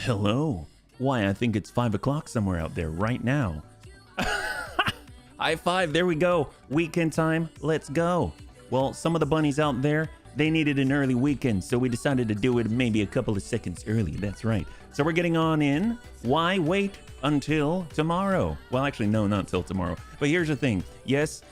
Hello. Why, I think it's 5 o'clock somewhere out there right now. High five, there we go. Weekend time, let's go. Well, some of the bunnies out there, they needed an early weekend, so we decided to do it maybe a couple of seconds early. That's right. So we're getting on in. Why wait until tomorrow? Well, actually, no, not till tomorrow. But here's the thing. Yes,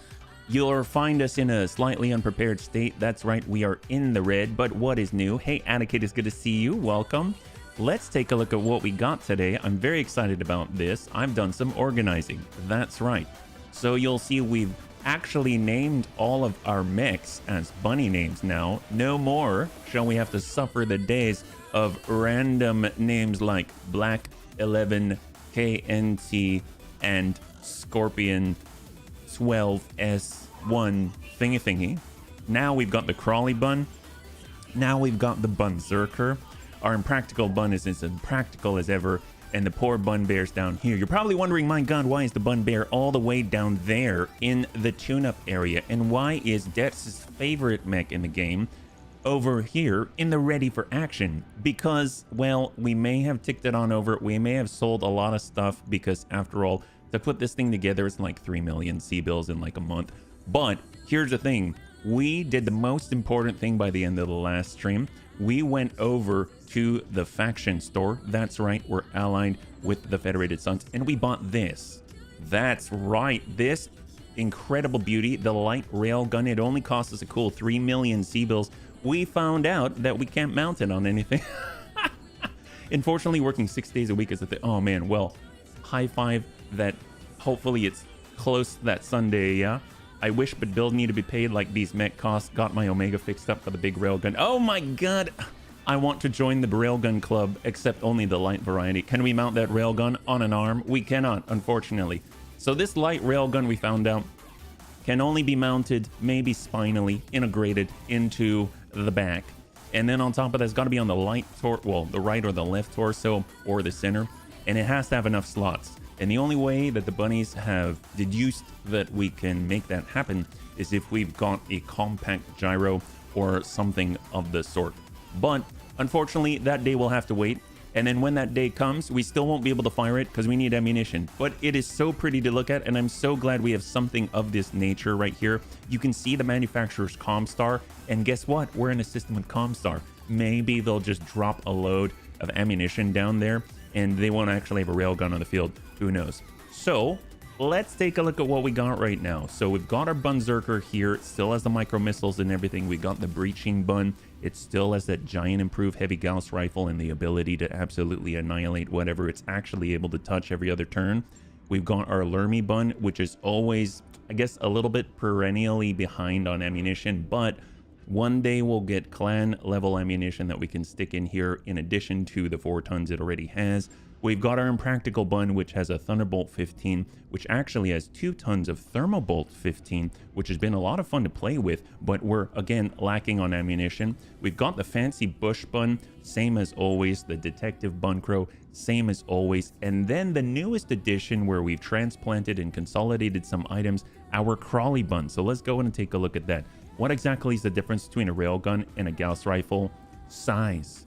you'll find us in a slightly unprepared state. That's right, we are in the red. But what is new? Hey, Atticate, it's good to see you. Welcome. Let's take a look at what we got today. I'm very excited about this. I've done some organizing. That's right. So you'll see we've actually named all of our mechs as bunny names now. No more shall we have to suffer the days of random names like Black 11, KNT, and Scorpion 12S1 thingy. Now we've got the Crawly Bun. Now we've got the Bunzerker. Our Impractical Bun is as impractical as ever, and the poor Bun Bear's down here. You're probably wondering, my god, why is the Bun Bear all the way down there in the tune-up area? And why is Detz's favorite mech in the game over here in the ready for action? Because, well, we may have ticked it on over. We may have sold a lot of stuff because, after all, to put this thing together, it's like 3 million C-bills in like a month. But here's the thing. We did the most important thing by the end of the last stream. We went over to the faction store. That's right, we're allied with the Federated Sons, and we bought this. That's right, this incredible beauty, the light railgun. It only cost us a cool 3 million C-bills. We found out that we can't mount it on anything. Unfortunately, working 6 days a week is a thing. Oh man, well, high five that hopefully it's close to that Sunday, yeah? I wish, but bills need to be paid like these mech costs. Got my Omega fixed up for the big railgun. Oh my god! I want to join the railgun club, except only the light variety. Can we mount that railgun on an arm? We cannot, unfortunately. So this light railgun, we found out, can only be mounted maybe spinally, integrated into the back. And then on top of that, it's got to be on the the right or the left torso or the center. And it has to have enough slots. And the only way that the bunnies have deduced that we can make that happen is if we've got a compact gyro or something of the sort. But unfortunately, that day will have to wait. And then when that day comes, we still won't be able to fire it because we need ammunition. But it is so pretty to look at, and I'm so glad we have something of this nature right here. You can see the manufacturer's Comstar, and guess what? We're in a system with Comstar. Maybe they'll just drop a load of ammunition down there, and they won't actually have a railgun on the field. Who knows? So let's take a look at what we got right now. So we've got our Bunzerker here. It still has the micro missiles and everything. We got the breaching bun. It still has that giant improved heavy Gauss rifle and the ability to absolutely annihilate whatever it's actually able to touch every other turn. We've got our Lermy bun, which is always, I guess, a little bit perennially behind on ammunition, but one day we'll get clan level ammunition that we can stick in here in addition to the 4 tons it already has. We've got our Impractical Bun, which has a Thunderbolt 15, which actually has 2 tons of Thermobolt 15, which has been a lot of fun to play with, but we're, again, lacking on ammunition. We've got the Fancy Bush Bun, same as always. The Detective Bun Crow, same as always. And then the newest addition where we've transplanted and consolidated some items, our Crawly Bun. So let's go in and take a look at that. What exactly is the difference between a railgun and a Gauss rifle? Size.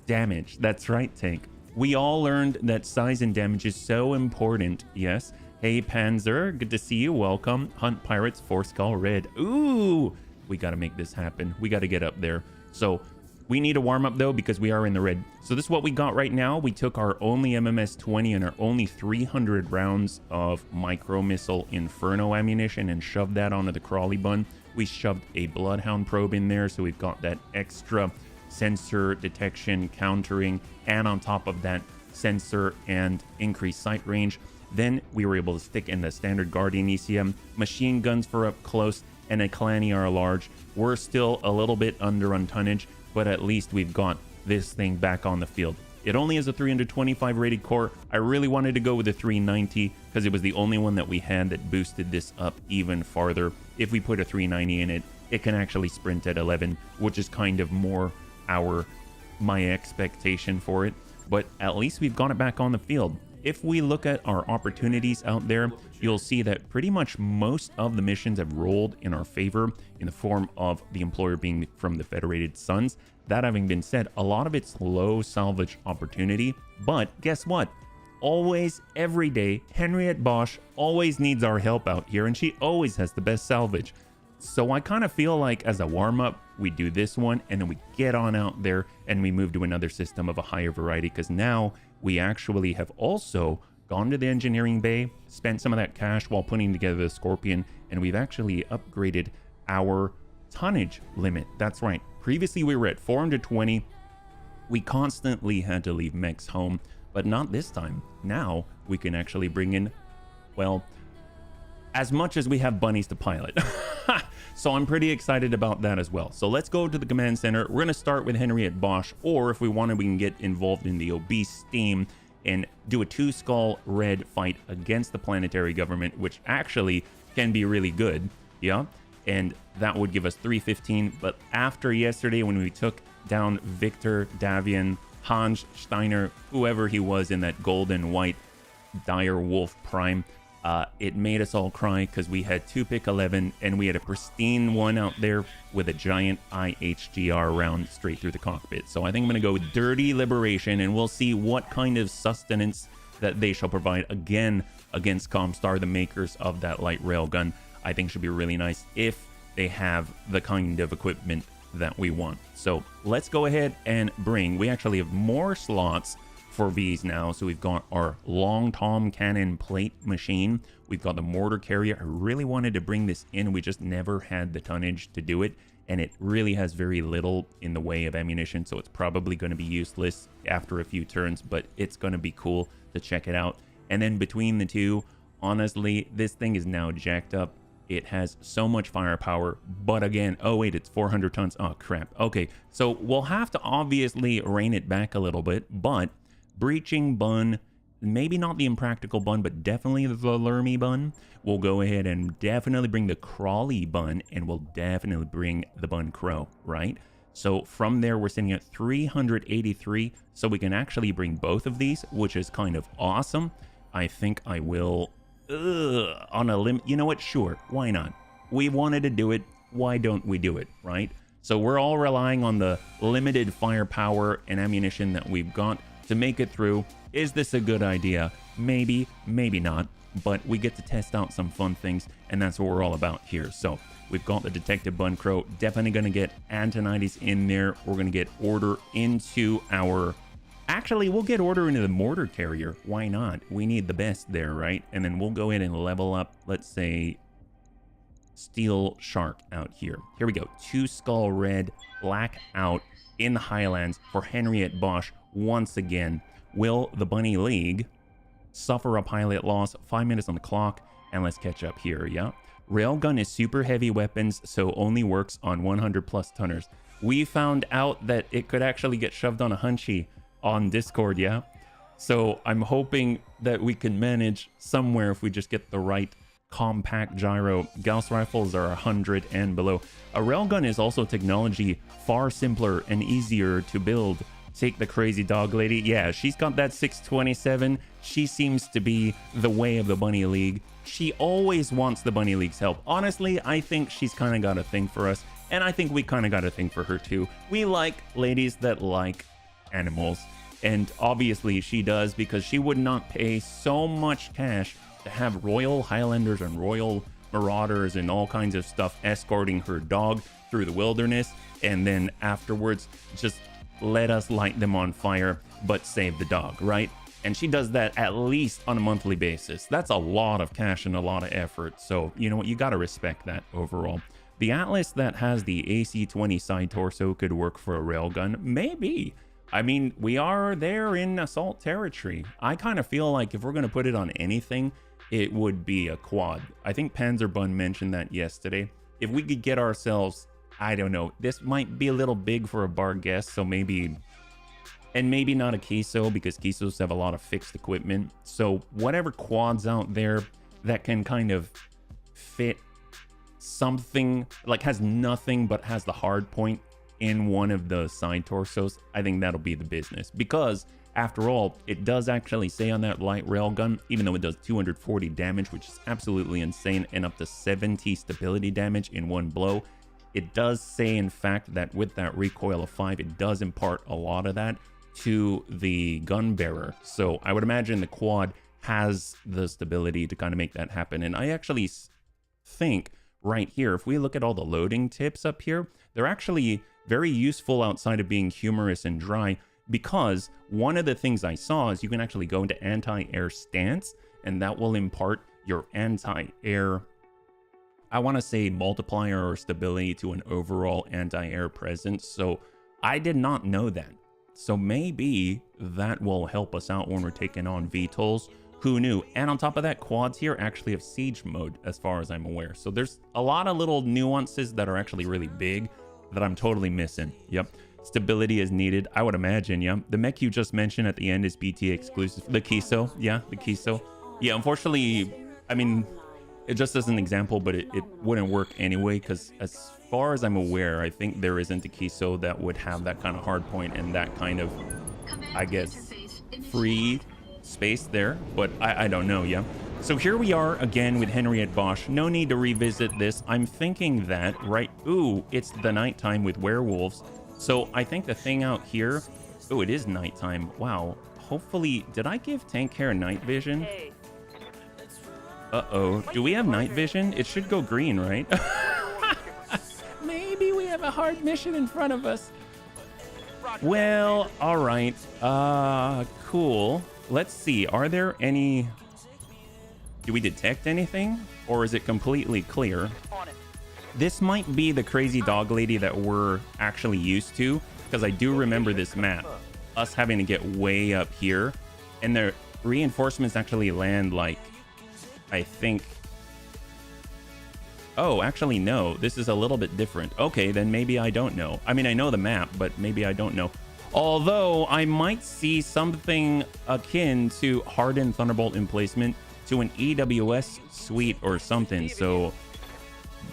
Damage. That's right, Tank. We all learned that size and damage is so important. Yes. Hey, Panzer. Good to see you. Welcome. Hunt Pirates. 4 Skull Red. Ooh. We got to make this happen. We got to get up there. So we need a warm up, though, because we are in the red. So this is what we got right now. We took our only MMS-20 and our only 300 rounds of micro missile Inferno ammunition and shoved that onto the Crawly Bun. We shoved a Bloodhound probe in there, so we've got that extra sensor detection, countering, and on top of that, sensor and increased sight range. Then we were able to stick in the standard Guardian ECM, machine guns for up close, and a Clan ER large. We're still a little bit under on tonnage, but at least we've got this thing back on the field. It only has a 325 rated core. I really wanted to go with a 390 because it was the only one that we had that boosted this up even farther. If we put a 390 in it, it can actually sprint at 11, which is kind of more my expectation for it. But at least we've got it back on the field. if we look at our opportunities out there, you'll see that pretty much most of the missions have rolled in our favor in the form of the employer being from the Federated Suns. That having been said, a lot of it's low salvage opportunity, but guess what? Always, every day, Henriette Bosch always needs our help out here, and she always has the best salvage. So I kind of feel like as a warm-up, we do this one, and then we get on out there, and we move to another system of a higher variety, because now we actually have also gone to the engineering bay, spent some of that cash while putting together the Scorpion, and we've actually upgraded our tonnage limit. That's right. Previously, we were at 420. We constantly had to leave mechs home, but not this time. Now we can actually bring in, well, as much as we have bunnies to pilot. So I'm pretty excited about that as well. So let's go to the command center. We're going to start with Henriette Bosch, or if we want to, we can get involved in the obese steam and do a 2-skull red fight against the planetary government, which actually can be really good. Yeah. And that would give us 315. But after yesterday, when we took down Victor, Davian, Hans, Steiner, whoever he was in that golden white dire wolf prime, it made us all cry because we had 2 pick 11 and we had a pristine one out there with a giant IHGR round straight through the cockpit. So I think I'm going to go with Dirty Liberation, and we'll see what kind of sustenance that they shall provide again against Comstar, the makers of that light railgun. I think should be really nice if they have the kind of equipment that we want. So let's go ahead and bring, we actually have more slots for these now. So we've got our long tom cannon plate machine, we've got the mortar carrier. I really wanted to bring this in, we just never had the tonnage to do it, and it really has very little in the way of ammunition, so it's probably going to be useless after a few turns, but it's going to be cool to check it out. And then between the two, honestly, this thing is now jacked up. It has so much firepower, but again, oh wait, it's 400 tons. Oh crap. Okay, so we'll have to obviously rein it back a little bit, but breaching bun, maybe not the impractical bun, but definitely the Lermy bun. We'll go ahead and definitely bring the Crawley bun, and we'll definitely bring the bun crow, right? So from there, we're sitting at 383, so we can actually bring both of these, which is kind of awesome. I think I will, on a limit, you know what? Sure, why not? We wanted to do it, why don't we do it, right? So we're all relying on the limited firepower and ammunition that we've got to make it through. Is this a good idea? Maybe, maybe not, but we get to test out some fun things, and that's what we're all about here. So we've got the Detective Bun Crow, definitely going to get Antonides in there. We're going to get order into our, actually we'll get order into the mortar carrier. Why not? We need the best there, right? And then we'll go in and level up, let's say, Steel Shark out here. Here we go. 2 skull red, black out in the Highlands for Henriette Bosch. Once again, will the Bunny League suffer a pilot loss? 5 minutes on the clock, and let's catch up here. Yeah, railgun is super heavy weapons, so only works on 100 plus tonners. We found out that it could actually get shoved on a hunchy on Discord. Yeah, so I'm hoping that we can manage somewhere if we just get the right compact gyro. Gauss rifles are 100 and below. A railgun is also technology far simpler and easier to build. Take the crazy dog lady. Yeah, she's got that 627. She seems to be the way of the Bunny League. She always wants the Bunny League's help. Honestly, I think she's kind of got a thing for us, and I think we kind of got a thing for her too. We like ladies that like animals, and obviously she does, because she would not pay so much cash to have Royal Highlanders and Royal Marauders and all kinds of stuff escorting her dog through the wilderness, and then afterwards just let us light them on fire but save the dog, right? And she does that at least on a monthly basis. That's a lot of cash and a lot of effort, so you know what, you got to respect that overall. The Atlas that has the AC-20 side torso could work for a railgun, maybe. I mean, we are there in assault territory. I kind of feel like if we're going to put it on anything, it would be a quad. I think Panzerbun mentioned that yesterday. If we could get ourselves, I don't know, this might be a little big for a bar guest, so maybe, and maybe not a Kiso, because Kisos have a lot of fixed equipment. So whatever quads out there that can kind of fit something, like has nothing but has the hard point in one of the side torsos, I think that'll be the business. Because After all, it does actually say on that light railgun, even though it does 240 damage, which is absolutely insane, and up to 70 stability damage in one blow, it does say, in fact, that with that recoil of 5, it does impart a lot of that to the gun bearer. So I would imagine the quad has the stability to kind of make that happen. And I actually think right here, if we look at all the loading tips up here, they're actually very useful outside of being humorous and dry, because one of the things I saw is you can actually go into anti-air stance, and that will impart your anti-air, I want to say, multiplier or stability to an overall anti-air presence. So I did not know that. So maybe that will help us out when we're taking on VTOLs. Who knew? And on top of that, quads here actually have siege mode, as far as I'm aware. So there's a lot of little nuances that are actually really big that I'm totally missing. Yep. Stability is needed, I would imagine. Yeah. The mech you just mentioned at the end is BT exclusive. The Kiso. Yeah, the Kiso. Yeah, unfortunately, I mean, it just as an example, but it wouldn't work anyway, because as far as I'm aware, I think there isn't a Kiso that would have that kind of hard point and that kind of, I guess, free space there, but I don't know. Yeah. So here we are again with Henriette Bosch. No need to revisit this. I'm thinking that, right? Ooh, it's the nighttime with werewolves. So I think the thing out here, oh, it is nighttime. Wow. Hopefully, did I give tank hair night vision? Uh-oh. Do we have night vision? It should go green, right? Maybe we have a hard mission in front of us. Well, all right. Cool. Let's see. Are there any... Do we detect anything? Or is it completely clear? This might be the crazy dog lady that we're actually used to, because I do remember this map. Us having to get way up here. And the reinforcements actually land like, I think... Oh, actually, no. This is a little bit different. Okay, then maybe I don't know. I mean, I know the map, but maybe I don't know. Although, I might see something akin to hardened Thunderbolt emplacement to an EWS suite or something. So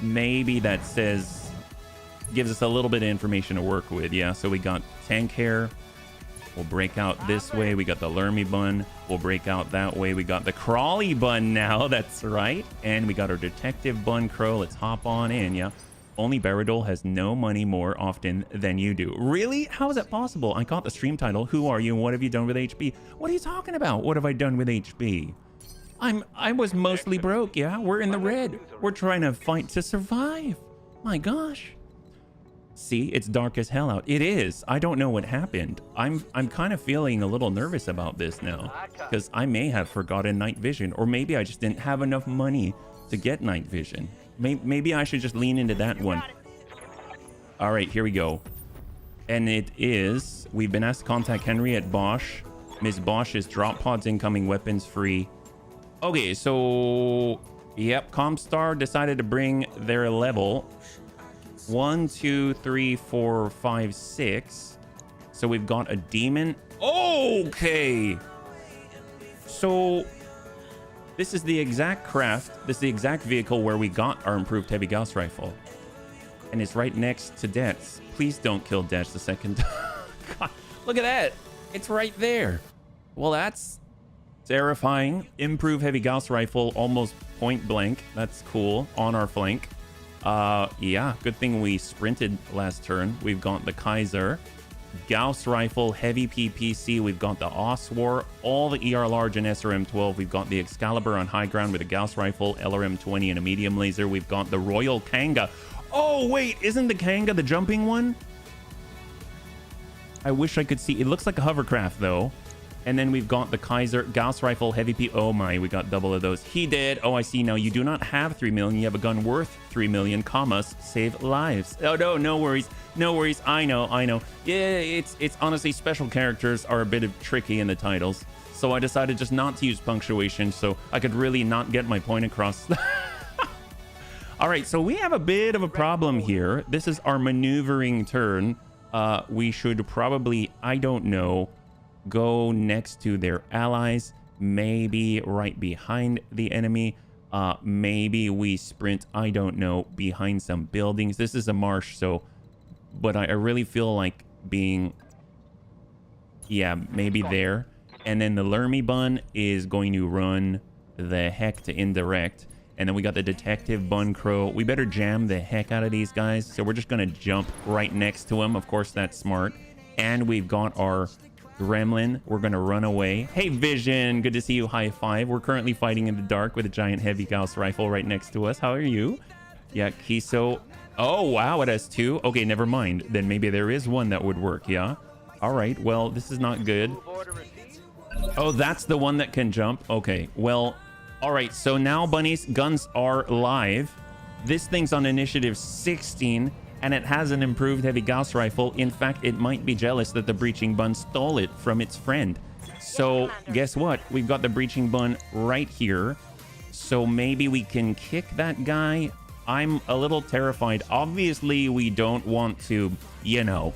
maybe that says, gives us a little bit of information to work with. Yeah, so we got tank hair. We'll break out this way. We got the Lermy bun. We'll break out that way. We got the Crawly bun now. That's right. And we got our detective bun crow. Let's hop on in. Yeah. Only Baradol has no money more often than you do. Really? How is that possible? I got the stream title. Who are you and what have you done with HB? What are you talking about? What have I done with HB? I was mostly broke. Yeah, we're in the red. We're trying to fight to survive. My gosh. See, it's dark as hell out. It is. I don't know what happened. I'm kind of feeling a little nervous about this now, because I may have forgotten night vision, or maybe I just didn't have enough money to get night vision. Maybe I should just lean into that one. All right, here we go. And it is, we've been asked to contact Henriette Bosch. Ms. Bosch is drop pods incoming, weapons free. Okay, so, yep, Comstar decided to bring their level 1, 2, 3, 4, 5, 6. So we've got a demon. Okay. So this is the exact craft. This is the exact vehicle where we got our improved heavy Gauss rifle. And it's right next to Detz. Please don't kill Detz the second. God, look at that. It's right there. Well, that's terrifying. Improved heavy Gauss rifle, almost point blank. That's cool. On our flank. Yeah, good thing we sprinted last turn. We've got the Kaiser, Gauss rifle, heavy PPC. We've got the Oswar, all the ER large and SRM-12. We've got the Excalibur on high ground with a Gauss rifle, LRM-20 and a medium laser. We've got the Royal Kanga. Oh, wait, isn't the Kanga the jumping one? I wish I could see. It looks like a hovercraft, though. And then we've got the Kaiser, Gauss rifle, heavy P. Oh my, we got double of those. He did. Oh, I see now. You do not have 3 million. You have a gun worth 3 million, commas, save lives. Oh, no, no worries. No worries. I know. Yeah, it's honestly, special characters are a bit of tricky in the titles. So I decided just not to use punctuation so I could really not get my point across. All right, so we have a bit of a problem here. This is our maneuvering turn. We should probably, I don't know, go next to their allies, maybe right behind the enemy. Maybe we sprint, I don't know, behind some buildings. This is a marsh, so, but I really feel like being Yeah, maybe there. And then the Lermy bun is going to run the heck to indirect. And then we got the detective bun crow. We better jam the heck out of these guys. So we're just going to jump right next to him. Of course, that's smart. And we've got our gremlin. We're going to run away. Hey, Vision. Good to see you. High five. We're currently fighting in the dark with a giant heavy Gauss rifle right next to us. How are you? Yeah, Kiso. Oh, wow. It has two. Okay, never mind. Then maybe there is one that would work. Yeah. All right. Well, this is not good. Oh, that's the one that can jump. Okay. Well, all right. So now, bunnies, guns are live. This thing's on initiative 16. And it has an improved heavy Gauss rifle. In fact, it might be jealous that the breaching bun stole it from its friend. So guess what? We've got the breaching bun right here. So maybe we can kick that guy. I'm a little terrified. Obviously, we don't want to, you know,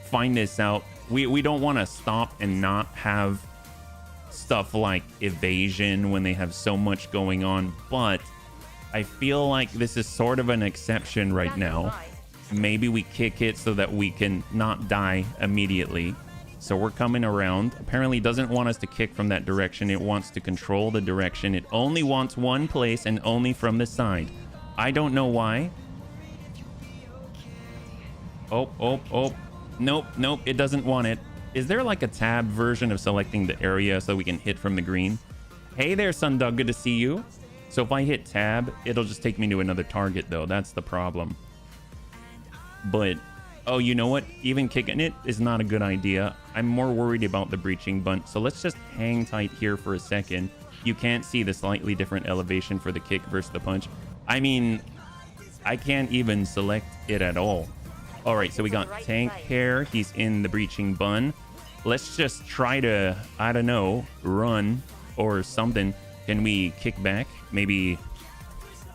find this out. We don't want to stop and not have stuff like evasion when they have so much going on. But I feel like this is sort of an exception right now. Maybe we kick it so that we can not die immediately. So we're coming around. Apparently it doesn't want us to kick from that direction. It wants to control the direction. It only wants one place and only from the side. I don't know why. Oh. Nope. It doesn't want it. Is there like a tab version of selecting the area so we can hit from the green? Hey there, Sundog. Good to see you. So if I hit tab, it'll just take me to another target though. That's the problem. But, oh, you know what? Even kicking it is not a good idea. I'm more worried about the breaching bun. So let's just hang tight here for a second. You can't see the slightly different elevation for the kick versus the punch. I mean, I can't even select it at all. All right, so we got Tank Hair. He's in the breaching bun. Let's just try to, I don't know, run or something. Can we kick back? Maybe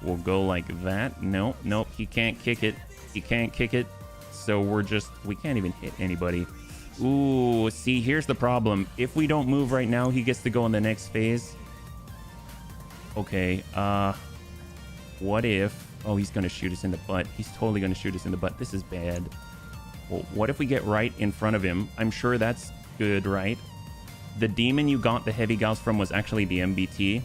we'll go like that. Nope, he can't kick it. He can't kick it, so we can't even hit anybody. Ooh, see, here's the problem. If we don't move right now, he gets to go in the next phase. Okay, what if... Oh, he's gonna shoot us in the butt. He's totally gonna shoot us in the butt. This is bad. Well, what if we get right in front of him? I'm sure that's good, right? The demon you got the heavy Gauss from was actually the MBT.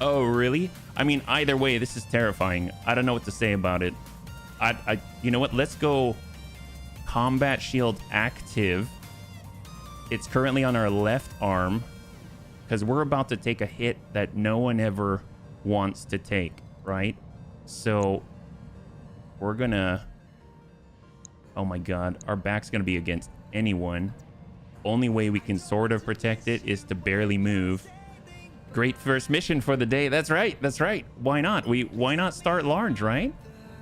Oh, really? I mean, either way, this is terrifying. I don't know what to say about it. You know what? Let's go combat shield active. It's currently on our left arm because we're about to take a hit that no one ever wants to take, right? So we're gonna... Oh my God, our back's gonna be against anyone. Only way we can sort of protect it is to barely move. Great first mission for the day. That's right. Why not? Why not start large, right?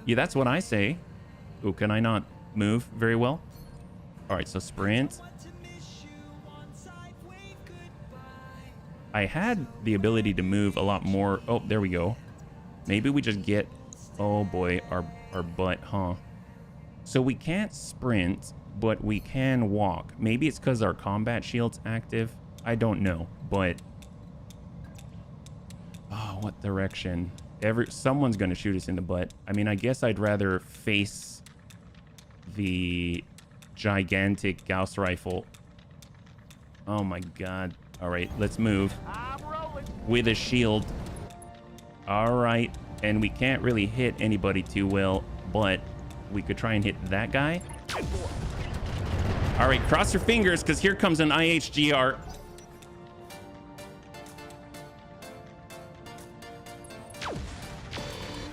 Yeah, that's what I say. Oh, can I not move very well? All right, so sprint. I had the ability to move a lot more. Oh, there we go. Maybe we just get, oh boy, our butt, huh? So we can't sprint, but we can walk. Maybe it's because our combat shield's active. I don't know, but... Oh, what direction? Someone's gonna shoot us in the butt. I mean, I guess I'd rather face the gigantic Gauss rifle. Oh my God. All right, let's move with a shield. All right, and we can't really hit anybody too well, but we could try and hit that guy. All right, cross your fingers because here comes an IHGR.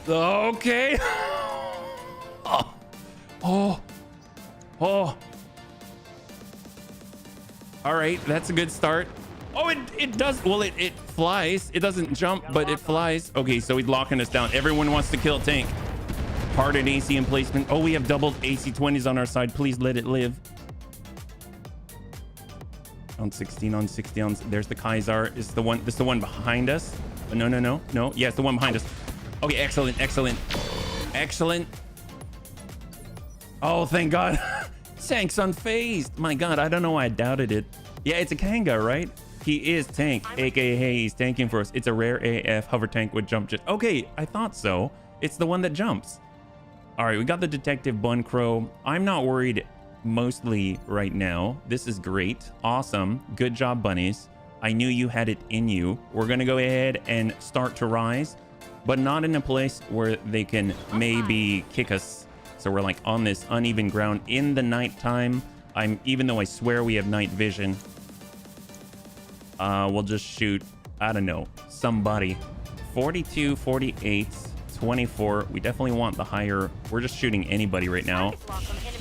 Okay. Oh. All right, that's a good start. Oh, it does. Well, it flies. It doesn't jump, but it flies. Okay, so he's locking us down. Everyone wants to kill Tank. Hardened AC emplacement. Oh, we have doubled AC-20s on our side. Please let it live. On 16, on 60, on... There's the Kaiser. This is the one behind us. No. Yeah, it's the one behind us. Okay, excellent. Oh, thank God. Tank's unfazed. My God, I don't know why I doubted it. Yeah, it's a Kanga, right? He is Tank, aka he's tanking for us. It's a rare AF hover tank with jump jet. Okay, I thought so. It's the one that jumps. All right, we got the Detective Bun Crow. I'm not worried mostly right now. This is great. Awesome. Good job, bunnies. I knew you had it in you. We're going to go ahead and start to rise, but not in a place where they can maybe kick us. So we're like on this uneven ground in the nighttime. Even though I swear we have night vision, we'll just shoot, I don't know, somebody. 42, 48, 24. We definitely want the higher. We're just shooting anybody right now.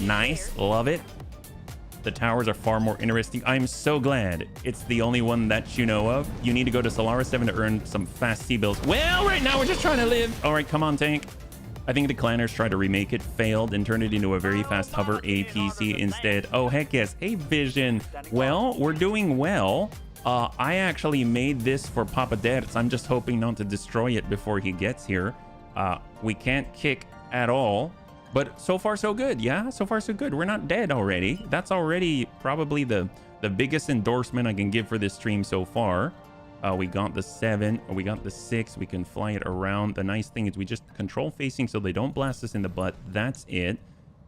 Nice. Love it. The towers are far more interesting. I'm so glad it's the only one that you know of. You need to go to Solaris 7 to earn some fast C-bills. Well, right now we're just trying to live. All right, come on, tank. I think the clanners tried to remake it, failed, and turned it into a very fast hover APC instead. Oh, heck yes. Hey, Vision. Well, we're doing well. I actually made this for Papa Dertz. I'm just hoping not to destroy it before he gets here. We can't kick at all. But so far, so good. Yeah, so far, so good. We're not dead already. That's already probably the biggest endorsement I can give for this stream so far. We got the 7, or we got the 6. We can fly it around. The nice thing is we just control facing so they don't blast us in the butt. That's it.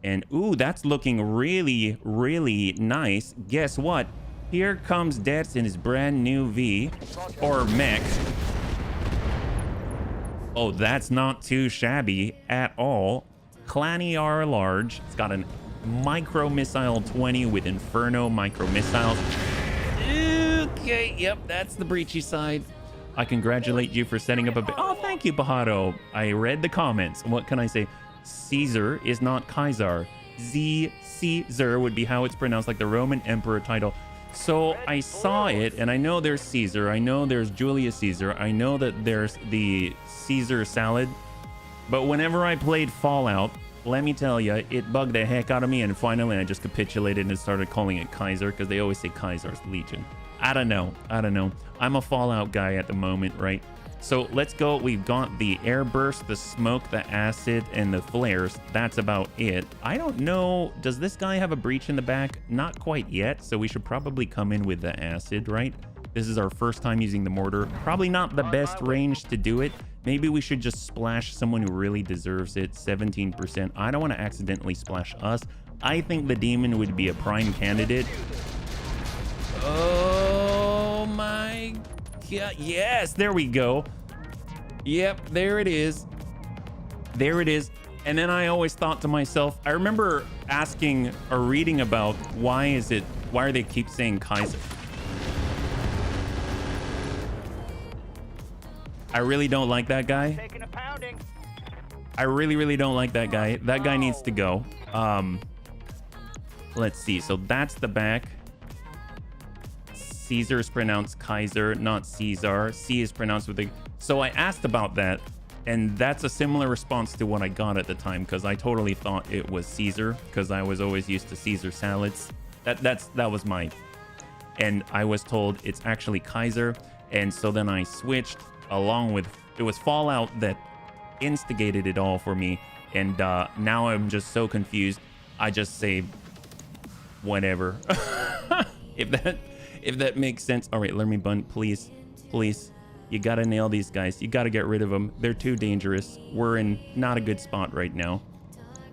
And, ooh, that's looking really, really nice. Guess what? Here comes Detz in his brand new V, or mech. Oh, that's not too shabby at all. Clanny R large. It's got a micro missile 20 with Inferno micro missiles. Okay, yep, that's the breachy side. I congratulate you for setting up a bit. Oh, thank you, Bajado. I read the comments. What can I say? Caesar is not Kaiser. Caesar would be how it's pronounced, like the Roman emperor title. So I saw it, and I know there's Caesar. I know there's Julius Caesar. I know that there's the Caesar salad. But whenever I played Fallout, let me tell you, it bugged the heck out of me. And finally, I just capitulated and started calling it Kaiser because they always say Kaiser's Legion. I don't know. I'm a Fallout guy at the moment, right? So let's go. We've got the air burst, the smoke, the acid, and the flares. That's about it. I don't know. Does this guy have a breach in the back? Not quite yet. So we should probably come in with the acid, right? This is our first time using the mortar. Probably not the best range to do it. Maybe we should just splash someone who really deserves it. 17%. I don't want to accidentally splash us. I think the demon would be a prime candidate. Oh my God. Yes, there we go. Yep, there it is. There it is. And then I always thought to myself, I remember asking or reading about why are they keep saying Kaiser? I really don't like that guy. I really don't like that guy. That guy needs to go. Let's see. So that's the back. Caesar is pronounced Kaiser, not Caesar. C is pronounced with a... So I asked about that, and that's a similar response to what I got at the time, because I totally thought it was Caesar, because I was always used to Caesar salads. That was mine. And I was told it's actually Kaiser, and so then I switched along with... It was Fallout that instigated it all for me, and now I'm just so confused. I just say whatever. If that makes sense. All right, let me bun, please. You gotta nail these guys. You gotta get rid of them. They're too dangerous. We're in not a good spot right now.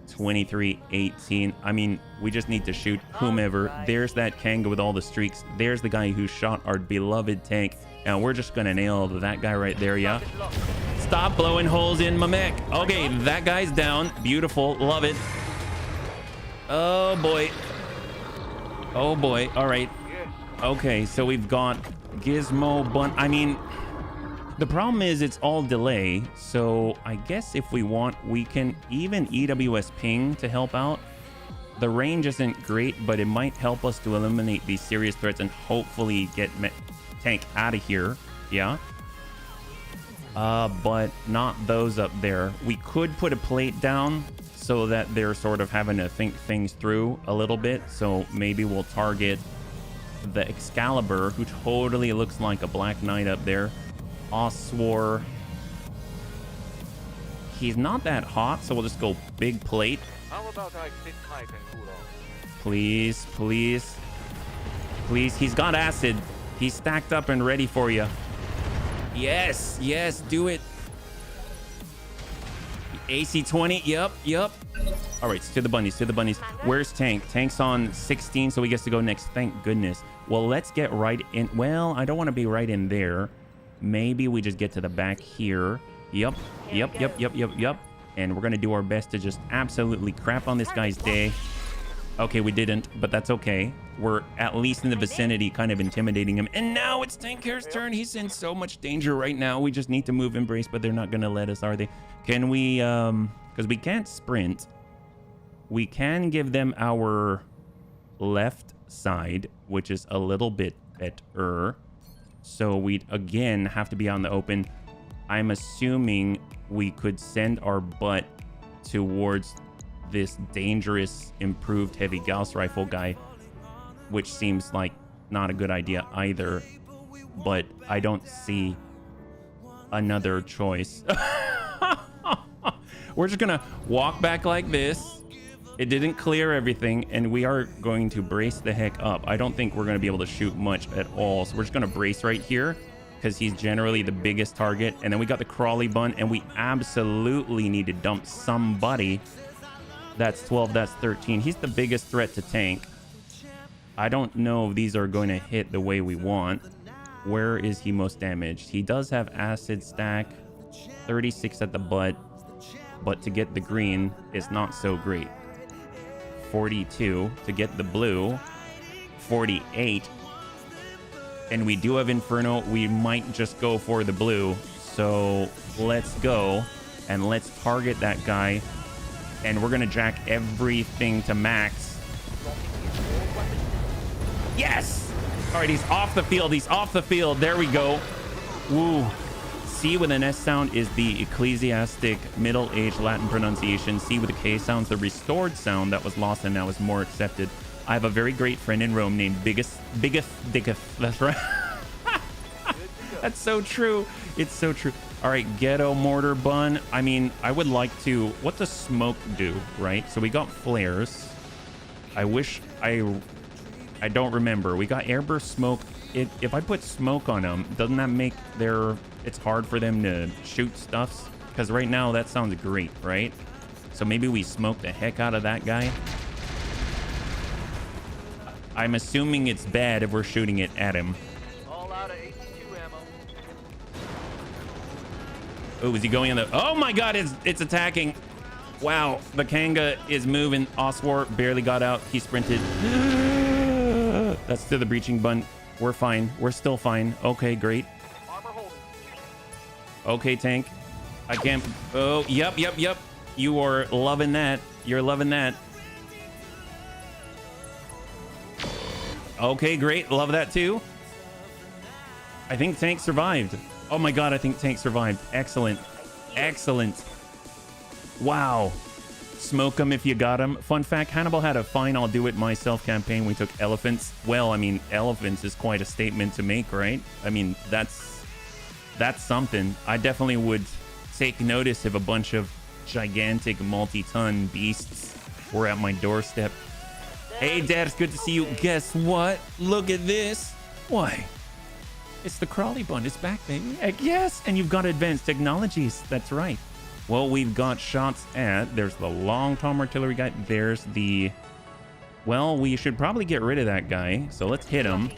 23-18. I mean, we just need to shoot whomever. There's that Kanga with all the streaks. There's the guy who shot our beloved tank. And we're just gonna nail that guy right there, yeah? Stop blowing holes in my mech. Okay, that guy's down. Beautiful. Love it. Oh, boy. Oh, boy. All right. Okay, so we've got Gizmo, Bun. I mean, the problem is it's all delay. So I guess if we want, we can even EWS ping to help out. The range isn't great, but it might help us to eliminate these serious threats and hopefully get tank out of here. Yeah. But not those up there. We could put a plate down so that they're sort of having to think things through a little bit. So maybe we'll target the Excalibur, who totally looks like a Black Knight up there. Oswar. He's not that hot, so we'll just go big plate. How about I sit tight and cool off? Please. He's got acid. He's stacked up and ready for you. Yes, do it. AC 20. Yep. All right, to the bunnies, to the bunnies. Where's Tank? Tank's on 16, so he gets to go next. Thank goodness. Well, let's get right in. Well, I don't want to be right in there. Maybe we just get to the back here. Yep. And we're going to do our best to just absolutely crap on this guy's day. Okay, we didn't, but that's okay. We're at least in the vicinity, kind of intimidating him. And now it's Tank Care's turn. He's in so much danger right now. We just need to move Embrace, but they're not going to let us, are they? Can we, because we can't sprint. We can give them our left side, which is a little bit better. So we'd, again, have to be on the open. I'm assuming we could send our butt towards this dangerous improved heavy Gauss rifle guy, which seems like not a good idea either, but I don't see another choice. We're just gonna walk back like this. It didn't clear everything, and we are going to brace the heck up. I don't think we're gonna be able to shoot much at all, so we're just gonna brace right here because he's generally the biggest target. And then we got the crawly bun, and we absolutely need to dump somebody. That's 12, that's 13. He's the biggest threat to Tank. I don't know if these are going to hit the way we want. Where is he most damaged? He does have acid stack, 36 at the butt, but to get the green is not so great. 42 to get the blue, 48. And we do have Inferno. We might just go for the blue. So let's go and let's target that guy. And we're gonna jack everything to max. Yes! All right, he's off the field. He's off the field. There we go. Woo. C with an S sound is the ecclesiastic middle-aged Latin pronunciation. C with a K sounds the restored sound that was lost and now is more accepted. I have a very great friend in Rome named Biggest. That's right. That's so true. It's so true. All right, ghetto mortar bun. I mean, I would like to... What does smoke do, right? So we got flares. I wish I don't remember. We got airburst smoke. If I put smoke on them, doesn't that make their... It's hard for them to shoot stuffs? Because right now, that sounds great, right? So maybe we smoke the heck out of that guy. I'm assuming it's bad if we're shooting it at him. All out of 82 ammo. Oh, is he going in the... Oh my god, it's attacking. Wow, the Kanga is moving. Oswar barely got out. He sprinted. That's to the breaching bun. We're fine. We're still fine. Okay, great. Armor holding. Okay, Tank. I can't... Oh, yep. You are loving that. You're loving that. Okay, great. Love that too. I think Tank survived. Oh my god, I think Tank survived. Excellent. Excellent. Wow. Smoke him if you got him. Fun fact, Hannibal had a fine I'll do it myself campaign. We took elephants. Well, I mean, elephants is quite a statement to make, right? I mean, that's something. I definitely would take notice if a bunch of gigantic multi-ton beasts were at my doorstep. Hey, Dad, it's good to see you. Guess what? Look at this. Why? It's the crawly bun. It's back, baby. Heck yes. And you've got advanced technologies. That's right. Well, we've got shots at... There's the long-tom artillery guy. There's the... Well, we should probably get rid of that guy. So let's hit him.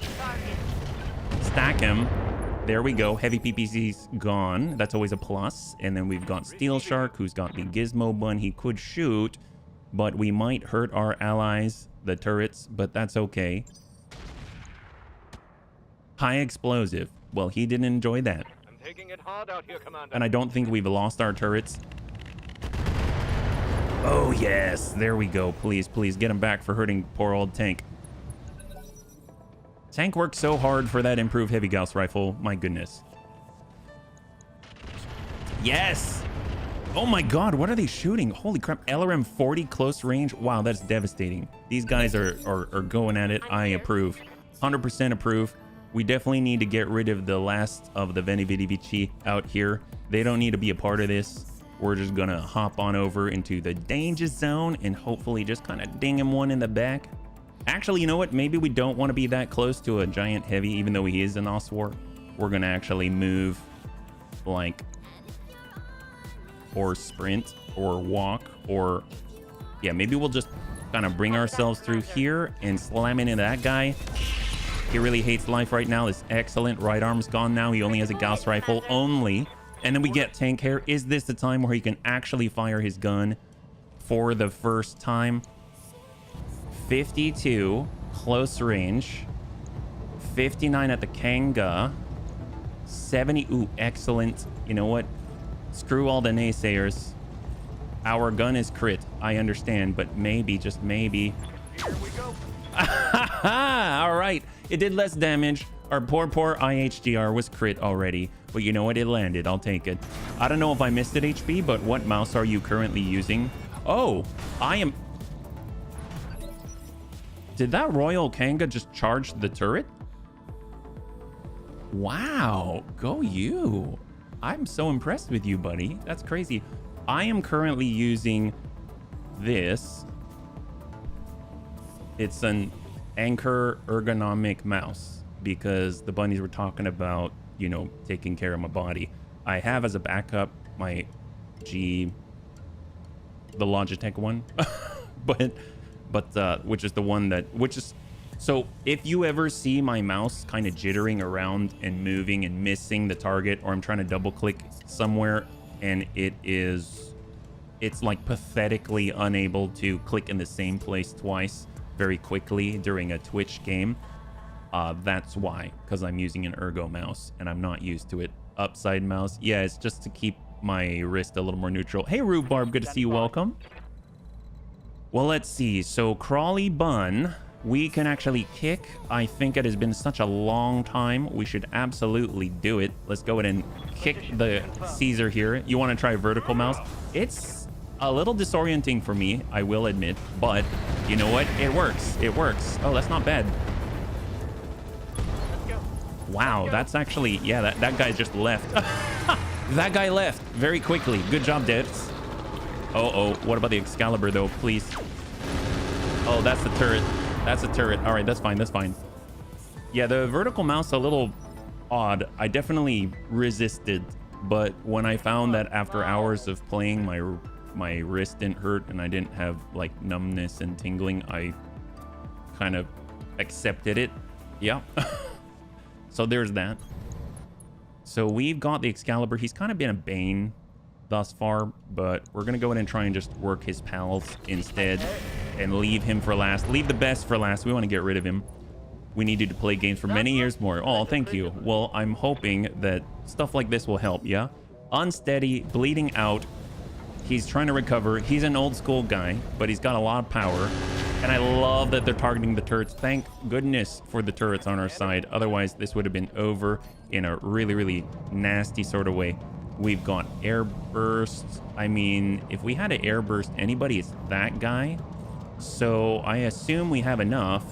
Stack him. There we go. Heavy PPC's gone. That's always a plus. And then we've got Steel Shark, who's got the gizmo bun. He could shoot, but we might hurt our allies, the turrets, but that's okay. High explosive. Well, he didn't enjoy that. I'm taking it hard out here, Commander. And I don't think we've lost our turrets. Oh, yes. There we go. Please, please get him back for hurting poor old Tank. Tank worked so hard for that improved heavy Gauss rifle. My goodness. Yes. Oh my god, what are they shooting? Holy crap. LRM 40 close range. Wow, that's devastating. These guys are going at it. I approve. 100% approve. We definitely need to get rid of the last of the Veni Vidi Vici out here. They don't need to be a part of this. We're just gonna hop on over into the danger zone and hopefully just kind of ding him one in the back. Actually, you know what? Maybe we don't want to be that close to a giant heavy, even though he is an Oswar. We're gonna actually move like, or sprint, or walk, or Yeah, maybe we'll just kind of bring ourselves through here and slam into that guy. He really hates life right now. It's excellent. Right arm's gone now. He only has a Gauss rifle only. And then we get tank hair. Is this the time where he can actually fire his gun for the first time? 52 close range. 59 at the Kanga. 70. Ooh, excellent. You know what? Screw all the naysayers. Our gun is crit. I understand, but maybe, just maybe. Here we go. All right. It did less damage. Our poor IHGR was crit already. But you know what? It landed. I'll take it. I don't know if I missed it, HB, but what mouse are you currently using? Oh, I am... Did that Royal Kanga just charge the turret? Wow. Go you. I'm so impressed with you, buddy. That's crazy. I am currently using this. It's an Anchor ergonomic mouse because the bunnies were talking about, you know, taking care of my body. I have as a backup my the Logitech one, but which is the one that, so if you ever see my mouse kind of jittering around and moving and missing the target, or I'm trying to double click somewhere and it's like pathetically unable to click in the same place twice very quickly during a Twitch game, that's why, because I'm using an ergo mouse and I'm not used to it. Upside mouse, yeah, it's just to keep my wrist a little more neutral. Hey Rhubarb, good to see you. Welcome. Well, let's see. So Crawly Bun, we can actually kick. I think it has been such a long time. We should absolutely do it. Let's go ahead and kick the Caesar here. You want to try vertical mouse? It's a little disorienting for me, I will admit, but you know what? It works. It works. Oh, that's not bad. Wow, that's actually, yeah, that guy just left. That guy left very quickly. Good job, devs. Oh, what about the Excalibur though, please? Oh, that's the turret. That's a turret. All right, that's fine. That's fine. Yeah, the vertical mouse a little odd. I definitely resisted, but when I found that after hours of playing, my wrist didn't hurt and I didn't have like numbness and tingling, I kind of accepted it. Yeah. So there's that. So we've got the Excalibur. He's kind of been a bane thus far, but we're gonna go in and try and just work his pals instead and leave him for last. Leave the best for last. We want to get rid of him. We need you to play games for many years more. Oh, thank you. Well, I'm hoping that stuff like this will help. Yeah. Unsteady, bleeding out. He's trying to recover. He's an old school guy, but he's got a lot of power. And I love that they're targeting the turrets. Thank goodness for the turrets on our side. Otherwise, this would have been over in a really, really nasty sort of way. We've got air bursts. I mean, if we had an air burst anybody, it's that guy. So I assume we have enough.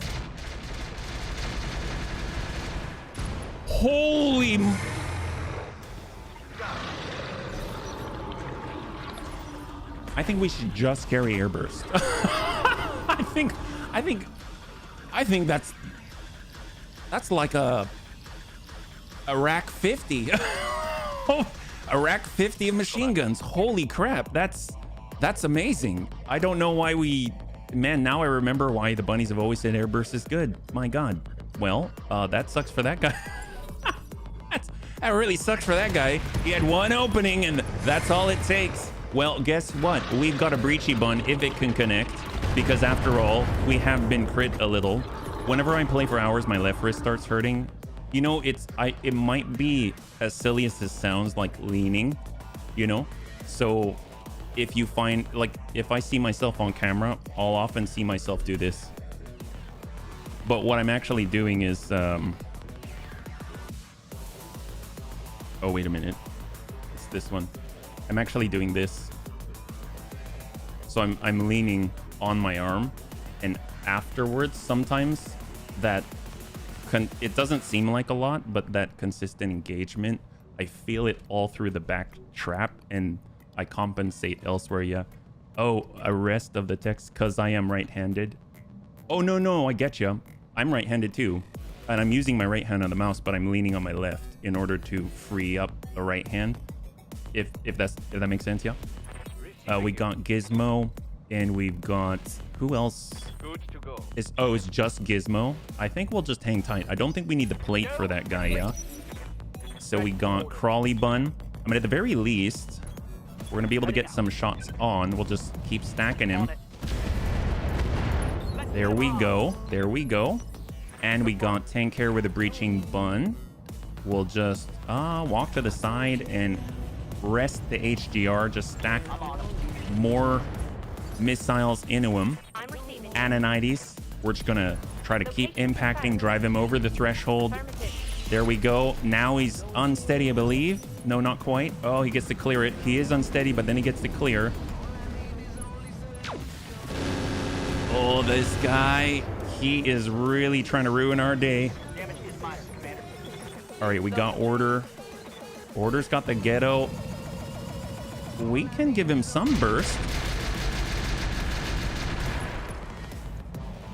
Holy... I think we should just carry airburst. I think that's like a rack 50. A rack 50 of machine guns. Holy crap, that's amazing. I don't know why man, now I remember why the bunnies have always said airburst is good. My god. Well, that sucks for that guy. That really sucks for that guy. He had one opening and that's all it takes. Well, guess what? We've got a breachy bun if it can connect, because after all, we have been crit a little. Whenever I play for hours, my left wrist starts hurting. You know, it might be as silly as this sounds, like leaning, you know? So if you find, like, if I see myself on camera, I'll often see myself do this. But what I'm actually doing is, oh, wait a minute. It's this one. I'm actually doing this. So I'm leaning on my arm, and afterwards, sometimes that it doesn't seem like a lot, but that consistent engagement, I feel it all through the back trap, and I compensate elsewhere. Yeah. Oh, a rest of the text because I am right-handed. Oh, no, I get you. I'm right-handed too, and I'm using my right hand on the mouse, but I'm leaning on my left in order to free up the right hand. If that makes sense, yeah. We got Gizmo And we've got, who else Good to go. is, oh, it's just Gizmo. I think we'll just hang tight. I don't think we need the plate for that guy, yeah? So we got Crawly Bun. I mean, at the very least, we're gonna be able to get some shots on. We'll just keep stacking him. There we go. There we go. And we got Tank Hair with a breaching bun. We'll just walk to the side and rest the HGR. Just stack more missiles into him. Ananides. We're just gonna try to keep impacting, drive him over the threshold. There we go. Now he's unsteady, I believe. No, not quite. Oh, he gets to clear it. He is unsteady, but then he gets to clear. Oh, this guy, he is really trying to ruin our day. All right, we got Order. Order's got the ghetto. We can give him some burst.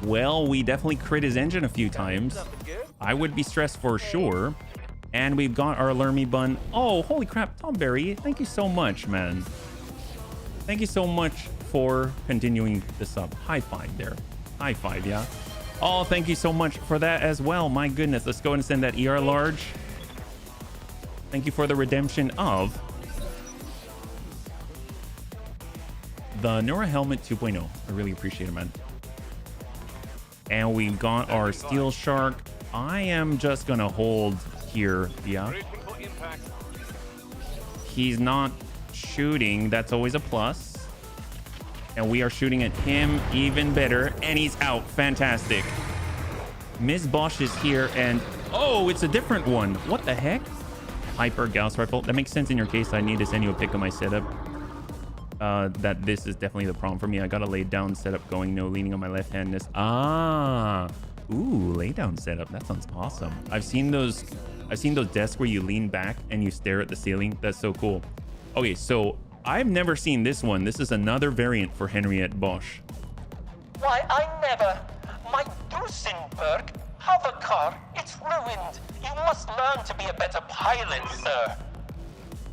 Well, we definitely crit his engine a few times. I would be stressed for sure. And we've got our Lermy Bun. Oh, holy crap, Tom Berry. Thank you so much, man. Thank you so much for continuing the sub. High five there. High five, yeah. Oh, thank you so much for that as well. My goodness, let's go and send that ER large. Thank you for the redemption of the Neura Helmet 2.0. I really appreciate it, man. And we got our Steel Shark. I am just gonna hold here, yeah. He's not shooting. That's always a plus. And we are shooting at him even better. And he's out. Fantastic. Ms. Bosch is here and... Oh, it's a different one. What the heck? Hyper Gauss Rifle. That makes sense in your case. I need to send you a pic of my setup. That this is definitely the problem for me. I got a lay down setup going. No leaning on my left hand. Ooh, lay down setup. That sounds awesome. I've seen those desks where you lean back and you stare at the ceiling. That's so cool. Okay, so I've never seen this one. This is another variant for Henriette Bosch. Why, I never. My Duesenberg hover car, it's ruined. You must learn to be a better pilot, sir.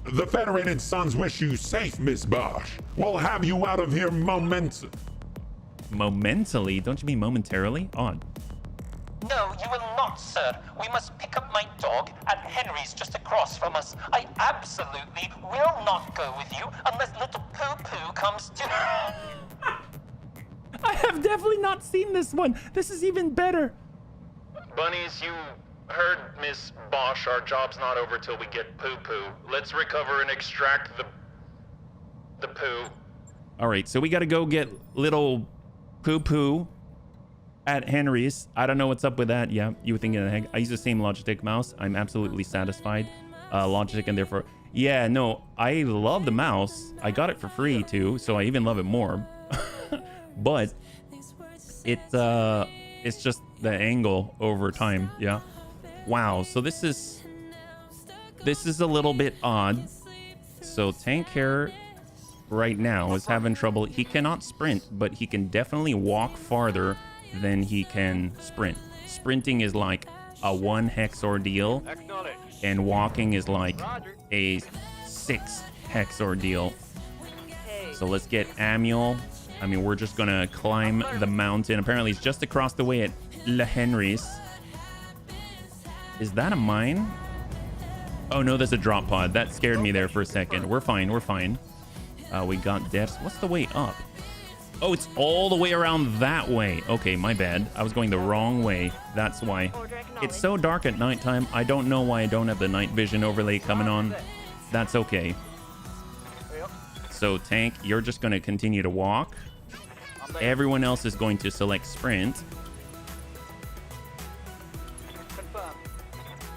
The Federated Sons wish you safe, Miss Bosch. We'll have you out of here Momentally? Don't you mean momentarily? Odd. No, you will not, sir. We must pick up my dog at Henry's just across from us. I absolutely will not go with you unless little Poo-Poo comes to... I have definitely not seen this one. This is even better. Bunnies, you heard Miss Bosch. Our job's not over till we get Poo-Poo. Let's recover and extract the poo. All right, so we got to go get little Poo-Poo at Henry's. I don't know what's up with that. Yeah, you were thinking of the heck. I use the same Logitech mouse. I'm absolutely satisfied. Logitech, and therefore, yeah, no, I love the mouse. I got it for free too, so I even love it more. But it's just the angle over time. Yeah. Wow. So this is a little bit odd. So Tank Hair right now is having trouble. He cannot sprint, but he can definitely walk farther than he can sprint. Sprinting is like a 1 hex ordeal, and walking is like a 6 hex ordeal. So let's get Amiel. I mean, we're just gonna climb the mountain. Apparently it's just across the way at Le Henry's. Is that a mine? Oh no, there's a drop pod. That scared me there for a second. We're fine, we're fine. We got depths. What's the way up? Oh, it's all the way around that way. Okay, my bad. I was going the wrong way. That's why. It's so dark at nighttime. I don't know why I don't have the night vision overlay coming on. That's okay. So Tank, you're just going to continue to walk. Everyone else is going to select sprint.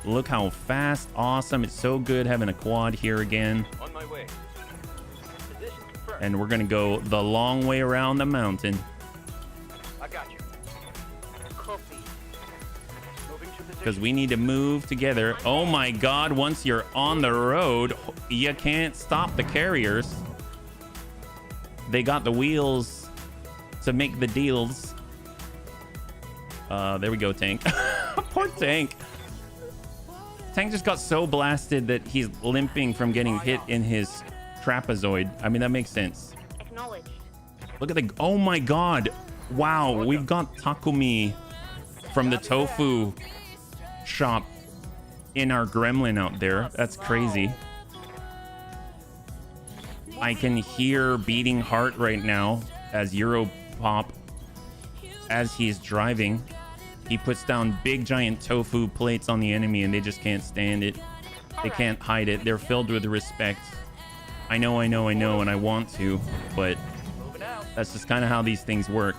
Look how fast. Awesome. It's so good having a quad here again. On my way. And we're going to go the long way around the mountain. I got you. Copy. Because we need to move together. Oh my God, once you're on the road, you can't stop the carriers. They got the wheels to make the deals. There we go, Tank. Poor Tank. Tank just got so blasted that he's limping from getting hit in his trapezoid. I mean, that makes sense. Acknowledged. Look at the... Oh my god. Wow, we've got Takumi from the tofu shop in our gremlin out there. That's crazy. I can hear beating heart right now as Euro Pop, as he's driving. He puts down big giant tofu plates on the enemy and they just can't stand it. They can't hide it. They're filled with respect. I know, and I want to, but that's just kind of how these things work.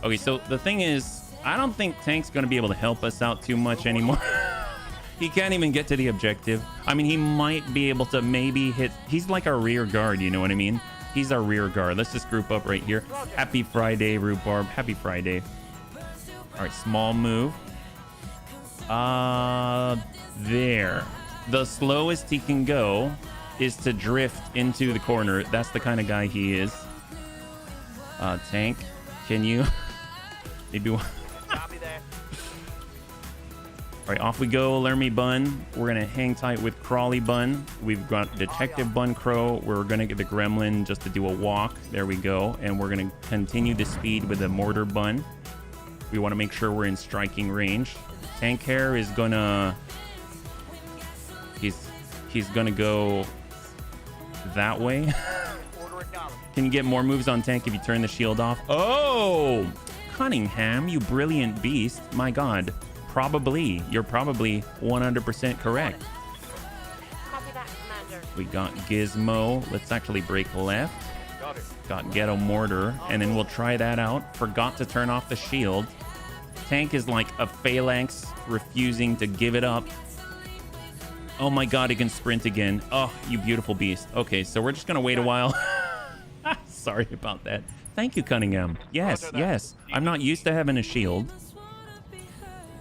Okay, so the thing is, I don't think Tank's going to be able to help us out too much anymore. He can't even get to the objective. I mean, he might be able to maybe hit... He's like our rear guard, you know what I mean? He's our rear guard. Let's just group up right here. Happy Friday, Rhubarb. Happy Friday. All right, small move. There. The slowest he can go is to drift into the corner. That's the kind of guy he is. Tank, can you... Maybe one... Copy there. All right, off we go, Lermy Bun. We're going to hang tight with Crawly Bun. We've got Detective Bun Crow. We're going to get the Gremlin just to do a walk. There we go. And we're going to continue the speed with the Mortar Bun. We want to make sure we're in striking range. Tank Hair is going to... He's going to go that way. Order acknowledged. Can you get more moves on Tank if you turn the shield off? Oh! Cunningham, you brilliant beast. My god. Probably. You're probably 100% correct. Copy that, Commander. We got Gizmo. Let's actually break left. Got it. Got Ghetto Mortar. And then we'll try that out. Forgot to turn off the shield. Tank is like a phalanx refusing to give it up. Oh my god, he can sprint again. Oh, you beautiful beast. Okay, so we're just going to wait a while. Sorry about that. Thank you, Cunningham. Yes, yes. I'm not used to having a shield.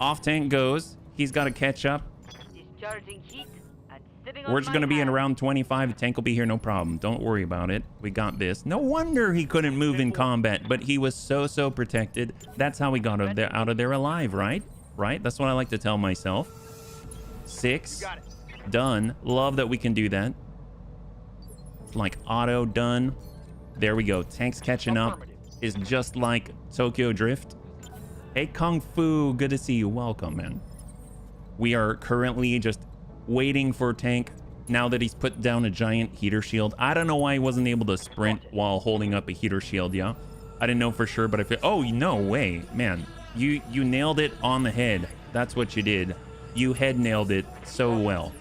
Off Tank goes. He's got to catch up. Discharging heat and sitting We're just going to be in around 25. The Tank will be here, no problem. Don't worry about it. We got this. No wonder he couldn't move in combat, but he was so protected. That's how we got out of there alive, right? Right? That's what I like to tell myself. 6. Got it. Done. Love that we can do that. Like auto done. There we go. Tank's catching up. Is just like Tokyo Drift. Hey, Kung Fu. Good to see you. Welcome, man. We are currently just waiting for Tank now that he's put down a giant heater shield. I don't know why he wasn't able to sprint while holding up a heater shield, yeah? I didn't know for sure, but I feel... Oh, no way. Man, you nailed it on the head. That's what you did. You head nailed it so well.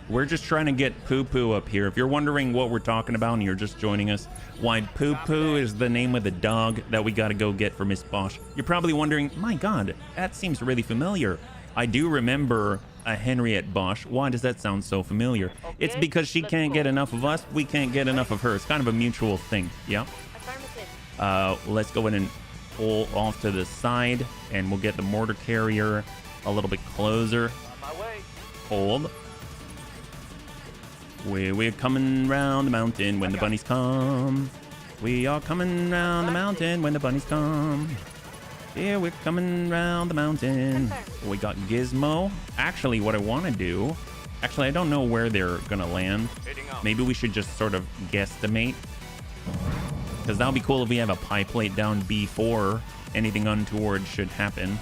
We're just trying to get Poo Poo up here. If you're wondering what we're talking about and you're just joining us, why Poo Poo is the name of the dog that we got to go get for Miss Bosch. You're probably wondering, my God, that seems really familiar. I do remember a Henriette Bosch. Why does that sound so familiar? Okay, It's because she can't get enough of us. We can't get enough of her. It's kind of a mutual thing. Yeah. Affirmative. Let's go in and pull off to the side and we'll get the mortar carrier a little bit closer. On my way. Hold. We're coming round the mountain when the bunnies come. We are coming round the mountain when the bunnies come. Yeah, we're coming round the mountain. We got Gizmo. Actually, what I want to do... Actually, I don't know where they're going to land. Maybe we should just sort of guesstimate. Because that would be cool if we have a pie plate down before anything untoward should happen.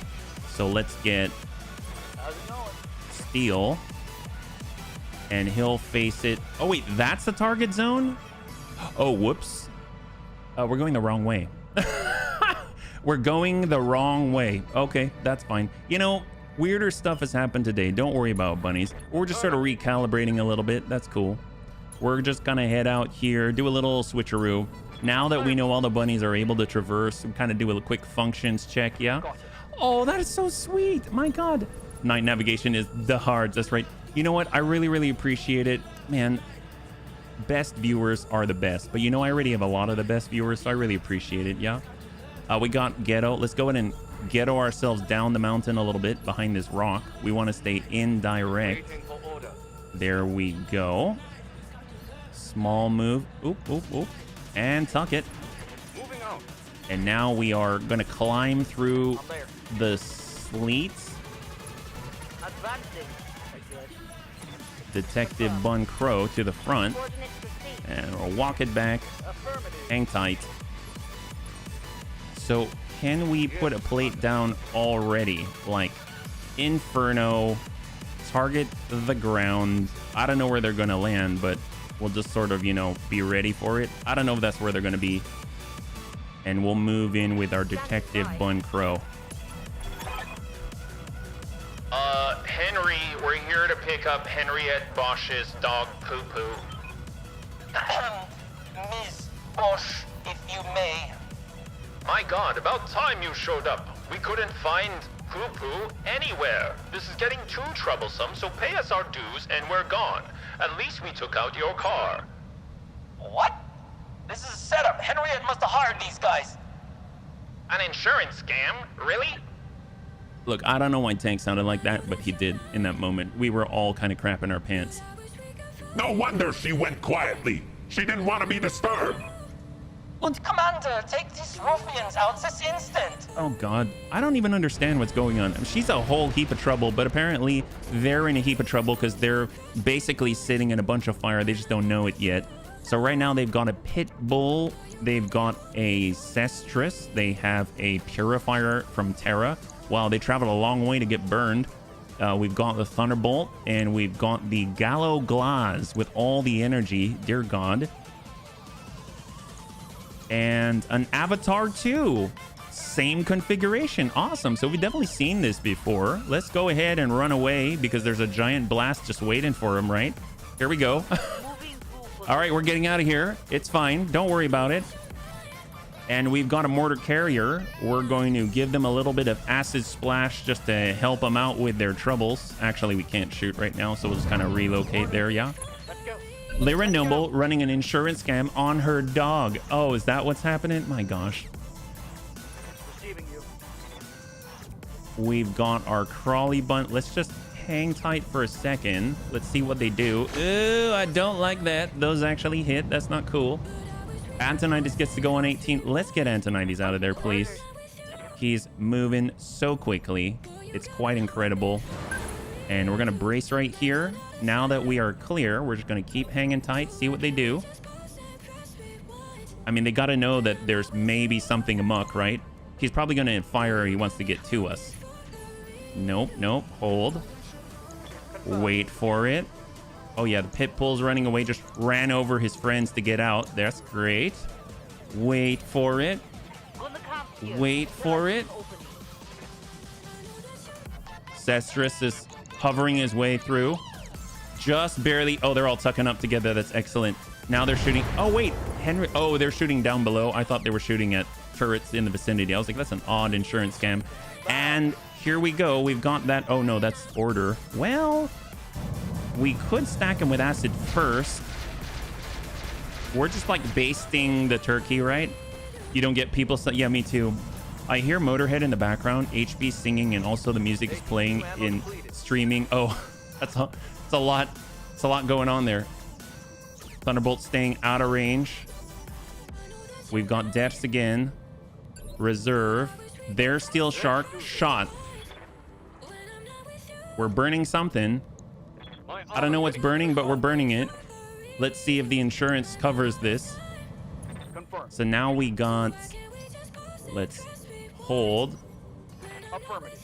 So let's get Steel. And he'll face it. Oh, wait, that's the target zone? Oh, whoops. We're going the wrong way. We're going the wrong way. Okay, that's fine. You know, weirder stuff has happened today. Don't worry about bunnies. We're just sort of recalibrating a little bit. That's cool. We're just gonna head out here, do a little switcheroo. Now that we know all the bunnies are able to traverse, we kind of do a quick functions check, yeah? Oh, that is so sweet. My God. Night navigation is the hards. That's right. You know what? I really appreciate it. Man, best viewers are the best. But you know, I already have a lot of the best viewers, so I really appreciate it, yeah? We got Ghetto. Let's go ahead and Ghetto ourselves down the mountain a little bit behind this rock. We want to stay indirect. There we go. Small move. Oop, oop, oop. And tuck it. Moving on. And now we are going to climb through the sleets. Advancing. The Detective Bun Crow to the front. Coordinates received. And we'll walk it back. Affirmative. Hang tight. So can we put a plate down already? Like Inferno, target the ground. I don't know where they're going to land, but we'll just sort of, you know, be ready for it. I don't know if that's where they're going to be. And we'll move in with our Detective Bun Crow. Henry, we're here to pick up Henriette Bosch's dog Poo Poo. Ms. Bosch, if you may. My God, about time you showed up. We couldn't find Poo Poo anywhere. This is getting too troublesome, so pay us our dues and we're gone. At least we took out your car. What? This is a setup. Henriette must have hired these guys. An insurance scam? Really? Look, I don't know why Tank sounded like that, but he did in that moment. We were all kind of crapping our pants. No wonder she went quietly. She didn't want to be disturbed. Commander, take these ruffians out this instant. Oh, God. I don't even understand what's going on. She's a whole heap of trouble, but apparently they're in a heap of trouble because they're basically sitting in a bunch of fire. They just don't know it yet. So right now they've got a pit bull. They've got a Cestrus. They have a purifier from Terra. Wow, they traveled a long way to get burned. We've got the Thunderbolt, and we've got the Gallo Glass with all the energy. Dear God. And an Avatar 2. Same configuration. Awesome. So we've definitely seen this before. Let's go ahead and run away because there's a giant blast just waiting for him, right? Here we go. All right, we're getting out of here. It's fine. Don't worry about it. And we've got a mortar carrier. We're going to give them a little bit of acid splash just to help them out with their troubles. Actually, we can't shoot right now, so we'll just kind of relocate there, yeah? Let's go. Lyra Noble running an insurance scam on her dog. Oh, is that what's happening? My gosh. Receiving you. We've got our crawly bunt. Let's just hang tight for a second. Let's see what they do. Ooh, I don't like that. Those actually hit. That's not cool. Antonides gets to go on 18. Let's get Antonides out of there, please. He's moving so quickly. It's quite incredible. And we're going to brace right here. Now that we are clear, we're just going to keep hanging tight, see what they do. I mean, they got to know that there's maybe something amok, right? He's probably going to fire. He wants to get to us. Nope, nope. Hold. Wait for it. Oh, yeah, the pit bull's running away. Just ran over his friends to get out. That's great. Wait for it. On the comp here. Wait for it. Open. Cestrus is hovering his way through. Just barely. Oh, they're all tucking up together. That's excellent. Now they're shooting. Oh, wait. Henry. Oh, they're shooting down below. I thought they were shooting at turrets in the vicinity. I was like, that's an odd insurance scam. And here we go. We've got that. Oh, no, that's order. Well, we could stack him with acid first. We're just like basting the turkey, right? You don't get people. Yeah, me too. I hear Motorhead in the background, HB singing, and also the music is playing in streaming. Oh, that's a lot. It's a lot going on there. Thunderbolt staying out of range. We've got deaths again. Reserve. Their Steel Shark shot. We're burning something. I don't know what's burning, but we're burning it. Let's see if the insurance covers this. Confirm. So now we got... Let's hold. Affirmative.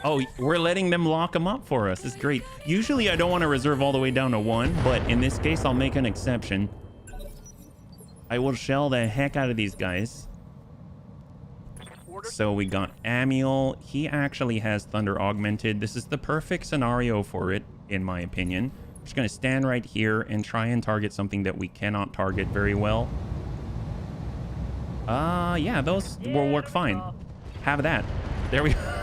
Oh, we're letting them lock them up for us. It's great. Usually I don't want to reserve all the way down to 1, but in this case, I'll make an exception. I will shell the heck out of these guys. Order. So we got Amiel. He actually has Thunder Augmented. This is the perfect scenario for it, in my opinion. I'm just going to stand right here and try and target something that we cannot target very well. Yeah, those will work fine. Have that. There we go.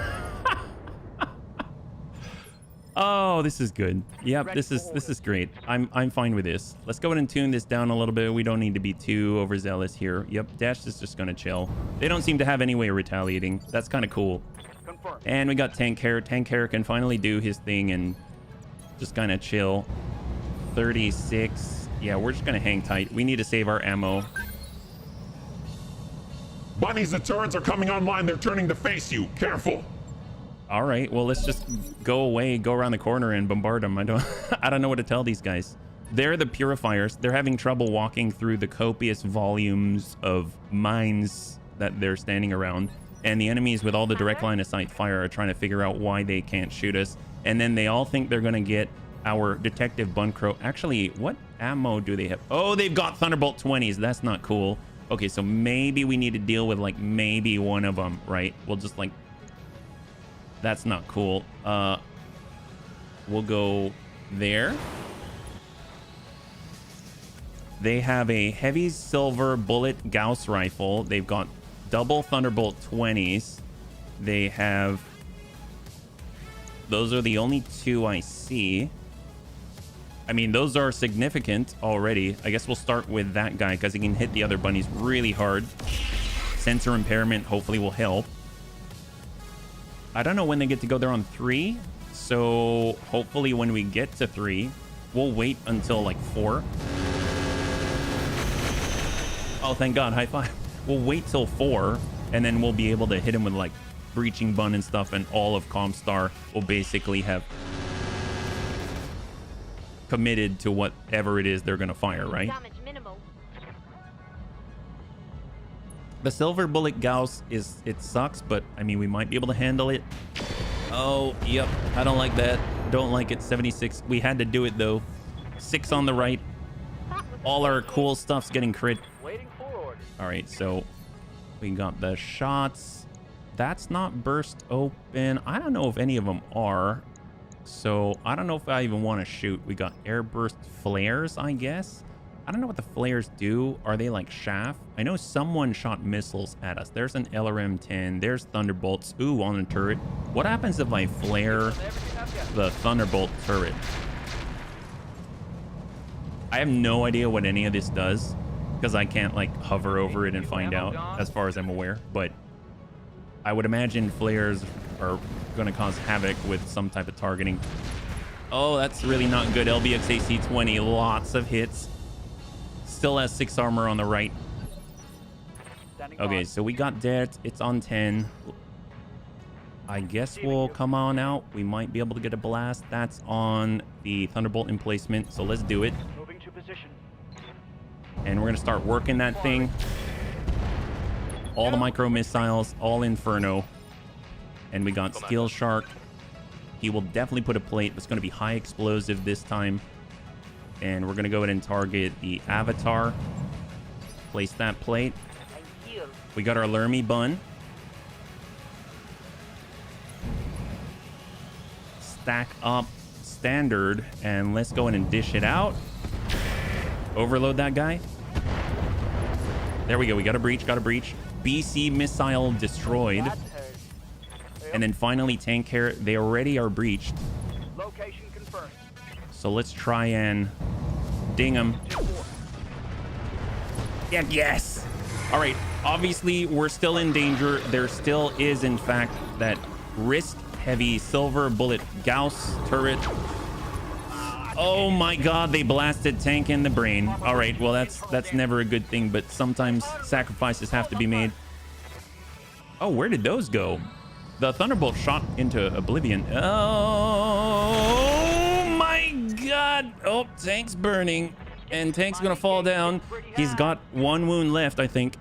Oh, this is good. Yep, this is great. I'm fine with this. Let's go ahead and tune this down a little bit. We don't need to be too overzealous here. Yep, Dash is just gonna chill. They don't seem to have any way of retaliating. That's kind of cool. Confirm. And we got Tank Hair. Tank Hair can finally do his thing and just kind of chill. 36. Yeah, we're just gonna hang tight. We need to save our ammo. Bunnies, the turrets are coming online. They're turning to face you. Careful. All right, well, let's just go away, go around the corner and bombard them. I don't know what to tell these guys. They're the purifiers. They're having trouble walking through the copious volumes of mines that they're standing around. And the enemies with all the direct line of sight fire are trying to figure out why they can't shoot us. And then they all think they're going to get our detective Buncrow. Actually, what ammo do they have? Oh, they've got Thunderbolt 20s. That's not cool. Okay, so maybe we need to deal with like maybe one of them, right? We'll just like... That's not cool. We'll go there. They have a heavy silver bullet Gauss rifle. They've got double Thunderbolt 20s. They have... Those are the only two I see. I mean, those are significant already. I guess we'll start with that guy because he can hit the other bunnies really hard. Sensor impairment hopefully will help. I don't know when they get to go there on 3. So hopefully when we get to 3, we'll wait until like 4. Oh, thank God. High five. We'll wait till 4 and then we'll be able to hit him with like breaching bun and stuff, and all of Comstar will basically have committed to whatever it is they're going to fire, right? Damage minimal. The silver bullet Gauss it sucks, but I mean, we might be able to handle it. Oh, yep. I don't like that. Don't like it. 76. We had to do it though. 6 on the right. All our cool stuff's getting crit. Waiting for orders. All right, so we got the shots. That's not burst open. I don't know if any of them are. So I don't know if I even want to shoot. We got air burst flares, I guess. I don't know what the flares do. Are they like shaft? I know someone shot missiles at us. There's an LRM-10. There's Thunderbolts. Ooh, on the turret. What happens if I flare the Thunderbolt turret? I have no idea what any of this does because I can't like hover over it and find out as far as I'm aware. But I would imagine flares are going to cause havoc with some type of targeting. Oh, that's really not good. LBX AC-20, lots of hits. Still has 6 armor on the right. Okay, so we got that. It's on 10. I guess we'll come on out. We might be able to get a blast. That's on the Thunderbolt emplacement, so let's do it. Moving to position. And we're going to start working that thing. All the micro missiles, all Inferno. And we got Steel Shark. He will definitely put a plate. It's going to be high explosive this time. And we're going to go ahead and target the Avatar. Place that plate. We got our Lermy bun. Stack up standard. And let's go ahead and dish it out. Overload that guy. There we go. We got a breach. Got a breach. BC missile destroyed. And then finally tank care. They already are breached. Location confirmed. So let's try and ding them. Yeah, yes. All right. Obviously, we're still in danger. There still is, in fact, that risk heavy silver bullet Gauss turret. Oh my God, they blasted tank in the brain. All right, well, that's never a good thing, but sometimes sacrifices have to be made. Oh, where did those go? The Thunderbolt shot into oblivion. Oh my God. Oh, tank's burning, and tank's gonna fall down. He's got 1 wound left, I think.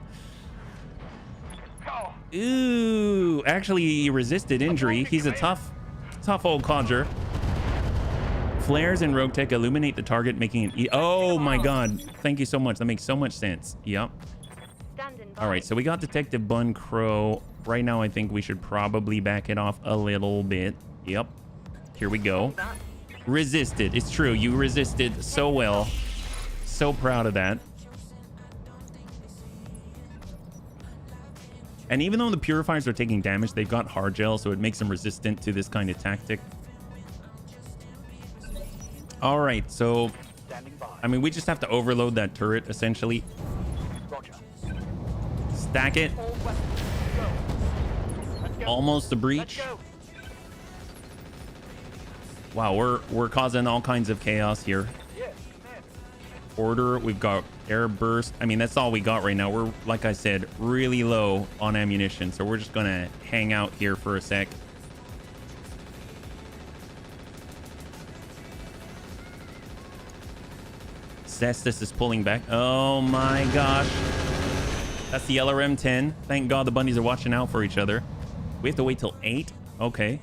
Ooh, actually, he resisted injury. He's a tough old codger. Flares and Roguetech illuminate the target, making it... Oh my God. Thank you so much. That makes so much sense. Yep. All right, so we got Detective Bun Crow. Right now, I think we should probably back it off a little bit. Yep. Here we go. Resisted. It's true. You resisted so well. So proud of that. And even though the purifiers are taking damage, they've got hard gel, so it makes them resistant to this kind of tactic. All right, so I mean, we just have to overload that turret essentially. Stack it. Almost a breach. Wow, we're causing all kinds of chaos here. Order, we've got air burst. I mean, that's all we got right now. We're, like I said, really low on ammunition, so we're just gonna hang out here for a sec. Cestus is pulling back. Oh my gosh. That's the LRM-10. Thank God the bunnies are watching out for each other. We have to wait till 8. Okay.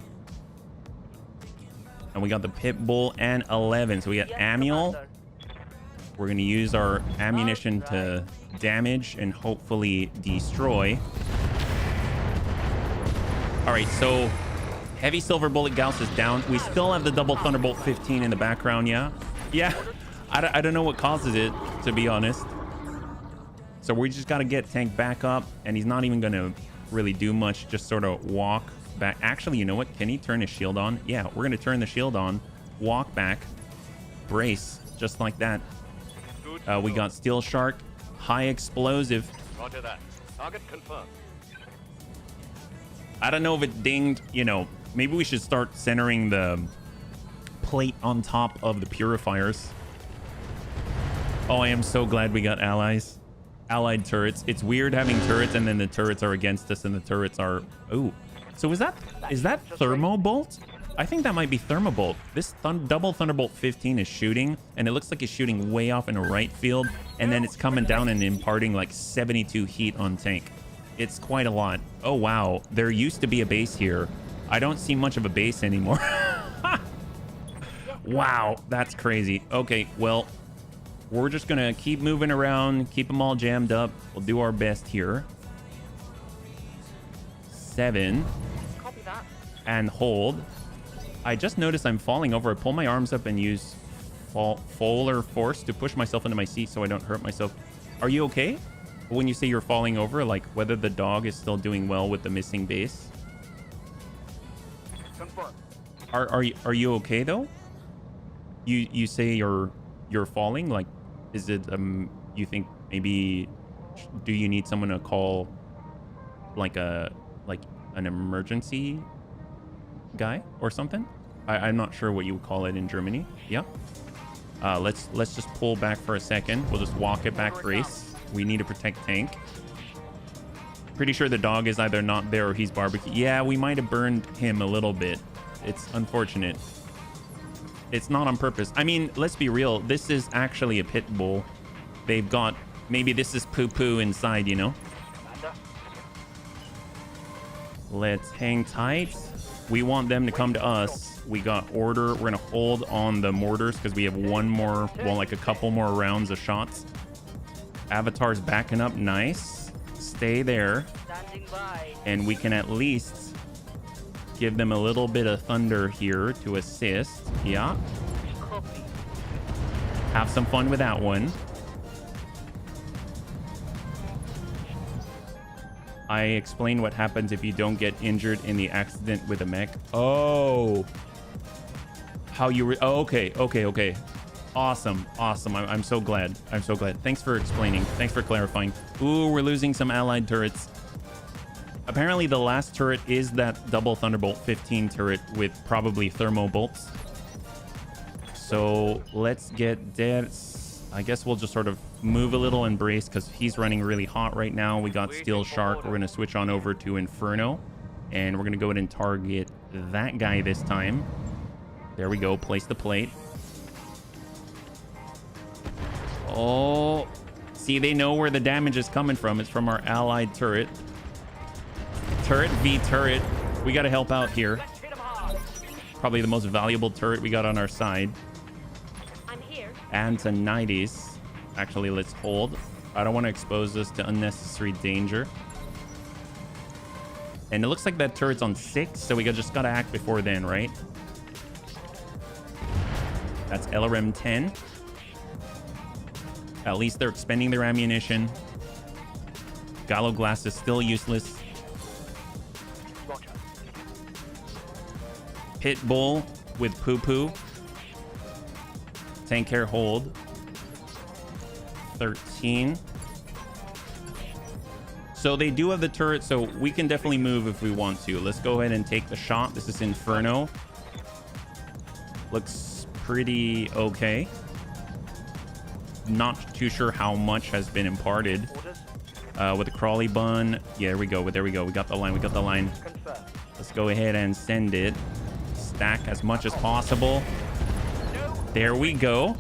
And we got the Pit Bull and 11. So we got Yes, Amiel. Commander. We're going to use our ammunition to damage and hopefully destroy. All right, so heavy silver bullet Gauss is down. We still have the double Thunderbolt 15 in the background, yeah? Yeah, I don't know what causes it, to be honest. So we just got to get Tank back up, and he's not even going to really do much, just sort of walk back. Actually, you know what? Can he turn his shield on? Yeah, we're going to turn the shield on, walk back, brace, just like that. We got Steel Shark, high explosive. Roger that. Target confirmed. I don't know if it dinged, you know, maybe we should start centering the plate on top of the purifiers. Oh, I am so glad we got allies. Allied turrets. It's weird having turrets and then the turrets are against us and the turrets are... Ooh. So is that Thermobolt? I think that might be Thermobolt. This double Thunderbolt 15 is shooting, and it looks like it's shooting way off in a right field, and then it's coming down and imparting like 72 heat on Tank. It's quite a lot. Oh, wow. There used to be a base here. I don't see much of a base anymore. Wow, that's crazy. Okay, well, we're just going to keep moving around, keep them all jammed up. We'll do our best here. 7. Copy that. And hold. I just noticed I'm falling over. I pull my arms up and use Fowler force to push myself into my seat so I don't hurt myself. Are you okay? When you say you're falling over, like whether the dog is still doing well with the missing base? Confirmed. Are you okay though? You say you're falling, like is it you think maybe do you need someone to call like an emergency guy or something? I'm not sure what you would call it in Germany. Yeah. Let's just pull back for a second. We'll just walk it back, brace. We need to protect Tank. Pretty sure the dog is either not there or he's barbecue. Yeah, we might have burned him a little bit. It's unfortunate. It's not on purpose. I mean, let's be real. This is actually a pit bull. They've got... Maybe this is poo-poo inside, you know? Commander. Let's hang tight. We want them to come to us. We got order. We're going to hold on the mortars because we have one more... Well, like a couple more rounds of shots. Avatar's backing up. Nice. Stay there. Standing by. And we can at least give them a little bit of thunder here to assist. Yeah. Copy. Have some fun with that one. I explained what happens if you don't get injured in the accident with a mech. Oh. How you... Oh, okay. Awesome. I'm so glad. Thanks for explaining. Thanks for clarifying. Ooh, we're losing some allied turrets. Apparently, the last turret is that double Thunderbolt 15 turret with probably thermo bolts. So let's get dead. I guess we'll just sort of move a little and brace because he's running really hot right now. We got Steel Shark. We're going to switch on over to Inferno. And we're going to go ahead and target that guy this time. There we go. Place the plate. Oh, see, they know where the damage is coming from. It's from our allied turret. Turret v turret. We got to help out here. Let's hit 'em hard. Probably the most valuable turret we got on our side. I'm here. And to 90s. Actually, let's hold. I don't want to expose us to unnecessary danger. And it looks like that turret's on 6, so we just got to act before then, right? That's LRM 10. At least they're expending their ammunition. Gallo Glass is still useless. Roger. Pit Bull with Poo Poo. Tank Care hold. 13. So they do have the turret, so we can definitely move if we want to. Let's go ahead and take the shot. This is Inferno. Looks pretty okay. Not too sure how much has been imparted. Orders. With the crawly bun. Yeah, there we go. We got the line. Confirmed. Let's go ahead and send it. Stack as much as possible. There we go.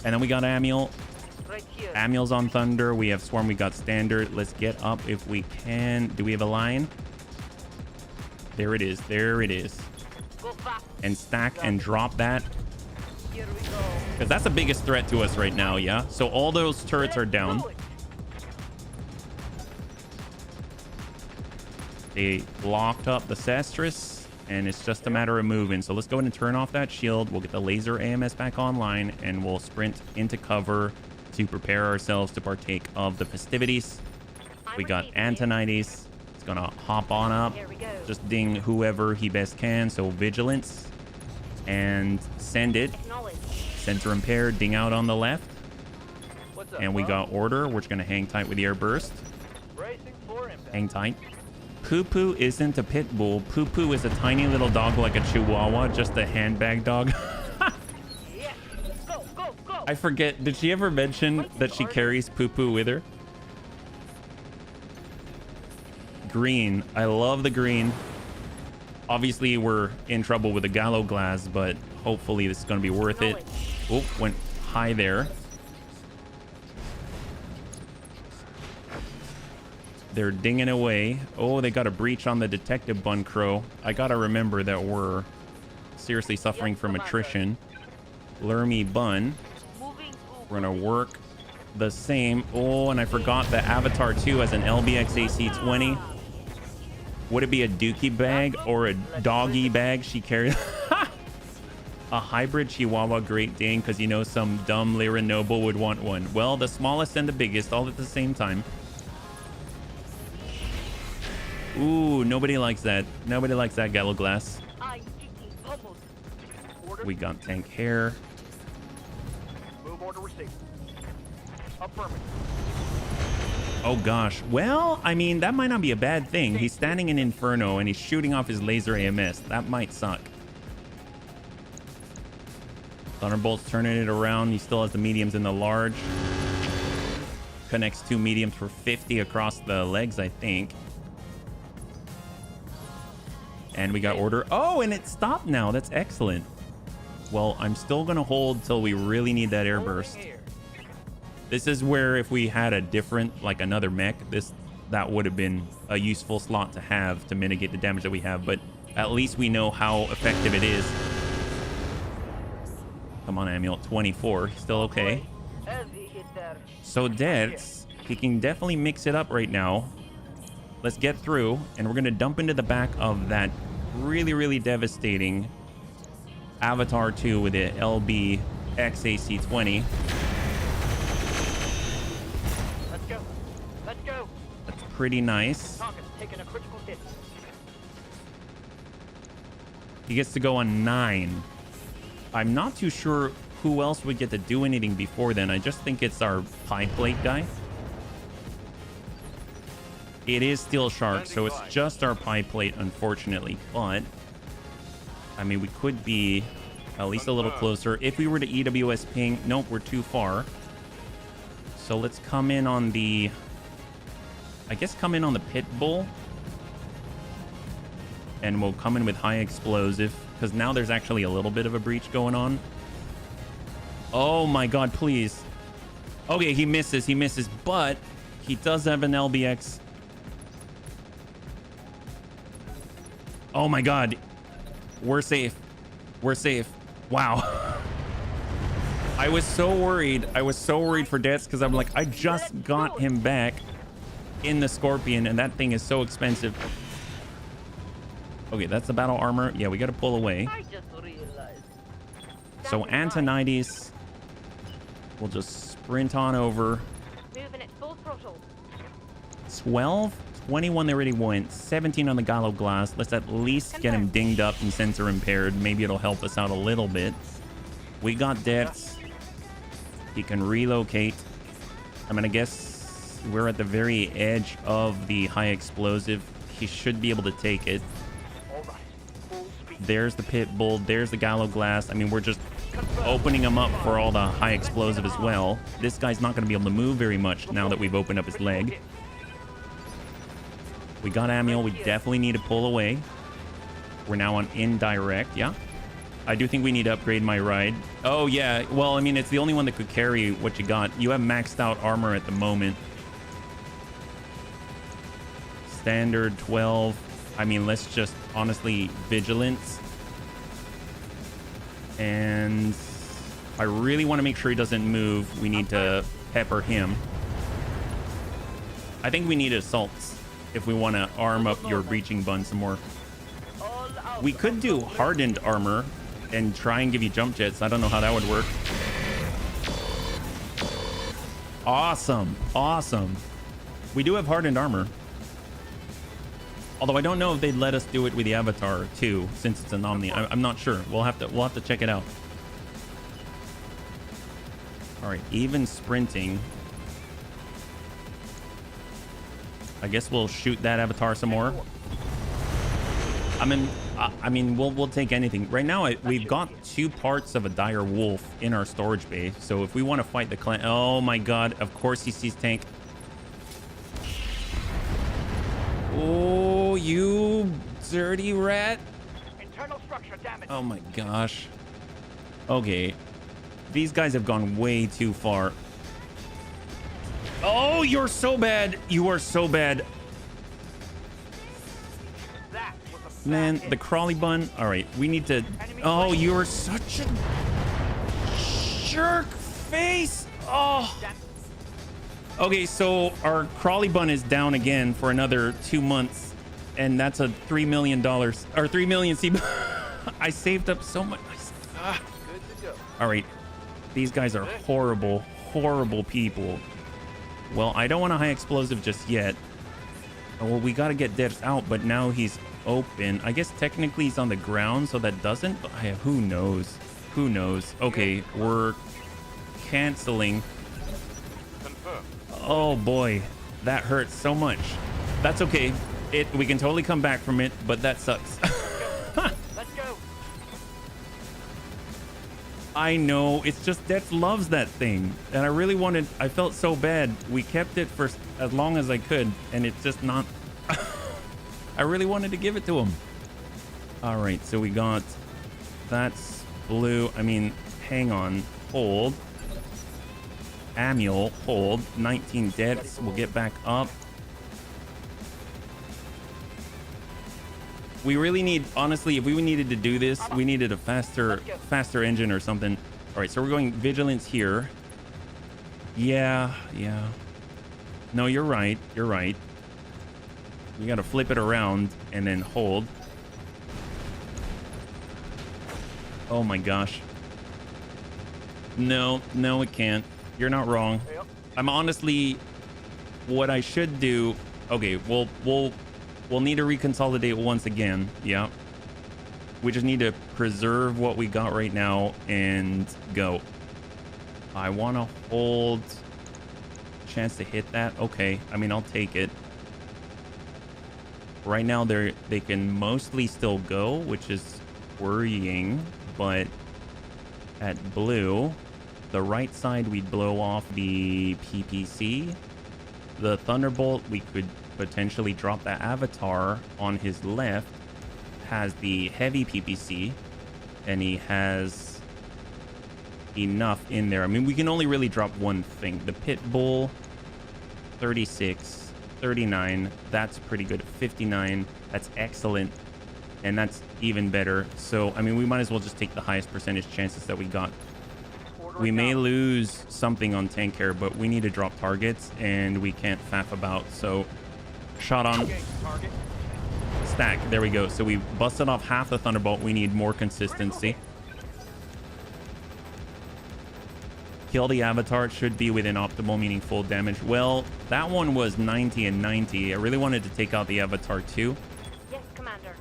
And then we got Amiel. Right here. Amiel's on Thunder. We have Swarm. We got Standard. Let's get up if we can. Do we have a line? There it is. There it is. Go fast. And stack and drop that. Here we go. Because that's the biggest threat to us right now, yeah? So all those turrets are down. Do it. They locked up the Sestris, and it's just a matter of moving. So let's go ahead and turn off that shield. We'll get the laser AMS back online, and we'll sprint into cover to prepare ourselves to partake of the festivities. We got Antonides. It's going to hop on up. Here we go. Just ding whoever he best can. So Vigilance. And send it. Acknowledge. Sensor impaired. Ding out on the left. What's up, And we huh? got Order. We're just going to hang tight with the air burst. Racing for impact. Hang tight. Poo Poo isn't a pit bull. Poo Poo is a tiny little dog like a chihuahua, just a handbag dog. Yeah. Go, go, go. I forget, did she ever mention that she carries Poo Poo with her? Green. I love the green. Obviously, we're in trouble with the Gallo Glass, but hopefully this is going to be worth it. Oh, went high there. They're dinging away. Oh, they got a breach on the detective bun crow. I gotta remember that we're seriously suffering from attrition. Lermy bun. Moving. We're gonna work the same. Oh, and I forgot the Avatar 2 as an LBX AC-20. Would it be a dookie bag or a doggy bag she carries? A hybrid Chihuahua Great Dane, because you know some dumb Lyra Noble would want one. Well, the smallest and the biggest all at the same time. Ooh, nobody likes that. Nobody likes that Gallo Glass. I'm getting pummeled. Order. We got Tank Hair. Move order received. Affirmative. Oh gosh. Well, I mean, that might not be a bad thing. He's standing in Inferno and he's shooting off his laser AMS. That might suck. Thunderbolt's turning it around. He still has the mediums and the large. Connects 2 mediums for 50 across the legs, I think. And we got Order. Oh, and it stopped now. That's excellent. Well, I'm still going to hold till we really need that air burst. This is where if we had a different, like another mech, that would have been a useful slot to have to mitigate the damage that we have. But at least we know how effective it is. Come on, Amiel. 24. He's still okay. Heavy hit there. So Deaths, he can definitely mix it up right now. Let's get through, and we're going to dump into the back of that really, really devastating Avatar 2 with the LB XAC-20. Let's go. Let's go. That's pretty nice. Target's taking a critical hit. He gets to go on 9. I'm not too sure who else would get to do anything before then. I just think it's our pie plate guy. It is Steel Shark, so it's just our pie plate, unfortunately. But, I mean, we could be at least a little closer. If we were to EWS ping, nope, we're too far. So let's come in on the... I guess come in on the Pit Bull. And we'll come in with high explosive, because now there's actually a little bit of a breach going on. Oh my god, please. Okay, he misses, but he does have an LBX. Oh my god. We're safe. We're safe. Wow. I was so worried. I was so worried for Deaths because I'm like, I just got him back in the Scorpion and that thing is so expensive. Okay, that's the battle armor. Yeah, we got to pull away. I just realized. So Antonides, we'll just sprint on over. Moving at full throttle. 12, 21 they already went, 17 on the Gallo Glass. Let's at least get him dinged up and sensor impaired. Maybe it'll help us out a little bit. We got Deaths. He can relocate. I'm gonna guess we're at the very edge of the high explosive. He should be able to take it. All right. Full speed. There's the Pit Bull. There's the Gallo Glass. I mean, we're just opening him up for all the high explosive as well. This guy's not going to be able to move very much now that we've opened up his leg. We got Amiel. We definitely need to pull away. We're now on indirect. Yeah. I do think we need to upgrade my ride. Oh, yeah. Well, I mean, it's the only one that could carry what you got. You have maxed out armor at the moment. Standard 12. I mean, let's just honestly vigilance. And I really want to make sure he doesn't move. We need to pepper him. I think we need assaults if we want to arm up your breaching bun some more. All out. We could do hardened armor and try and give you jump jets. I don't know how that would work. Awesome. Awesome. We do have hardened armor. Although I don't know if they'd let us do it with the Avatar too, since it's an Omni. I'm not sure. We'll have to check it out. All right, even sprinting. I guess we'll shoot that Avatar some more. I mean, we'll take anything. Right now, we've got 2 parts of a dire wolf in our storage bay. So if we want to fight the clan, oh my God! Of course he sees tank. Oh, you dirty rat! Internal structure damage. Oh my gosh. Okay, these guys have gone way too far. Oh, you're so bad. You are so bad. That was a Man, bad the hit. crawly bun. All right, we need to. Oh, you are such a jerk face. Oh. Okay, so our crawly bun is down again for another 2 months, and that's a $3 million or 3 million C. I saved up so much. Good to go. All right, these guys are horrible, horrible people. Well, I don't want a high explosive just yet. Oh, well, we got to get Devs out, but now he's open. I guess technically he's on the ground, so that doesn't. But who knows? Who knows? Okay, we're canceling. Oh boy, that hurts so much. That's okay. We can totally come back from it, but that sucks. Let's go. I know, it's just Death loves that thing, and I felt so bad. We kept it for as long as I could, and it's just not. I really wanted to give it to him. All right, so we got that's blue. I mean, hang on, hold. Amiel, hold. 19 deaths. We'll get back up. We really need, honestly, if we needed to do this, we needed a faster engine or something. All right, so we're going vigilance here. Yeah. No, you're right. You're right. You got to flip it around and then hold. Oh my gosh. No, it can't. You're not wrong. I'm honestly, what I should do. Okay, we'll need to reconsolidate once again. Yeah. We just need to preserve what we got right now and go. I want to hold. Chance to hit that. Okay. I mean, I'll take it. Right now, they can mostly still go, which is worrying. But at blue, the right side, we blow off the PPC. The Thunderbolt, we could potentially drop that Avatar on his left. Has the heavy PPC, and he has enough in there. I mean, we can only really drop one thing. The Pit Bull, 36, 39. That's pretty good. 59. That's excellent. And that's even better. So, I mean, we might as well just take the highest percentage chances that we got. We may lose something on tank care, but we need to drop targets, and we can't faff about. So, shot on. Stack. There we go. So we busted off half the Thunderbolt. We need more consistency. Kill the Avatar. It should be within optimal, meaning full damage. Well, that one was 90 and 90. I really wanted to take out the Avatar too. Yes, Commander.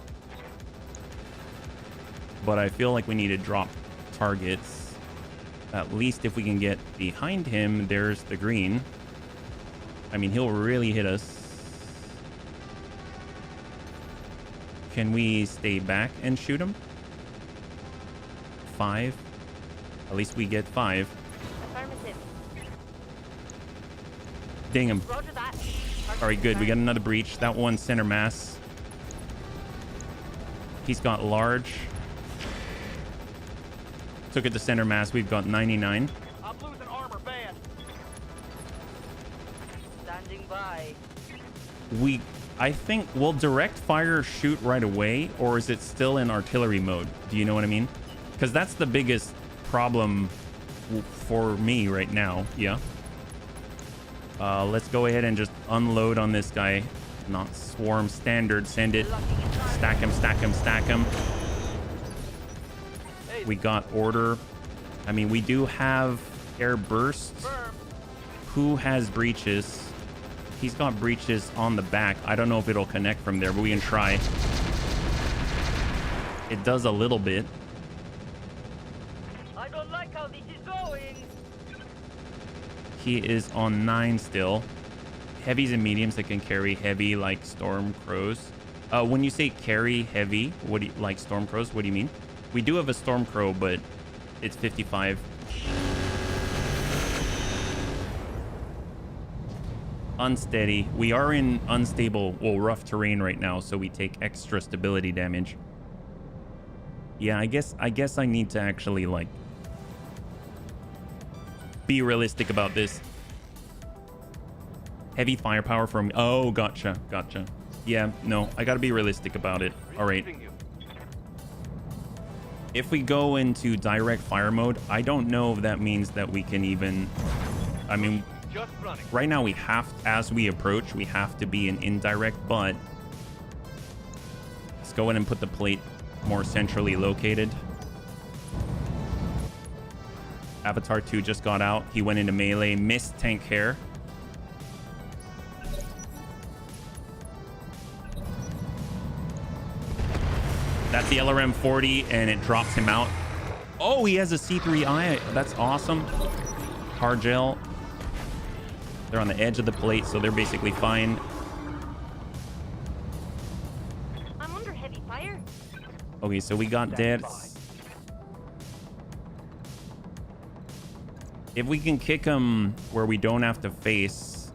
But I feel like we need to drop targets. At least if we can get behind him, there's the green. I mean, he'll really hit us. Can we stay back and shoot him? 5. At least we get 5. Affirmative. Ding him. Roger that. All right, good. We got another breach. That one center mass. He's got large. Took it to center mass. We've got 99. I'm losing armor bad. Standing by. I think, will direct fire shoot right away, or is it still in artillery mode? Do you know what I mean? Because that's the biggest problem for me right now. Yeah. Let's go ahead and just unload on this guy. Not swarm standard. Send it. Stack him, stack him, stack him. We got order. I mean, we do have air bursts. Who has breaches? He's got breaches on the back. I don't know if it'll connect from there, but we can try. It does a little bit. I don't like how this is going. He is on 9 still. Heavies and mediums that can carry heavy, like storm crows. When you say carry heavy, what do you, like storm crows? What do you mean? We do have a storm crow, but it's 55. Unsteady. We are in unstable, well, rough terrain right now, so we take extra stability damage. Yeah, I guess I need to actually, like, be realistic about this. Heavy firepower from... Oh, gotcha. Yeah, no, I gotta be realistic about it. All right. If we go into direct fire mode, I don't know if that means that we can even... I mean... Just running. Right now we have, as we approach, we have to be in indirect, but let's go in and put the plate more centrally located. Avatar 2 just got out. He went into melee, missed tank hair. That's the LRM 40, and it drops him out. Oh, he has a C3I. That's awesome. Hard gel. They're on the edge of the plate, so they're basically fine. I'm under heavy fire. Okay, so we got deaths. If we can kick them where we don't have to face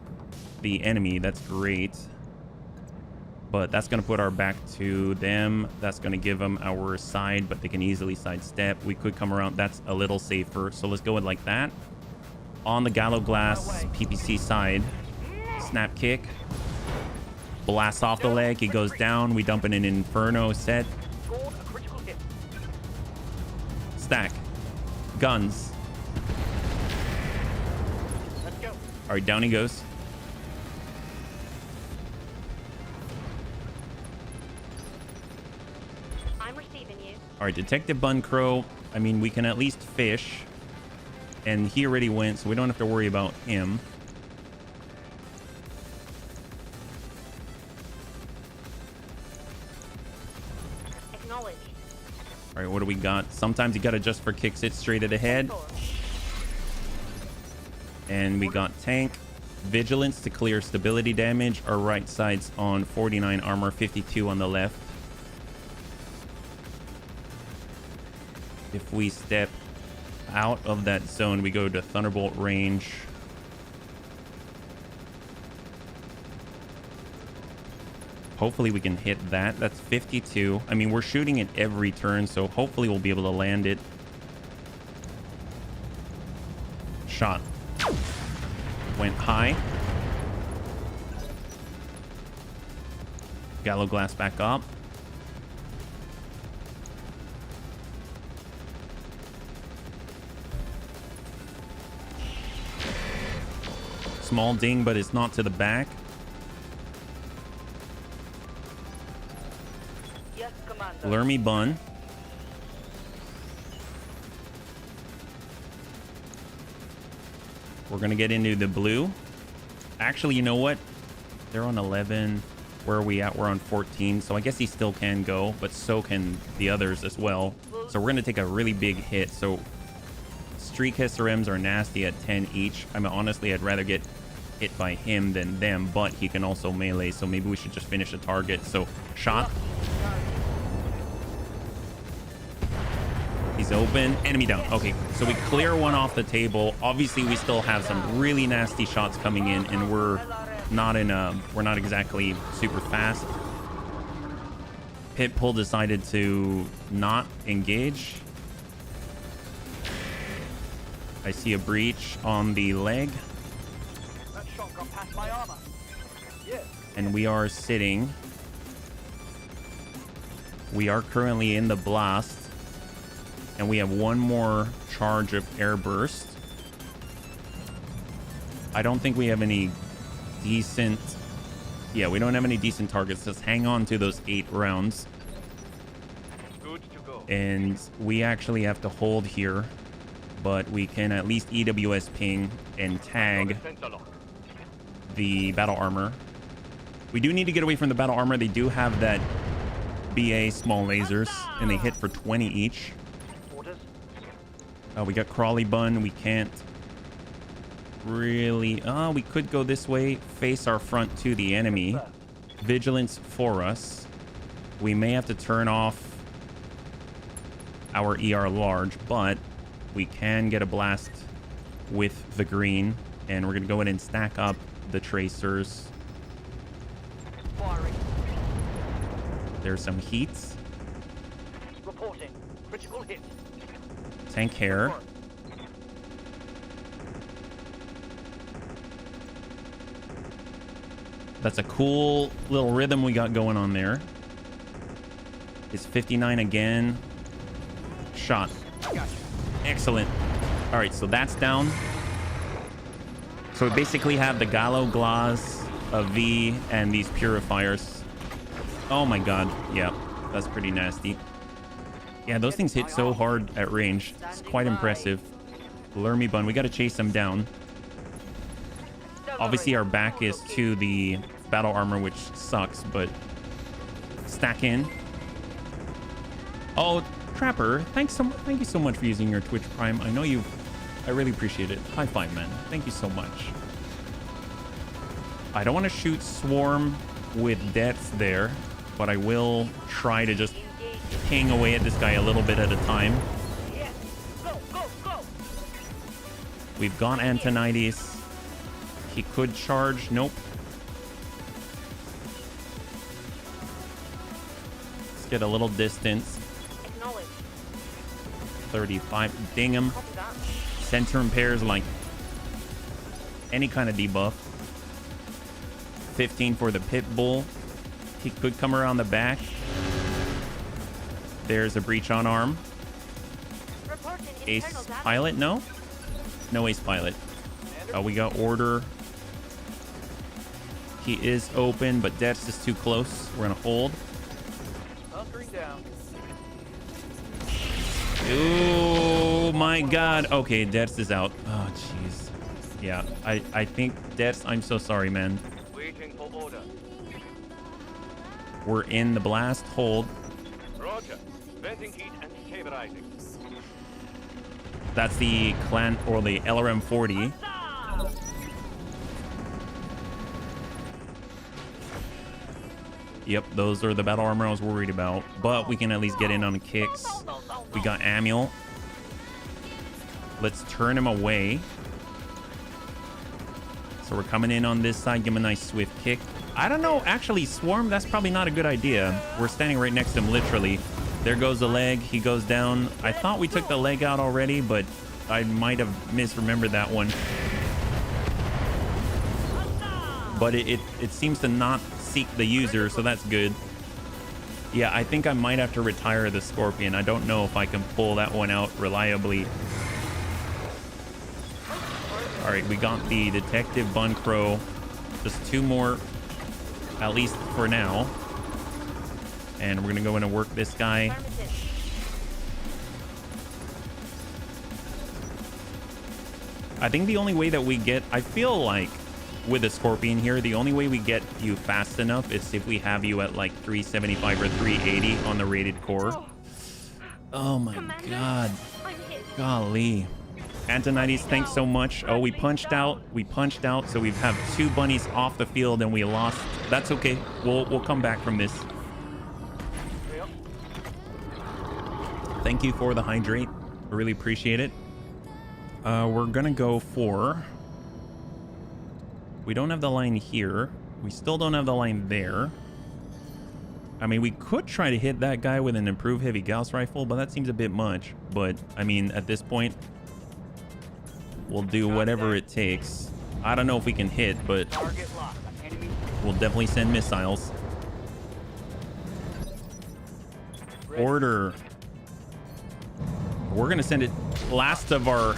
the enemy, that's great. But that's going to put our back to them. That's going to give them our side, but they can easily sidestep. We could come around. That's a little safer. So let's go with like that. On the Gallo Glass PPC side. Snap kick. Blast off the leg. He goes down. We dump in an Inferno set. Scored a critical hit. Stack. Guns. Let's go. All right, down he goes. I'm receiving you. All right, Detective Bun Crow. I mean, we can at least fish. And he already went, so we don't have to worry about him. Acknowledge. All right, what do we got? Sometimes you got to just for kicks it straight at the head. And we got tank. Vigilance to clear stability damage. Our right side's on 49 armor, 52 on the left. If we step out of that zone, we go to Thunderbolt range. Hopefully we can hit that. That's 52. I mean, we're shooting it every turn, so hopefully we'll be able to land it. Shot. Went high. Gallo Glass back up. Small ding, but it's not to the back. Yes, Commander. Lermy Bun. We're going to get into the blue. Actually, you know what? They're on 11. Where are we at? We're on 14. So I guess he still can go, but so can the others as well. So we're going to take a really big hit. So Streak SRMs are nasty at 10 each. I mean, honestly, I'd rather get hit by him than them, but he can also melee, so maybe we should just finish the target. So shot. He's open. Enemy down. Okay, so we clear one off the table. Obviously, we still have some really nasty shots coming in, and we're not exactly super fast. Pitbull decided to not engage. I see a breach on the leg, That shot got past my armor. Yes. and we are sitting. We are currently in the blast, and we have one more charge of air burst. I don't think we have any decent... Yeah, we don't have any decent targets. Just hang on to those 8 rounds. Good to go. And we actually have to hold here, but we can at least EWS ping and tag Sensor lock. the battle armor. We do need to get away from the battle armor. They do have that BA small lasers, and they hit for 20 each. Orders. We got crawly bun. We can't really... we could go this way, face our front to the enemy. Vigilance for us. We may have to turn off our ER large, but we can get a blast with the green, and we're going to go in and stack up the tracers. Firing. There's some heats. Reporting. Critical hit. Tank hair. That's a cool little rhythm we got going on there. It's 59 again. Shot. Excellent. All right, so that's down. So we basically have the Gallo Glass, a V, and these purifiers. Oh my god. Yeah, that's pretty nasty. Yeah, those things hit so hard at range. It's quite impressive. Lermy Bun, we got to chase them down. Obviously, our back is to the battle armor, which sucks, but stack in. Oh, Trapper, thank you so much for using your Twitch Prime. I really appreciate it. High five, man. Thank you so much. I don't want to shoot Swarm with deaths there, but I will try to just ping away at this guy a little bit at a time. Yes. Go, go, go. We've got Antonides. He could charge. Nope. Let's get a little distance. Acknowledge. 35. Ding him. Copy that. Center impairs like any kind of debuff. 15 for the Pit Bull. He could come around the back. There's a breach on arm. Reporting Ace internal damage. pilot? No? No ace pilot. We got order. He is open, but Death's is too close. We're going to hold. Hunkering down. Oh my god. Okay, Death's is out. Oh, jeez. Yeah, I think Death's... I'm so sorry, man. Waiting for order. We're in the blast. Hold. Roger. Venting heat and stabilizing. That's the clan or the LRM 40. Yep, those are the battle armor I was worried about. But we can at least get in on the kicks. We got Amiel. Let's turn him away. So we're coming in on this side. Give him a nice swift kick. I don't know. Actually, Swarm, that's probably not a good idea. We're standing right next to him, literally. There goes the leg. He goes down. I thought we took the leg out already, but I might have misremembered that one. But it seems to not seek the user, so that's good. Yeah, I think I might have to retire the Scorpion. I don't know if I can pull that one out reliably. All right, we got the Detective Bun Crow. Just 2 more, at least for now. And we're gonna go in and work this guy. Affirmative. I think the only way that we get, I feel like with the Scorpion here, the only way we get you fast enough is if we have you at like 375 or 380 on the rated core. Oh my god. I'm hit. Golly. Antonides, thanks so much. Oh, we punched out. We punched out, so we have 2 bunnies off the field and we lost. That's okay. We'll come back from this. Thank you for the hydrate. I really appreciate it. We're gonna go for... We don't have the line here. We still don't have the line there. I mean, we could try to hit that guy with an improved heavy Gauss rifle, but that seems a bit much. But, I mean, at this point, We'll do whatever it takes. I don't know if we can hit, but Target locked. Enemy. we'll definitely send missiles. Order. We're gonna send it last of our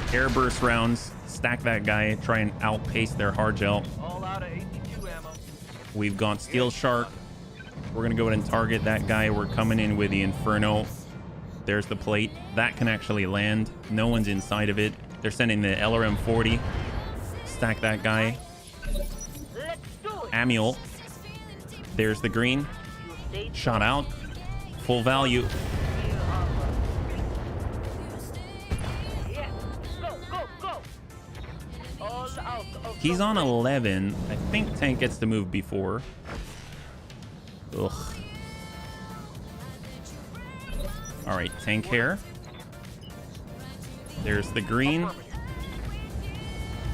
airburst rounds. Stack that guy. Try and outpace their hard gel. All out of 82 ammo. We've got Steel Shark. We're gonna go ahead and target that guy. We're coming in with the Inferno. There's the plate. That can actually land. No one's inside of it. They're sending the LRM 40. Stack that guy. Let's do it. Amiel. There's the green. You stayed Shot out. Full value. here, yeah. Go, go, go. All out of He's the on way. 11. I think Tank gets to move before. Ugh. All right, Tank here. There's the green.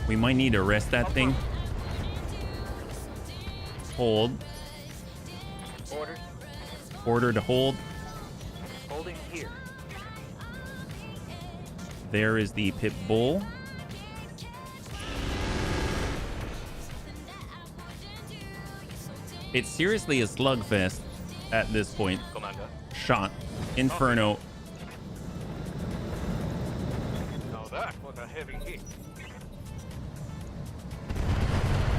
We might need to rest that thing. Hold. Orders. Order to hold. Holding here. There is the Pit Bull. It's seriously a slugfest at this point. Commander. Shot. Inferno. Now that was a heavy hit.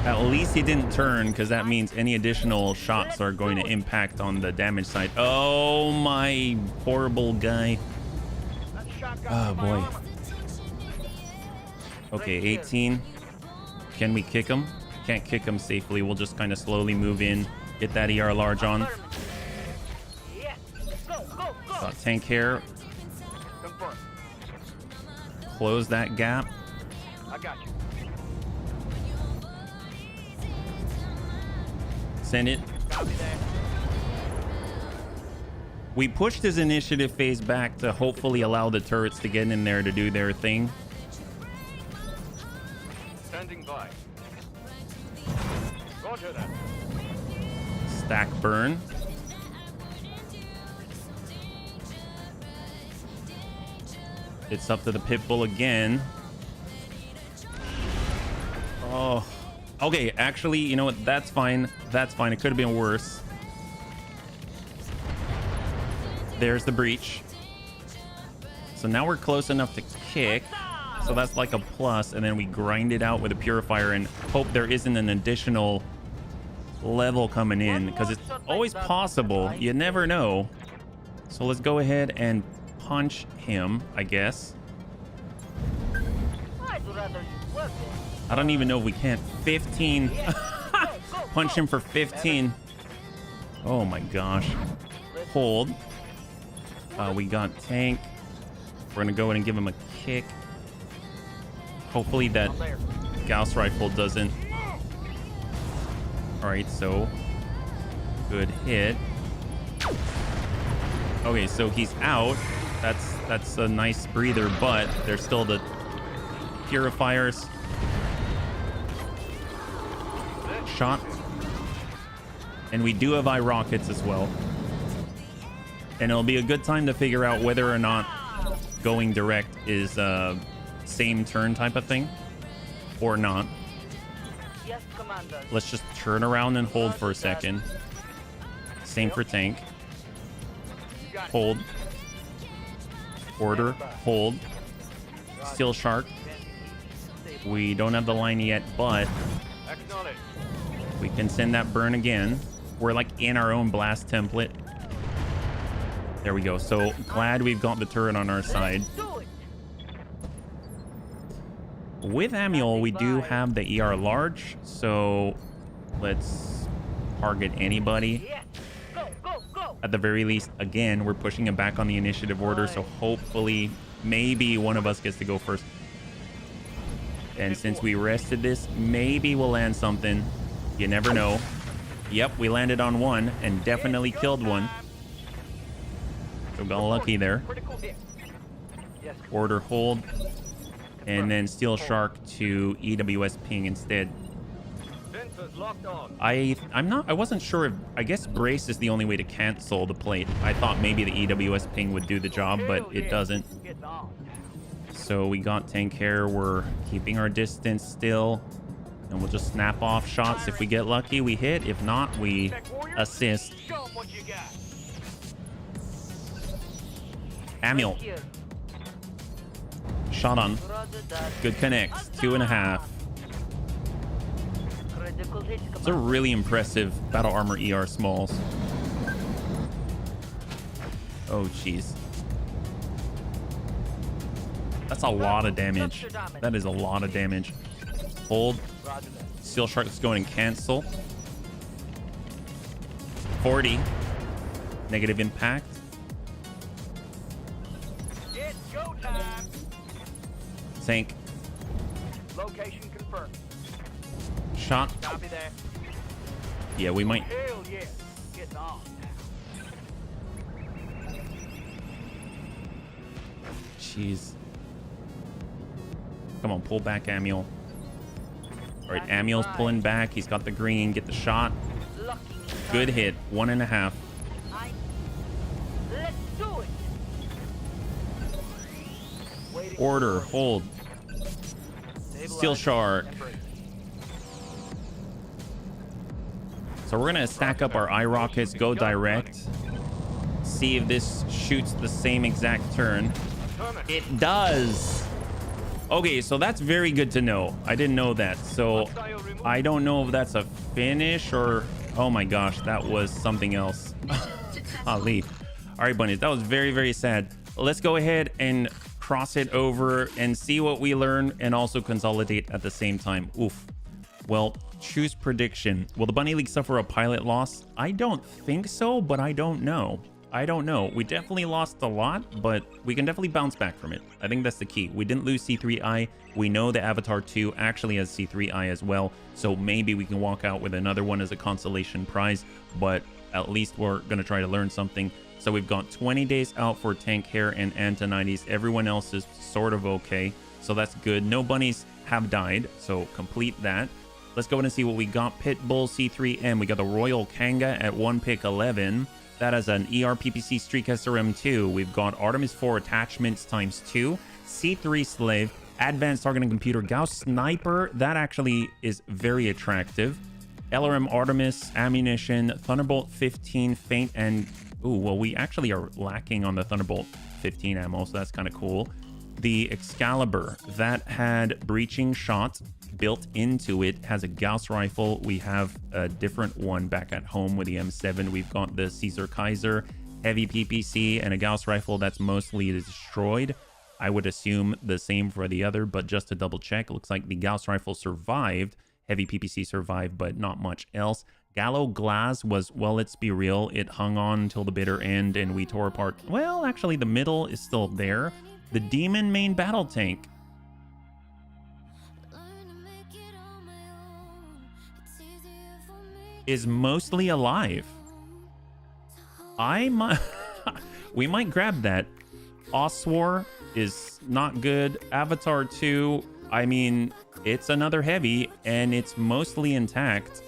At least he didn't turn, because that means any additional shots are going to impact on the damage side. Oh, my horrible guy. That shot got Oh, through my boy. armor. Okay, 18. Can we kick him? Can't kick him safely. We'll just kind of slowly move in. Get that ER large on. Yeah. Go, go, go. Tank here. Confirm. Close that gap. I got you. Send it. Copy that. We pushed his initiative phase back to hopefully allow the turrets to get in there to do their thing. Standing by. Roger that. Stack burn. It's up to the Pitbull again. Oh. Okay, actually, you know what? That's fine. That's fine. It could have been worse. There's the breach. So now we're close enough to kick. So that's like a plus. And then we grind it out with a purifier and hope there isn't an additional level coming in, because it's always possible. You never know. So let's go ahead and punch him, I guess. I'd rather you work it. I don't even know if we can't. 15. Punch him for 15. Oh my gosh. Hold. We got Tank. We're gonna go ahead and give him a kick. Hopefully that Gauss rifle doesn't. All right, so good hit. Okay, so he's out. That's a nice breather, but there's still the purifiers. Shot. And we do have eye rockets as well. And it'll be a good time to figure out whether or not going direct is same turn type of thing or not. Yes, Commander. Let's just turn around and hold for a second. Same for Tank. Hold. Order. Hold. Steel Shark. We don't have the line yet, but Acknowledge. we can send that burn again. We're like in our own blast template. There we go. So glad we've got the turret on our side. Do it. With Amiel, we do have the ER large, so let's target anybody. Yeah. Go, go, go. At the very least, again, we're pushing him back on the initiative order, so hopefully maybe one of us gets to go first. And since we rested this, maybe we'll land something. You never know. Yep, we landed on one and definitely killed one. So got lucky there. Critical hit. Yes. Order hold. And then Steel Shark to EWS ping instead. Sensors locked on. I wasn't sure if, I guess brace is the only way to cancel the plate. I thought maybe the EWS ping would do the job, but it doesn't. Get on. So we got tank hair. We're keeping our distance still. And we'll just snap off shots. If we get lucky, we hit. If not, we assist. Show 'em what you got. Amiel. Here. Shot on. Roger that. Good connects. 2.5. Critical hit, It's a really impressive battle armor ER smalls. Oh, jeez. That's a lot of damage. That is a lot of damage. Hold. Roger that. Steel Shark is going and cancel. 40. Negative impact. It's go time. Tank. Location confirmed. Shot. Copy that. Yeah, we might. Hell yeah. Getting on now. Jeez. Come on, pull back, Amiel. All right, Amiel's pulling back. He's got the green. Get the shot. Lucky me. Good hit. 1.5. Let's do it. Waiting. Order. Hold. Steel Shark. So we're gonna stack up our eye rockets, go direct, see if this shoots the same exact turn. It does. Okay, so that's very good to know. I didn't know that. So I don't know if that's a finish or... Oh my gosh, that was something else. Ali. All right, bunnies, that was very, very sad. Let's go ahead and cross it over and see what we learn and also consolidate at the same time. Oof. Well, choose prediction. Will the Bunny League suffer a pilot loss? I don't think so, but I don't know. I don't know. We definitely lost a lot, but we can definitely bounce back from it. I think that's the key. We didn't lose C3I. We know the Avatar 2 actually has C3I as well, so maybe we can walk out with another one as a consolation prize, but at least we're going to try to learn something. So we've got 20 days out for Tank Hair and Antonides. Everyone else is sort of okay, so that's good. No bunnies have died, so complete that. Let's go in and see what we got. Pitbull C3M. We got the Royal Kanga at 1 pick 11. That is an ERPPC Streak SRM2. We've got Artemis 4 attachments times 2. C3 Slave. Advanced Targeting Computer. Gauss Sniper. That actually is very attractive. LRM Artemis. Ammunition. Thunderbolt 15. Feint and... Ooh, well, we actually are lacking on the Thunderbolt 15 ammo, so that's kind of cool. The Excalibur. That had Breaching Shot built into it, has a Gauss rifle. We have a different one back at home with the M7. We've got the Caesar Kaiser heavy PPC and a Gauss rifle that's mostly destroyed. I would assume the same for the other, but just to double check, it looks like the Gauss rifle survived, heavy PPC survived, but not much else. Gallo Glass was, well, let's be real, it hung on until the bitter end and we tore apart. Well, actually the middle is still there. The Demon main battle tank is mostly alive. I might we might grab that. Oswar is not good. Avatar 2, I mean, it's another heavy and it's mostly intact.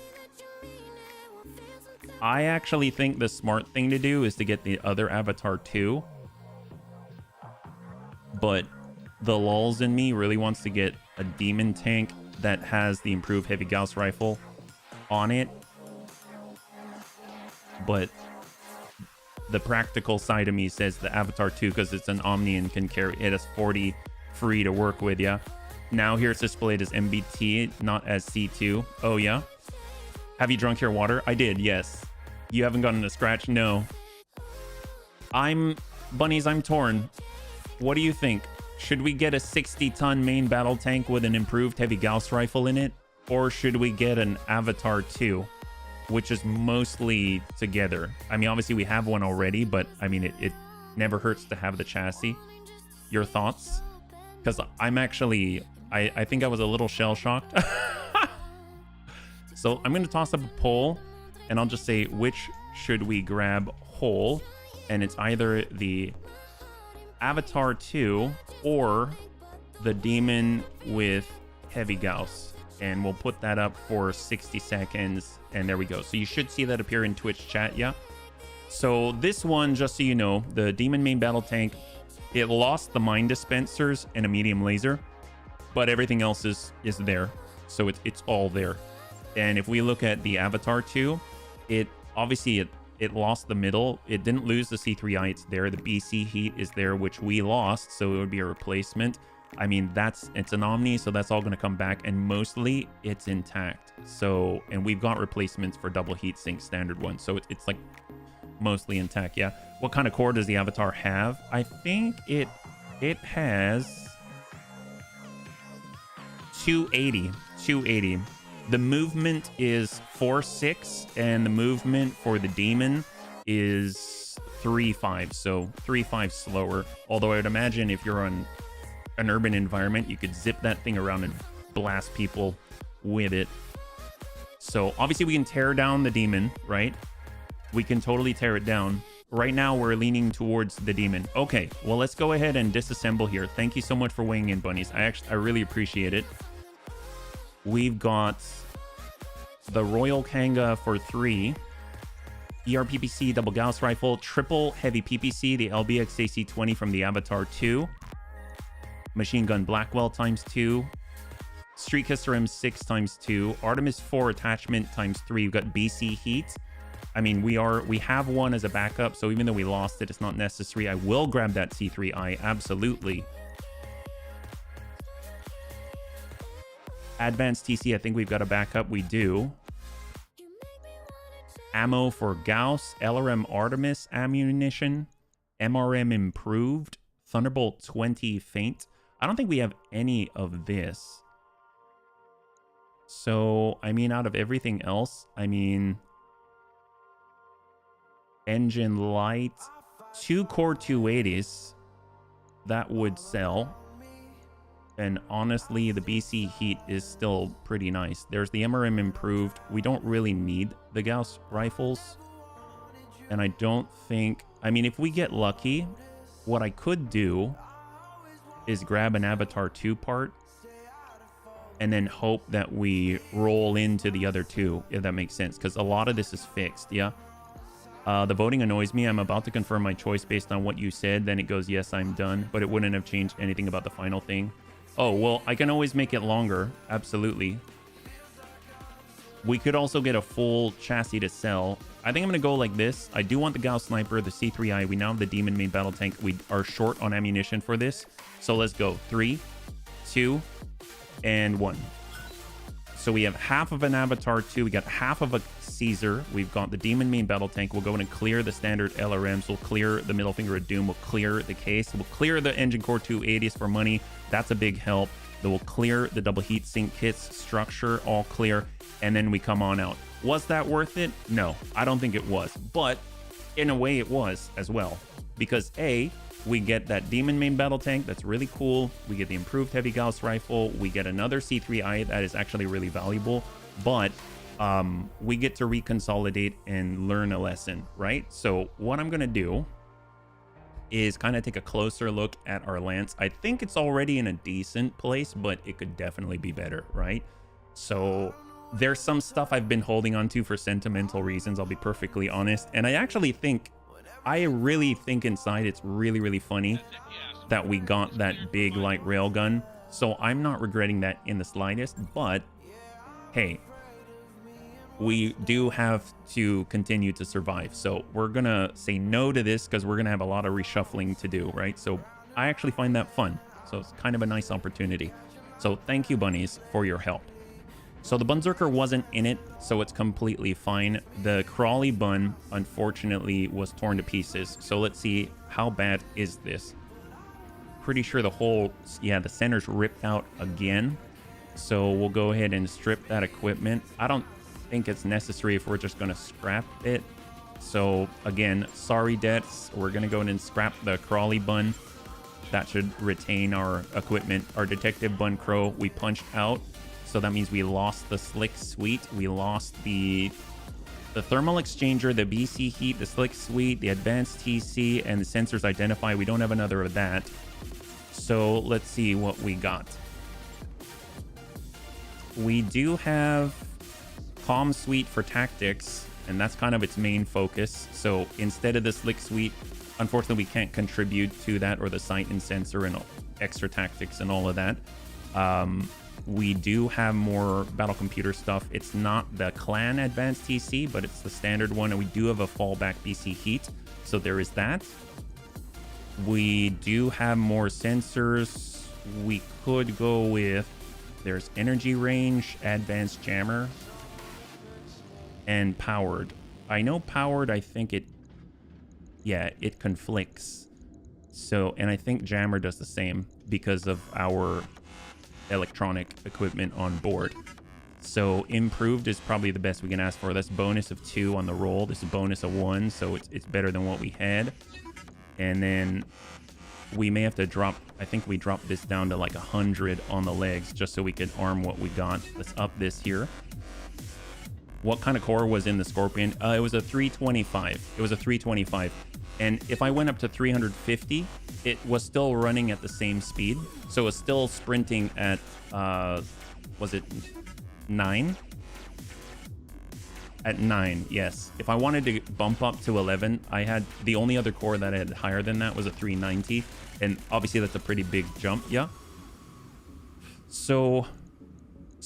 I actually think the smart thing to do is to get the other Avatar 2. But the lulz in me really wants to get a demon tank that has the improved heavy Gauss rifle on it. But the practical side of me says the Avatar 2, because it's an Omni and can carry it as 40 free to work with, yeah. Now here it's displayed as MBT, not as C2. Oh, yeah? Have you drunk your water? I did, yes. You haven't gotten a scratch? No. Bunnies, I'm torn. What do you think? Should we get a 60-ton main battle tank with an improved heavy Gauss rifle in it? Or should we get an Avatar 2? Which is mostly together. I mean, obviously we have one already, but I mean, it never hurts to have the chassis. Your thoughts? Because I'm actually, I think I was a little shell-shocked. So I'm going to toss up a poll, and I'll just say, which should we grab whole? And it's either the Avatar 2 or the Demon with heavy Gauss. And we'll put that up for 60 seconds. And there we go. So you should see that appear in Twitch chat, yeah? So this one, just so you know, the Demon main battle tank It lost the mine dispensers and a medium laser, but everything else is there. So it's all there. And if we look at the Avatar 2, it obviously it lost the middle. It didn't lose the C3I. It's there. The BC heat is there, which we lost. So it would be a replacement. I mean, it's an Omni, so that's all going to come back. And mostly it's intact. So, and we've got replacements for double heat sink standard one. So it's like mostly intact. Yeah. What kind of core does the Avatar have? I think it has 280. The movement is 4.6, and the movement for the demon is 3.5. So 3.5 slower. Although I would imagine if you're on an urban environment, you could zip that thing around and blast people with it. So obviously we can tear down the demon, right? We can totally tear it down. Right now we're leaning towards the demon. Okay, well, let's go ahead and disassemble here. Thank you so much for weighing in, bunnies. I really appreciate it. We've got the Royal Kanga for 3, ERPPC double Gauss rifle, triple heavy PPC, the LBX AC-20 from the Avatar 2, machine gun Blackwell ×2, Street Kisser M6 ×2, Artemis 4 attachment ×3. We've got BC heat. I mean, we have one as a backup, so even though we lost it, it's not necessary. I will grab that C3I, absolutely. Advanced TC, I think we've got a backup. We do. Ammo for Gauss, LRM Artemis ammunition, MRM improved, Thunderbolt 20 faint. I don't think we have any of this. So, I mean, out of everything else, I mean, engine light, 2 core 280s, that would sell. And honestly, the BC heat is still pretty nice. There's the MRM improved. We don't really need the Gauss rifles. And I don't think... I mean, if we get lucky, what I could do is grab an Avatar 2 part and then hope that we roll into the other two, if that makes sense. Because a lot of this is fixed, yeah? The voting annoys me. I'm about to confirm my choice based on what you said. Then it goes, yes, I'm done. But it wouldn't have changed anything about the final thing. Oh, well, I can always make it longer. Absolutely. We could also get a full chassis to sell. I think I'm going to go like this. I do want the Gauss Sniper, the C3I. We now have the Demon Main Battle Tank. We are short on ammunition for this. So let's go. 3, 2, and 1. So we have half of an Avatar 2. We got half of a Caesar. We've got the Demon Main Battle Tank. We'll go in and clear the standard LRMs. We'll clear the Middle Finger of Doom. We'll clear the case. We'll clear the Engine Core 280s for money. That's a big help. Then we'll clear the double heat sink kits, structure, all clear, and then we come on out. Was that worth it? No, I don't think it was. But in a way it was as well. Because A, we get that Demon Main Battle Tank. That's really cool. We get the improved heavy Gauss rifle. We get another C3I that is actually really valuable. But we get to reconsolidate and learn a lesson, right? So what I'm going to do is kind of take a closer look at our lance. I think it's already in a decent place, but it could definitely be better, right? So there's some stuff I've been holding on to for sentimental reasons, I'll be perfectly honest. And I really think inside it's really, really funny that we got that big light railgun. So I'm not regretting that in the slightest, but hey, we do have to continue to survive. So we're gonna say no to this because we're gonna have a lot of reshuffling to do, right? So I actually find that fun. So it's kind of a nice opportunity. So thank you, bunnies, for your help. So the Bunzerker wasn't in it, so it's completely fine. The Crawley bun, unfortunately, was torn to pieces. So let's see, how bad is this? Pretty sure the center's ripped out again. So we'll go ahead and strip that equipment. I don't think it's necessary if we're just going to scrap it. So again, sorry debts. We're going to go in and scrap the Crawley bun. That should retain our equipment. Our Detective Bun Crow, we punched out. So that means we lost the Slick Suite. We lost the Thermal Exchanger, the BC Heat, the Slick Suite, the Advanced TC, and the Sensors Identify. We don't have another of that. So let's see what we got. We do have Comm Suite for Tactics, and that's kind of its main focus. So instead of the Slick Suite, Unfortunately, we can't contribute to that, or the sight and sensor and extra tactics and all of that. We do have more battle computer stuff. It's not the clan advanced TC, but it's the standard one, and we do have a fallback BC heat, so there is that. We do have more sensors. We could go with, there's energy range, advanced jammer, and powered. I know powered, I think it conflicts. So, and I think jammer does the same because of our electronic equipment on board. So improved is probably the best we can ask for. That's bonus of 2 on the roll. This is bonus of 1, so it's better than what we had. And then we may have to drop, I think we dropped this down to like 100 on the legs just so we could arm what we got. Let's up this here. What kind of core was in the Scorpion? It was a 325. It was a 325. And if I went up to 350, it was still running at the same speed. So it was still sprinting at, was it 9? At 9, yes. If I wanted to bump up to 11, I had, the only other core that I had higher than that was a 390. And obviously that's a pretty big jump, yeah. So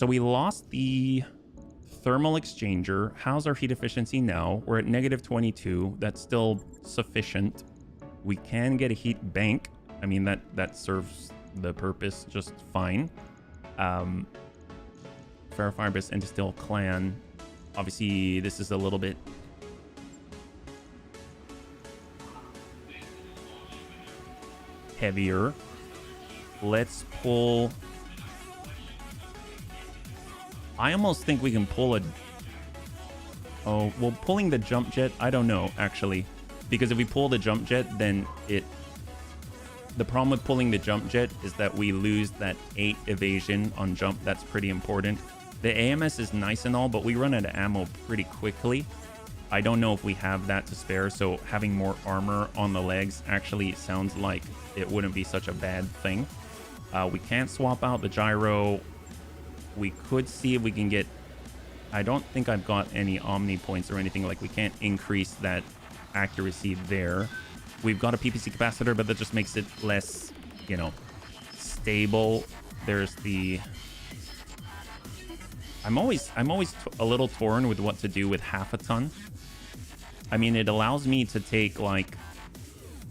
we lost the thermal exchanger. How's our heat efficiency now? We're at negative 22. That's still sufficient. We can get a heat bank. I mean, that serves the purpose just fine. Ferrofibrous and Distill Clan. Obviously, this is a little bit heavier. Let's pull. I almost think we can pull a... Oh, well, pulling the jump jet, I don't know, actually. Because if we pull the jump jet, then it... The problem with pulling the jump jet is that we lose that 8 evasion on jump. That's pretty important. The AMS is nice and all, but we run out of ammo pretty quickly. I don't know if we have that to spare, so having more armor on the legs actually sounds like it wouldn't be such a bad thing. We can't swap out the gyro. We could see if we can get... I don't think I've got any Omni points or anything. Like, we can't increase that accuracy there. We've got a PPC capacitor, but that just makes it less, you know, stable. There's the... I'm always a little torn with what to do with half a ton. I mean, it allows me to take, like,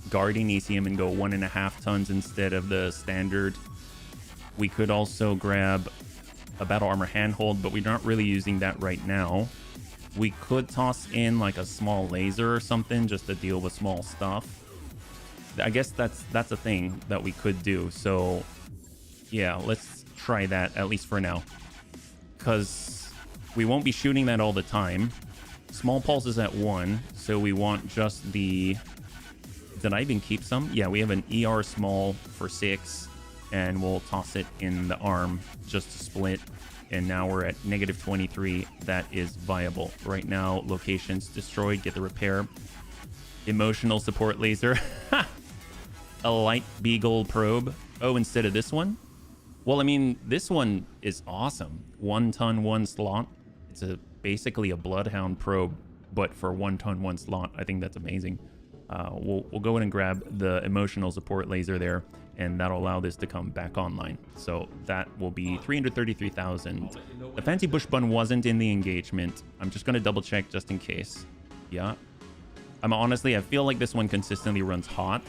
Guardian ECM and go 1.5 tons instead of the standard. We could also grab a battle armor handhold, but we're not really using that right now. We could toss in like a small laser or something just to deal with small stuff. I guess that's a thing that we could do. So yeah, let's try that at least for now, because we won't be shooting that all the time. Small pulse is at 1, so we want just the... Did I even keep some? Yeah, we have an ER small for 6, and we'll toss it in the arm just to split. And now we're at negative 23. That is viable. Right now, locations destroyed. Get the repair. Emotional support laser. A light beagle probe. Oh, instead of this one? Well, I mean, this one is awesome. 1 ton, 1 slot. It's basically a bloodhound probe, but for 1 ton, 1 slot. I think that's amazing. We'll go ahead and grab the emotional support laser there, and that'll allow this to come back online. So that will be 333,000. The fancy bush bun wasn't in the engagement. I'm just going to double check just in case. Yeah. Honestly, I feel like this one consistently runs hot.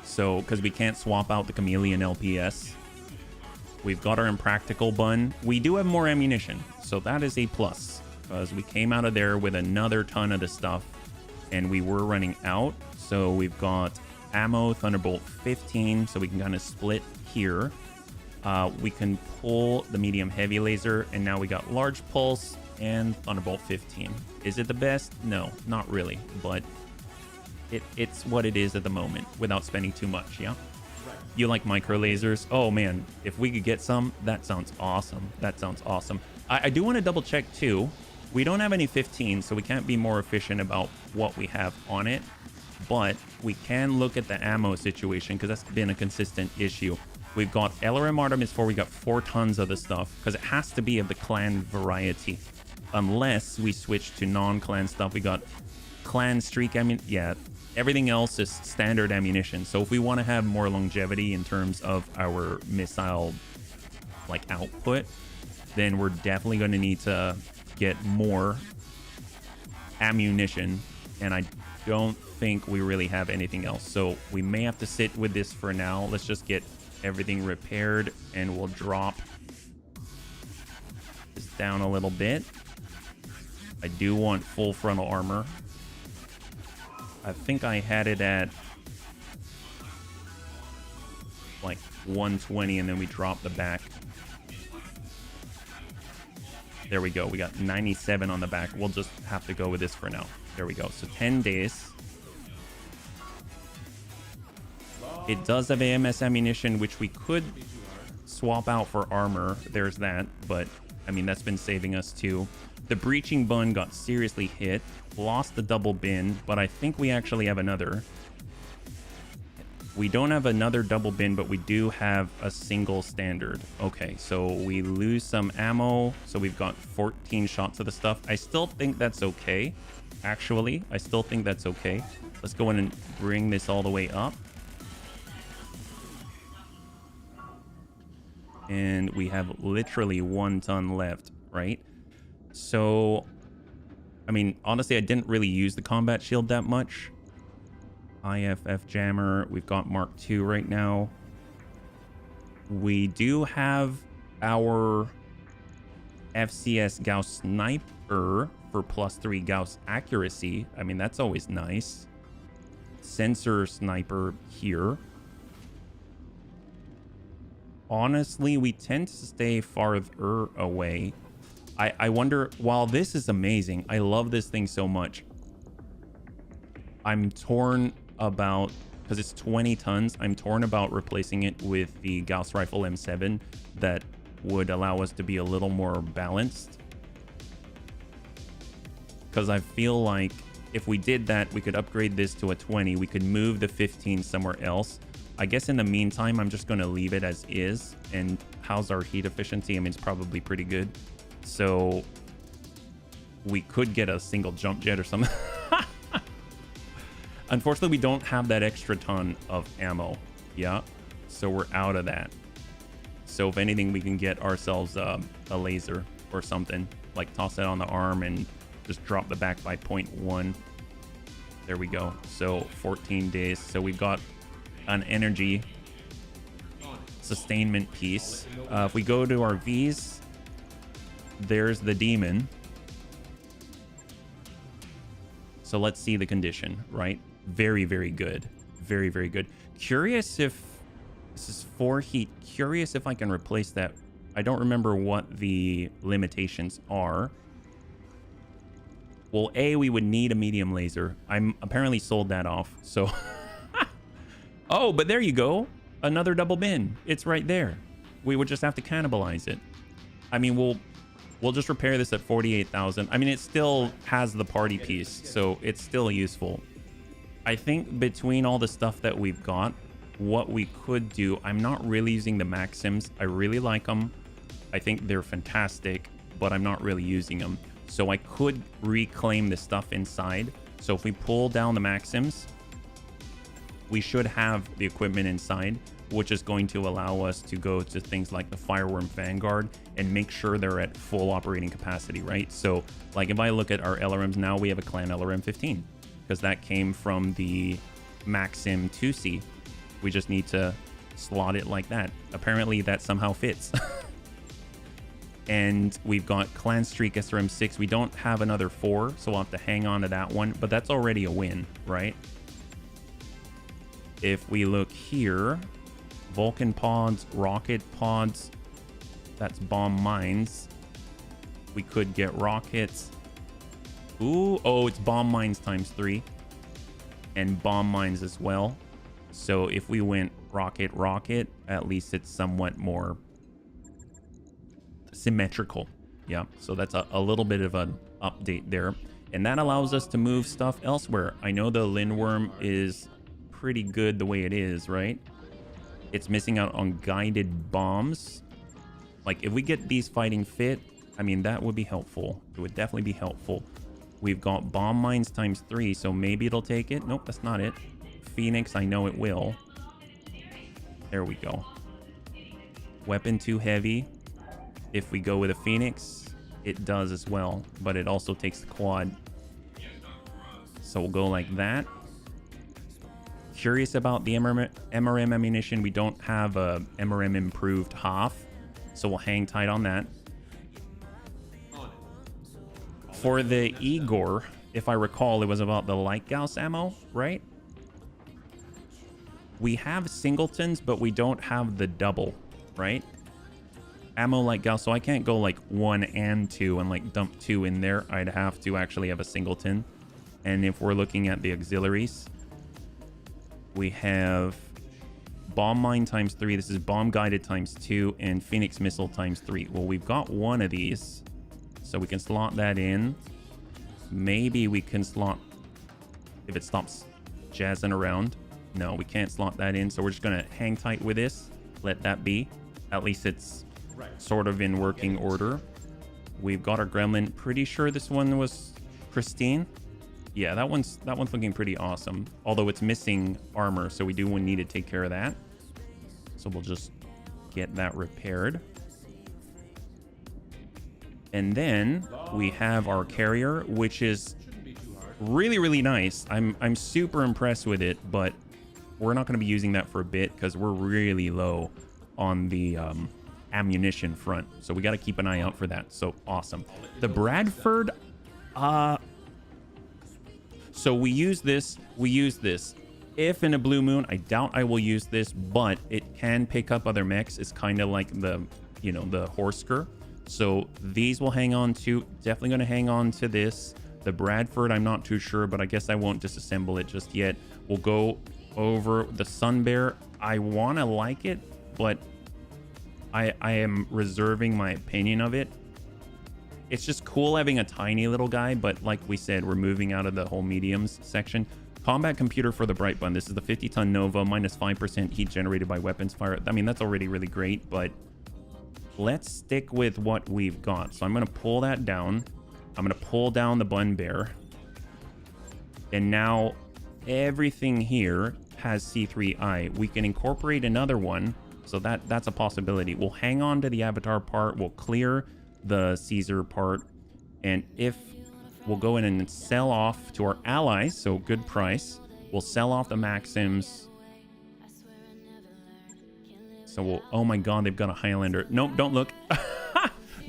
So, because we can't swap out the chameleon LPS. We've got our impractical bun. We do have more ammunition, so that is a plus, because we came out of there with another ton of the stuff, and we were running out. So we've got ammo, Thunderbolt 15, so we can kind of split here. We can pull the medium heavy laser, and now we got large pulse and Thunderbolt 15. Is it the best? No, not really, but it's what it is at the moment without spending too much. Yeah. You like micro lasers? Oh man, if we could get some, that sounds awesome. That sounds awesome. I do want to double check too. We don't have any 15, so we can't be more efficient about what we have on it, but we can look at the ammo situation, because that's been a consistent issue. We've got LRM Artemis 4, we got 4 tons of the stuff, because it has to be of the clan variety. Unless we switch to non-clan stuff. We got clan streak, I mean, yeah, everything else is standard ammunition. So if we want to have more longevity in terms of our missile like output, then we're definitely going to need to get more ammunition, and I don't think we really have anything else, so we may have to sit with this for now. Let's just get everything repaired, and we'll drop this down a little bit. I do want full frontal armor. I think I had it at like 120, and then we dropped the back. There we go. We got 97 on the back. We'll just have to go with this for now. There we go. So 10 days. It does have AMS ammunition, which we could swap out for armor. There's that. But, I mean, that's been saving us too. The breaching bun got seriously hit. Lost the double bin, but I think we actually have another. We don't have another double bin, but we do have a single standard. Okay, so we lose some ammo. So we've got 14 shots of the stuff. I still think that's okay. Actually, I still think that's okay. Let's go in and bring this all the way up. And we have literally 1 ton left, right? So, I mean, honestly, I didn't really use the combat shield that much. IFF jammer. We've got Mark II right now. We do have our FCS Gauss sniper for +3 Gauss accuracy. I mean, that's always nice. Sensor sniper here. Honestly, we tend to stay farther away. I wonder, while this is amazing, I love this thing so much, I'm torn about, because it's 20 tons, I'm torn about replacing it with the Gauss Rifle M7 that would allow us to be a little more balanced. Because I feel like if we did that, we could upgrade this to a 20. We could move the 15 somewhere else. I guess in the meantime, I'm just going to leave it as is. And how's our heat efficiency? I mean, it's probably pretty good. So we could get a single jump jet or something. Unfortunately, we don't have that extra ton of ammo. Yeah, so we're out of that. So if anything, we can get ourselves a laser or something. Like toss it on the arm and just drop the back by 0.1. There we go. So 14 days. So we've got an energy sustainment piece. If we go to our V's, there's the demon. So let's see the condition, right? Very, very good. Very, very good. Curious if this is 4 heat. Curious if I can replace that. I don't remember what the limitations are. Well, A, we would need a medium laser. I'm apparently sold that off. So, oh, but there you go. Another double bin. It's right there. We would just have to cannibalize it. I mean, we'll just repair this at 48,000. I mean, it still has the party piece, so it's still useful. I think between all the stuff that we've got, what we could do, I'm not really using the Maxims. I really like them. I think they're fantastic, but I'm not really using them. So I could reclaim the stuff inside. So if we pull down the Maxims, we should have the equipment inside, which is going to allow us to go to things like the Fireworm Vanguard and make sure they're at full operating capacity, right? So like if I look at our LRMs now, we have a Clan LRM 15 because that came from the Maxim 2C. We just need to slot it like that. Apparently that somehow fits. And we've got Clan Streak SRM 6. We don't have another 4, so we'll have to hang on to that one, but that's already a win, right? If we look here, Vulcan pods, rocket pods, that's bomb mines. We could get rockets. Ooh, oh, it's bomb mines ×3 and bomb mines as well. So if we went rocket, at least it's somewhat more symmetrical. Yeah, so that's a little bit of an update there. And that allows us to move stuff elsewhere. I know the Lindworm is pretty good the way it is, right? It's missing out on guided bombs. Like if we get these fighting fit, I mean, that would be helpful. It would definitely be helpful. We've got bomb mines ×3, so maybe it'll take it. Nope, that's not it. Phoenix, I know it will. There we go. Weapon too heavy. If we go with a Phoenix, it does as well, but it also takes the quad. So we'll go like that. Curious about the MRM ammunition. We don't have a MRM improved half, so we'll hang tight on that. For the Igor, if I recall, it was about the light Gauss ammo, right? We have singletons, but we don't have the double, right? Ammo light Gauss, so I can't go like 1 and 2 and like dump 2 in there. I'd have to actually have a singleton. And if we're looking at the auxiliaries, we have bomb mine ×3. This is bomb guided ×2 and Phoenix missile ×3. Well, we've got one of these, so we can slot that in. Maybe we can slot if it stops jazzing around. No, we can't slot that in, so we're just gonna hang tight with this. Let that be. At least it's sort of in working order. We've got our gremlin. Pretty sure this one was pristine. Yeah, that one's looking pretty awesome. Although it's missing armor, so we do need to take care of that. So we'll just get that repaired. And then we have our carrier, which is really, really nice. I'm super impressed with it, but we're not going to be using that for a bit because we're really low on the ammunition front. So we got to keep an eye out for that. So awesome. The Bradford, so we use this. If in a blue moon, I doubt I will use this, but it can pick up other mechs. It's kind of like the, you know, the Horsker. So these will hang on to, definitely going to hang on to this. The Bradford, I'm not too sure, but I guess I won't disassemble it just yet. We'll go over the Sun Bear. I want to like it, but I am reserving my opinion of it. It's just cool having a tiny little guy, but like we said, we're moving out of the whole mediums section. Combat computer for the Bright Bun. This is the 50-ton Nova, minus 5% heat generated by weapons fire. I mean, that's already really great, but let's stick with what we've got. So I'm going to pull that down. I'm going to pull down the Bun Bear. And now everything here has C3I. We can incorporate another one. So that's a possibility. We'll hang on to the Avatar part. We'll clear the Caesar part. And if we'll go in and sell off to our allies, so good price. We'll sell off the Maxims. So we'll, oh my God, they've got a Highlander. Nope, don't look.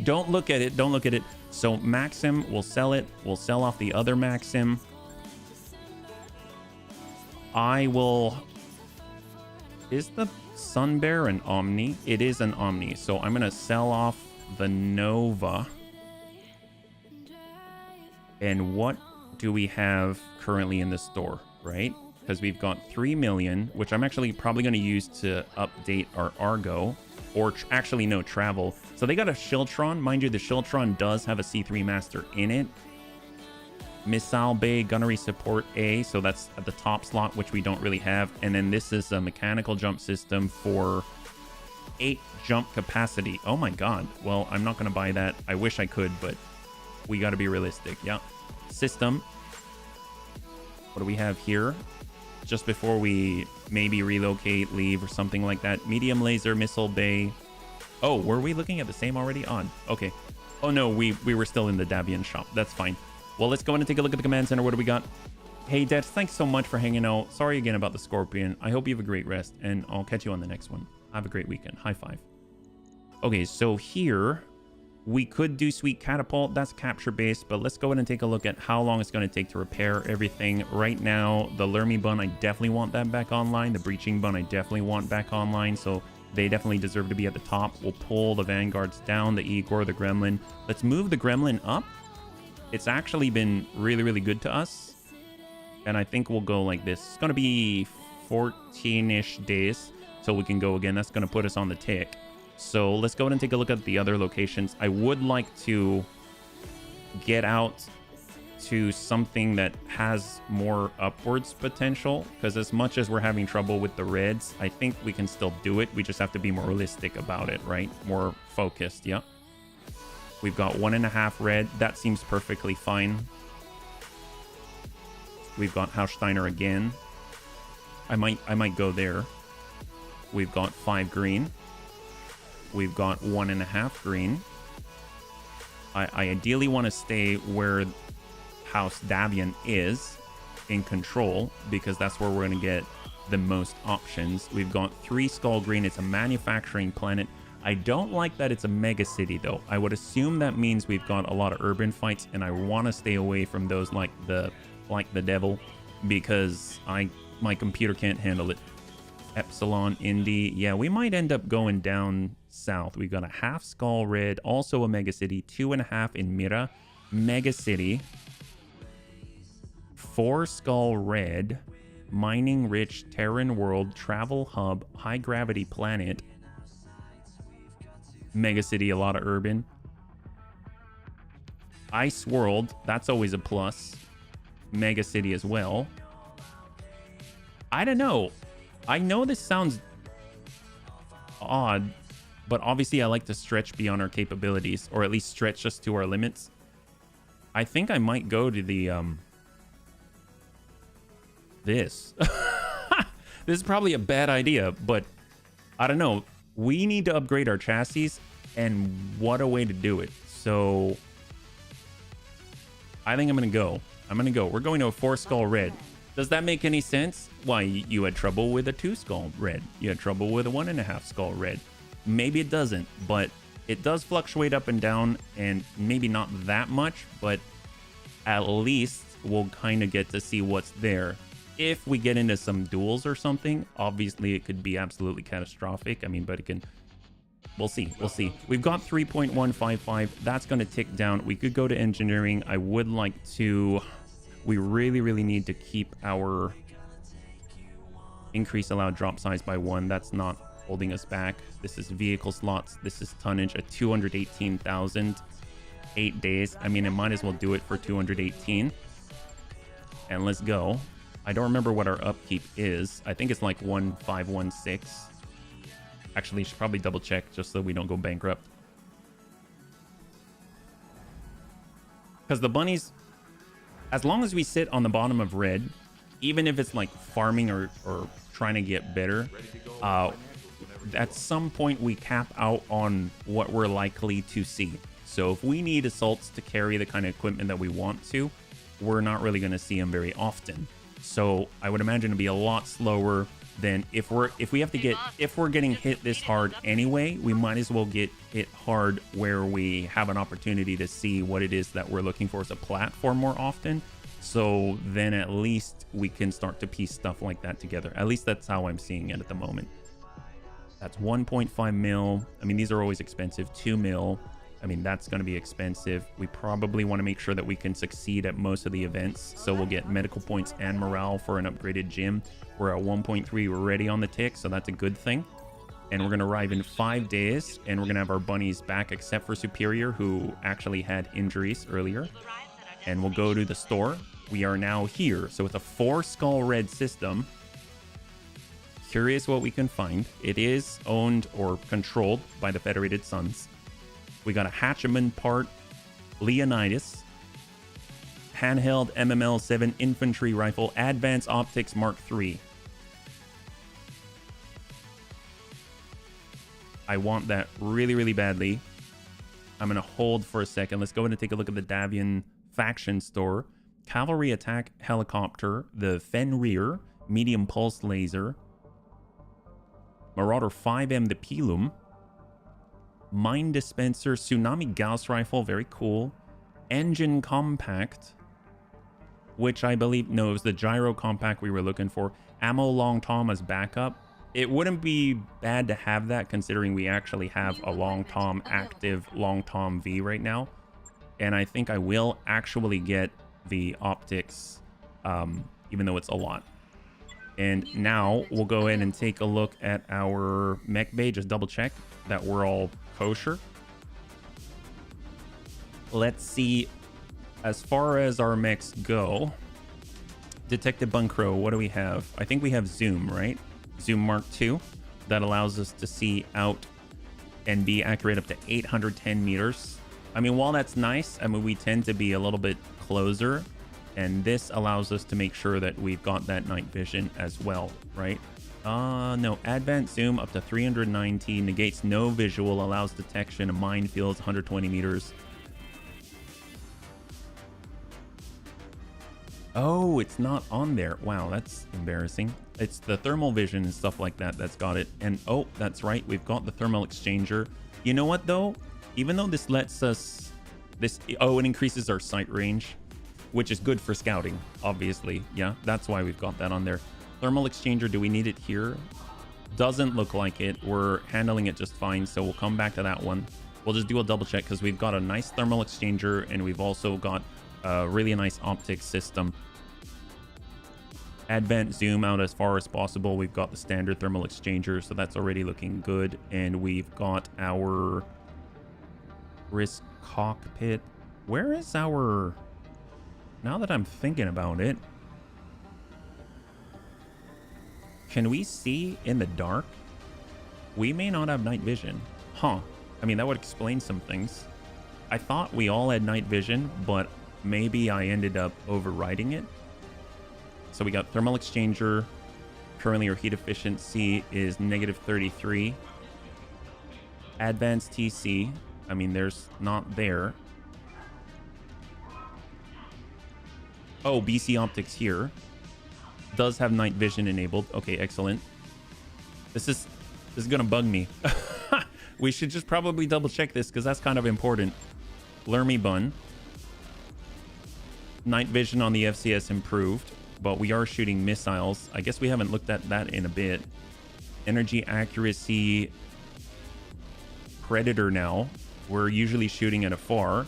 Don't look at it. Don't look at it. So Maxim, we'll sell it. We'll sell off the other Maxim. I will... Is the Sun Bear an Omni? It is an Omni. So I'm going to sell off the Nova. And what do we have currently in the store, right? Because we've got 3 million, which I'm actually probably going to use to update our Argo. Or actually, no, travel. So they got a Shiltron. Mind you, the Shiltron does have a C3 Master in it. Missile Bay, Gunnery Support A. So that's at the top slot, which we don't really have. And then this is a mechanical jump system for 8 jump capacity. Oh my God. Well, I'm not going to buy that. I wish I could, but we got to be realistic. Yeah. System. What do we have here? Just before we maybe relocate, leave, or something like that. Medium laser, missile bay. Oh, were we looking at the same already? On. Okay. Oh no, we were still in the Davian shop. That's fine. Well, let's go in and take a look at the command center. What do we got? Hey, Dad, thanks so much for hanging out. Sorry again about the Scorpion. I hope you have a great rest, and I'll catch you on the next one. Have a great weekend. High five. Okay, so here we could do Sweet Catapult. That's capture base, but let's go in and take a look at how long it's going to take to repair everything. Right now, the Lermy Bun, I definitely want that back online. The Breaching Bun, I definitely want back online, so they definitely deserve to be at the top. We'll pull the Vanguards down, the Igor, the Gremlin. Let's move the Gremlin up. It's actually been really, really good to us, and I think we'll go like this. It's going to be 14-ish days till we can go again. That's going to put us on the tick. So let's go ahead and take a look at the other locations. I would like to get out to something that has more upwards potential, because as much as we're having trouble with the reds, I think we can still do it. We just have to be more realistic about it, right? More focused. Yeah. We've got 1.5 red. That seems perfectly fine. We've got Hausteiner again. I might go there. We've got 5 green. We've got 1.5 green. I ideally want to stay where House Davian is in control, because that's where we're going to get the most options. We've got 3 skull green. It's a manufacturing planet. I don't like that it's a mega city though. I would assume that means we've got a lot of urban fights, and I want to stay away from those like the devil, because my computer can't handle it. Epsilon Indy. Yeah, we might end up going down south. We've got a half skull red, also a mega city, 2.5 in Mira, mega city, 4 skull red, mining rich Terran world, travel hub, high gravity planet, mega city, a lot of urban. Ice world, that's always a plus. Mega city as well. I don't know. I know this sounds odd, but obviously I like to stretch beyond our capabilities, or at least stretch us to our limits. I think I might go to the this. This is probably a bad idea, but I don't know. We need to upgrade our chassis, and what a way to do it. So I think I'm gonna go. We're going to a 4 skull red. Does that make any sense? Why, you had trouble with a 2 skull red. You had trouble with a 1.5 skull red. Maybe it doesn't, but it does fluctuate up and down, and maybe not that much, but at least we'll kind of get to see what's there. If we get into some duels or something, obviously it could be absolutely catastrophic. I mean, but it can... We'll see. We've got 3.155. That's going to tick down. We could go to engineering. I would like to... We really need to keep our increase allowed drop size by 1. That's not holding us back. This is vehicle slots. This is tonnage at 218,000. 8 days. I mean, I might as well do it for 218. And let's go. I don't remember what our upkeep is. I think it's like 1516. Actually, should probably double check just so we don't go bankrupt. Because the bunnies, as long as we sit on the bottom of red, even if it's like farming or trying to get better, at some point we cap out on what we're likely to see. So if we need assaults to carry the kind of equipment that we want to, we're not really going to see them very often. So I would imagine it'd be a lot slower than if we're getting hit this hard anyway. We might as well get hit hard where we have an opportunity to see what it is that we're looking for as a platform more often. So then at least we can start to piece stuff like that together. At least that's how I'm seeing it at the moment. That's 1.5 mil. I mean, these are always expensive. 2 mil. I mean, that's going to be expensive. We probably want to make sure that we can succeed at most of the events. So we'll get medical points and morale for an upgraded gym. We're at 1.3. We're ready on the tick, so that's a good thing. And we're going to arrive in 5 days, and we're going to have our bunnies back, except for Superior, who actually had injuries earlier. And we'll go to the store. We are now here. So it's a 4 skull red system. Curious what we can find. It is owned or controlled by the Federated Suns. We got a Hatcheman part, Leonidas, handheld MML-7 infantry rifle, advanced optics Mark III. I want that really badly. I'm going to hold for a second. Let's go ahead and take a look at the Davian faction store. Cavalry attack helicopter, the Fenrir, medium pulse laser, Marauder 5M, the Pilum, mine dispenser, tsunami Gauss rifle, very cool, engine compact, which I believe, no, it was the gyro compact we were looking for, ammo long tom as backup. It wouldn't be bad to have that, considering we actually have a long tom, active long tom V right now, and I think I will actually get the optics, even though it's a lot. And now we'll go ahead and take a look at our mech bay, just double check that we're all kosher. Let's see, as far as our mechs go, Detective Bunkro, what do we have? I think we have Zoom, right? Zoom Mark II. That allows us to see out and be accurate up to 810 meters. I mean, while that's nice, I mean, we tend to be a little bit closer And this allows us to make sure that we've got that night vision as well, right? No, advanced zoom up to 390, negates no visual, allows detection of minefields 120 meters. Oh, it's not on there. Wow, that's embarrassing. It's the thermal vision and stuff like that that's got it. And oh, that's right, we've got the thermal exchanger. You know what though? Even though this lets us, it increases our sight range, which is good for scouting, obviously. Yeah, that's why we've got that on there. Thermal exchanger, do we need it here? Doesn't look like it. We're handling it just fine, so we'll come back to that one. We'll just do a double check because we've got a nice thermal exchanger and we've also got a really nice optics system. Advanced zoom out as far as possible. We've got the standard thermal exchanger, so that's already looking good. And we've got our risk cockpit. Where is our... Now that I'm thinking about it, can we see in the dark? We may not have night vision. Huh. I mean, that would explain some things. I thought we all had night vision, but maybe I ended up overriding it. So we got thermal exchanger. Currently our heat efficiency is -33. Advanced TC. I mean, there's not there. Oh, BC optics here. Does have night vision enabled. Okay, excellent. This is gonna bug me. We should just probably double check this because that's kind of important. Lermy bun. Night vision on the FCS improved, but we are shooting missiles. I guess we haven't looked at that in a bit. Energy accuracy. Predator now. We're usually shooting at afar,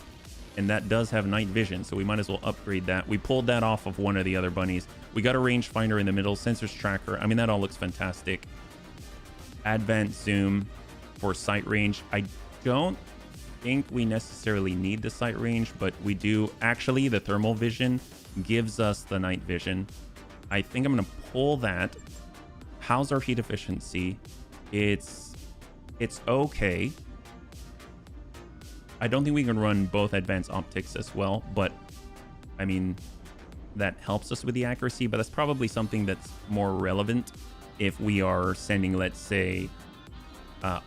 and that does have night vision, so we might as well upgrade that. We pulled that off of one of the other bunnies. We got a rangefinder in the middle, sensors tracker. I mean, that all looks fantastic. Advanced zoom for sight range. I don't think we necessarily need the sight range, but we do. Actually, the thermal vision gives us the night vision. I think I'm going to pull that. How's our heat efficiency? It's okay. I don't think we can run both advanced optics as well, but I mean, that helps us with the accuracy, but that's probably something that's more relevant if we are sending, let's say,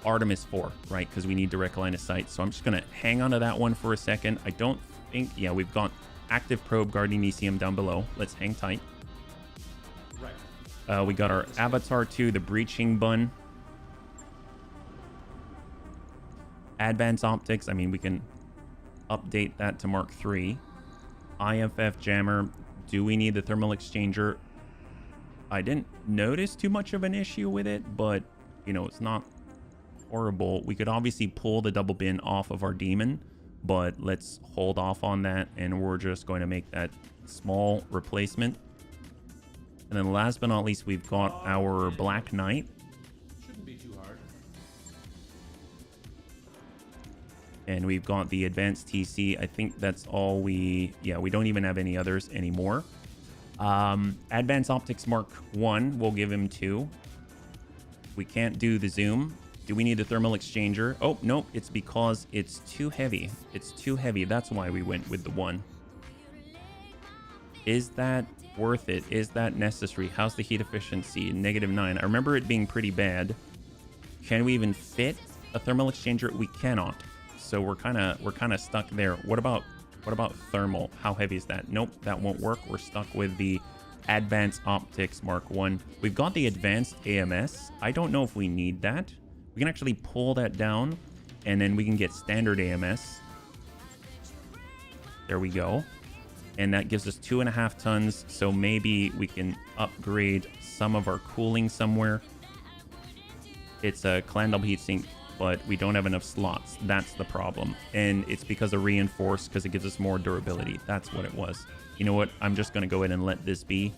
Artemis 4, right? Because we need direct line of sight. So I'm just going to hang on to that one for a second. I don't think, yeah, we've got active probe guarding ECM down below. Let's hang tight. Right. We got our Avatar 2, the breaching bun. Advanced optics, I mean, we can update that to Mark 3. IFF jammer. Do we need the thermal exchanger? I didn't notice too much of an issue with it, but, you know, it's not horrible. We could obviously pull the double bin off of our demon, but let's hold off on that, and we're just going to make that small replacement. And then last but not least, we've got our Black Knight. And we've got the advanced TC. I think that's all we don't even have any others anymore. Advanced optics Mark 1, we'll give him 2. We can't do the zoom. Do we need the thermal exchanger? Oh, nope, it's because it's too heavy. It's too heavy, that's why we went with the 1. Is that worth it? Is that necessary? How's the heat efficiency? -9. I remember it being pretty bad. Can we even fit a thermal exchanger? We cannot. So we're kind of stuck there. What about thermal? How heavy is that? Nope, that won't work. We're stuck with the advanced optics Mark 1. We've got the advanced AMS. I don't know if we need that. We can actually pull that down, and then we can get standard AMS. There we go. And that gives us 2.5 tons. So maybe we can upgrade some of our cooling somewhere. It's a Clandom heatsink, but we don't have enough slots. That's the problem. And it's because of reinforced, because it gives us more durability. That's what it was. You know what? I'm just going to go ahead and let this be.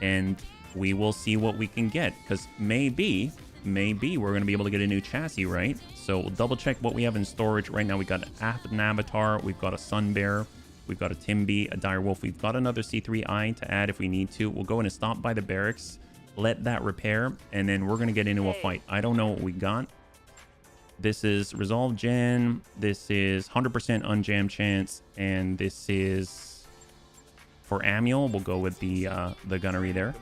And we will see what we can get. Because maybe we're going to be able to get a new chassis, right? So we'll double check what we have in storage. Right now we got an Avatar. We've got a Sun Bear. We've got a Timby, a Direwolf. We've got another C3I to add if we need to. We'll go in and stop by the barracks. Let that repair. And then we're going to get into a fight. I don't know what we got. This is Resolve Gen. This is 100% unjam chance. And this is For Amiel, we'll go with the gunnery there.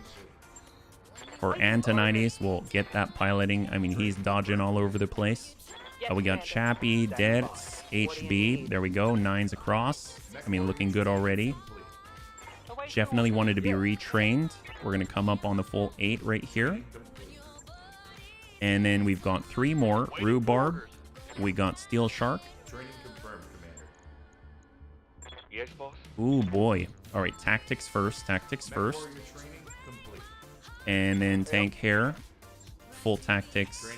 For Antonides, we'll get that piloting. I mean, he's dodging all over the place. We got Chappie, Dead, HB. There we go. 9s across. I mean, looking good already. Definitely wanted to be retrained. We're going to come up on the full 8 right here. And then we've got 3 more. Rhubarb. We got Steel Shark. Yes, boss. Ooh, boy. All right, tactics first. Tactics first. And then tank hair. Full tactics.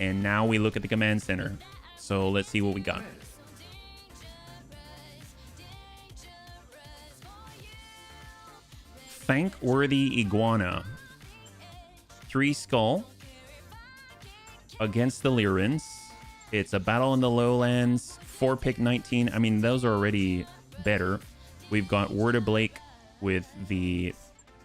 And now we look at the command center. So let's see what we got. Thankworthy Iguana. 3 skull. Against the Lyrans. It's a battle in the lowlands. 4 pick 19. I mean, those are already better. We've got Word of Blake with the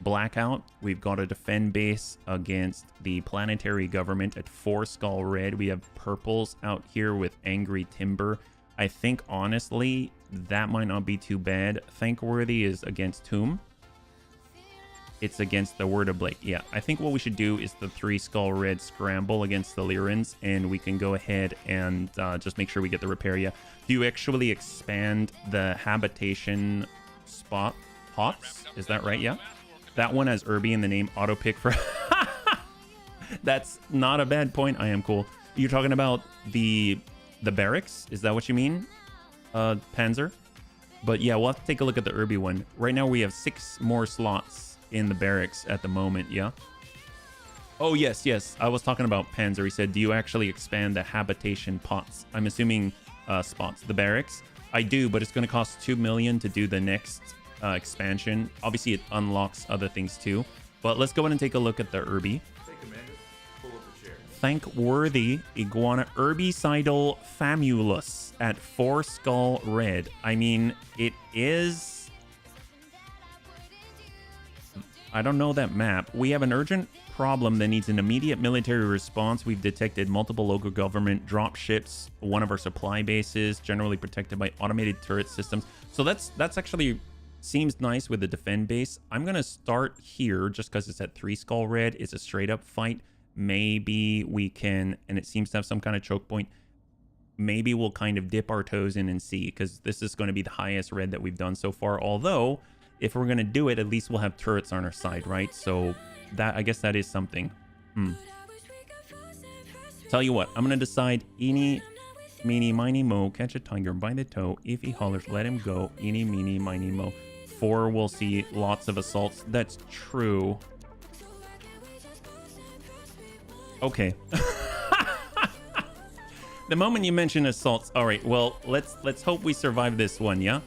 Blackout. We've got a defend base against the planetary government at 4 skull red. We have purples out here with Angry Timber. I think, honestly, that might not be too bad. Thankworthy is against whom? It's against the Word of Blake. Yeah, I think what we should do is the 3 skull red scramble against the Lyrans, and we can go ahead and just make sure we get the repair. Yeah. Do you actually expand the habitation spot pots? Is that right? Yeah. That one has Irby in the name. Auto pick for. That's not a bad point. I am cool. You're talking about the barracks? Is that what you mean, Panzer? But yeah, we'll have to take a look at the Irby one. Right now we have 6 more slots in the barracks at the moment. Yeah. Oh yes, yes. I was talking about Panzer. He said, do you actually expand the habitation pots? I'm assuming spots. The barracks. I do, but it's going to cost 2 million to do the next expansion. Obviously, it unlocks other things too. But let's go ahead and take a look at the Irby. Thankworthy Iguana Herbicidal Famulus at 4 skull red. I mean, it is. I don't know that map. We have an urgent problem that needs an immediate military response. We've detected multiple local government drop ships, one of our supply bases, generally protected by automated turret systems. So that's actually seems nice with the defend base. I'm going to start here just because it's at 3 skull red. It's a straight up fight. Maybe we can, and it seems to have some kind of choke point. Maybe we'll kind of dip our toes in and see, because this is going to be the highest red that we've done so far. Although, if we're going to do it, at least we'll have turrets on our side, right? So that, I guess that is something. Tell you what, I'm going to decide eeny, meeny, miny, mo, catch a tiger by the toe. If he hollers, let him go. Eeny, meeny, miny, mo. 4, we'll see lots of assaults. That's true. Okay. The moment you mention assaults, all right, well, let's hope we survive this one, yeah?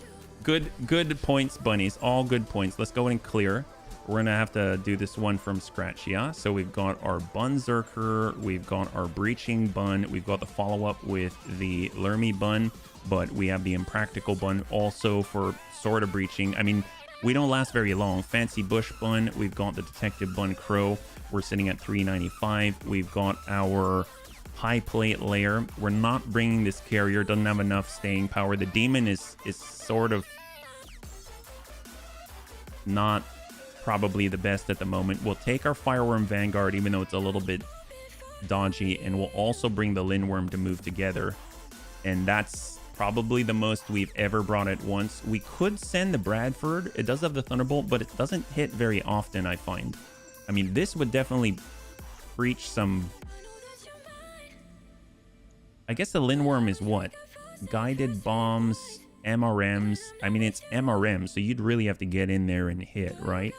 Good points, bunnies. All good points. Let's go and clear. We're going to have to do this one from scratch, yeah? So we've got our Bun Zerker. We've got our Breaching Bun. We've got the follow-up with the Lermy Bun. But we have the Impractical Bun also for sort of breaching. I mean, we don't last very long. Fancy Bush Bun. We've got the Detective Bun Crow. We're sitting at 395. We've got our high plate layer. We're not bringing this carrier. Doesn't have enough staying power. The demon is sort of not probably the best at the moment. We'll take our Fireworm Vanguard, even though it's a little bit dodgy, and we'll also bring the Lindworm to move together. And that's probably the most we've ever brought at once. We could send the Bradford. It does have the Thunderbolt, but it doesn't hit very often, I find. I mean, this would definitely breach some... I guess the Lindworm is what? Guided bombs, MRMs. I mean, it's MRM, so you'd really have to get in there and hit, right?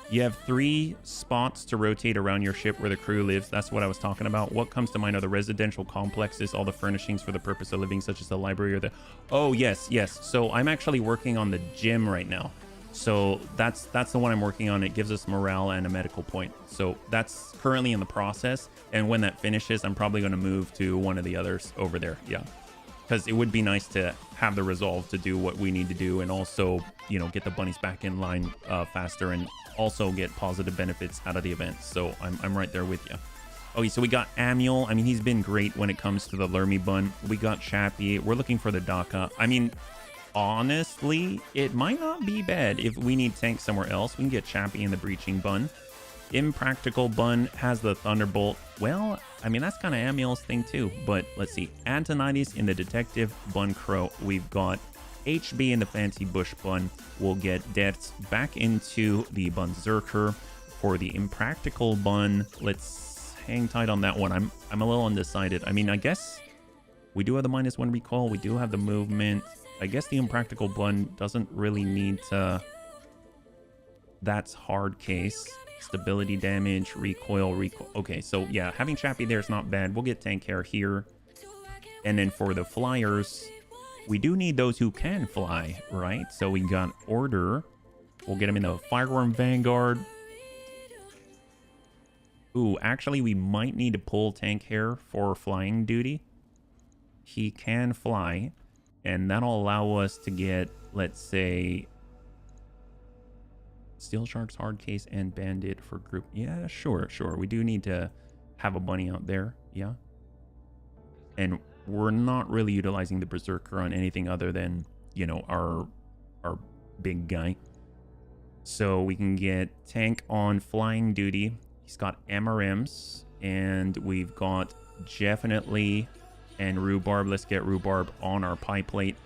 You have 3 spots to rotate around your ship where the crew lives. That's what I was talking about. What comes to mind are the residential complexes, all the furnishings for the purpose of living, such as the library or the... Oh, yes, yes. So I'm actually working on the gym right now. So that's the one I'm working on. It gives us morale and a medical point. So that's currently in the process. And when that finishes, I'm probably going to move to one of the others over there. Yeah. Because it would be nice to have the resolve to do what we need to do, and also, you know, get the bunnies back in line faster, and also get positive benefits out of the event. So I'm right there with you. Okay, so we got Amiel. I mean, he's been great when it comes to the Lermy bun. We got Chappie. We're looking for the Daka. I mean, honestly, it might not be bad. If we need tank somewhere else, we can get Chappie in the breaching bun. Impractical bun has the Thunderbolt. Well, I mean, that's kind of Amiel's thing too. But let's see. Antonides in the Detective bun crow. We've got HB in the Fancy Bush bun. We'll get Deaths back into the Bun Zerker. For the Impractical bun, let's hang tight on that one. I'm a little undecided. I mean, I guess we do have the -1 recoil. We do have the movement. I guess the Impractical bun doesn't really need to... That's hard case. Stability damage, recoil. Okay, so yeah, having Chappie there is not bad. We'll get tank care here. And then for the flyers, we do need those who can fly, right? So we got Order. We'll get him in the Fireworm Vanguard. Ooh, actually, we might need to pull tank hair for flying duty. He can fly, and that'll allow us to get, let's say, Steel Sharks, Hard Case, and Bandit for group. Yeah, sure. We do need to have a bunny out there, yeah. And we're not really utilizing the Berserker on anything other than, you know, our big guy. So we can get tank on flying duty. He's got MRMs, and we've got definitely and Rhubarb. Let's get Rhubarb on our pie plate,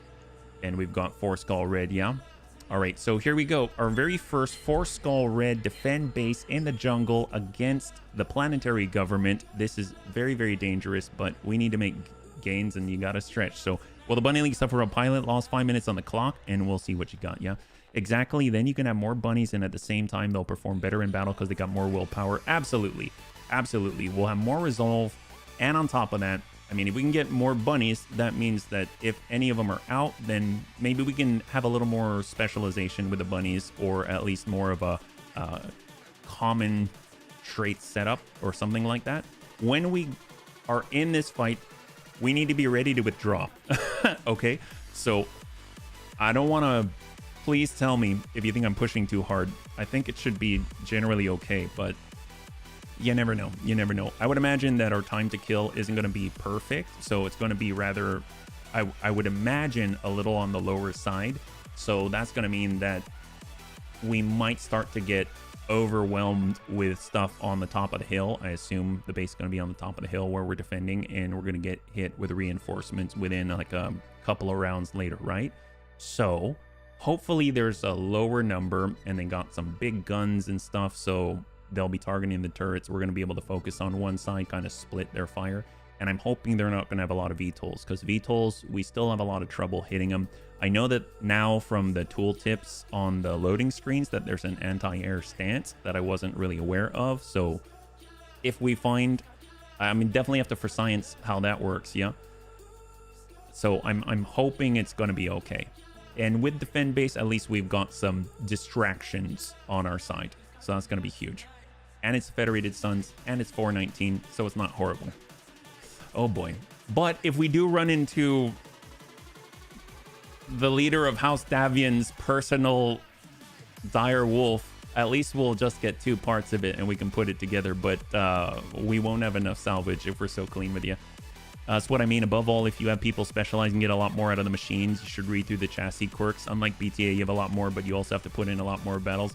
and we've got 4 Skull Red, yeah? All right, so here we go. Our very first 4 Skull Red defend base in the jungle against the planetary government. This is very, very dangerous, but we need to make gains, and you got to stretch. So, will the Bunny League suffer a pilot loss? 5 minutes on the clock, and we'll see what you got, yeah? Exactly. Then you can have more bunnies, and at the same time, they'll perform better in battle because they got more willpower. Absolutely. Absolutely. We'll have more resolve. And on top of that, I mean, if we can get more bunnies, that means that if any of them are out, then maybe we can have a little more specialization with the bunnies, or at least more of a common trait setup or something like that. When we are in this fight, we need to be ready to withdraw. Okay? So I don't want to... Please tell me if you think I'm pushing too hard. I think it should be generally okay, but you never know. You never know. I would imagine that our time to kill isn't going to be perfect, so it's going to be rather, I would imagine, a little on the lower side. So that's going to mean that we might start to get overwhelmed with stuff on the top of the hill. I assume the base is going to be on the top of the hill where we're defending, and we're going to get hit with reinforcements within like a couple of rounds later, right? So hopefully there's a lower number, and they got some big guns and stuff, so they'll be targeting the turrets. We're going to be able to focus on one side, kind of split their fire. And I'm hoping they're not going to have a lot of VTOLs, because VTOLs, we still have a lot of trouble hitting them. I know that now from the tooltips on the loading screens that there's an anti-air stance that I wasn't really aware of. So if we find, I mean, definitely have to for science how that works, yeah? So I'm hoping it's going to be okay. And with defend base, at least we've got some distractions on our side. So that's going to be huge. And it's Federated Suns, and it's 419, so it's not horrible. Oh boy. But if we do run into the leader of House Davian's personal dire wolf, at least we'll just get 2 parts of it and we can put it together. But we won't have enough salvage if we're so clean with you. That's what I mean. Above all, if you have people specialize and get a lot more out of the machines, you should read through the chassis quirks. Unlike BTA, you have a lot more, but you also have to put in a lot more battles.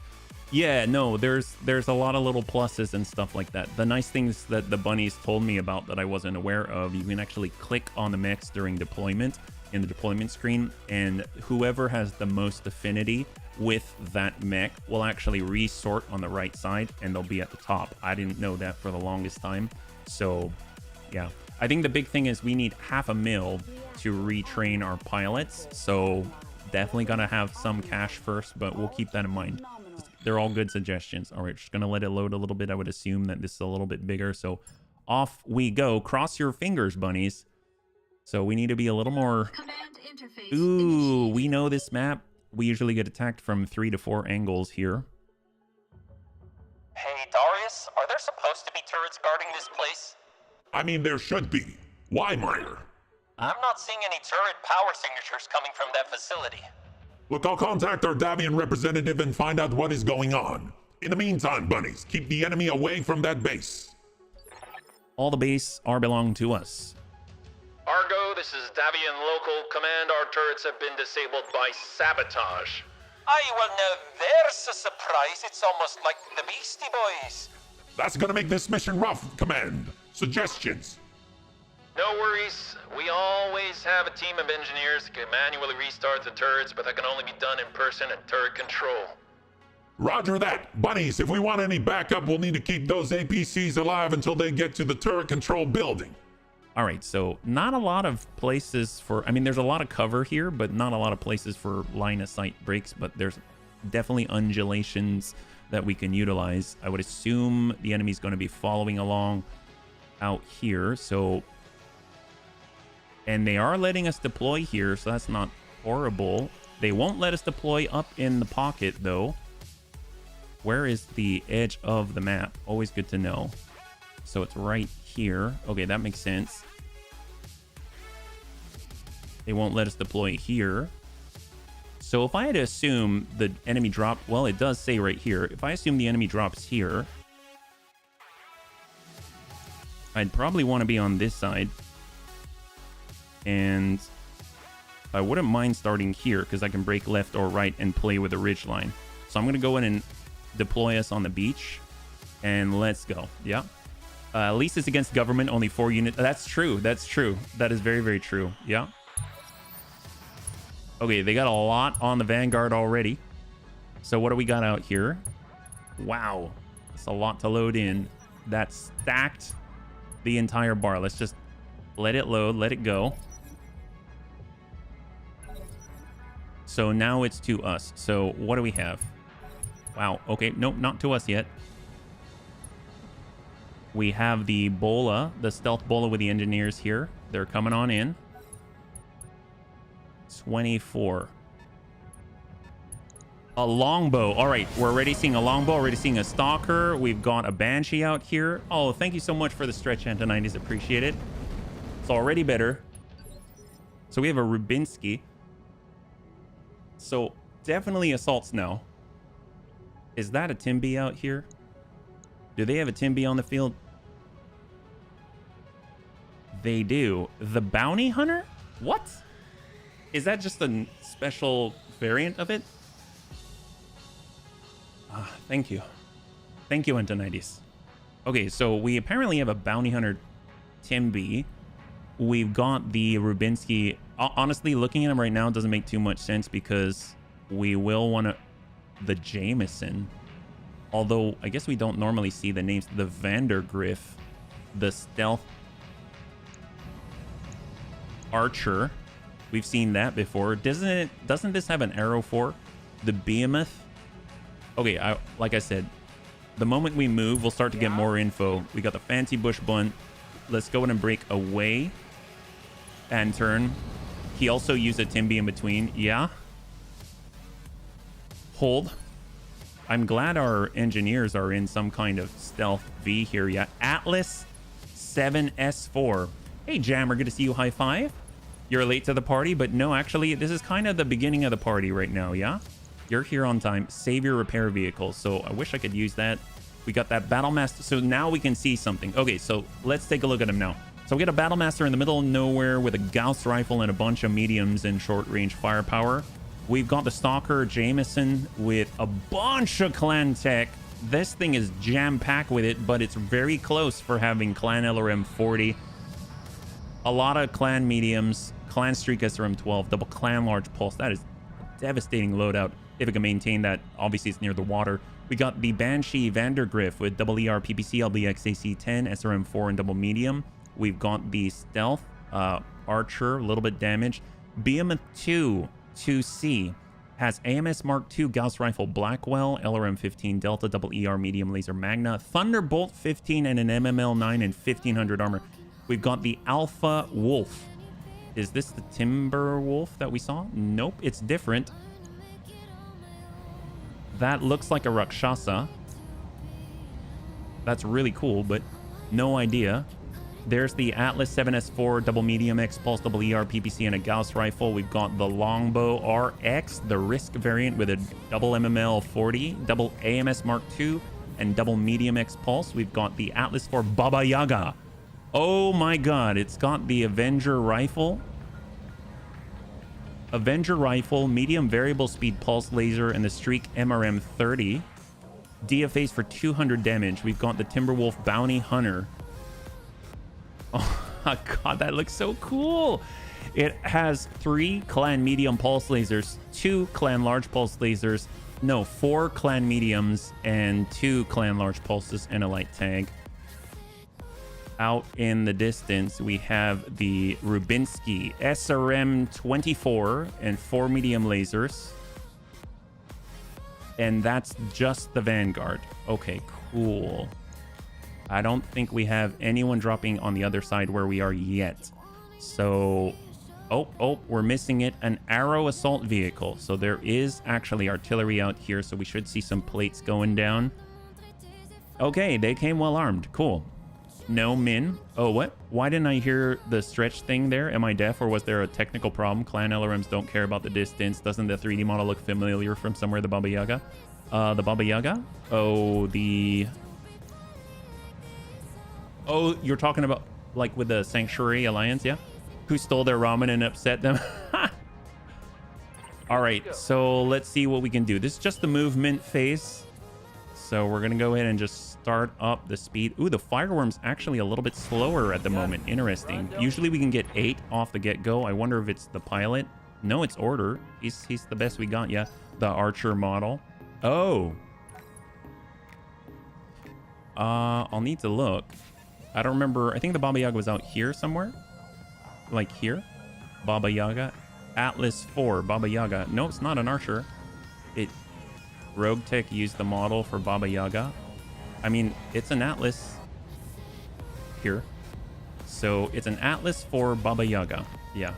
Yeah, no, there's a lot of little pluses and stuff like that. The nice things that the bunnies told me about that I wasn't aware of, you can actually click on the mechs during deployment in the deployment screen, and whoever has the most affinity with that mech will actually resort on the right side, and they'll be at the top. I didn't know that for the longest time. So, yeah. I think the big thing is we need 500,000 to retrain our pilots. So, definitely gonna have some cash first, but we'll keep that in mind. They're all good suggestions. All right, just gonna let it load a little bit. I would assume that this is a little bit bigger. So, off we go. Cross your fingers, bunnies. So, we need to be a little more... Ooh, we know this map. We usually get attacked from 3 to 4 angles here. Hey, Darius, are there supposed to be turrets guarding this place? I mean, there should be. Why, Meyer? I'm not seeing any turret power signatures coming from that facility. Look, I'll contact our Davian representative and find out what is going on. In the meantime, bunnies, keep the enemy away from that base. All the base are belong to us. Argo, this is Davian Local. Command, our turrets have been disabled by sabotage. Aye, well, now there's a surprise. It's almost like the Beastie Boys. That's gonna make this mission rough, Command. Suggestions? No worries. We always have a team of engineers that can manually restart the turrets, but that can only be done in person and turret control. Roger that. Bunnies, if we want any backup, we'll need to keep those APCs alive until they get to the turret control building. All right, so not a lot of places for, I mean, there's a lot of cover here, but not a lot of places for line of sight breaks, but there's definitely undulations that we can utilize. I would assume the enemy's going to be following along out here, so, and they are letting us deploy here, so that's not horrible. They won't let us deploy up in the pocket, though. Where is the edge of the map? Always good to know. So it's right here. Okay, that makes sense. They won't let us deploy here. So if I had to assume the enemy drop, well, it does say right here. If I assume the enemy drops here, I'd probably want to be on this side. And I wouldn't mind starting here because I can break left or right and play with a ridge line. So I'm going to go in and deploy us on the beach. And let's go. Yeah. At least it's against government, only 4 units. That's true. That's true. That is very, very true. Yeah. Okay, they got a lot on the Vanguard already. So what do we got out here? Wow. It's a lot to load in. That stacked the entire bar. Let's just let it load, let it go. So now it's to us. So what do we have? Wow. Okay, nope, not to us yet. We have the Bola, the stealth Bola with the engineers here. They're coming on in. 24. A longbow. All right, we're already seeing a longbow, already seeing a stalker. We've got a banshee out here. Oh, thank you so much for the stretch, Antonides. Appreciate it. It's already better. So we have a Rubinsky. So definitely assaults now. Is that a Timby out here? Do they have a Timby on the field? They do. The Bounty Hunter? What? Is that just a special variant of it? Thank you. Thank you, Antonides. Okay, so we apparently have a Bounty Hunter Timby. We've got the Rubinsky. Honestly, looking at him right now doesn't make too much sense because we will want to... The Jameson. Although, I guess we don't normally see the names. The Vandergriff. The Stealth Archer. We've seen that before. Doesn't this have an arrow for? The Behemoth. Okay, like I said, the moment we move, we'll start to get more info. We got the Fancy Bush Bunt. Let's go in and break away. And turn. He also used a Timby in between. Yeah. Hold. I'm glad our engineers are in some kind of stealth V here. Yeah. Atlas 7S4. Hey, Jammer. Good to see you. High five. You're late to the party, but no, actually, this is kind of the beginning of the party right now, yeah? You're here on time. Save your repair vehicle. So I wish I could use that. We got that Battlemaster. So now we can see something. Okay, so let's take a look at him now. So we got a Battlemaster in the middle of nowhere with a Gauss rifle and a bunch of mediums and short-range firepower. We've got the Stalker Jameson with a bunch of clan tech. This thing is jam-packed with it, but it's very close for having clan LRM 40. A lot of clan mediums, clan streak SRM 12, double clan large pulse. That is a devastating loadout if it can maintain that. Obviously, it's near the water. We got the Banshee Vandergriff with double ER PPC, LBX AC 10, SRM 4, and double medium. We've got the Stealth Archer, a little bit damaged. Behemoth 2C has AMS Mark II Gauss Rifle Blackwell, LRM 15 Delta, double ER medium laser Magna, Thunderbolt 15, and an MML 9 and 1500 armor. We've got the Alpha Wolf. Is this the Timber Wolf that we saw? Nope, it's different. That looks like a Rakshasa. That's really cool, but no idea. There's the Atlas 7S4 double medium X Pulse double ER PPC and a Gauss rifle. We've got the Longbow RX, the Risk variant with a double MML 40, double AMS Mark II, and double medium X Pulse. We've got the Atlas 4 Baba Yaga Oh my god, it's got the Avenger rifle. Avenger rifle, medium variable speed pulse laser, and the Streak MRM 30. DFAs for 200 damage. We've got the Timberwolf Bounty Hunter. Oh my god, that looks so cool. It has 3 clan medium pulse lasers, 2 clan large pulse lasers, no, 4 clan mediums, and 2 clan large pulses, and a light tag. Out in the distance, we have the Rubinsky SRM 24 and 4 medium lasers. And that's just the Vanguard. Okay, cool. I don't think we have anyone dropping on the other side where we are yet. So, oh, we're missing it. An Arrow assault vehicle. So there is actually artillery out here. So we should see some plates going down. Okay, they came well armed. Cool. No min. Oh, what? Why didn't I hear the stretch thing there? Am I deaf or was there a technical problem? Clan LRMs don't care about the distance. Doesn't the 3D model look familiar from somewhere? The Baba Yaga? The Baba Yaga? Oh, the... Oh, you're talking about like with the Sanctuary Alliance, yeah? Who stole their ramen and upset them? All right, so let's see what we can do. This is just the movement phase. So we're going to go ahead and just start up the speed. Ooh, the fireworm's actually a little bit slower at the moment. Interesting. Usually we can get 8 off the get-go. I wonder if it's the pilot. No, it's Order. He's the best we got, yeah. The Archer model. Oh. I'll need to look. I don't remember. I think the Baba Yaga was out here somewhere. Like here. Baba Yaga. Atlas 4. Baba Yaga. No, it's not an Archer. Roguetech used the model for Baba Yaga. I mean, it's an Atlas here. So it's an Atlas for Baba Yaga. Yeah.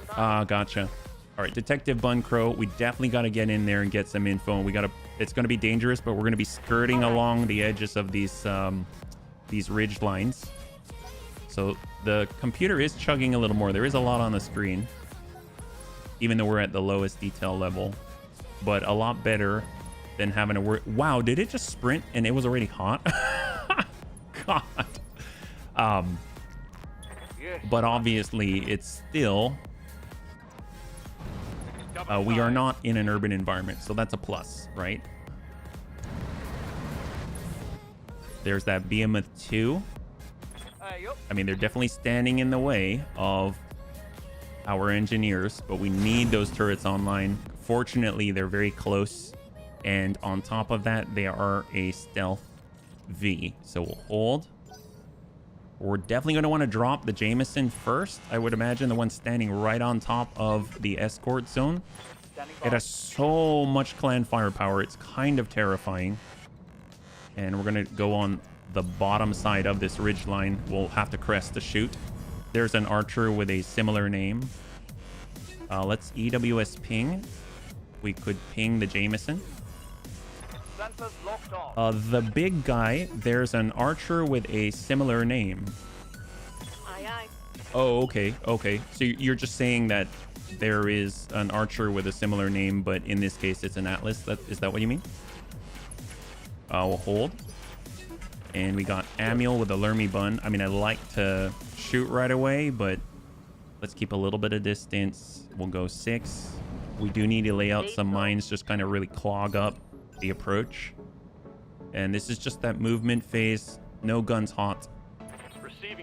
Gotcha. All right, Detective Bun Crow. We definitely got to get in there and get some info. It's going to be dangerous, but we're going to be skirting along the edges of these ridge lines. So the computer is chugging a little more. There is a lot on the screen, even though we're at the lowest detail level, but a lot better than having to work. Wow, did it just sprint and it was already hot? God. But obviously it's still, we are not in an urban environment, so that's a plus, right? There's that Behemoth 2. I mean, they're definitely standing in the way of our engineers, but we need those turrets online. Fortunately, they're very close, and on top of that, they are a stealth V. So we'll hold. We're definitely going to want to drop the Jameson first. I would imagine the one standing right on top of the escort zone. It has so much clan firepower. It's kind of terrifying. And we're going to go on the bottom side of this ridge line. We'll have to crest to shoot. There's an Archer with a similar name. Let's EWS ping. We could ping the Jameson. The big guy, there's an Archer with a similar name. Aye, aye. Oh, okay. So you're just saying that there is an Archer with a similar name, but in this case, it's an Atlas. Is that what you mean? We'll hold. And we got Amiel with a Lermy Bun. I mean, I'd like to shoot right away, but let's keep a little bit of distance. We'll go 6. We do need to lay out some mines, just kind of really clog up the approach. And this is just that movement phase. No guns hot.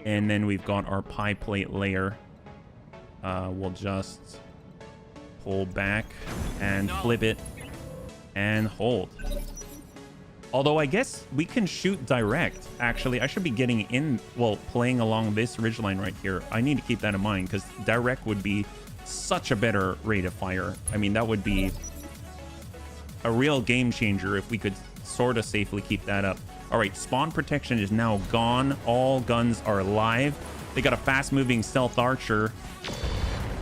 And then we've got our pie plate layer. We'll just pull back and flip it and hold. Although I guess we can shoot direct. Actually, I should be getting in, well, playing along this ridgeline right here. I need to keep that in mind because direct would be such a better rate of fire. I mean, that would be a real game changer if we could sort of safely keep that up. All right, spawn protection is now gone. All guns are live. They got a fast-moving stealth Archer.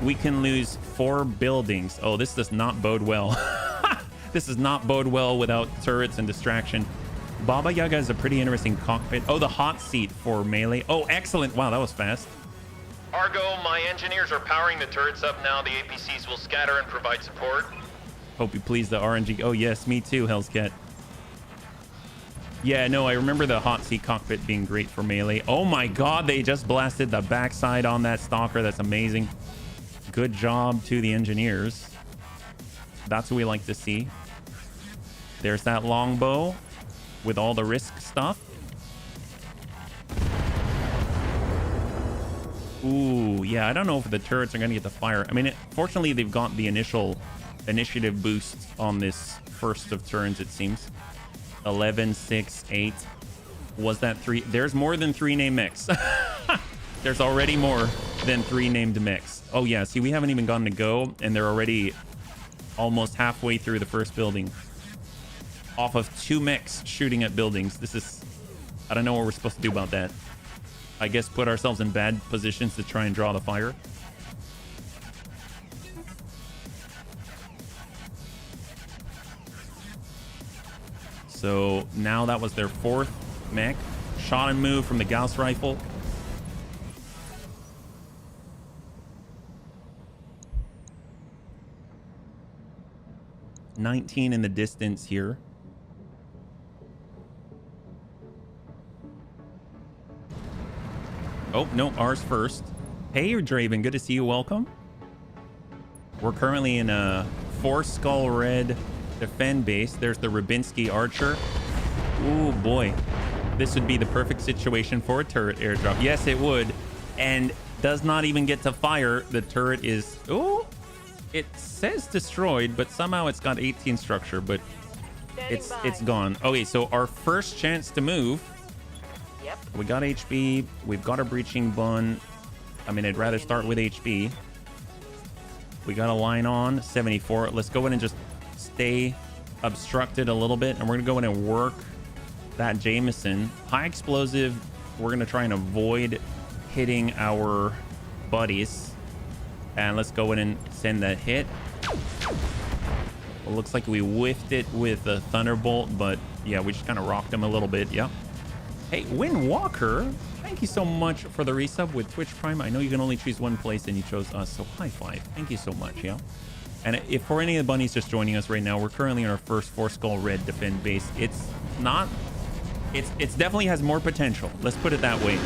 We can lose 4 buildings. Oh, this does not bode well. This does not bode well without turrets and distraction. Baba Yaga is a pretty interesting cockpit. Oh, the hot seat for melee. Oh, excellent. Wow, that was fast. Argo, my engineers are powering the turrets up now. The APCs will scatter and provide support. Hope you please the RNG. Oh, yes, me too, Hell's Cat. Yeah, no, I remember the hot seat cockpit being great for melee. Oh my god, they just blasted the backside on that stalker. That's amazing. Good job to the engineers. That's what we like to see. There's that longbow with all the risk stuff. Ooh, yeah, I don't know if the turrets are going to get the fire. I mean, fortunately, they've got the initial initiative boost on this first of turns, it seems. 11, 6, 8. Was that 3? There's more than 3 named mechs. There's already more than 3 named mechs. Oh, yeah, see, we haven't even gotten to go, and they're already almost halfway through the first building. Off of 2 mechs shooting at buildings. This is... I don't know what we're supposed to do about that. I guess put ourselves in bad positions to try and draw the fire. So now that was their 4th mech. Shot and move from the Gauss rifle. $19 in the distance here. Oh, no, ours first. Hey, you're Draven. Good to see you. Welcome. We're currently in a 4 skull red defend base. There's the Rubinsky Archer. Ooh, boy. This would be the perfect situation for a turret airdrop. Yes, it would. And does not even get to fire. The turret is... Ooh. It says destroyed, but somehow it's got 18 structure, but it's gone. Okay, so our first chance to move. Yep. We got HB. We've got a breaching bun. I mean, I'd rather start with HB. We got a line on 74. Let's go in and just stay obstructed a little bit, and we're gonna go in and work that Jameson. High explosive. We're gonna try and avoid hitting our buddies, and let's go in and send that hit. Well, looks like we whiffed it with a Thunderbolt, but yeah, we just kind of rocked him a little bit. Yeah. Hey, Win Walker, thank you so much for the resub with Twitch Prime. I know you can only choose one place and you chose us, so high five. Thank you so much, yeah. And if for any of the bunnies just joining us right now, we're currently in our first 4 skull red defend base. It's not... It's definitely has more potential. Let's put it that way.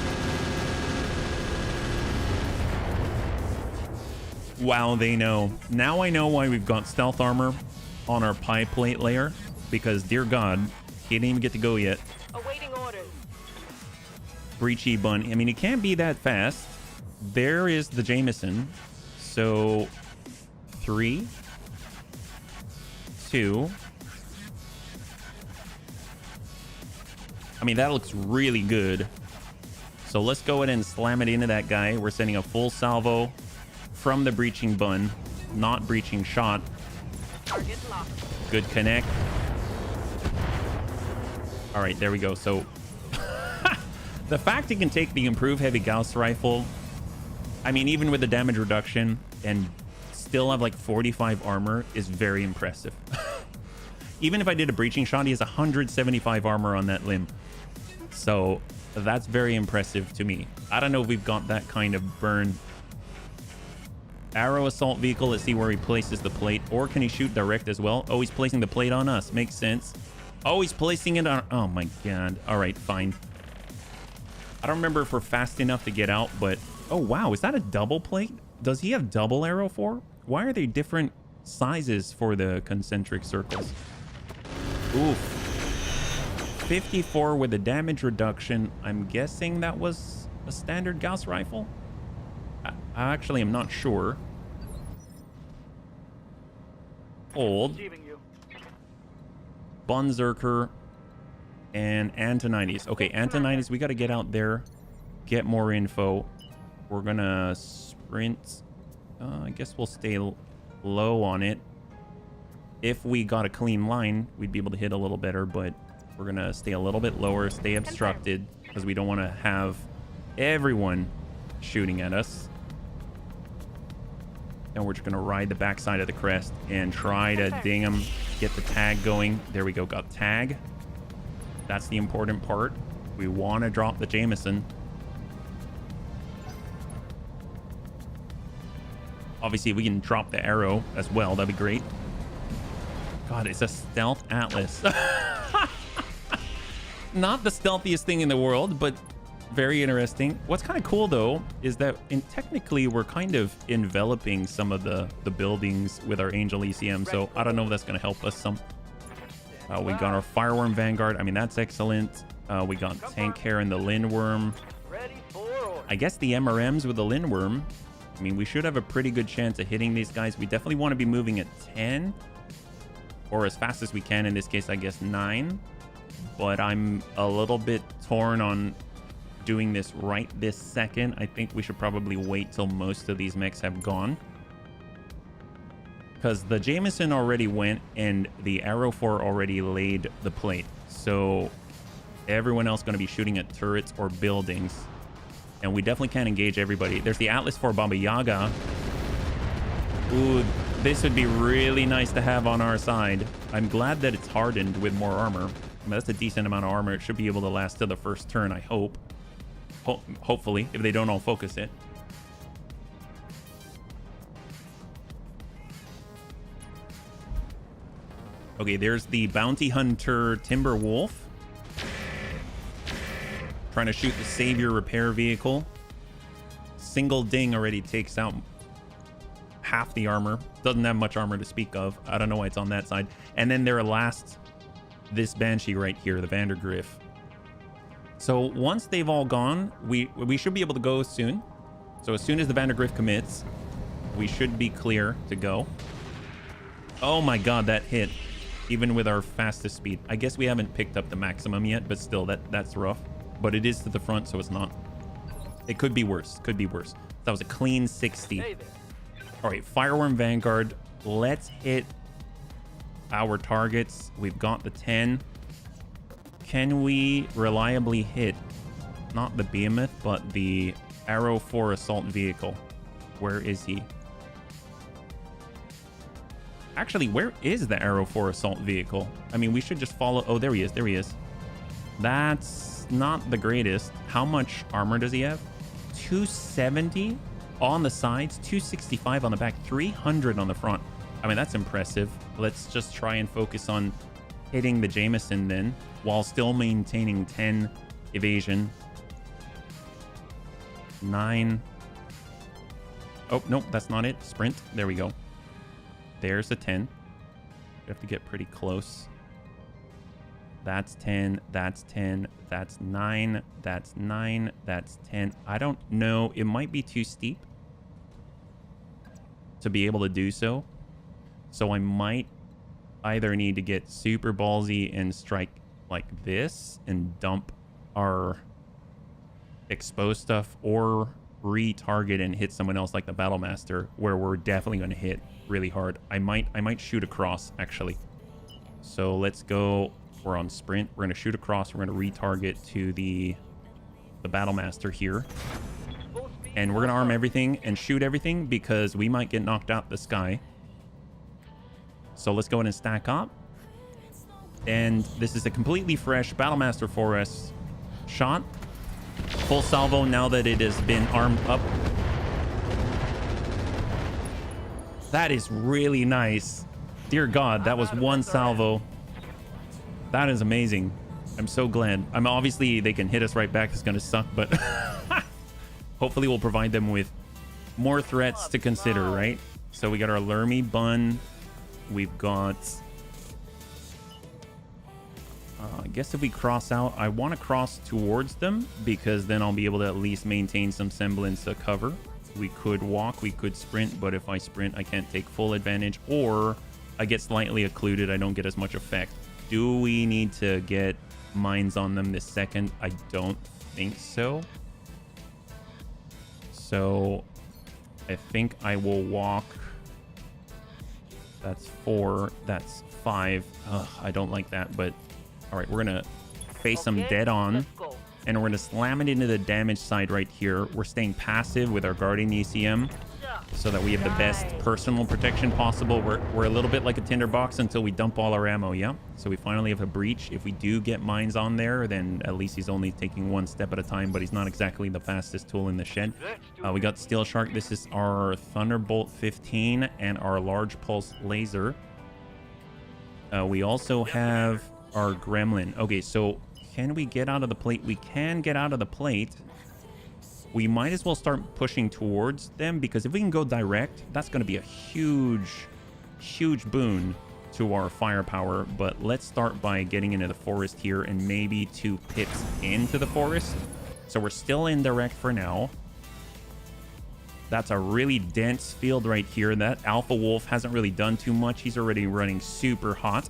Wow, they know. Now I know why we've got stealth armor on our pie plate layer, because dear God, he didn't even get to go yet. Awaiting orders. Breachy bun. I mean, it can't be that fast. There is the Jameson. So 3, 2. I mean, that looks really good. So let's go ahead and slam it into that guy. We're sending a full salvo from the breaching bun, not breaching shot. Target locked. Good connect. All right, there we go. So the fact it can take the improved heavy Gauss rifle, I mean, even with the damage reduction and still have like 45 armor is very impressive. Even if I did a breaching shot, he has 175 armor on that limb. So that's very impressive to me. I don't know if we've got that kind of burn. Arrow assault vehicle. Let's see where he places the plate. Or can he shoot direct as well? Oh, he's placing the plate on us. Makes sense. Oh, he's placing it on... Oh, my God. All right, fine. I don't remember if we're fast enough to get out, but... Oh, wow. Is that a double plate? Does he have double arrow for? Why are they different sizes for the concentric circles? Oof. 54 with a damage reduction. I'm guessing that was a standard Gauss rifle. I actually am not sure. Hold. Bunzerker and Antonides. Okay, Antonides, we got to get out there, get more info. We're gonna sprint. I guess we'll stay low on it. If we got a clean line, we'd be able to hit a little better, but we're gonna stay a little bit lower, stay obstructed, because we don't want to have everyone shooting at us. And we're just gonna ride the backside of the crest and try to ding them, get the tag going. There we go, got tag. That's the important part. We want to drop the Jameson. Obviously, we can drop the arrow as well. That'd be great. God, it's a stealth Atlas. Not the stealthiest thing in the world, but very interesting. What's kind of cool though is that technically we're kind of enveloping some of the buildings with our Angel ECM, so I don't know if that's going to help us some. We got our Fireworm Vanguard. I mean, that's excellent. We got Tank Hair and the Lindworm. Ready for orders. I guess the MRMs with the Lindworm. I mean, we should have a pretty good chance of hitting these guys. We definitely want to be moving at 10 or as fast as we can. In this case, I guess 9. But I'm a little bit torn on doing this right this second. I think we should probably wait till most of these mechs have gone, because the Jameson already went and the Arrow 4 already laid the plate. So everyone else going to be shooting at turrets or buildings, and we definitely can't engage everybody. There's the Atlas 4 Baba Yaga. Ooh, this would be really nice to have on our side. I'm glad that it's hardened with more armor. I mean, that's a decent amount of armor. It should be able to last to the first turn, I hope. Hopefully, if they don't all focus it. Okay, there's the Bounty Hunter Timber Wolf. Trying to shoot the Savior repair vehicle. Single ding already takes out half the armor. Doesn't have much armor to speak of. I don't know why it's on that side. And then their last, this Banshee right here, the Vandergriff. So once they've all gone, we should be able to go soon. So as soon as the Vandergriff commits, we should be clear to go. Oh my god, that hit. Even with our fastest speed. I guess we haven't picked up the maximum yet, but still, that's rough. But it is to the front, so it's not. It could be worse. Could be worse. That was a clean 60. All right, Fireworm Vanguard. Let's hit our targets. We've got the 10. Can we reliably hit, not the Behemoth, but the Arrow 4 assault vehicle? Where is he? Actually, where is the Arrow 4 assault vehicle? I mean, we should just follow. Oh, there he is. There he is. That's not the greatest. How much armor does he have? 270 on the sides, 265 on the back, 300 on the front. I mean, that's impressive. Let's just try and focus on hitting the Jameson then, while still maintaining 10 evasion. 9. Oh, nope, that's not it. Sprint. There we go. There's a 10. We have to get pretty close. That's 10. That's 10. That's 9. That's 9. That's 10. I don't know. It might be too steep to be able to do so. So I might either need to get super ballsy and strike like this and dump our exposed stuff, or retarget and hit someone else like the Battlemaster, where we're definitely going to hit really hard. I might shoot across actually. So let's go. We're on sprint. We're going to shoot across. We're going to retarget to the Battlemaster here, and we're going to arm everything and shoot everything because we might get knocked out the sky. So let's go ahead and stack up. And this is a completely fresh Battlemaster 4S shot. Full salvo now that it has been armed up. That is really nice. Dear God, that was one salvo. That is amazing. I'm so glad. I'm obviously they can hit us right back. It's going to suck, but hopefully we'll provide them with more threats to consider, right? So we got our Lermy Bun. We've got... I guess if we cross out, I want to cross towards them because then I'll be able to at least maintain some semblance of cover. We could walk, we could sprint, but if I sprint, I can't take full advantage, or I get slightly occluded. I don't get as much effect. Do we need to get mines on them this second? I don't think so. So I think I will walk. That's 4. That's 5. Ugh, I don't like that, but all right, we're going to face them dead on, and we're going to slam it into the damage side right here. We're staying passive with our Guardian ECM so that we have the best personal protection possible. We're a little bit like a tinderbox until we dump all our ammo, yeah? So we finally have a breach. If we do get mines on there, then at least he's only taking one step at a time, but he's not exactly the fastest tool in the shed. We got Steel Shark. This is our Thunderbolt 15 and our Large Pulse Laser. We also have our Gremlin. Okay, so Can we get out of the plate? We can get out of the plate. We might as well start pushing towards them, because if we can go direct, that's going to be a huge boon to our firepower. But let's start by getting into the forest here, and maybe 2 pits into the forest. So we're still indirect for now. That's a really dense field right here. That Alpha Wolf hasn't really done too much. He's already running super hot.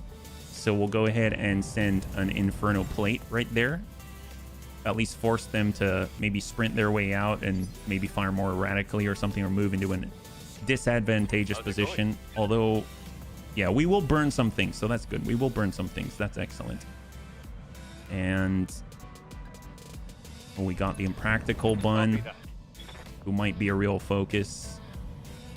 So we'll go ahead and send an Inferno plate right there. At least force them to maybe sprint their way out and maybe fire more erratically or something, or move into a disadvantageous position. Although, yeah, we will burn some things, so that's good. We will burn some things. That's excellent. And we got the Impractical Bun, who might be a real focus.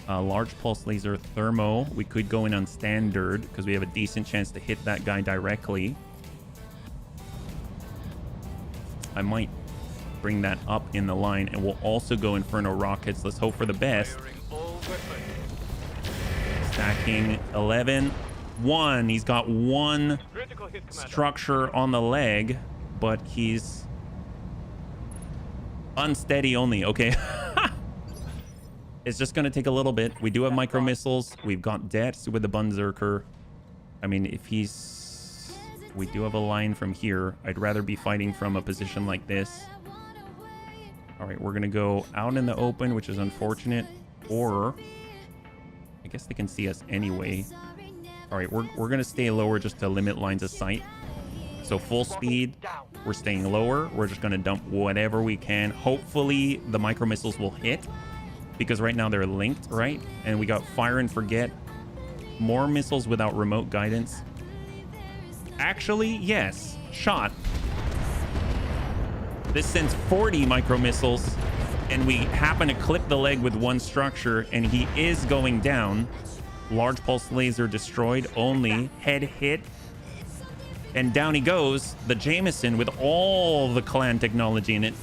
Large Pulse Laser Thermo. We could go in on Standard, because we have a decent chance to hit that guy directly. I might bring that up in the line, and we'll also go Inferno Rockets. Let's hope for the best. Stacking 11. 1. He's got 1 structure on the leg, but he's unsteady only. Okay. It's just going to take a little bit. We do have micro missiles. We've got deaths with the Bunzerker. I mean, if he's... We do have a line from here. I'd rather be fighting from a position like this. All right, we're going to go out in the open, which is unfortunate. Or I guess they can see us anyway. All right, we're going to stay lower just to limit lines of sight. So full speed, we're staying lower. We're just going to dump whatever we can. Hopefully the micro missiles will hit, because right now they're linked, right? And we got Fire and Forget. More missiles without remote guidance. Actually, yes. Shot. This sends 40 micro missiles, and we happen to clip the leg with 1 structure, and he is going down. Large Pulse Laser destroyed only. Head hit. And down he goes. The Jameson with all the clan technology in it.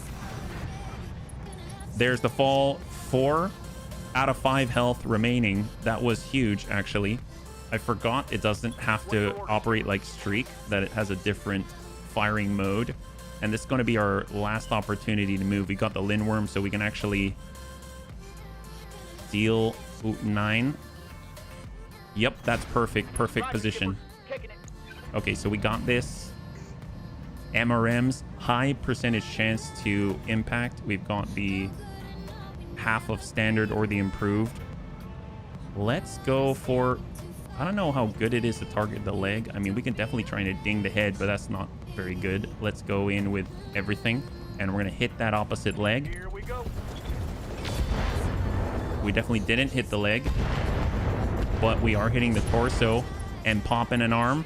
There's the fall. 4 out of 5 health remaining. That was huge, actually. I forgot it doesn't have to operate like Streak, that it has a different firing mode. And this is going to be our last opportunity to move. We got the Lindworm, so we can actually deal 9. Yep, that's perfect. Perfect position. Okay, so we got this. MRMs, high percentage chance to impact. We've got the half of Standard or the improved. Let's go for... I don't know how good it is to target the leg. I mean, we can definitely try to ding the head, but that's not very good. Let's go in with everything, and we're going to hit that opposite leg. Here we go. We definitely didn't hit the leg, but we are hitting the torso and popping an arm.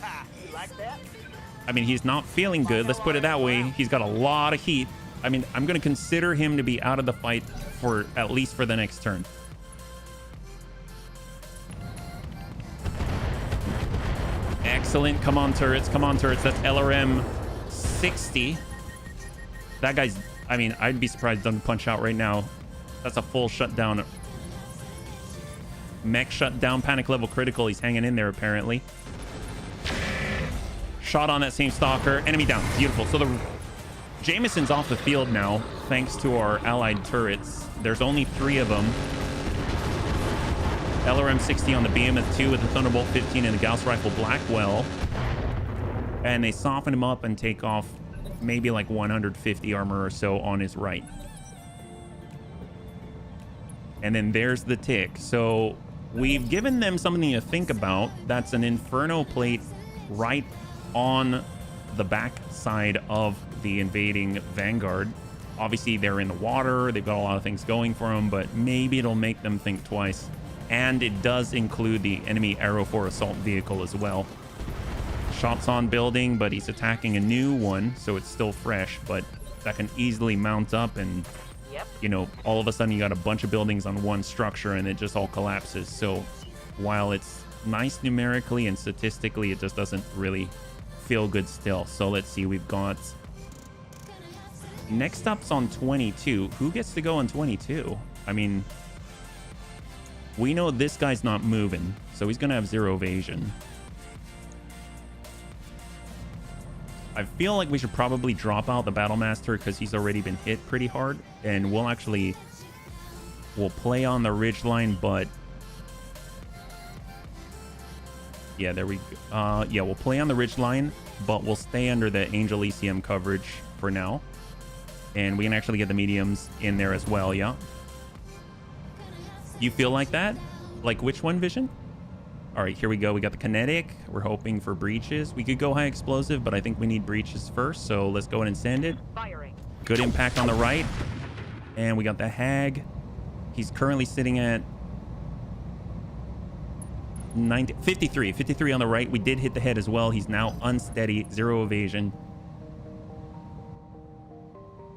Ah, you like that? I mean, he's not feeling good. Let's put it that way. He's got a lot of heat. I mean, I'm going to consider him to be out of the fight for at least for the next turn. Excellent. Come on, turrets. Come on, turrets. That's LRM 60. That guy's... I mean, I'd be surprised it doesn't punch out right now. That's a full shutdown. Mech shutdown. Panic level critical. He's hanging in there, apparently. Shot on that same stalker. Enemy down. Beautiful. So the Jameson's off the field now, thanks to our allied turrets. There's only 3 of them. LRM 60 on the Behemoth 2 with the Thunderbolt 15 and the Gauss Rifle Blackwell. And they soften him up and take off maybe like 150 armor or so on his right. And then there's the Tick. So we've given them something to think about. That's an Inferno plate right on the back side of the invading Vanguard. Obviously, they're in the water. They've got a lot of things going for them, but maybe it'll make them think twice. And it does include the enemy Arrow 4 assault vehicle as well. Shots on building, but he's attacking a new one, so it's still fresh, but that can easily mount up and, you know, all of a sudden you got a bunch of buildings on one structure and it just all collapses. So while it's nice numerically and statistically, it just doesn't really feel good still. So let's see, we've got... Next up's on 22. Who gets to go on 22? I mean... We know this guy's not moving, so he's going to have 0 evasion. I feel like we should probably drop out the Battlemaster because he's already been hit pretty hard. And we'll play on the ridgeline, but... Yeah, there we go. Yeah, we'll play on the ridgeline, but we'll stay under the Angel ECM coverage for now. And we can actually get the mediums in there as well, yeah? You feel like that? Like which one, Vision? All right, here we go. We got the kinetic. We're hoping for breaches. We could go high explosive, but I think we need breaches first. So let's go ahead and send it. Firing. Good impact on the right. And we got the Hag. He's currently sitting at 53 on the right. We did hit the head as well. He's now unsteady, 0 evasion.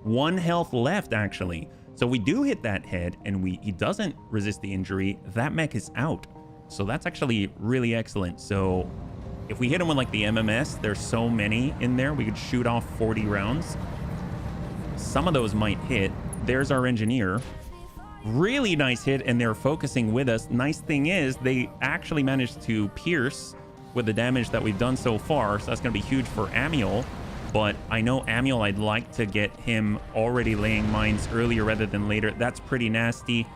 1 health left, actually. So we do hit that head, and he doesn't resist the injury. That mech is out. So that's actually really excellent. So if we hit him with like the MMS, there's so many in there. We could shoot off 40 rounds. Some of those might hit. There's our engineer. Really nice hit, and they're focusing with us. Nice thing is they actually managed to pierce with the damage that we've done so far. So that's going to be huge for Amiel. But I know Amiel, I'd like to get him already laying mines earlier rather than later. That's pretty nasty.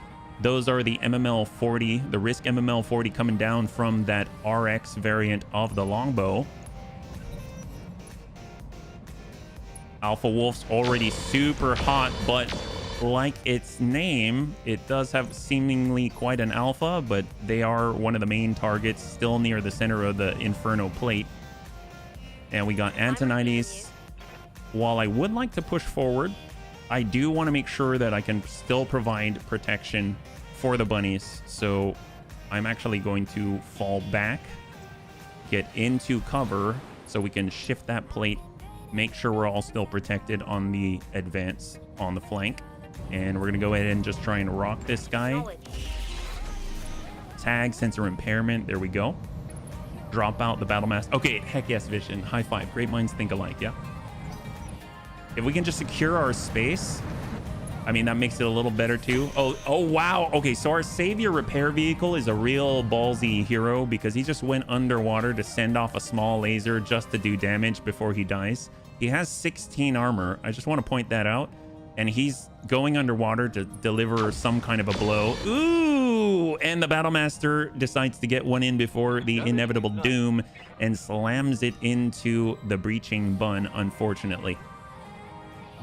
Those are the MML 40, the Risk MML 40 coming down from that RX variant of the longbow. Alpha Wolf's already super hot, but like its name, it does have seemingly quite an alpha, but they are one of the main targets, still near the center of the Inferno plate. And we got Antonides. While I would like to push forward, I do want to make sure that I can still provide protection for the bunnies. So I'm actually going to fall back, get into cover so we can shift that plate, make sure we're all still protected on the advance on the flank. And we're going to go ahead and just try and rock this guy. Tag, sensor impairment. There we go. Drop out the Battlemaster. Okay, heck yes, Vision. High five. Great minds think alike, yeah? If we can just secure our space, I mean, that makes it a little better too. Oh, wow. Okay, so our Savior repair vehicle is a real ballsy hero because he just went underwater to send off a small laser just to do damage before he dies. He has 16 armor. I just want to point that out. And he's going underwater to deliver some kind of a blow. Ooh! And the Battlemaster decides to get one in before the inevitable doom and slams it into the breaching bun, unfortunately.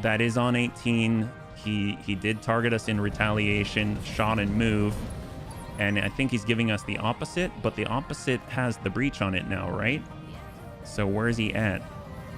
That is on 18. He did target us in retaliation, shot and move. And I think he's giving us the opposite, but the opposite has the breach on it now, right? So where is he at?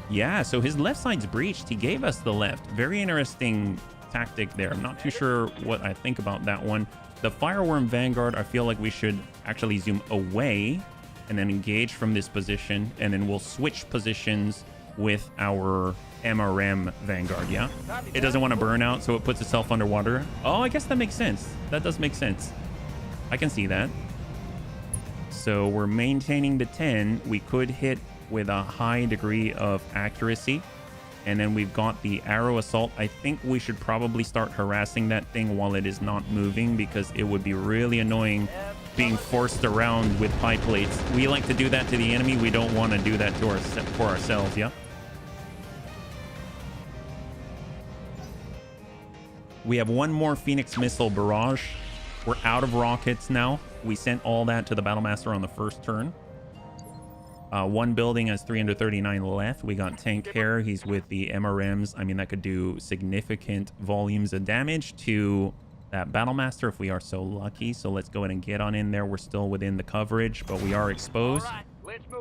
Yeah, so his left side's breached. He gave us the left. Very interesting tactic there. I'm not too sure what I think about that one. The Fireworm Vanguard, I feel like we should actually zoom away and then engage from this position, and then we'll switch positions with our MRM Vanguard, yeah? It doesn't want to burn out, so it puts itself underwater. Oh, I guess that makes sense. That does make sense. I can see that. So we're maintaining the 10. We could hit with a high degree of accuracy. And then we've got the arrow assault. I think we should probably start harassing that thing while it is not moving, because it would be really annoying being forced around with pie plates. We like to do that to the enemy. We don't want to do that to for ourselves, yeah? We have one more Phoenix missile barrage. We're out of rockets now. We sent all that to the Battlemaster on the first turn. One building has 339 left. We got Tank Hair. He's with the MRMs. I mean, that could do significant volumes of damage to that Battlemaster if we are so lucky. So let's go ahead and get on in there. We're still within the coverage, but we are exposed.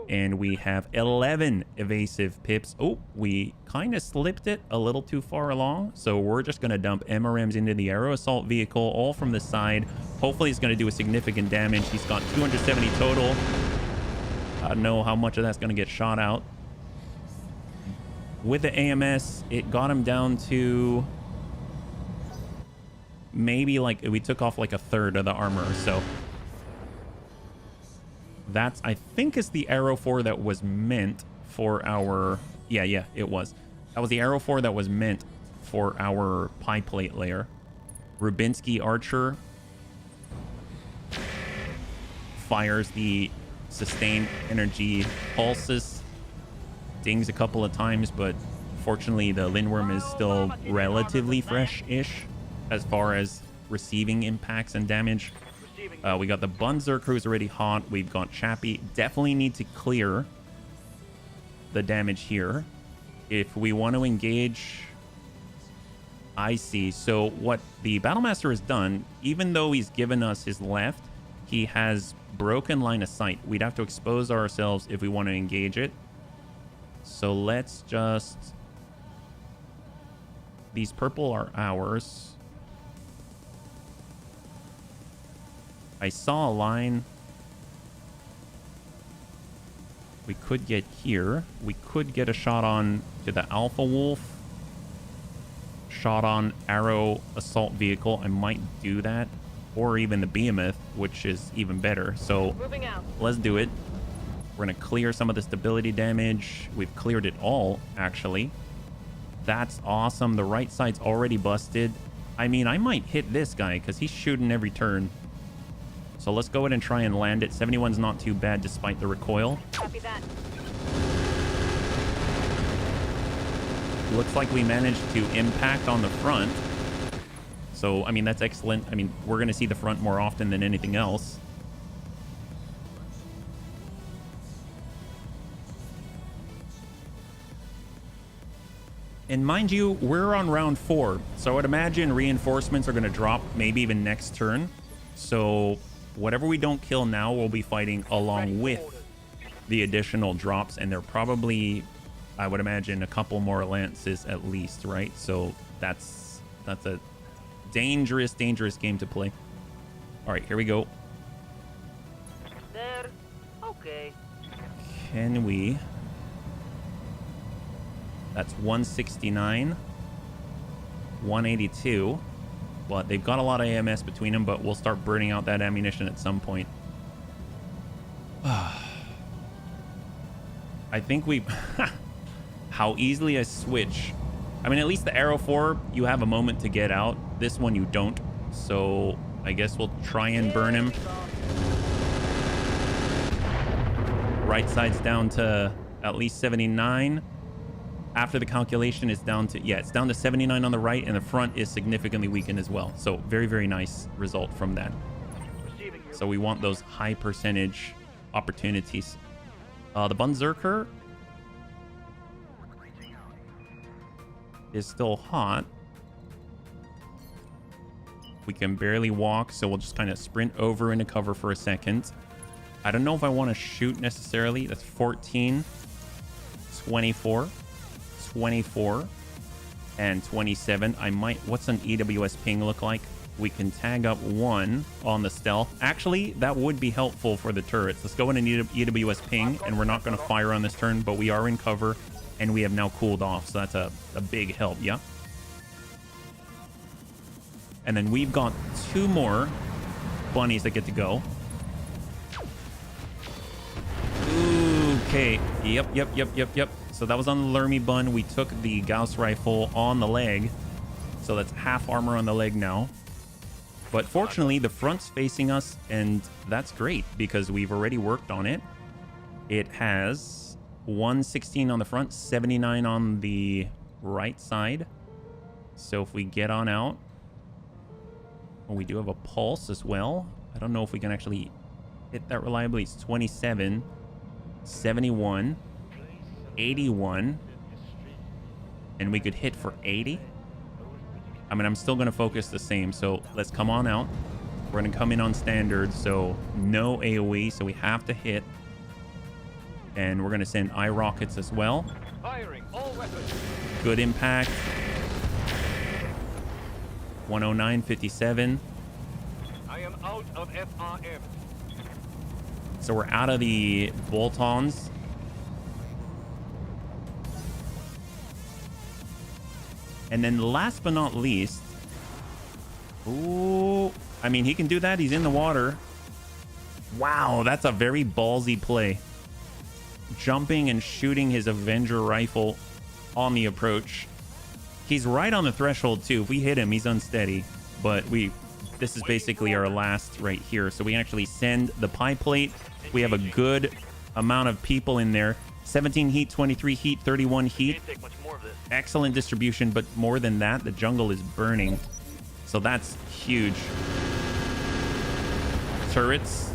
And we have 11 evasive pips. Oh, we kind of slipped it a little too far along. So we're just going to dump MRMs into the Aero Assault vehicle, all from the side. Hopefully it's going to do a significant damage. He's got 270 total. I don't know how much of that's going to get shot out. With the AMS, it got him down to maybe like, we took off like a third of the armor. So that's, I think, is the Arrow 4 that was meant for our... Yeah, it was. That was the Arrow 4 that was meant for our pie plate layer. Rubinsky Archer fires the sustained energy pulses. dings a couple of times, but fortunately the Lindworm is still relatively fresh-ish as far as receiving impacts and damage. We got the Bunzerker who's already hot. We've got Chappie. Definitely need to clear the damage here if we want to engage. I see. So what the Battlemaster has done, even though he's given us his left, he has broken line of sight. We'd have to expose ourselves if we want to engage it. So let's just... These purple are ours. I saw a line. We could get here. We could get a shot on to the Alpha Wolf. Shot on Arrow Assault Vehicle. I might do that. Or even the Behemoth, which is even better. So Moving out. let's do it. We're going to clear some of the stability damage. We've cleared it all, actually. That's awesome. The right side's already busted. I mean, I might hit this guy because he's shooting every turn. So let's go ahead and try and land it. 71's not too bad despite the recoil. Copy that. Looks like we managed to impact on the front. So, I mean, that's excellent. I mean, we're going to see the front more often than anything else. And mind you, we're on round 4. So I would imagine reinforcements are going to drop maybe even next turn. So whatever we don't kill now, we'll be fighting along with the additional drops. And they're probably, I would imagine, a couple more lances at least, right? So that's a dangerous game to play. All right, here we go. There. Okay. Can we... That's 169, 182. But they've got a lot of AMS between them, but we'll start burning out that ammunition at some point. I think we... How easily I switch. I mean, at least the Arrow 4, you have a moment to get out. This one, you don't. So I guess we'll try and burn him. Right side's down to at least 79. After the calculation, it's down to, it's down to 79 on the right, and the front is significantly weakened as well. So very, very nice result from that. So we want those high percentage opportunities. The Bunzerker is still hot. We can barely walk, so we'll just kind of sprint over into cover for a second. I don't know if I want to shoot necessarily. That's 14, 24. 24 and 27. I might... What's an EWS ping look like? We can tag up 1 on the stealth. Actually, that would be helpful for the turrets. Let's go in and EWS ping, and we're not going to fire on this turn, but we are in cover, and we have now cooled off, so that's a big help, yeah? And then we've got 2 more bunnies that get to go. Okay. Yep. So that was on the Lermy Bun. We took the Gauss rifle on the leg. So that's half armor on the leg now. But fortunately, the front's facing us, and that's great because we've already worked on it. It has 116 on the front, 79 on the right side. So if we get on out, well, we do have a pulse as well. I don't know if we can actually hit that reliably. It's 27, 71. 81, and we could hit for 80. I mean, I'm still going to focus the same, so let's come on out. We're going to come in on standard, so no AoE, so we have to hit. And we're going to send eye rockets as well. Firing all weapons. Good impact. 109, 57. I am out of FRM. So we're out of the bolt-ons. And then last but not least, ooh, I mean, he can do that. He's in the water. Wow, that's a very ballsy play. Jumping and shooting his Avenger rifle on the approach. He's right on the threshold too. If we hit him, he's unsteady. But this is basically our last right here. So we actually send the pie plate. We have a good amount of people in there. 17 heat, 23 heat, 31 heat. Can't take much more of this. Excellent distribution, but more than that, the jungle is burning. So that's huge. Turrets.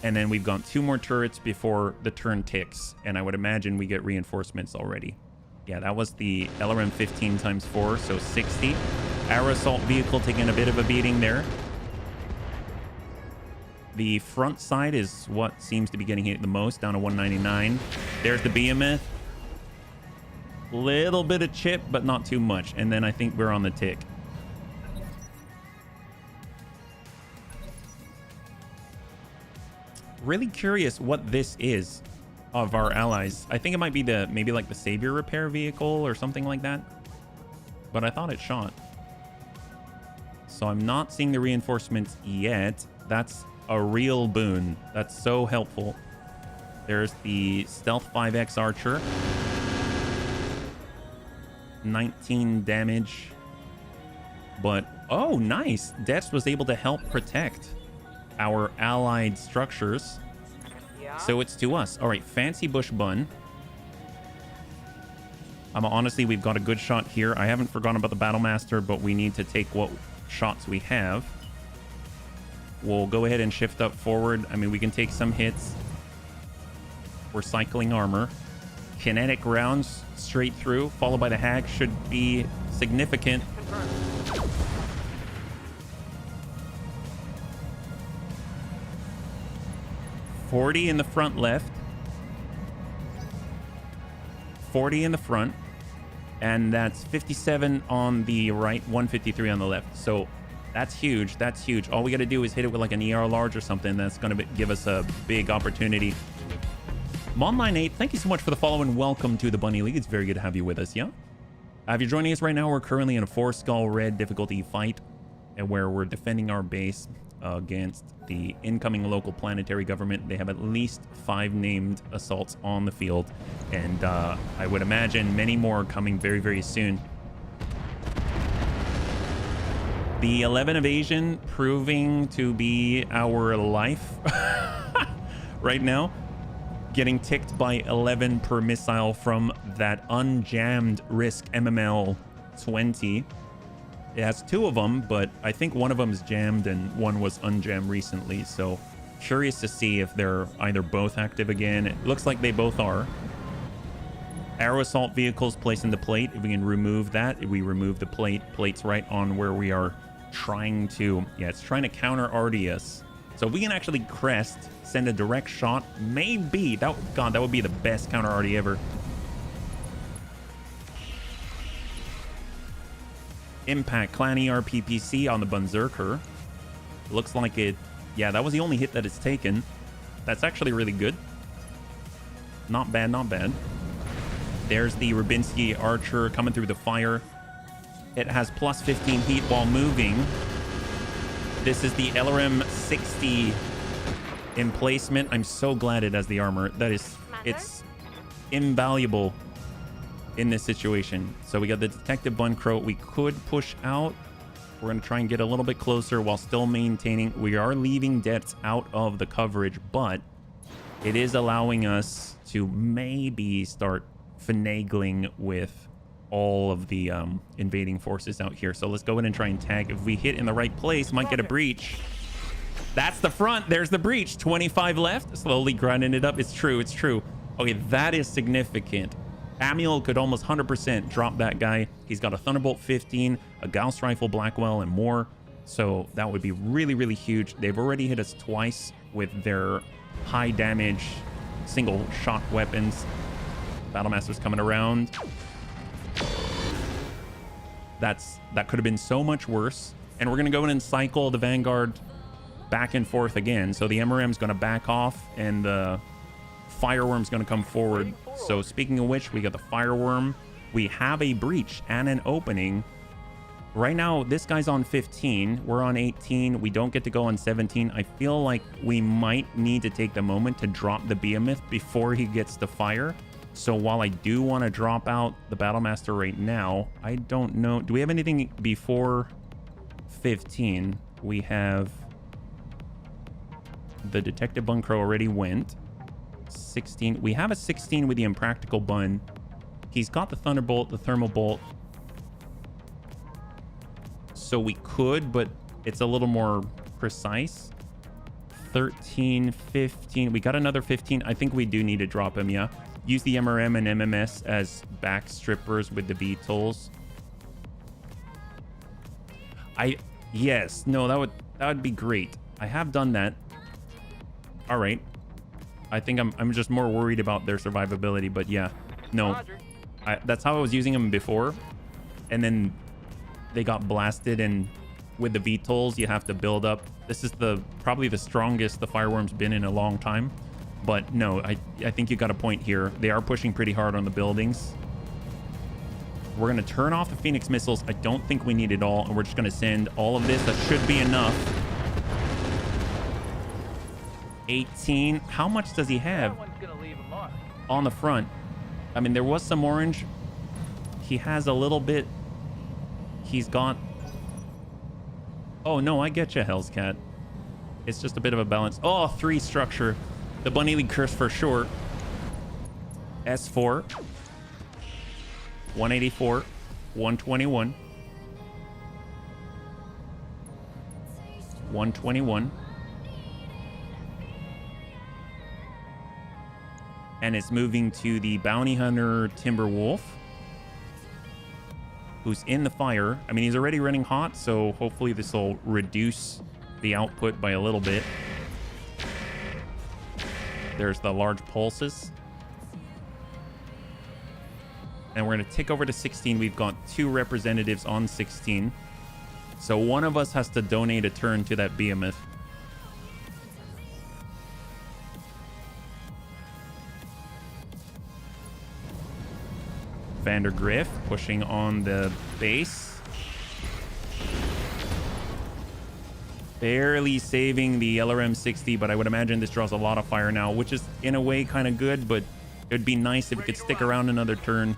And then we've got 2 more turrets before the turn ticks. And I would imagine we get reinforcements already. Yeah, that was the LRM 15 times 4, so 60. Our assault vehicle taking a bit of a beating there. The front side is what seems to be getting hit the most, down to 199. There's the behemoth. Little bit of chip, but not too much. And then I think we're on the tick. Really curious what this is of our allies. I think it might be maybe like the savior repair vehicle or something like that. But I thought it shot. So I'm not seeing the reinforcements yet. That's a real boon. That's so helpful. There's the Stealth 5X Archer. 19 damage. But, oh, nice. Dex was able to help protect our allied structures. Yeah. So it's to us. All right, Fancy Bush Bun. Honestly, we've got a good shot here. I haven't forgotten about the Battlemaster, but we need to take what shots we have. We'll go ahead and shift up forward. I mean, we can take some hits. We're cycling armor. Kinetic rounds straight through, followed by the Hag, should be significant. Confirmed. 40 in the front left. 40 in the front. And that's 57 on the right, 153 on the left. So that's huge. That's huge. All we got to do is hit it with like an ER large or something. That's going to give us a big opportunity. Mon98, thank you so much for the follow and welcome to the Bunny League. It's very good to have you with us, yeah? If you're joining us right now, we're currently in a 4-skull red difficulty fight and where we're defending our base against the incoming local planetary government. They have at least 5 named assaults on the field, and I would imagine many more coming very, very soon. The 11 evasion proving to be our life right now. Getting ticked by 11 per missile from that unjammed Risk MML 20. It has 2 of them, but I think one of them is jammed and one was unjammed recently. So curious to see if they're either both active again. It looks like they both are. Aero assault vehicles placing the plate. If we can remove that, if we remove the plate, plate's right on where we are trying to, yeah, it's trying to counter RDS. So if we can actually crest, send a direct shot, maybe, that would be the best counter RD ever. Impact Clan ERPPC on the Berserker. Looks like it, yeah, that was the only hit that it's taken. That's actually really good. Not bad, not bad. There's the Rubinsky Archer coming through the fire. It has plus 15 heat while moving. This is the LRM 60 emplacement. I'm so glad it has the armor. That is, it's invaluable in this situation. So we got the Detective Buncrow. We could push out. We're going to try and get a little bit closer while still maintaining. We are leaving depths out of the coverage, but it is allowing us to maybe start finagling with all of the invading forces out here. So let's go in and try and tag. If we hit in the right place, might get a breach. That's the front. There's the breach. 25 left. Slowly grinding it up. It's true. It's true. Okay, that is significant. Amiel could almost 100% drop that guy. He's got a Thunderbolt 15, a Gauss Rifle Blackwell, and more. So that would be really, really huge. They've already hit us twice with their high damage single shot weapons. Battlemaster's coming around. That could have been so much worse. And we're going to go in and cycle the Vanguard back and forth again. So the MRM's going to back off and the Fireworm's going to come forward. So speaking of which, we got the Fireworm. We have a breach and an opening. Right now, this guy's on 15. We're on 18. We don't get to go on 17. I feel like we might need to take the moment to drop the Behemoth before he gets to fire. So while I do want to drop out the Battlemaster right now, I don't know. Do we have anything before 15? We have the Detective Buncrow already went. 16. We have a 16 with the Impractical Bun. He's got the Thunderbolt, the Thermal Bolt. So we could, but it's a little more precise. 13, 15. We got another 15. I think we do need to drop him, yeah. Use the MRM and MMS as back strippers with the VTOLs. Yes, no, that would be great. I have done that. All right. I think I'm just more worried about their survivability, but yeah, no. That's how I was using them before, and then they got blasted, and with the VTOLs you have to build up. This is probably the strongest the Fireworm's been in a long time, but no, I think you got a point here. They are pushing pretty hard on the buildings. We're gonna turn off the Phoenix missiles. I don't think we need it all, and we're just gonna send all of this. That should be enough. 18. How much does he have on the front? I mean, there was some orange. He has a little bit. He's got... Oh, no, I get you, Hell's Cat. It's just a bit of a balance. Oh, 3 structure. The Bunny League curse for sure. S4. 184. 121. 121. And it's moving to the Bounty Hunter Timberwolf, who's in the fire. I mean, he's already running hot, so hopefully this will reduce the output by a little bit. There's the large pulses. And we're going to tick over to 16. We've got 2 representatives on 16. So one of us has to donate a turn to that behemoth. Vandergriff pushing on the base. Barely saving the LRM 60, but I would imagine this draws a lot of fire now, which is in a way kind of good, but it would be nice if it could stick around another turn.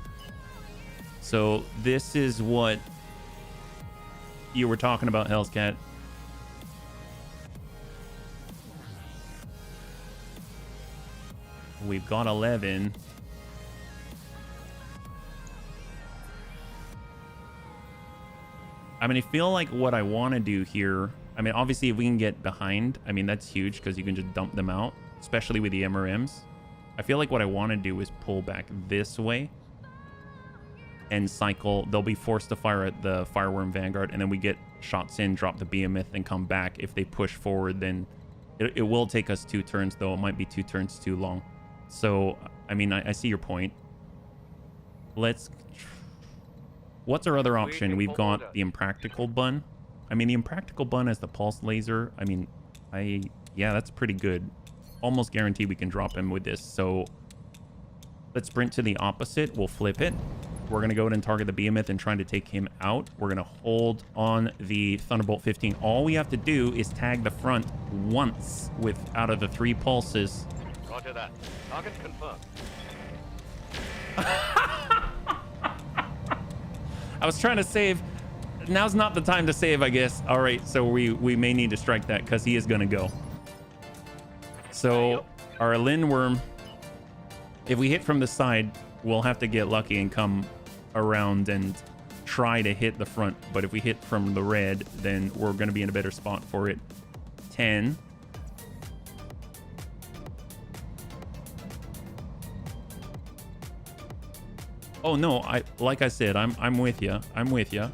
So this is what you were talking about, Hell's Cat. We've got 11. I mean, I feel like what I want to do here, I mean, obviously if we can get behind, I mean, that's huge because you can just dump them out, especially with the MRMs. I feel like what I want to do is pull back this way and cycle. They'll be forced to fire at the Fireworm Vanguard, and then we get shots in, drop the behemoth, and come back. If they push forward, then it will take us 2 turns, though. It might be 2 turns too long. So, I mean, I see your point. What's our other option? We've got the Impractical Bun. I mean, the Impractical Bun has the pulse laser. I mean, yeah, that's pretty good. Almost guarantee we can drop him with this. So let's sprint to the opposite. We'll flip it. We're going to go ahead and target the behemoth and try to take him out. We're going to hold on the Thunderbolt 15. All we have to do is tag the front once with out of the 3 pulses. Roger that. Target confirmed. I was trying to save. Now's not the time to save, I guess. All right, so we may need to strike that because he is going to go. So our Lindworm, if we hit from the side, we'll have to get lucky and come around and try to hit the front. But if we hit from the red, then we're going to be in a better spot for it. 10. Oh no, like I said, I'm with you. I'm with you.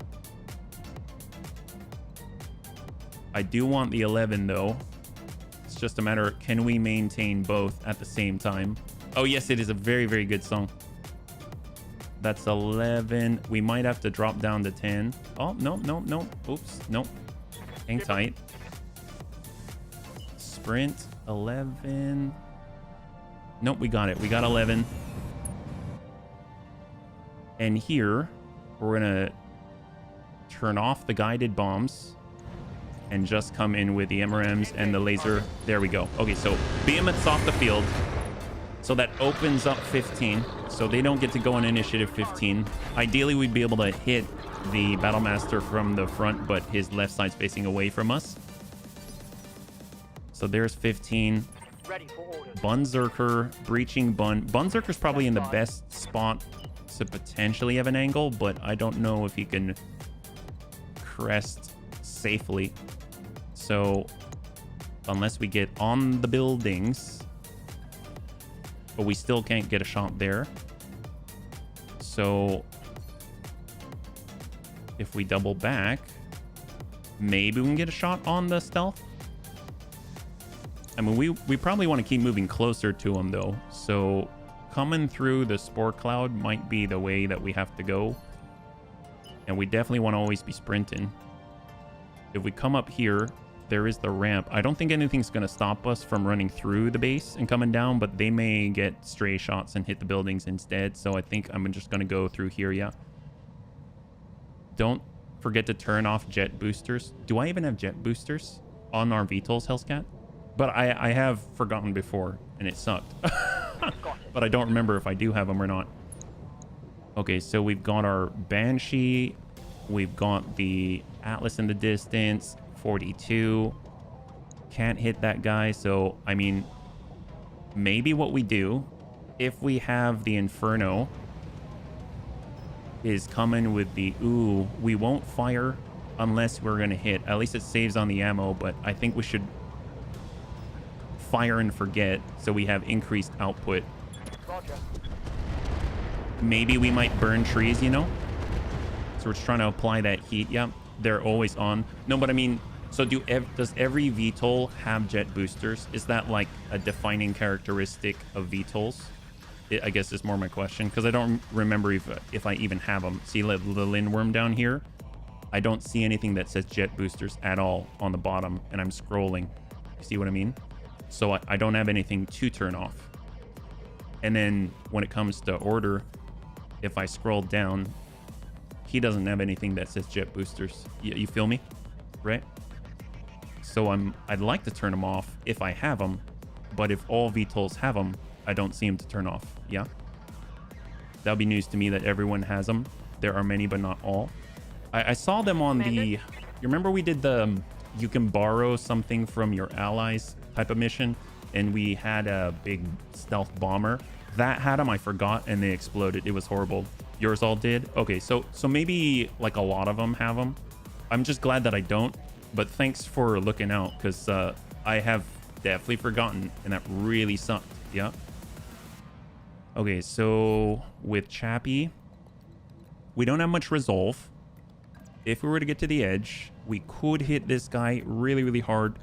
I do want the 11 though. It's just a matter of, can we maintain both at the same time? Oh yes, it is a very, very good song. That's 11. We might have to drop down to 10. Oh, no, no, no. Oops, no. Hang tight. Sprint 11. Nope, we got it. We got 11. And here, we're going to turn off the guided bombs and just come in with the MRMs and the laser. There we go. Okay, so behemoth's off the field. So that opens up 15. So they don't get to go on initiative 15. Ideally, we'd be able to hit the Battlemaster from the front, but his left side's facing away from us. So there's 15. Ready for order. Bunzerker, breaching Bun. Bunzerker's probably in the best spot to potentially have an angle, but I don't know if he can crest safely. So unless we get on the buildings, but we still can't get a shot there. So if we double back, maybe we can get a shot on the stealth. I mean, we probably want to keep moving closer to him though. So coming through the spore cloud might be the way that we have to go. And we definitely want to always be sprinting. If we come up here, there is the ramp. I don't think anything's going to stop us from running through the base and coming down, but they may get stray shots and hit the buildings instead. So I think I'm just going to go through here, yeah. Don't forget to turn off jet boosters. Do I even have jet boosters on our VTOLs, Hellscat? But I have forgotten before, and it sucked. But I don't remember if I do have them or not. Okay, so we've got our Banshee. We've got the Atlas in the distance. 42. Can't hit that guy. So, I mean, maybe what we do, if we have the Inferno, is coming with the... Ooh, we won't fire unless we're going to hit. At least it saves on the ammo, but I think we should fire and forget so we have increased output. Roger. Maybe we might burn trees, you know? So we're just trying to apply that heat. Yep, they're always on. No, but I mean, so does every VTOL have jet boosters? Is that like a defining characteristic of VTOLs? I guess is more my question, because I don't remember if I even have them. See the Lindworm down here? I don't see anything that says jet boosters at all on the bottom, and I'm scrolling. You see what I mean? So I don't have anything to turn off. And then when it comes to order, if I scroll down, he doesn't have anything that says jet boosters. You feel me? Right? So I'd like to turn them off if I have them, but if all VTOLs have them, I don't see them to turn off. Yeah? That'll be news to me that everyone has them. There are many, but not all. I saw them on the... You remember we did the... You can borrow something from your allies type of mission, and we had a big stealth bomber that had them. I forgot, and they exploded. It was horrible. Yours all did? Okay, so maybe like a lot of them have them. I'm just glad that I don't, but thanks for looking out, because I have definitely forgotten, and that really sucked. Yeah. Okay, so with Chappie, we don't have much resolve. If we were to get to the edge, we could hit this guy really, really hard.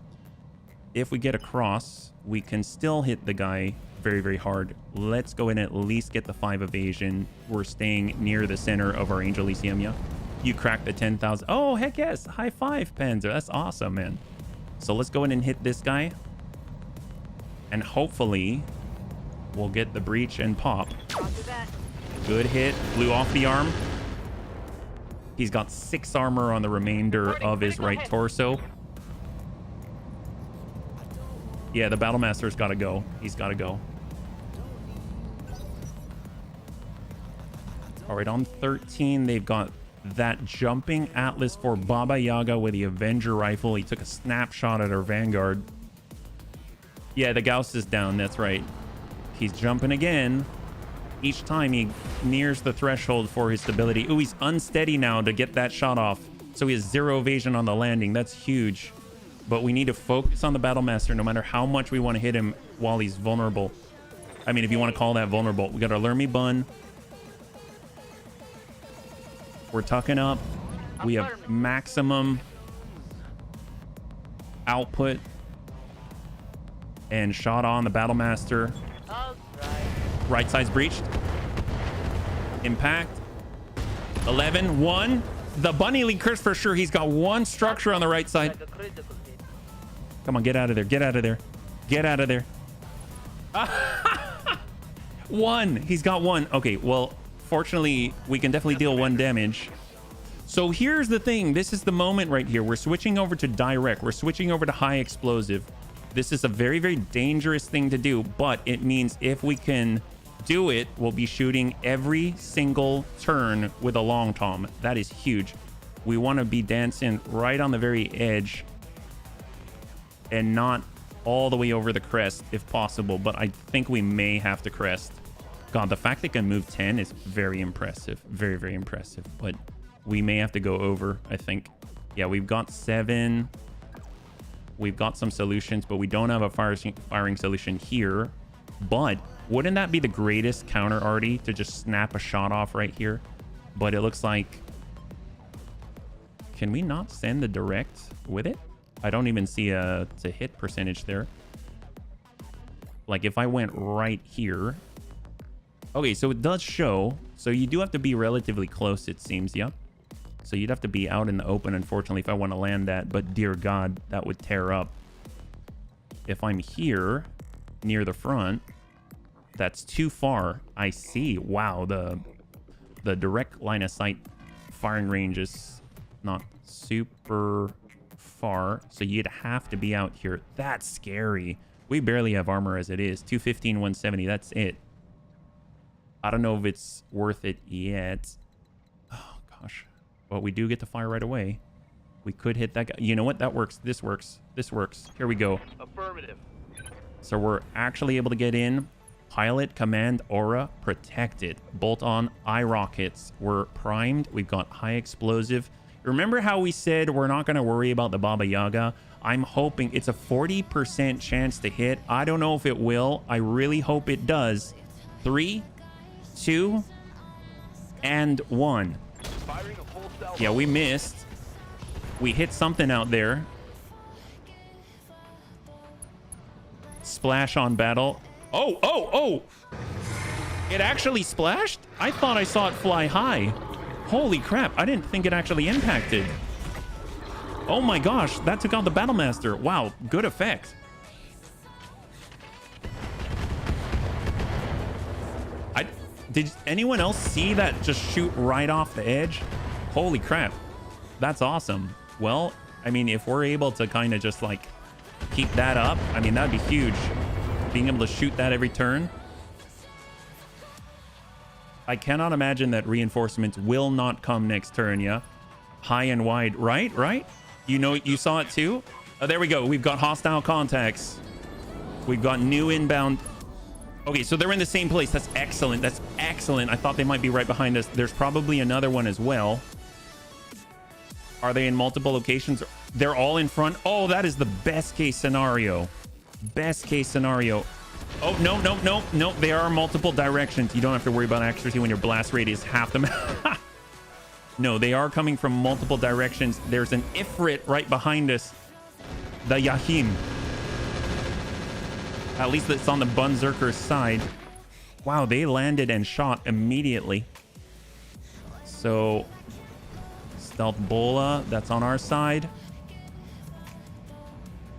If we get across, we can still hit the guy very, very hard. Let's go and at least get the 5 evasion. We're staying near the center of our Angel Elysium, yeah? You cracked the 10,000. Oh, heck yes. High five, Panzer. That's awesome, man. So let's go in and hit this guy. And hopefully we'll get the breach and pop. Good hit. Blew off the arm. He's got 6 armor on the remainder of his right torso. Yeah, the Battlemaster's got to go. He's got to go. All right, on 13, they've got that jumping Atlas for Baba Yaga with the Avenger rifle. He took a snapshot at our Vanguard. Yeah, the Gauss is down. That's right. He's jumping again. Each time he nears the threshold for his stability. Ooh, he's unsteady now to get that shot off. So he has 0 evasion on the landing. That's huge. But we need to focus on the Battlemaster no matter how much we want to hit him while he's vulnerable. I mean, if you want to call that vulnerable. We got our Lermy Bun. We're tucking up. We have maximum output. And shot on the Battlemaster. Right side's breached. Impact. 11. 1. The Bunny League curse for sure. He's got 1 structure on the right side. Come on, get out of there. Get out of there. Get out of there. 1. He's got 1. Okay, well, fortunately, we can definitely deal 1 damage. So here's the thing. This is the moment right here. We're switching over to direct. We're switching over to high explosive. This is a very, very dangerous thing to do, but it means if we can do it, we'll be shooting every single turn with a long tom. That is huge. We want to be dancing right on the very edge and not all the way over the crest if possible, but I think we may have to crest. God, the fact they can move 10 is very impressive. Very, very impressive. But we may have to go over, I think. Yeah, we've got 7. We've got some solutions, but we don't have a firing solution here. But wouldn't that be the greatest counter, Artie, to just snap a shot off right here? But it looks like... Can we not send the direct with it? I don't even see a to hit percentage there. Like if I went right here. Okay, so it does show. So you do have to be relatively close, it seems, yeah. So you'd have to be out in the open, unfortunately, if I want to land that. But dear God, that would tear up. If I'm here, near the front, that's too far. I see. Wow, the direct line of sight firing range is not super far. So you'd have to be out here. That's scary. We barely have armor as it is. 215, 170. That's it. I don't know if it's worth it yet. Oh, gosh. But we do get to fire right away. We could hit that guy. You know what? That works. This works. This works. Here we go. Affirmative. So we're actually able to get in. Pilot, command, aura, protected. Bolt on, eye rockets. We're primed. We've got high explosive. Remember how we said we're not going to worry about the Baba Yaga? I'm hoping it's a 40% chance to hit. I don't know if it will. I really hope it does. 3, 2, and 1. Yeah, we missed. We hit something out there. Splash on battle. Oh, oh, oh! It actually splashed? I thought I saw it fly high. Holy crap, I didn't think it actually impacted. Oh my gosh, that took out the Battlemaster. Wow, good effect. Did anyone else see that just shoot right off the edge? Holy crap. That's awesome. Well, I mean, if we're able to kind of just like keep that up, I mean, that'd be huge. Being able to shoot that every turn. I cannot imagine that reinforcements will not come next turn, yeah? High and wide, right? Right? You know, you saw it too? Oh, there we go. We've got hostile contacts. We've got new inbound. Okay, so they're in the same place. That's excellent. That's excellent. I thought they might be right behind us. There's probably another one as well. Are they in multiple locations? They're all in front. Oh, that is the best case scenario. Best case scenario. Oh, no, no, no, no. There are multiple directions. You don't have to worry about accuracy when your blast radius half the map. No, they are coming from multiple directions. There's an Ifrit right behind us. The Yahim. At least it's on the Bunzerker's side. Wow, they landed and shot immediately. So, Stealth Bola, that's on our side.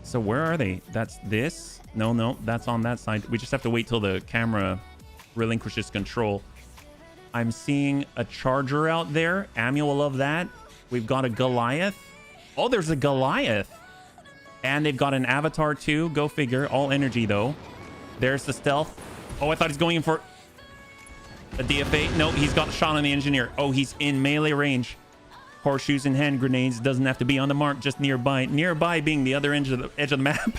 So where are they? That's this? No, no, that's on that side. We just have to wait till the camera relinquishes control. I'm seeing a Charger out there. Ami will love that. We've got a Goliath. Oh, there's a Goliath. And they've got an Avatar too. Go figure. All energy though. There's the stealth. Oh, I thought he's going in for a DFA. No, he's got a shot on the engineer. Oh, he's in melee range. Horseshoes and hand grenades. Doesn't have to be on the mark, just nearby. Nearby being the other edge of the map.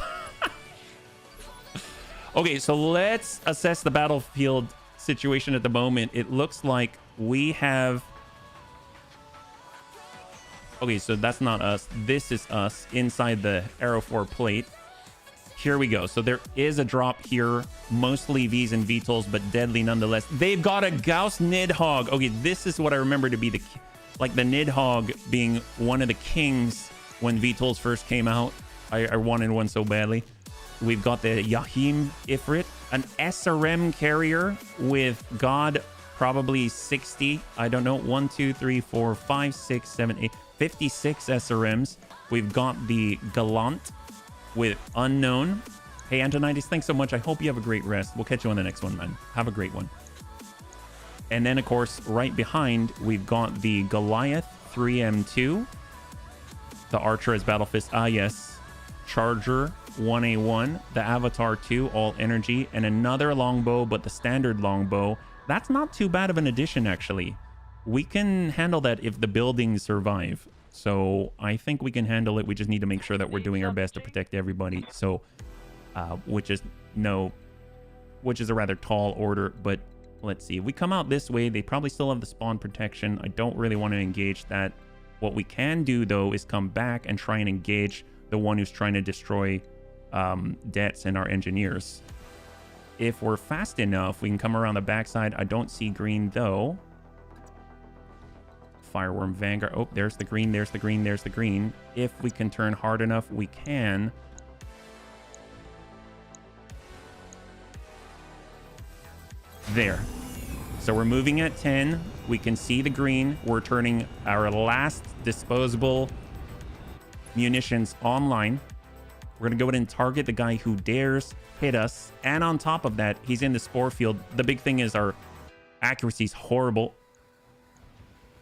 Okay, so let's assess the battlefield situation at the moment. It looks like we have... Okay, so that's not us. This is us inside the Arrow 4 plate. Here we go. So there is a drop here. Mostly Vs and VTOLs, but deadly nonetheless. They've got a Gauss Nidhogg. Okay, this is what I remember to be the... Like the Nidhogg being one of the kings when VTOLs first came out. I wanted one so badly. We've got the Yahim Ifrit. An SRM carrier with God probably 60. I don't know. 1, 2, 3, 4, 5, 6, 7, 8... 56 SRMs. We've got the Gallant with Unknown. Hey, Antonitis, thanks so much. I hope you have a great rest. We'll catch you on the next one, man. Have a great one. And then, of course, right behind, we've got the Goliath 3M2. The Archer as Battle Fist. Ah, yes. Charger 1A1. The Avatar 2, all energy. And another longbow, but the standard longbow. That's not too bad of an addition, actually. We can handle that if the buildings survive. So I think we can handle it. We just need to make sure that we're doing our best to protect everybody. So which is a rather tall order. But let's see. If we come out this way, they probably still have the spawn protection. I don't really want to engage that. What we can do, though, is come back and try and engage the one who's trying to destroy Debts and our engineers. If we're fast enough, we can come around the backside. I don't see green, though. Fireworm Vanguard. Oh, there's the green, there's the green, there's the green. If we can turn hard enough, we can. There. So we're moving at 10. We can see the green. We're turning our last disposable munitions online. We're going to go ahead and target the guy who dares hit us. And on top of that, he's in the spore field. The big thing is our accuracy is horrible.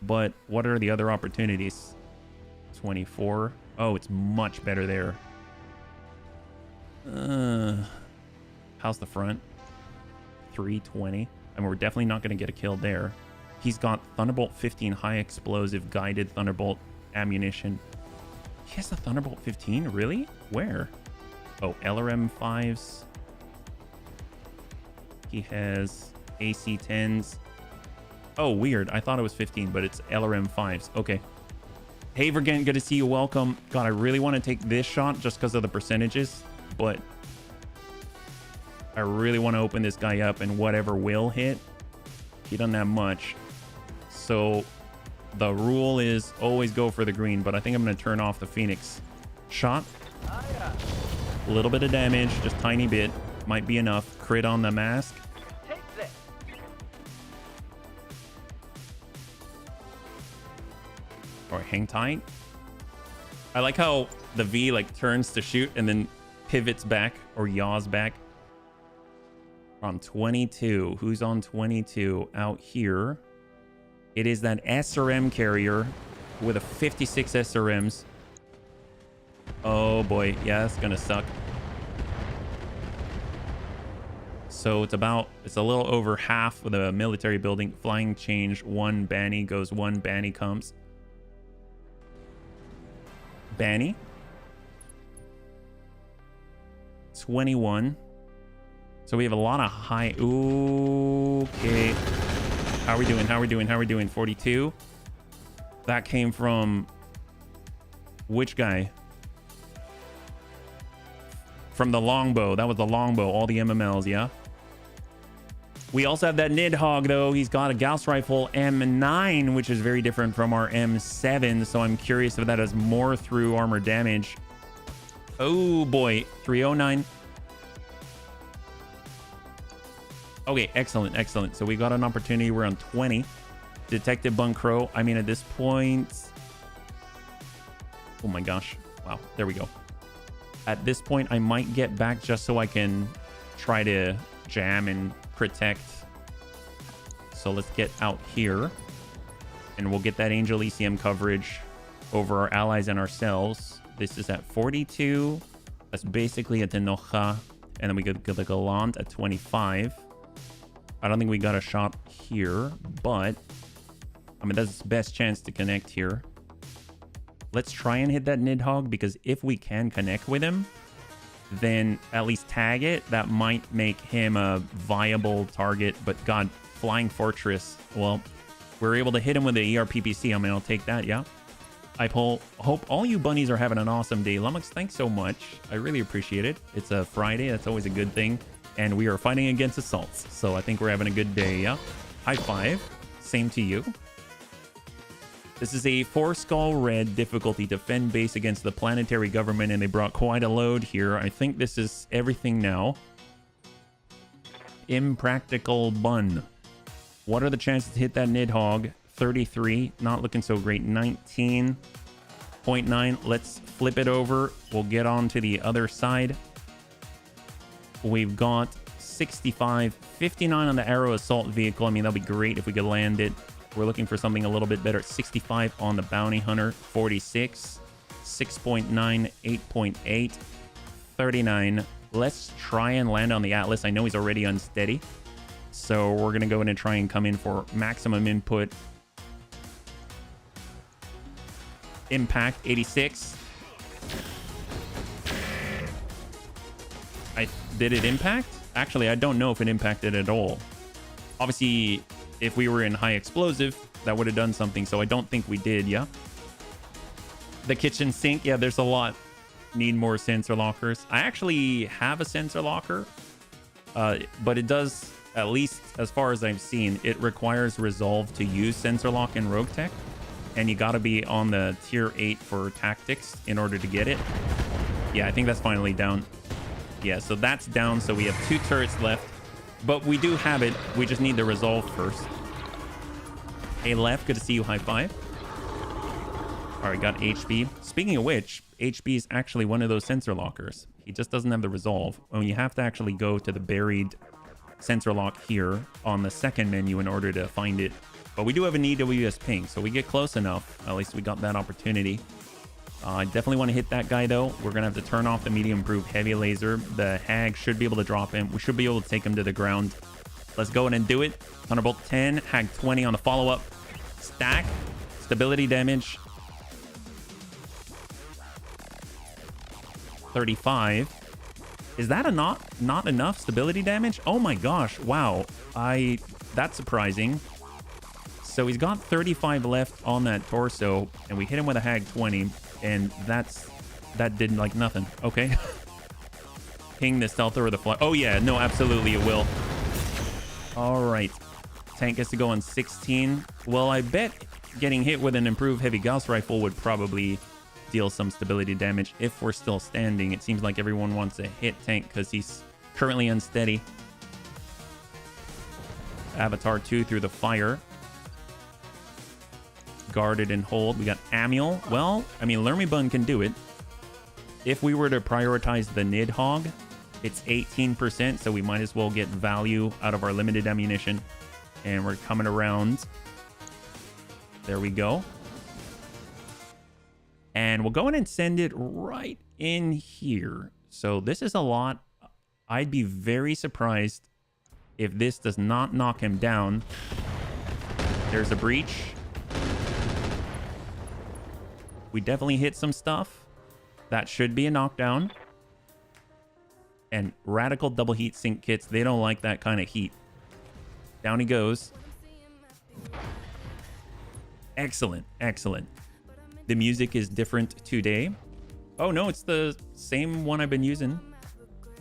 But what are the other opportunities? 24. Oh, it's much better there. How's the front? 320. And we're definitely not going to get a kill there. He's got Thunderbolt 15 high explosive guided Thunderbolt ammunition. He has the Thunderbolt 15? Really? Where? Oh, LRM 5s. He has AC 10s. Oh, weird. I thought it was 15, but it's LRM 5s. Okay. Hey, Vergant, good to see you. Welcome. God, I really want to take this shot just because of the percentages, but I really want to open this guy up, and whatever will hit, he doesn't have much. So the rule is always go for the green, but I think I'm going to turn off the Phoenix shot. A little bit of damage, just tiny bit. Might be enough. Crit on the mask. Take this. All right, hang tight. I like how the V like turns to shoot and then pivots back or yaws back. We're on 22. Who's on 22 out here? It is that SRM carrier with a 56 SRMs. Oh boy, yeah, that's gonna suck. So it's a little over half of the military building. Flying change, one Banny goes, one Banny comes. Banny. 21. So we have a lot of high. Okay. How are we doing? How are we doing? How are we doing? 42. That came from which guy? From the longbow. That was the longbow. All the MMLs, yeah? We also have that Nidhogg, though. He's got a Gauss rifle M9, which is very different from our M7. So I'm curious if that has more through armor damage. Oh, boy. 309. Okay, excellent, excellent. So we got an opportunity. We're on 20. Detective Bunkro. I mean, at this point... Oh my gosh. Wow, there we go. At this point, I might get back just so I can try to jam and protect. So let's get out here. And we'll get that Angel ECM coverage over our allies and ourselves. This is at 42. That's basically a Tenoja. And then we get the Gallant at 25. I don't think we got a shot here, but I mean, that's the best chance to connect here. Let's try and hit that Nidhogg, because if we can connect with him, then at least tag it. That might make him a viable target. But God, Flying Fortress. Well, we're able to hit him with the ERPPC. I mean, I'll take that, yeah. I hope all you bunnies are having an awesome day. Lummox, thanks so much. I really appreciate it. It's a Friday. That's always a good thing. And we are fighting against assaults. So I think we're having a good day, yeah? High five. Same to you. This is a 4-skull red difficulty. Defend base against the planetary government. And they brought quite a load here. I think this is everything now. Impractical bun. What are the chances to hit that Nidhogg? 33. Not looking so great. 19.9. Let's flip it over. We'll get on to the other side. We've got 65, 59 on the Arrow assault vehicle. I mean, that'll be great if we could land it. We're looking for something a little bit better. 65 on the Bounty Hunter, 46, 6.9, 8.8, 39. Let's try and land on the Atlas. I know he's already unsteady. So we're going to go in and try and come in for maximum input. Impact, 86. Did it impact? Actually, I don't know if it impacted at all. Obviously, if we were in high explosive, that would have done something. So I don't think we did, yeah? The kitchen sink, yeah, there's a lot. Need more sensor lockers. I actually have a sensor locker, but it does, at least as far as I've seen, it requires resolve to use sensor lock in Roguetech. And you gotta be on the tier 8 for tactics in order to get it. Yeah, I think that's finally down. Yeah, so that's down. So we have 2 turrets left, but we do have it. We just need the resolve first. Hey, Left, good to see you. High five. All right, got HB. Speaking of which, HB is actually one of those sensor lockers. He just doesn't have the resolve. And you have to actually go to the buried sensor lock here on the second menu in order to find it. But we do have an EWS ping, so we get close enough. At least we got that opportunity. I definitely want to hit that guy, though. We're going to have to turn off the medium proof heavy laser. The Hag should be able to drop him. We should be able to take him to the ground. Let's go in and do it. Thunderbolt 10, Hag 20 on the follow-up. Stack. Stability damage. 35. Is that not enough stability damage? Oh my gosh. Wow. That's surprising. So he's got 35 left on that torso, and we hit him with a Hag 20, and that did like nothing. Okay. Ping the stealther or the fly. Oh yeah, no, absolutely it will. All right. Tank gets to go on 16. Well, I bet getting hit with an improved heavy Gauss rifle would probably deal some stability damage if we're still standing. It seems like everyone wants to hit Tank because he's currently unsteady. Avatar 2 through the fire. Guarded and hold. We got Amiel. Well, I mean, Lermibun can do it. If we were to prioritize the Nidhogg, it's 18%, so we might as well get value out of our limited ammunition. And we're coming around. There we go. And we'll go in and send it right in here. So this is a lot. I'd be very surprised if this does not knock him down. There's a breach. We definitely hit some stuff. That should be a knockdown. And radical double heat sink kits, they don't like that kind of heat. Down he goes. Excellent, excellent. The music is different today. Oh no, it's the same one I've been using.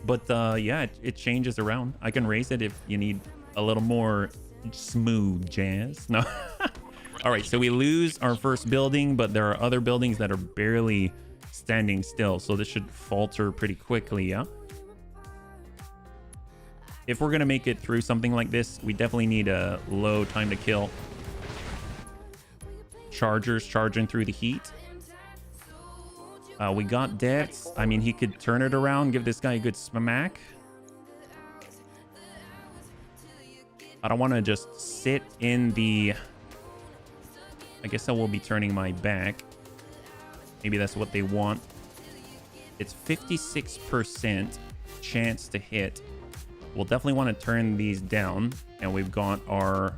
But yeah, it changes around. I can raise it if you need a little more smooth jazz. No. All right, so we lose our first building, but there are other buildings that are barely standing still. So this should falter pretty quickly, yeah? If we're going to make it through something like this, we definitely need a low time to kill. Chargers charging through the heat. We got Dex. I mean, he could turn it around, give this guy a good smack. I don't want to just sit in the... I guess I will be turning my back. Maybe that's what they want. It's 56% chance to hit. We'll definitely want to turn these down. And we've got our...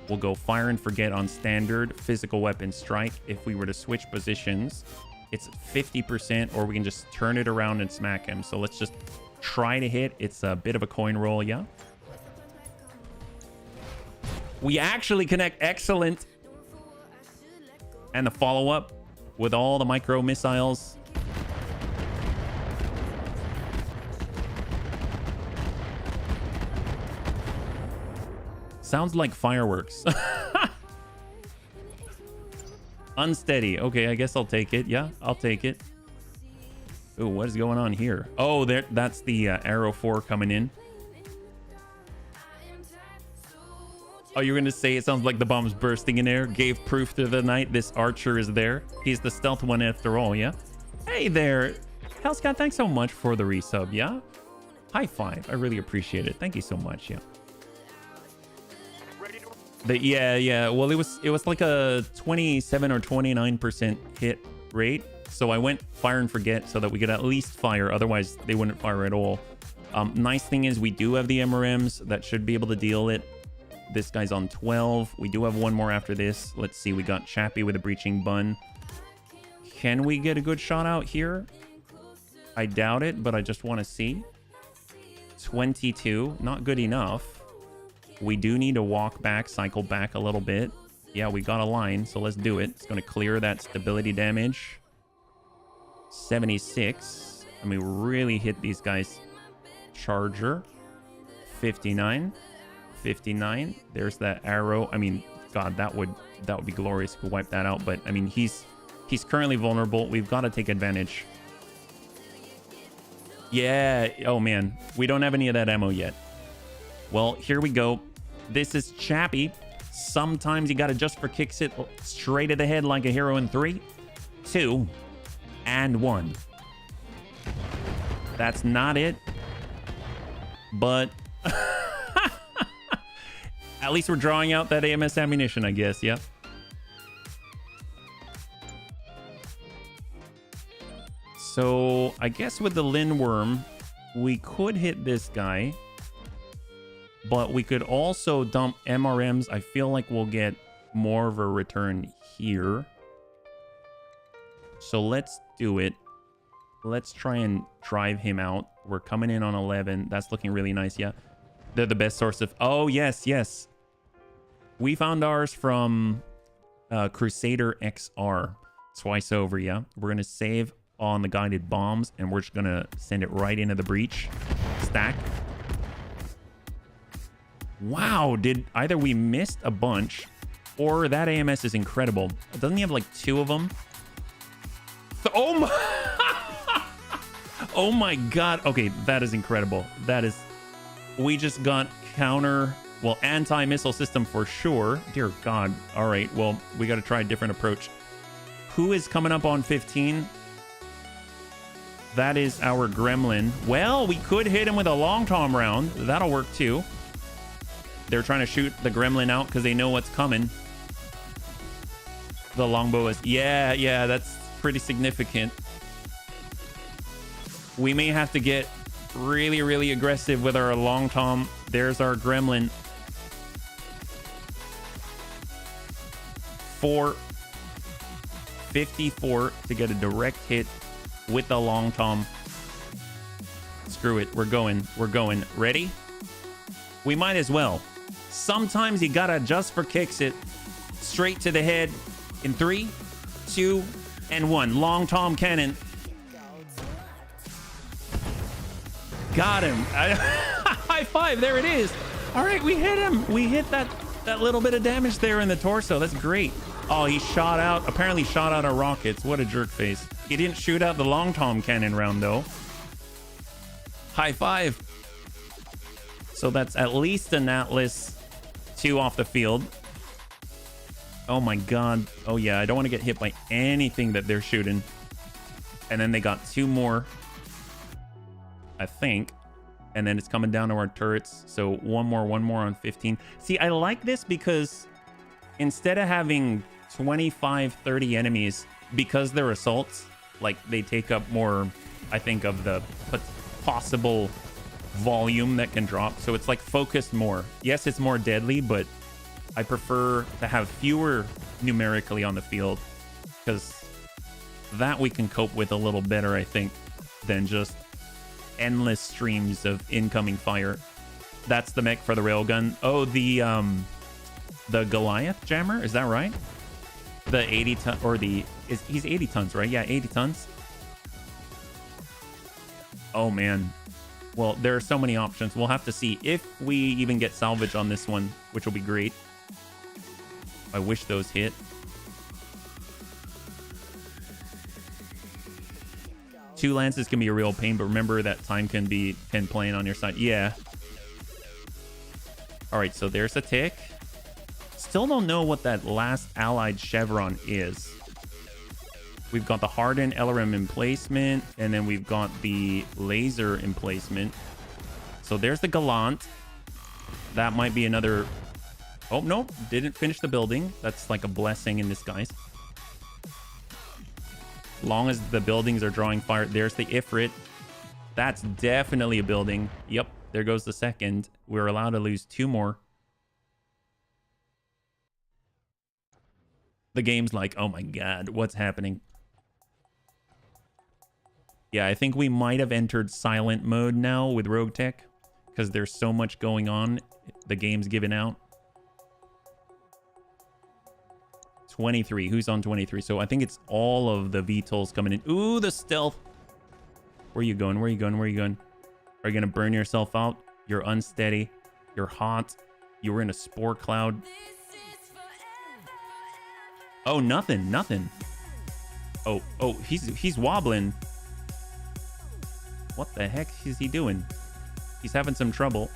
We'll go fire and forget on standard physical weapon strike. If we were to switch positions, it's 50%, or we can just turn it around and smack him. So let's just try to hit. It's a bit of a coin roll, yeah? We actually connect. Excellent. And the follow-up with all the micro missiles. Sounds like fireworks. Unsteady. Okay, I guess I'll take it. Yeah, I'll take it. Ooh, what is going on here? Oh, that's the Arrow 4 coming in. Oh, you're going to say it sounds like the bomb's bursting in air. Gave proof to the night this archer is there. He's the stealth one after all, yeah? Hey there. Hellscott, thanks so much for the resub, yeah? High five. I really appreciate it. Thank you so much, yeah. Yeah. Well, it was like a 27 or 29% hit rate. So I went fire and forget so that we could at least fire. Otherwise, they wouldn't fire at all. Nice thing is we do have the MRMs that should be able to deal it. This guy's on 12. We do have one more after this. Let's see. We got Chappie with a breaching bun. Can we get a good shot out here? I doubt it, but I just want to see. 22, not good enough. We do need to walk back, cycle back a little bit. Yeah, we got a line, so let's do it. It's going to clear that stability damage. 76. I mean, really hit these guys. Charger. 59. 59. There's that arrow. I mean, God, that would be glorious if we wipe that out. But I mean, he's currently vulnerable. We've got to take advantage. Yeah. Oh man, we don't have any of that ammo yet. Well, here we go. This is Chappie. Sometimes you got to just for kicks it straight at the head like a hero in 3, 2, and 1. That's not it. But at least we're drawing out that AMS ammunition, I guess. Yep. So I guess with the Lindworm, we could hit this guy. But we could also dump MRMs. I feel like we'll get more of a return here. So let's do it. Let's try and drive him out. We're coming in on 11. That's looking really nice, yeah. They're the best source of... Oh, yes, yes. We found ours from Crusader XR. Twice over, yeah. We're going to save on the guided bombs, and we're just going to send it right into the breach. Stack. Wow, did either we missed a bunch or that AMS is incredible. Doesn't he have like 2 of them? Oh my... Oh my God. Okay, that is incredible. That is... We just got counter... Well, anti-missile system for sure. Dear God. All right, well, we got to try a different approach. Who is coming up on 15? That is our Gremlin. Well, we could hit him with a long tom round. That'll work too. They're trying to shoot the Gremlin out because they know what's coming. The longbow is... Yeah, that's pretty significant. We may have to get really, really aggressive with our long tom. There's our Gremlin. 54 to get a direct hit with the long tom. Screw it. We're going. Ready? We might as well. Sometimes you gotta just for kicks it straight to the head in 3, 2, and 1. Long tom cannon. Got him. High five. There it is. All right, we hit him. We hit that little bit of damage there in the torso. That's great. Oh, he shot out. Apparently shot out our rockets. What a jerk face. He didn't shoot out the long tom cannon round though. High five. So that's at least an Atlas 2 off the field. Oh my God. Oh yeah, I don't want to get hit by anything that they're shooting. And then they got 2 more, I think. And then it's coming down to our turrets. So one more on 15. See, I like this because instead of having 25, 30 enemies, because they're assaults, like they take up more, I think, of the possible volume that can drop. So it's like focused more. Yes, it's more deadly, but I prefer to have fewer numerically on the field because that we can cope with a little better, I think, than just endless streams of incoming fire. That's the mech for the railgun. Oh, the Goliath jammer, is that right? The 80 ton, or he's 80 tons, right? Yeah, 80 tons. Oh man. Well, there are so many options. We'll have to see if we even get salvage on this one, which will be great. I wish those hit. Two lances can be a real pain, but remember that time can be playing on your side. Yeah. All right, so there's a tick. Still don't know what that last allied chevron is. We've got the hardened LRM emplacement, and then we've got the laser emplacement. So there's the Gallant. That might be another... Oh, no, didn't finish the building. That's like a blessing in disguise. Long as the buildings are drawing fire. There's the Ifrit. That's definitely a building. Yep, there goes the second. We're allowed to lose 2 more. The game's like, oh my god, what's happening? Yeah, I think we might have entered silent mode now with Roguetech because there's so much going on. The game's giving out. 23. Who's on 23? So I think it's all of the VTOLs coming in. Ooh, the stealth. Where are you going? Where are you going? Where are you going? Are you going to burn yourself out? You're unsteady. You're hot. You were in a spore cloud. Oh, nothing. Nothing. Oh, he's wobbling. What the heck is he doing? He's having some trouble.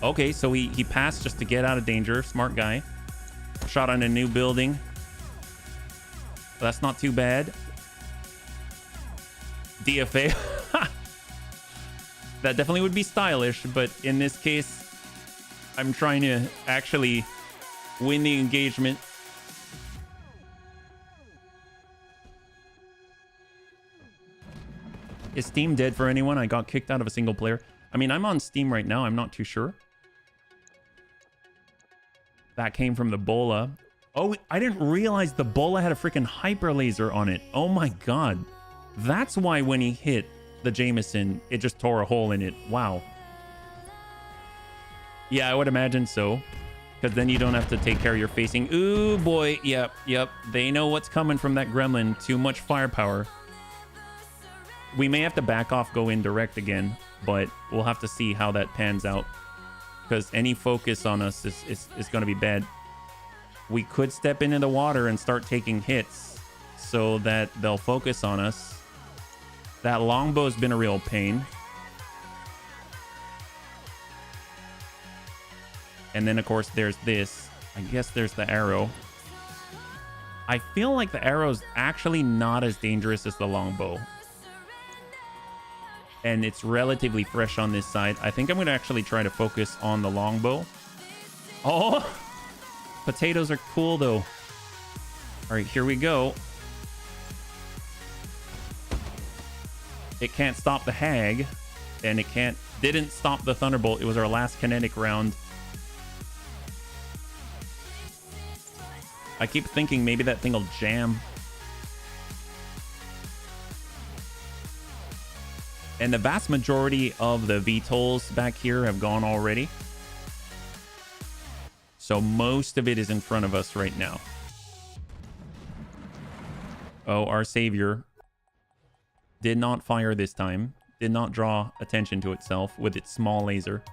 Okay, so he passed just to get out of danger. Smart guy. Shot on a new building. That's not too bad. DFA. That definitely would be stylish, but in this case, I'm trying to actually win the engagement. Is Steam dead for anyone? I got kicked out of a single player. I mean, I'm on Steam right now. I'm not too sure. That came from the Bola. Oh, I didn't realize the Bola had a freaking hyper laser on it. Oh my god. That's why when he hit the Jameson, it just tore a hole in it. Wow. Yeah, I would imagine so. Because then you don't have to take care of your facing. Ooh, boy. Yep. They know what's coming from that gremlin. Too much firepower. We may have to back off, go indirect again, but we'll have to see how that pans out. Because any focus on us is going to be bad. We could step into the water and start taking hits so that they'll focus on us. That longbow's been a real pain. And then, of course, there's this. I guess there's the arrow. I feel like the arrow's actually not as dangerous as the longbow. And it's relatively fresh on this side. I think I'm going to actually try to focus on the longbow. Oh! Potatoes are cool, though. All right, here we go. It can't stop the hag. And it didn't stop the Thunderbolt. It was our last kinetic round. I keep thinking maybe that thing will jam. And the vast majority of the VTOLs back here have gone already. So most of it is in front of us right now. Oh, our savior did not fire this time. Did not draw attention to itself with its small laser.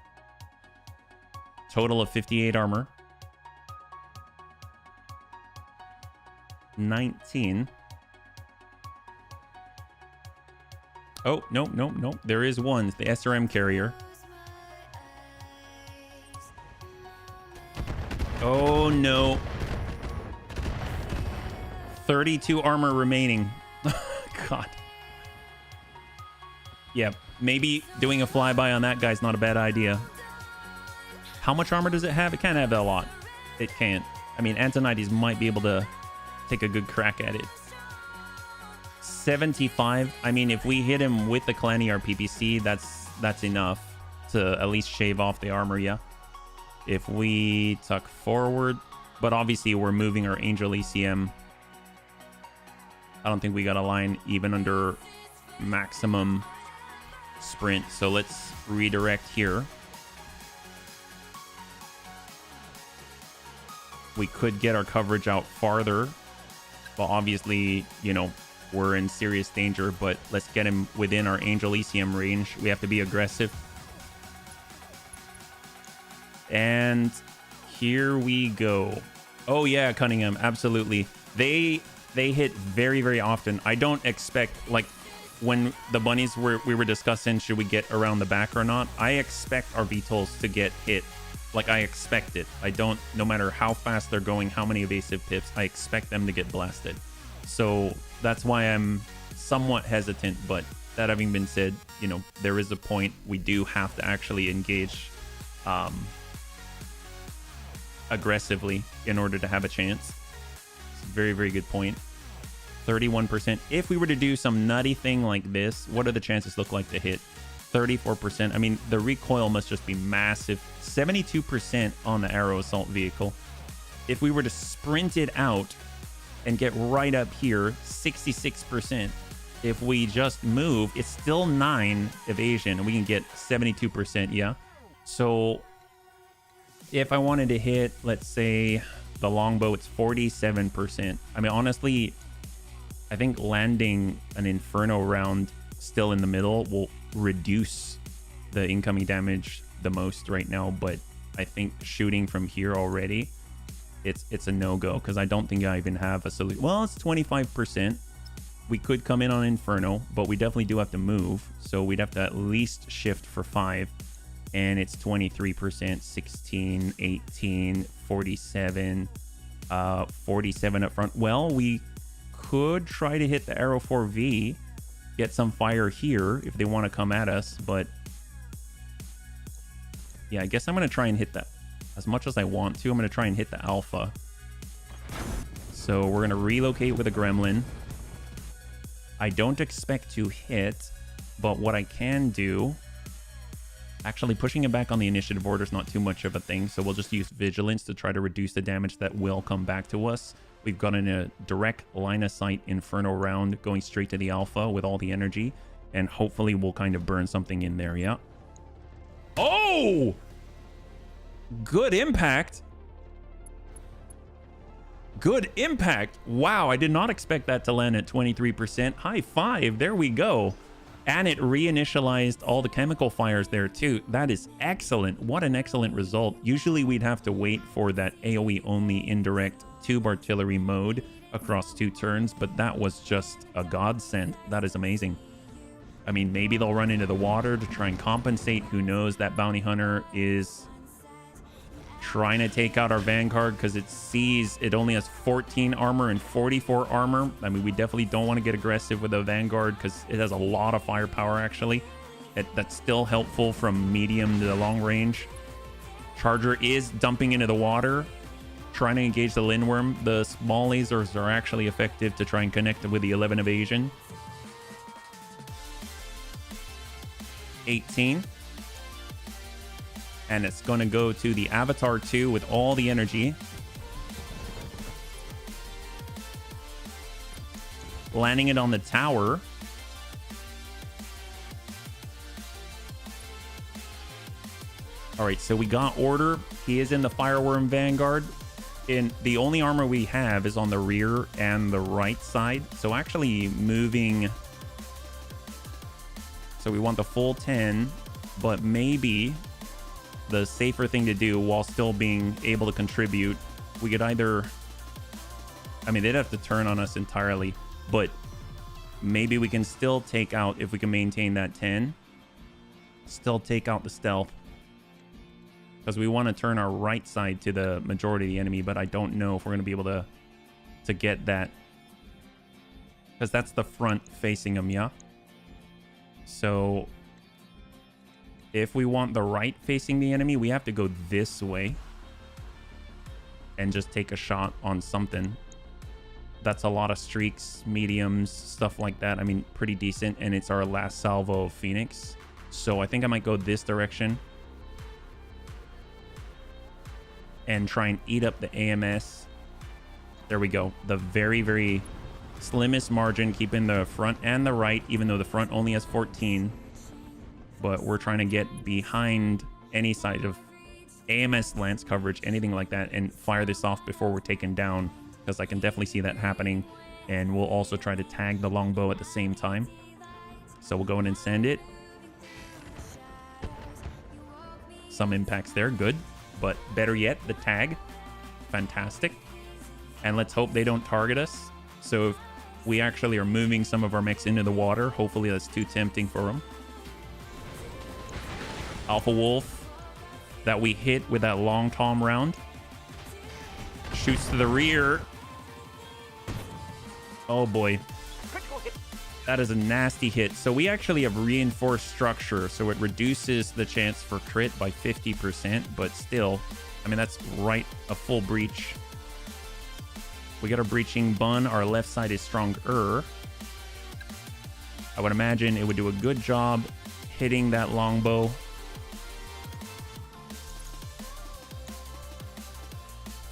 Total of 58 armor. 19. Oh, no. There is one. It's the SRM carrier. Oh, no. 32 armor remaining. God. Yeah, maybe doing a flyby on that guy's not a bad idea. How much armor does it have? It can't have a lot. It can't. I mean, Antonides might be able to take a good crack at it. 75. I mean, if we hit him with the Kalani or PPC, that's enough to at least shave off the armor, yeah. If we tuck forward, but obviously we're moving our Angel ECM. I don't think we got a line even under maximum sprint, so let's redirect here. We could get our coverage out farther, but obviously, you know, we're in serious danger, but let's get him within our Angel ECM range. We have to be aggressive. And here we go. Oh yeah, Cunningham, absolutely. They hit very, very often. I don't expect, like, when the bunnies we were discussing, should we get around the back or not? I expect our VTOLs to get hit. Like, I expect it. I don't, no matter how fast they're going, how many evasive pips, I expect them to get blasted. So that's why I'm somewhat hesitant, but that having been said, you know, there is a point we do have to actually engage aggressively in order to have a chance. It's a very, very good point. 31%. If we were to do some nutty thing like this, what do the chances look like to hit? 34%. I mean, the recoil must just be massive. 72% on the Arrow Assault Vehicle. If we were to sprint it out and get right up here, 66%. if we just move, it's still 9 evasion and we can get 72%. Yeah. So if I wanted to hit, let's say the longbow, it's 47%. I mean, honestly, I think landing an Inferno round still in the middle will reduce the incoming damage the most right now. But I think shooting from here already, it's a no-go because I don't think I even have a solution. Well, it's 25%. We could come in on Inferno, but we definitely do have to move. So we'd have to at least shift for 5. And it's 23%, 16, 18, 47, 47 up front. Well, we could try to hit the Arrow 4V, get some fire here if they want to come at us. But yeah, I guess I'm going to try and hit that as much as I want to. I'm going to try and hit the Alpha. So we're going to relocate with a Gremlin. I don't expect to hit, but what I can do, actually pushing it back on the initiative order is not too much of a thing. So we'll just use Vigilance to try to reduce the damage that will come back to us. We've got in a direct line of sight Inferno round going straight to the Alpha with all the energy. And hopefully we'll kind of burn something in there. Yeah. Oh! Good impact. Good impact. Wow, I did not expect that to land at 23%. High five. There we go. And it reinitialized all the chemical fires there too. That is excellent. What an excellent result. Usually we'd have to wait for that AoE only indirect tube artillery mode across 2 turns, but that was just a godsend. That is amazing. I mean, maybe they'll run into the water to try and compensate. Who knows? That bounty hunter is trying to take out our Vanguard because it sees it only has 14 armor and 44 armor. I mean, we definitely don't want to get aggressive with the Vanguard because it has a lot of firepower, actually. That's still helpful from medium to long range. Charger is dumping into the water, trying to engage the Lindworm. The small lasers are actually effective to try and connect with the 11 evasion. 18. And it's going to go to the Avatar 2 with all the energy. Landing it on the tower. All right, so we got order. He is in the Fireworm Vanguard. And the only armor we have is on the rear and the right side. So actually moving... So we want the full 10, but maybe the safer thing to do while still being able to contribute, we could either... I mean, they'd have to turn on us entirely, but maybe we can still take out, if we can maintain that 10, still take out the stealth. Because we want to turn our right side to the majority of the enemy, but I don't know if we're going to be able to get that. Because that's the front facing them, yeah? So if we want the right facing the enemy, we have to go this way and just take a shot on something. That's a lot of streaks, mediums, stuff like that. I mean, pretty decent. And it's our last salvo of Phoenix. So I think I might go this direction and try and eat up the AMS. There we go. The very, very slimmest margin, keeping the front and the right, even though the front only has 14. But we're trying to get behind any side of AMS lance coverage, anything like that, and fire this off before we're taken down, because I can definitely see that happening. And we'll also try to tag the longbow at the same time. So we'll go in and send it. Some impacts there, good. But better yet, the tag, fantastic. And let's hope they don't target us. So if we actually are moving some of our mechs into the water, hopefully that's too tempting for them. Alpha Wolf that we hit with that long tom round shoots to the rear. Oh boy, that is a nasty hit. So we actually have reinforced structure, so it reduces the chance for crit by 50%, but still, I mean, that's right, a full breach. We got a breaching bun. Our left side is stronger. I would imagine it would do a good job hitting that longbow.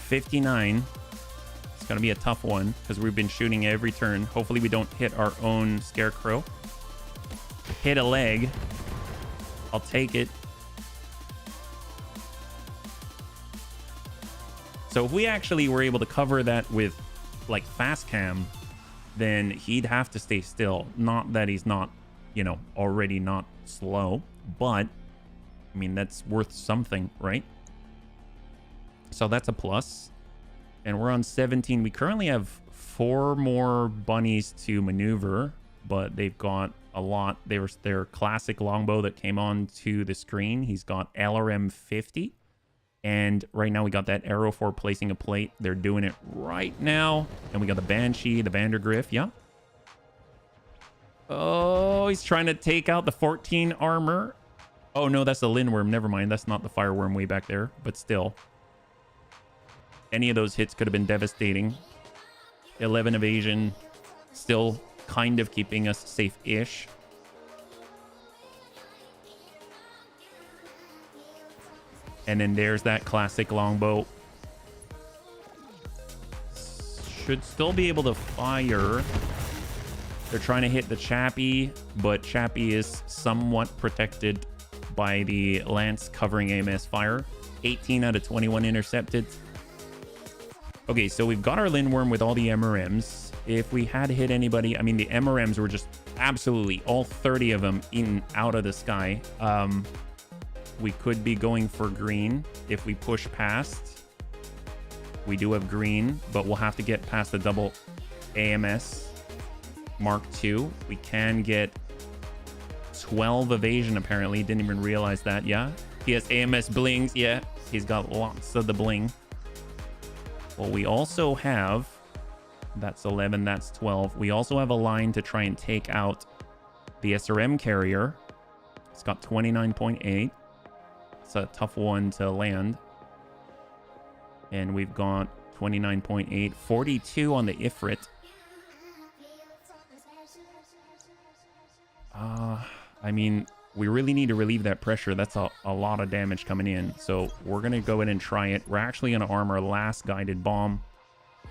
59. It's gonna be a tough one because we've been shooting every turn. Hopefully we don't hit our own scarecrow. Hit a leg. I'll take it. So if we actually were able to cover that with like fast cam, then he'd have to stay still. Not that he's not, you know, already not slow, but I mean, that's worth something, right? So that's a plus. And we're on 17. We currently have 4 more bunnies to maneuver, but they've got a lot. Their classic longbow that came on to the screen. He's got LRM 50. And right now we got that arrow for placing a plate. They're doing it right now. And we got the Banshee, the Vandergriff. Yeah. Oh, he's trying to take out the 14 armor. Oh, no, that's the Lindworm. Never mind. That's not the Fireworm way back there. But still. Any of those hits could have been devastating. 11 evasion. Still kind of keeping us safe-ish. And then there's that classic longbow. Should still be able to fire. They're trying to hit the Chappie, but Chappie is somewhat protected by the lance covering AMS fire. 18 out of 21 intercepted. Okay, so we've got our Lindworm with all the MRMs. If we had hit anybody, I mean, the MRMs were just absolutely all 30 of them in out of the sky. We could be going for green if we push past. We do have green, but we'll have to get past the double AMS Mark II. We can get 12 evasion, apparently. Didn't even realize that. Yeah, he has AMS blings. Yeah, he's got lots of the bling. Well, we also have, that's 11, that's 12. We also have a line to try and take out the SRM carrier. It's got 29.8. It's a tough one to land. And we've got 29.8, 42 on the Ifrit. I mean, we really need to relieve that pressure. That's a lot of damage coming in. So we're going to go in and try it. We're actually going to arm our last guided bomb.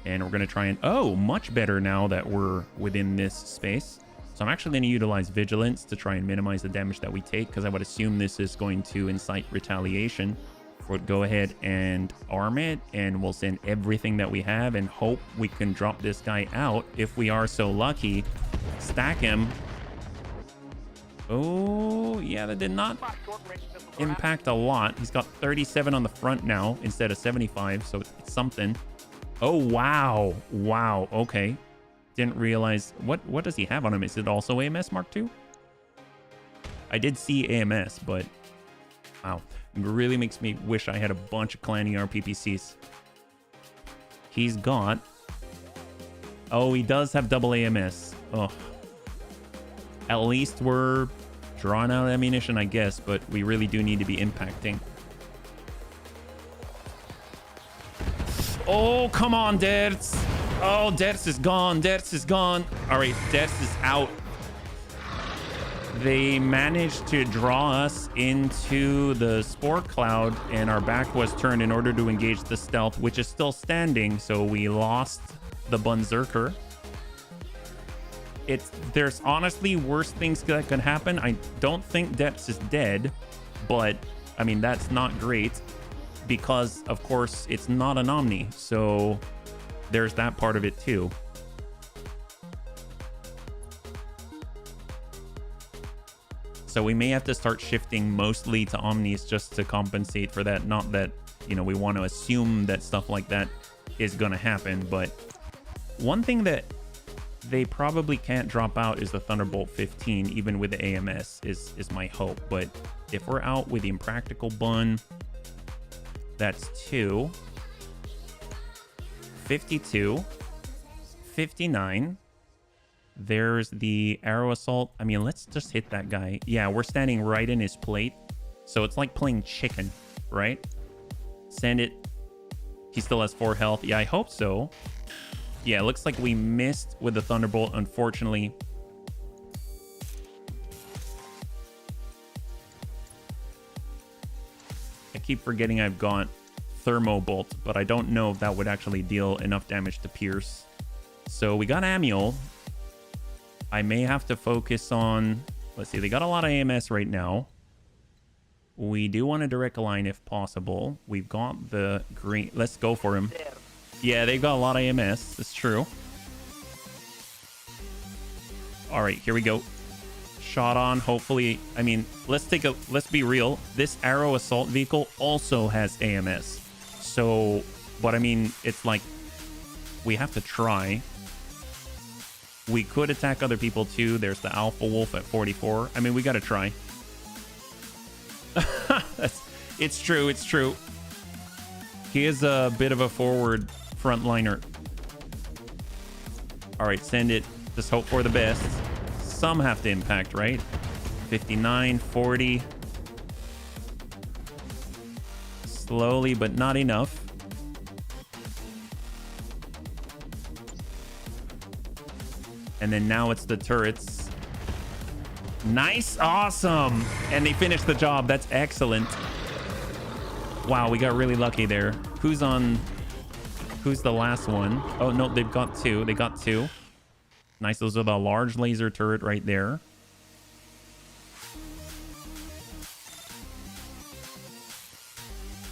And we're going to try and... Oh, much better now that we're within this space. So I'm actually going to utilize Vigilance to try and minimize the damage that we take, because I would assume this is going to incite retaliation. We'll go ahead and arm it, and we'll send everything that we have and hope we can drop this guy out if we are so lucky. Stack him. Oh, yeah, that did not impact a lot. He's got 37 on the front now instead of 75, so it's something. Oh, wow. Wow, okay. Didn't realize... What does he have on him? Is it also AMS Mark II? I did see AMS, but... Wow. It really makes me wish I had a bunch of Clan ER PPCs. He's got... Oh, he does have double AMS. Oh. At least we're drawing out ammunition, I guess, but we really do need to be impacting. Oh, come on, Dertz. Oh, Dertz is gone. Dertz is gone. All right, Dertz is out. They managed to draw us into the spore cloud, and our back was turned in order to engage the stealth, which is still standing. So we lost the Bunzerker. There's honestly worse things that could happen. I don't think Depths is dead, but I mean, that's not great because, of course, it's not an Omni. So there's that part of it too. So we may have to start shifting mostly to Omnis just to compensate for that. Not that, you know, we want to assume that stuff like that is going to happen. But one thing that they probably can't drop out is the Thunderbolt 15, even with the AMS, is my hope. But if we're out with the Impractical Bun, that's 2. 52. 59. There's the Arrow Assault. I mean, let's just hit that guy. Yeah, we're standing right in his plate. So it's like playing chicken, right? Send it. He still has 4 health. Yeah, I hope so. Yeah, it looks like we missed with the Thunderbolt, unfortunately. I keep forgetting I've got thermo bolt, but I don't know if that would actually deal enough damage to pierce. So we got Amiel. I may have to focus on... Let's see, they got a lot of AMS right now. We do want a direct line if possible. We've got the green... Let's go for him. Yeah, they've got a lot of AMS. It's true. All right, here we go. Shot on, hopefully. I mean, let's be real. This Arrow assault vehicle also has AMS. So, but I mean, it's like we have to try. We could attack other people too. There's the Alpha Wolf at 44. I mean, we got to try. It's true. It's true. He is a bit of a forward frontliner. All right, send it. Just hope for the best. Some have to impact, right? 59, 40. Slowly, but not enough. And then now it's the turrets. Nice. Awesome. And they finished the job. That's excellent. Wow, we got really lucky there. Who's the last one? Oh, no, they've got two. They got two. Nice. Those are the large laser turret right there.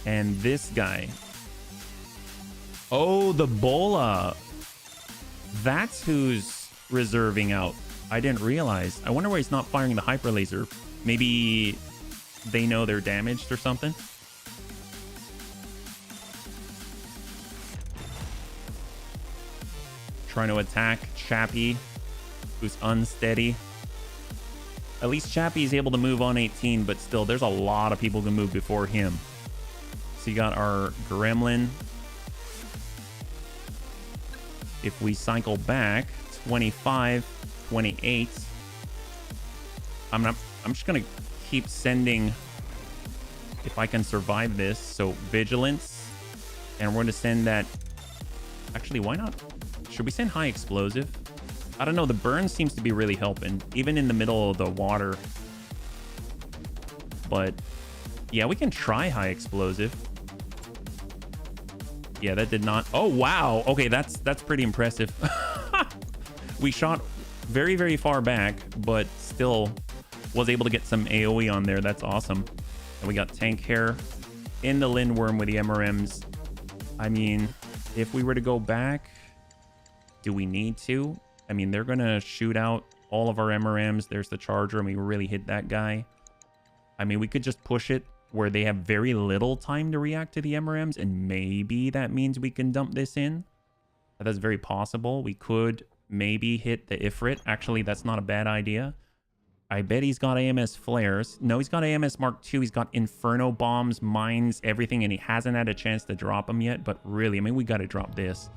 And this guy. Oh, the Bola. That's who's reserving out. I didn't realize. I wonder why he's not firing the hyper laser. Maybe they know they're damaged or something. Trying to attack Chappie, who's unsteady. At least Chappie is able to move on 18, but still, there's a lot of people who can move before him. So you got our Gremlin. If we cycle back, 25, 28. I'm just gonna keep sending if I can survive this. So vigilance, and we're gonna send that. Actually, why not? Should we send high explosive? I don't know. The burn seems to be really helping, even in the middle of the water. But yeah, we can try high explosive. Yeah, that did not. Oh wow. Okay, that's pretty impressive. We shot very, very far back, but still was able to get some AoE on there. That's awesome. And we got tank hair in the Lindworm with the MRMs. I mean, if we were to go back, do we need to? I mean, they're gonna shoot out all of our MRMs. There's the charger, and we really hit that guy. I mean, we could just push it where they have very little time to react to the MRMs, and maybe that means we can dump this in. That's very possible. We could maybe hit the Ifrit. Actually, that's not a bad idea. I bet he's got AMS flares. No, he's got AMS Mark II. He's got Inferno bombs, mines, everything, and he hasn't had a chance to drop them yet. But really, I mean, we got to drop this.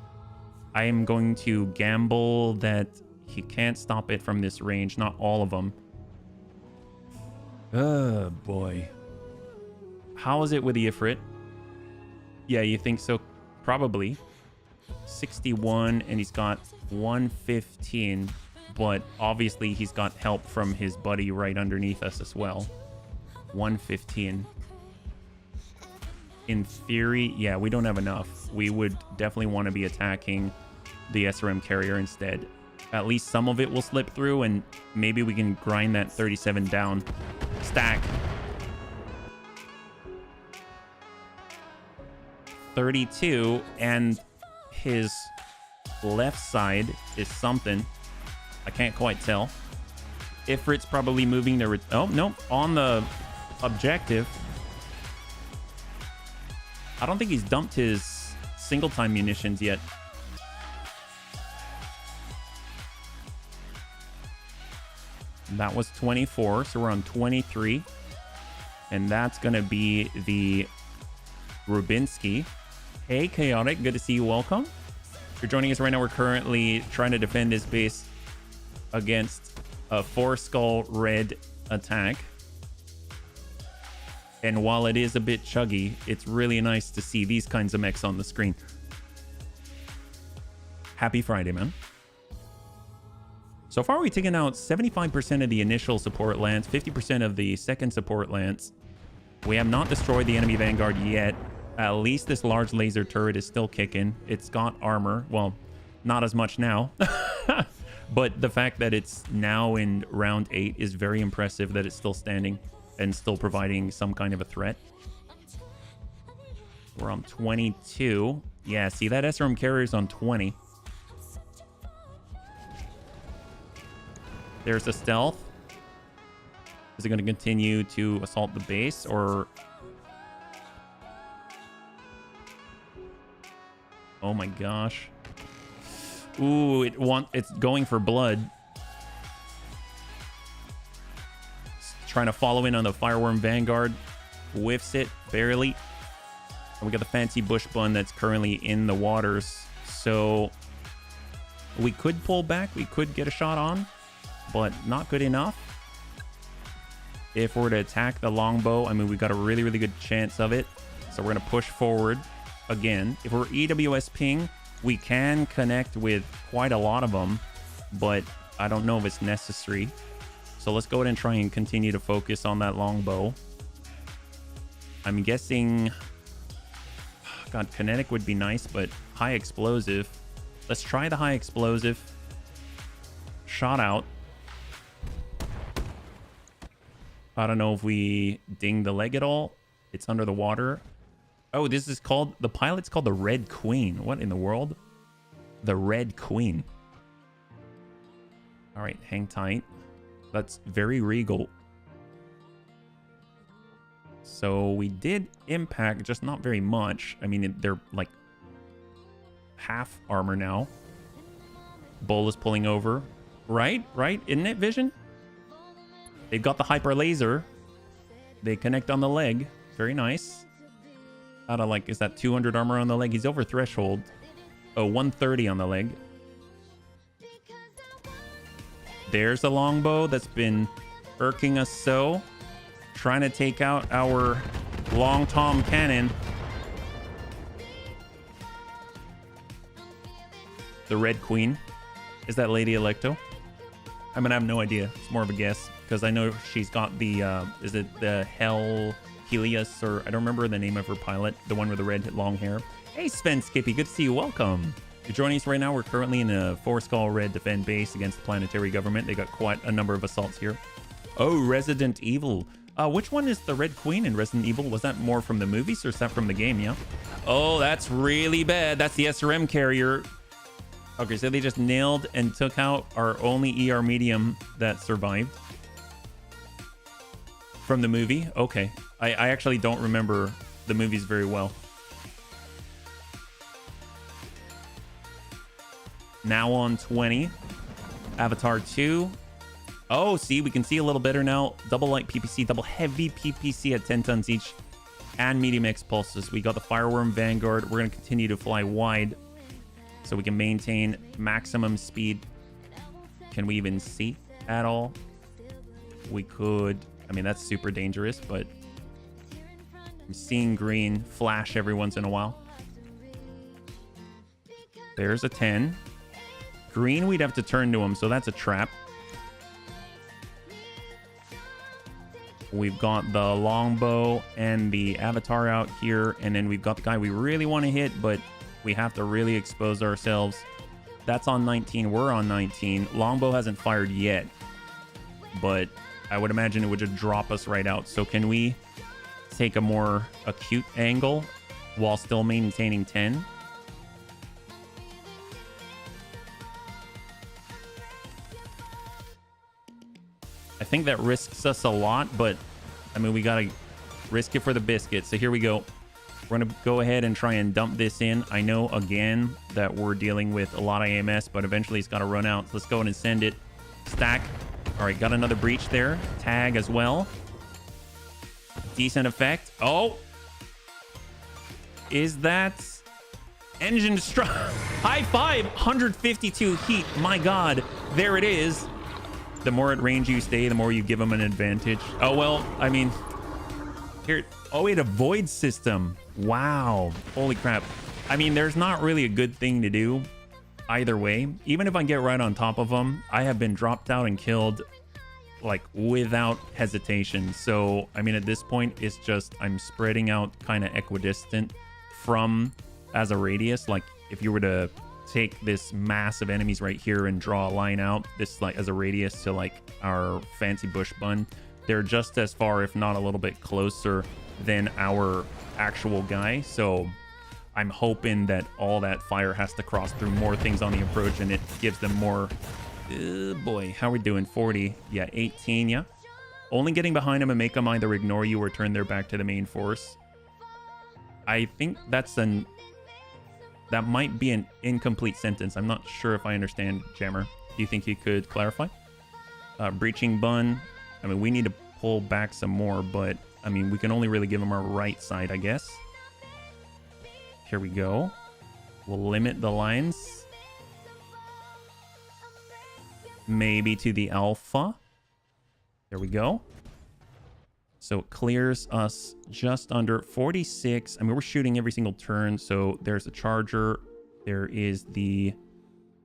I am going to gamble that he can't stop it from this range. Not all of them. Oh, boy. How is it with the Ifrit? Yeah, you think so? Probably. 61, and he's got 115. But obviously, he's got help from his buddy right underneath us as well. 115. In theory, yeah, we don't have enough. We would definitely want to be attacking the SRM carrier instead. At least some of it will slip through, and maybe we can grind that 37 down. Stack. 32, and his left side is something. I can't quite tell. Ifrit's probably moving their... Oh, no. On the objective. I don't think he's dumped his single-time munitions yet. That was 24, so we're on 23. And that's going to be the Rubinsky. Hey, Chaotic. Good to see you. Welcome. If you're joining us right now, we're currently trying to defend this base against a 4-skull red attack. And while it is a bit chuggy, it's really nice to see these kinds of mechs on the screen. Happy Friday, man. So far, we've taken out 75% of the initial support lance, 50% of the second support lance. We have not destroyed the enemy vanguard yet. At least this large laser turret is still kicking. It's got armor. Well, not as much now. But the fact that it's now in round 8 is very impressive, that it's still standing and still providing some kind of a threat. We're on 22. Yeah, see, that SRM carrier's on 20. There's a stealth. Is it going to continue to assault the base, or... Oh my gosh. Ooh, it's going for blood. It's trying to follow in on the Fireworm Vanguard. Whiffs it, barely. And we got the fancy bush bun that's currently in the waters. So we could pull back. We could get a shot on, but not good enough. If we're to attack the longbow, I mean, we've got a really, really good chance of it. So we're going to push forward again. If we're EWS ping, we can connect with quite a lot of them, but I don't know if it's necessary. So let's go ahead and try and continue to focus on that longbow. I'm guessing... God, kinetic would be nice, but high explosive. Let's try the high explosive. Shot out. I don't know if we ding the leg at all. It's under the water. Oh, this is called... The pilot's called the Red Queen. What in the world? The Red Queen. All right, hang tight. That's very regal. So we did impact, just not very much. I mean, they're like half armor now. Bull is pulling over. Right? Right? Isn't it, Vision? They've got the hyper laser. They connect on the leg. Very nice. Out of like, is that 200 armor on the leg? He's over threshold. Oh, 130 on the leg. There's a longbow that's been irking us so. Trying to take out our long tom cannon. The Red Queen. Is that Lady Electo? I mean, I have no idea. It's more of a guess because I know she's got the, is it the Hell Helios, or I don't remember the name of her pilot, the one with the red long hair. Hey, Sven Skippy, good to see you. Welcome. You're joining us right now. We're currently in a Four Skull Red defend base against the planetary government. They got quite a number of assaults here. Oh, Resident Evil. Which one is the Red Queen in Resident Evil? Was that more from the movies or is that from the game? Yeah. Oh, that's really bad. That's the SRM carrier. Okay, so they just nailed and took out our only ER medium that survived from the movie. Okay. I actually don't remember the movies very well. Now on 20. Avatar 2. Oh, see, we can see a little better now. Double light PPC, double heavy PPC at 10 tons each, and medium X pulses. We got the Fireworm Vanguard. We're going to continue to fly wide so we can maintain maximum speed. Can we even see at all? We could. I mean, that's super dangerous, but I'm seeing green flash every once in a while. There's a 10. Green, we'd have to turn to him, so that's a trap. We've got the longbow and the avatar out here, and then we've got the guy we really want to hit, but we have to really expose ourselves. That's on 19. We're on 19. Longbow hasn't fired yet, but I would imagine it would just drop us right out. So can we take a more acute angle while still maintaining 10? I think that risks us a lot, but I mean, we got to risk it for the biscuit. So here we go. We're going to go ahead and try and dump this in. I know, again, that we're dealing with a lot of AMS, but eventually it's got to run out. So let's go ahead and send it. Stack. All right, got another breach there. Tag as well. Decent effect. Oh. Is that engine destruct? High five. 152 heat. My God. There it is. The more at range you stay, the more you give them an advantage. Oh, well, I mean, here. Oh, it avoids system. Wow. Holy crap. I mean, there's not really a good thing to do either way. Even if I get right on top of them, I have been dropped out and killed like without hesitation. So, I mean, at this point, it's just I'm spreading out kind of equidistant from as a radius. Like if you were to take this mass of enemies right here and draw a line out, this like as a radius to like our fancy bush bun, they're just as far, if not a little bit closer than our actual guy. So I'm hoping that all that fire has to cross through more things on the approach, and it gives them more. Boy, how are we doing? 40. Yeah, 18. Yeah. Only getting behind them and make them either ignore you or turn their back to the main force. I think that might be an incomplete sentence. I'm not sure if I understand, Jammer. Do you think you could clarify? Breaching bun. I mean, we need to pull back some more, but I mean, we can only really give them our right side, I guess. Here we go. We'll limit the lines. Maybe to the alpha. There we go. So it clears us just under 46. I mean, we're shooting every single turn. So there's a charger. There is the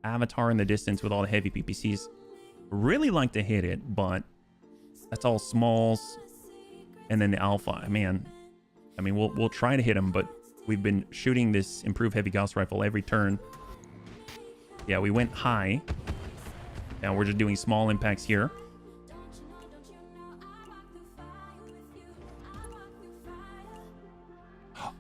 avatar in the distance with all the heavy PPCs. Really like to hit it, but that's all smalls. And then the alpha, man. I mean, we'll try to hit him, but we've been shooting this improved heavy Gauss rifle every turn. Yeah, we went high. Now we're just doing small impacts here.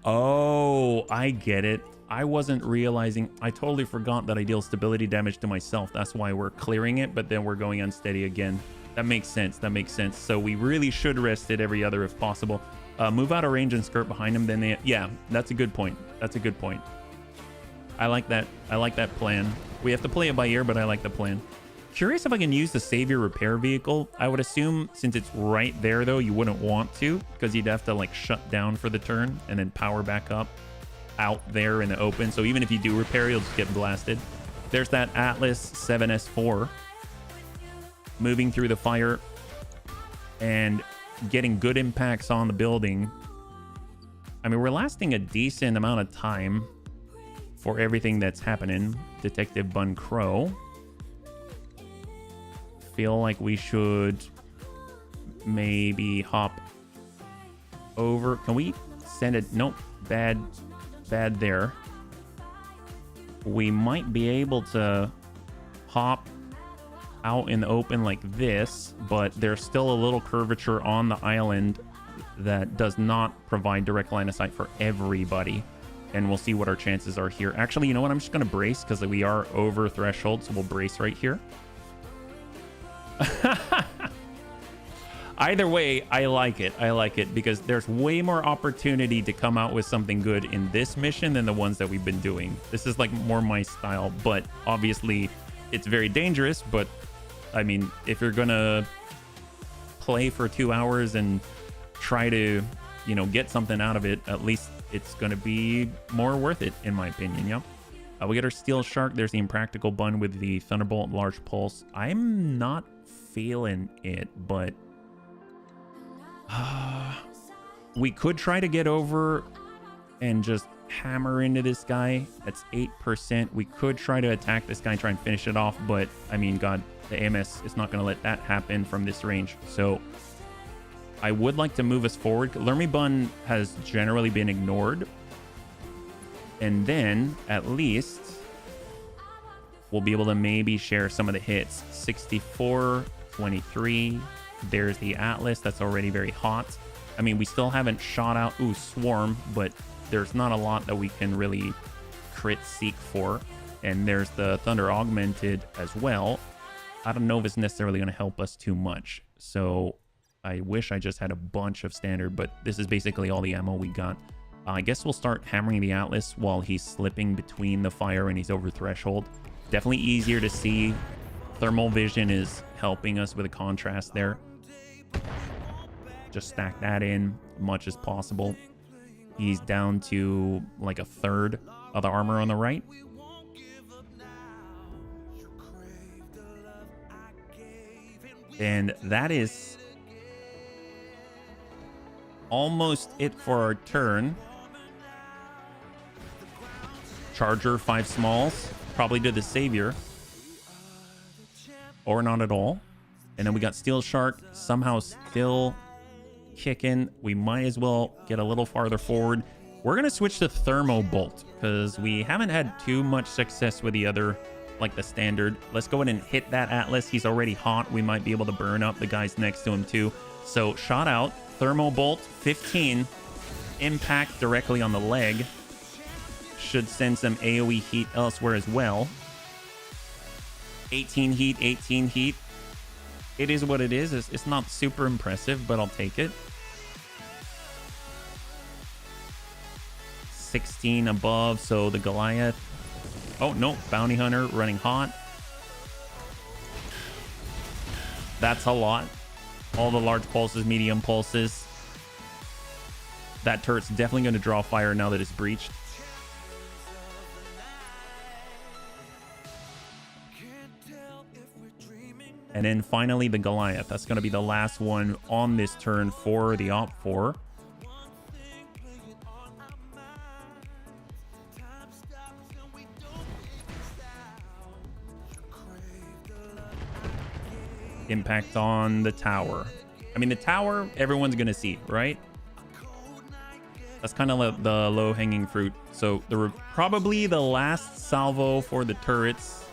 Oh, I get it. I wasn't realizing. I totally forgot that I deal stability damage to myself. That's why we're clearing it, but then we're going unsteady again. That makes sense. That makes sense. So we really should rest it every other if possible. Move out of range and skirt behind them. Then they, yeah, that's a good point. That's a good point. I like that. I like that plan. We have to play it by ear, but I like the plan. Curious if I can use the Savior repair vehicle. I would assume since it's right there, though, you wouldn't want to, because you'd have to like shut down for the turn and then power back up out there in the open. So even if you do repair, you'll just get blasted. There's that Atlas 7S4 moving through the fire and getting good impacts on the building. I mean, we're lasting a decent amount of time for everything that's happening. Detective Bun Crow. Feel like we should maybe hop over. Can we send it? Nope. Bad there. We might be able to hop out in the open like this, but there's still a little curvature on the island that does not provide direct line of sight for everybody. And we'll see what our chances are here. Actually, you know what? I'm just going to brace because we are over threshold, so we'll brace right here. Either way, I like it. I like it because there's way more opportunity to come out with something good in this mission than the ones that we've been doing. This is like more my style, but obviously it's very dangerous. But I mean, if you're gonna play for 2 hours and try to, you know, get something out of it, at least it's gonna be more worth it, in my opinion. Yeah. We get our Steel Shark. There's the Impractical Bun with the Thunderbolt Large Pulse. I'm not feeling it, but we could try to get over and just hammer into this guy. That's 8%. We could try to attack this guy, try and finish it off, but I mean, God, the AMS is not going to let that happen from this range. So I would like to move us forward. Lermy Bun has generally been ignored. And then at least we'll be able to maybe share some of the hits. 64, 23. There's the Atlas. That's already very hot. I mean, we still haven't shot out, Swarm, but there's not a lot that we can really crit seek for. And there's the Thunder Augmented as well. I don't know if it's necessarily going to help us too much. So I wish I just had a bunch of standard, but this is basically all the ammo we got. I guess we'll start hammering the Atlas while he's slipping between the fire and he's over threshold. Definitely easier to see. Thermal vision is helping us with a contrast there. Just stack that in much as possible. He's down to like a third of the armor on the right. And that is almost it for our turn. Charger, 5 smalls. Probably to the Savior. Or not at all. And then we got Steel Shark somehow still kicking. We might as well get a little farther forward. We're gonna switch to thermo bolt because we haven't had too much success with the other, like the standard. Let's go ahead and hit that Atlas. He's already hot. We might be able to burn up the guys next to him too. So shot out, thermo bolt, 15, impact directly on the leg. Should send some AoE heat elsewhere as well. 18 heat, 18 heat. It is what it is. It's not super impressive, but I'll take it. 16 above, so the Goliath. Oh, no, Bounty Hunter running hot. That's a lot. All the large pulses, medium pulses. That turret's definitely going to draw fire now that it's breached. And then finally the Goliath. That's going to be the last one on this turn for the Op 4. Impact on the tower. I mean, the tower, everyone's going to see, right? That's kind of the low-hanging fruit. So probably the last salvo for the turrets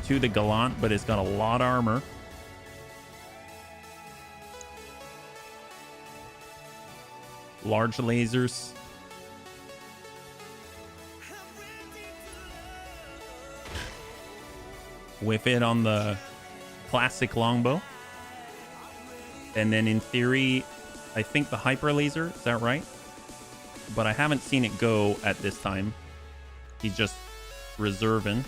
to the Gallant, but it's got a lot of armor. Large lasers. Whiff it on the classic longbow. And then in theory, I think the hyper laser, is that right? But I haven't seen it go at this time. He's just reserving.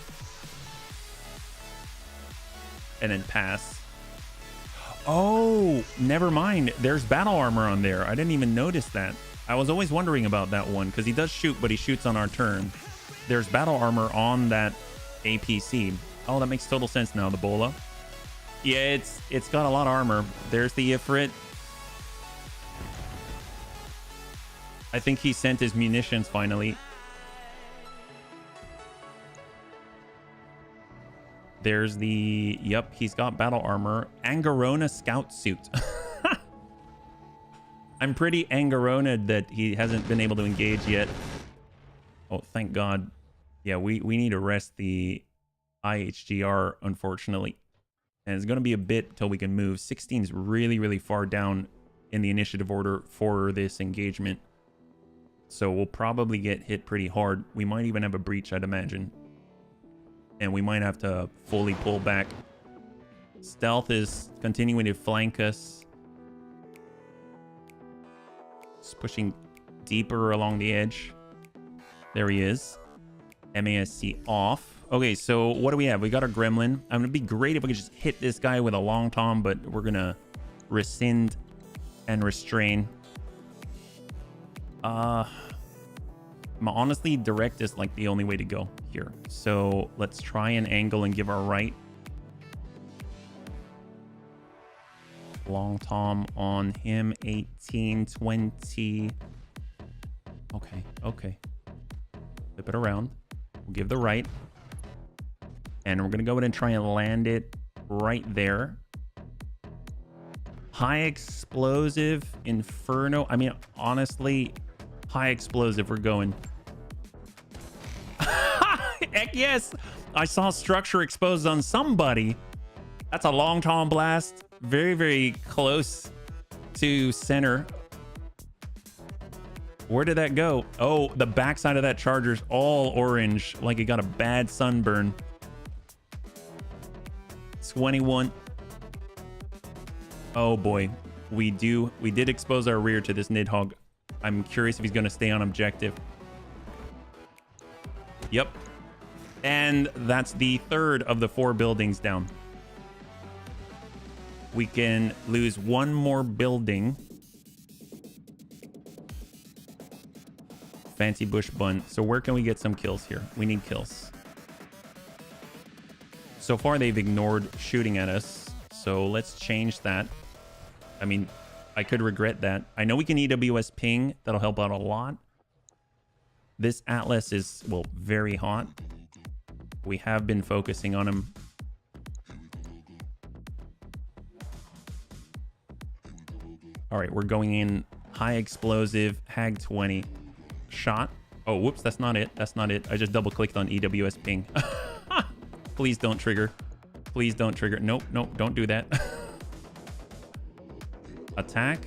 And then pass. Oh, never mind. There's battle armor on there. I didn't even notice that. I was always wondering about that one because he does shoot, but he shoots on our turn. There's battle armor on that APC. Oh, that makes total sense now, the Bola. Yeah, it's got a lot of armor. There's the Ifrit. I think he sent his munitions finally. There's the... Yep, he's got battle armor. Angarona scout suit. I'm pretty Angarona that he hasn't been able to engage yet. Oh, thank God. Yeah, we need to rest the IHGR, unfortunately. And it's going to be a bit till we can move. 16 is really, really far down in the initiative order for this engagement. So we'll probably get hit pretty hard. We might even have a breach, I'd imagine. And we might have to fully pull back. Stealth is continuing to flank us. Just pushing deeper along the edge. There he is. MASC off. Okay, so what do we have? We got our Gremlin. It'd be great if we could just hit this guy with a long tom, but we're going to rescind and restrain. Honestly, direct is like the only way to go here. So let's try an angle and give our right. Long tom on him. 18, 20. Okay. Flip it around. We'll give the right. And we're going to go ahead and try and land it right there. High explosive Inferno. I mean, honestly, high explosive. We're going. Heck yes. I saw structure exposed on somebody. That's a long tom blast. Very, very close to center. Where did that go? Oh, the backside of that charger's all orange, like it got a bad sunburn. 21. Oh boy, we did expose our rear to this Nidhogg. I'm curious if he's going to stay on objective. Yep. And that's the third of the 4 buildings down. We can lose one more building. Fancy bush bun. So where can we get some kills here? We need kills. So far they've ignored shooting at us. So let's change that. I mean, I could regret that. I know we can EWS ping. That'll help out a lot. This Atlas is, well, very hot. We have been focusing on him. All right, we're going in high explosive Hag 20 shot. Oh, whoops, that's not it. That's not it. I just double clicked on EWS ping. Please don't trigger. Please don't trigger. Nope, nope, don't do that. Attack.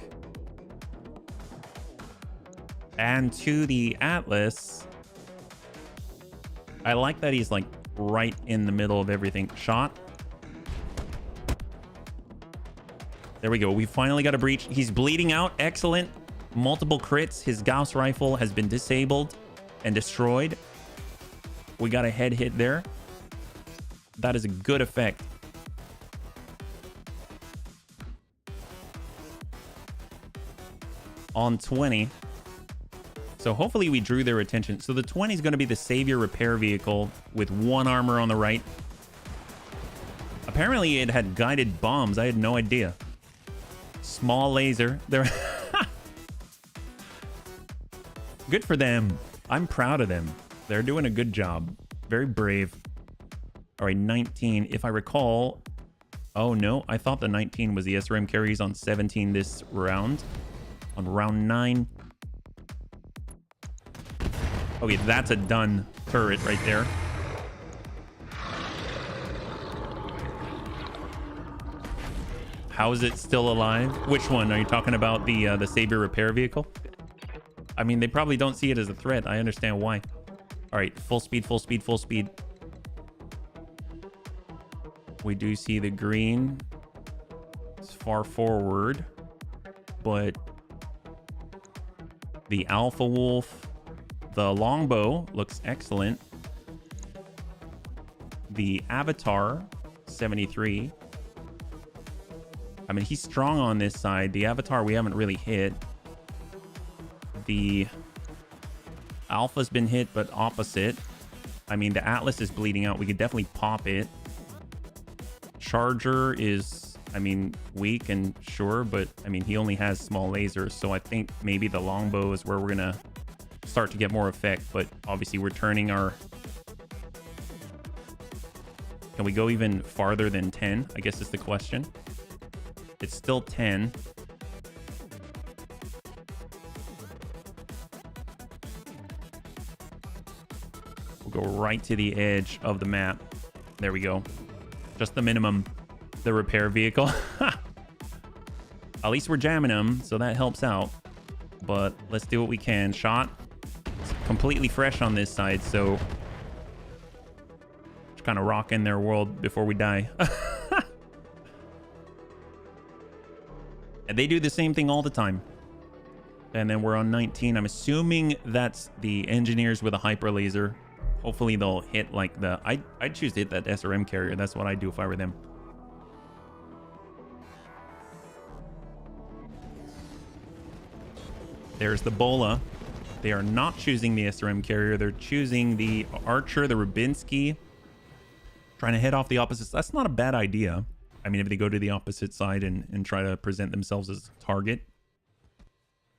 And to the Atlas. I like that he's like right in the middle of everything. Shot. There we go. We finally got a breach. He's bleeding out. Excellent. Multiple crits. His Gauss rifle has been disabled and destroyed. We got a head hit there. That is a good effect. On 20. So hopefully we drew their attention. So the 20 is going to be the Savior repair vehicle with 1 armor on the right. Apparently it had guided bombs. I had no idea. Small laser. There. Good for them. I'm proud of them. They're doing a good job. Very brave. All right, 19. If I recall... Oh, no. I thought the 19 was the SRM carries on 17 this round. On round 9. Okay, that's a done turret right there. How is it still alive? Which one? Are you talking about the Saber repair vehicle? I mean, they probably don't see it as a threat. I understand why. All right, full speed, full speed, full speed. We do see the green. It's far forward, but the Alpha Wolf, the longbow looks excellent. The Avatar, 73. I mean, he's strong on this side. The Avatar we haven't really hit. The Alpha's been hit, but opposite. I mean, the Atlas is bleeding out. We could definitely pop it. Charger is, I mean, weak and sure, but I mean, he only has small lasers. So I think maybe the longbow is where we're going to start to get more effect. But obviously we're turning our... Can we go even farther than 10? I guess is the question. It's still 10. We'll go right to the edge of the map. There we go. Just the minimum. The repair vehicle. At least we're jamming them, so that helps out. But let's do what we can. Shot. It's completely fresh on this side, so... Just kind of rock in their world before we die. And they do the same thing all the time. And then we're on 19. I'm assuming that's the engineers with a hyper laser. Hopefully they'll hit like the... I'd choose to hit that SRM carrier. That's what I'd do if I were them. There's the Bola. They are not choosing the SRM carrier. They're choosing the Archer, the Rubinsky. Trying to head off the opposites. That's not a bad idea. I mean, if they go to the opposite side and try to present themselves as a target.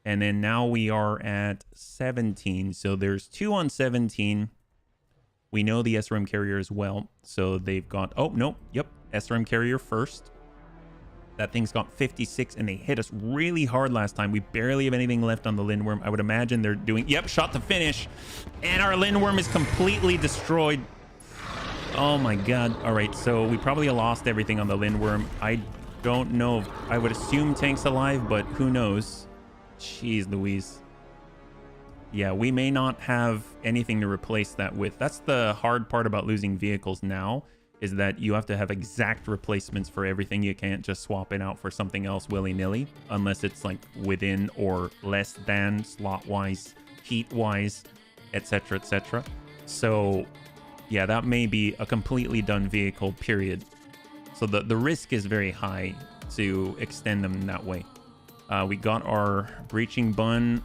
And then now we are at 17. So there's 2 on 17. We know the SRM carrier as well. So they've got... Oh, no. Yep. SRM carrier first. That thing's got 56, and they hit us really hard last time. We barely have anything left on the Lindworm. I would imagine they're doing... Yep, shot to finish. And our Lindworm is completely destroyed. Oh my god. All right, so we probably lost everything on the Lindworm. I don't know. I would assume tank's alive, but who knows? Jeez Louise. Yeah, we may not have anything to replace that with. That's the hard part about losing vehicles now, is that you have to have exact replacements for everything. You can't just swap it out for something else willy-nilly, unless it's like within or less than slot-wise, heat-wise, etc., etc. So... yeah, that may be a completely done vehicle, period. So the risk is very high to extend them that way. We got our breaching bun.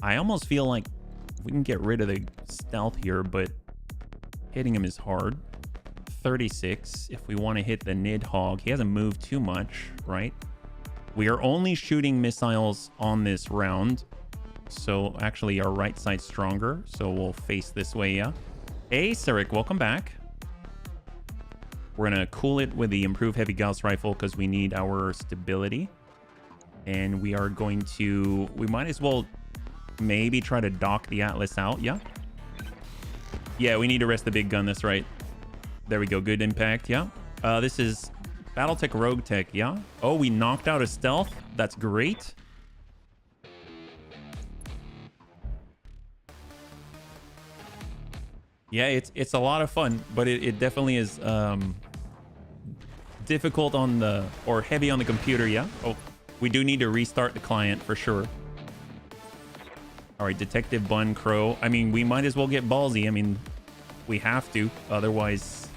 I almost feel like we can get rid of the stealth here, but hitting him is hard. 36, if we want to hit the Nidhogg. He hasn't moved too much, right? We are only shooting missiles on this round. So actually our right side's stronger, so we'll face this way. Yeah, hey Sarek, welcome back. We're gonna cool it with the improved heavy Gauss rifle because we need our stability. And we are going to, we might as well maybe try to dock the Atlas out. Yeah. Yeah, we need to rest the big gun. That's right. There we go. Good impact. Yeah. This is Battletech Roguetech. Yeah. Oh, we knocked out a stealth. That's great. Yeah, it's a lot of fun, but it definitely is difficult on the, or heavy on the computer. Yeah. Oh, we do need to restart the client for sure. All right, Detective Bun Crow. I mean, we might as well get ballsy. I mean, we have to, otherwise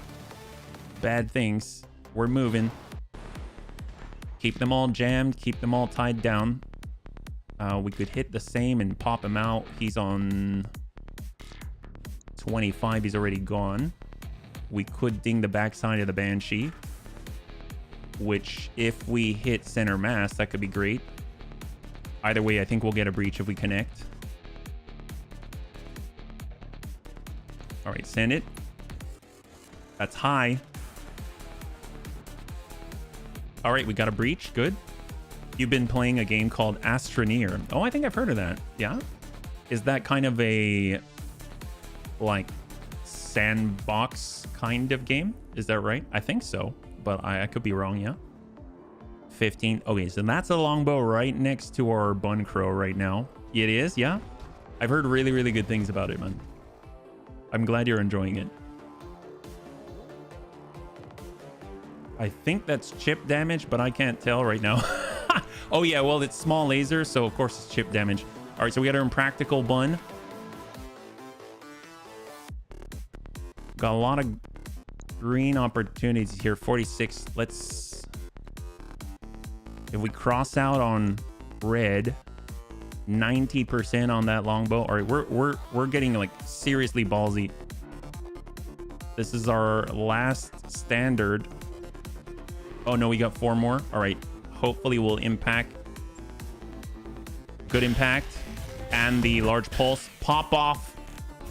bad things. We're moving. Keep them all jammed, keep them all tied down. We could hit the same and pop him out. He's on 25. He's already gone. We could ding the backside of the Banshee, which if we hit center mass, that could be great. Either way, I think we'll get a breach if we connect. All right, send it. That's high. All right, we got a breach. Good. You've been playing a game called Astroneer. Oh, I think I've heard of that. Yeah. Is that kind of a like sandbox kind of game? Is that right? I think so, but I could be wrong. Yeah. 15. Okay, so that's a longbow right next to our Bun Crow right now. It is. Yeah. I've heard really, really good things about it, man. I'm glad you're enjoying it. I think that's chip damage, but I can't tell right now. Oh yeah, well, it's small laser, so of course it's chip damage. All right, so we got our Impractical Bun. Got a lot of green opportunities here. 46. Let's, if we cross out on red, 90% on that longbow. All right, we're getting like seriously ballsy. This is our last standard. Oh no, we got 4 more. All right, hopefully we'll impact. Good impact. And the large pulse. Pop off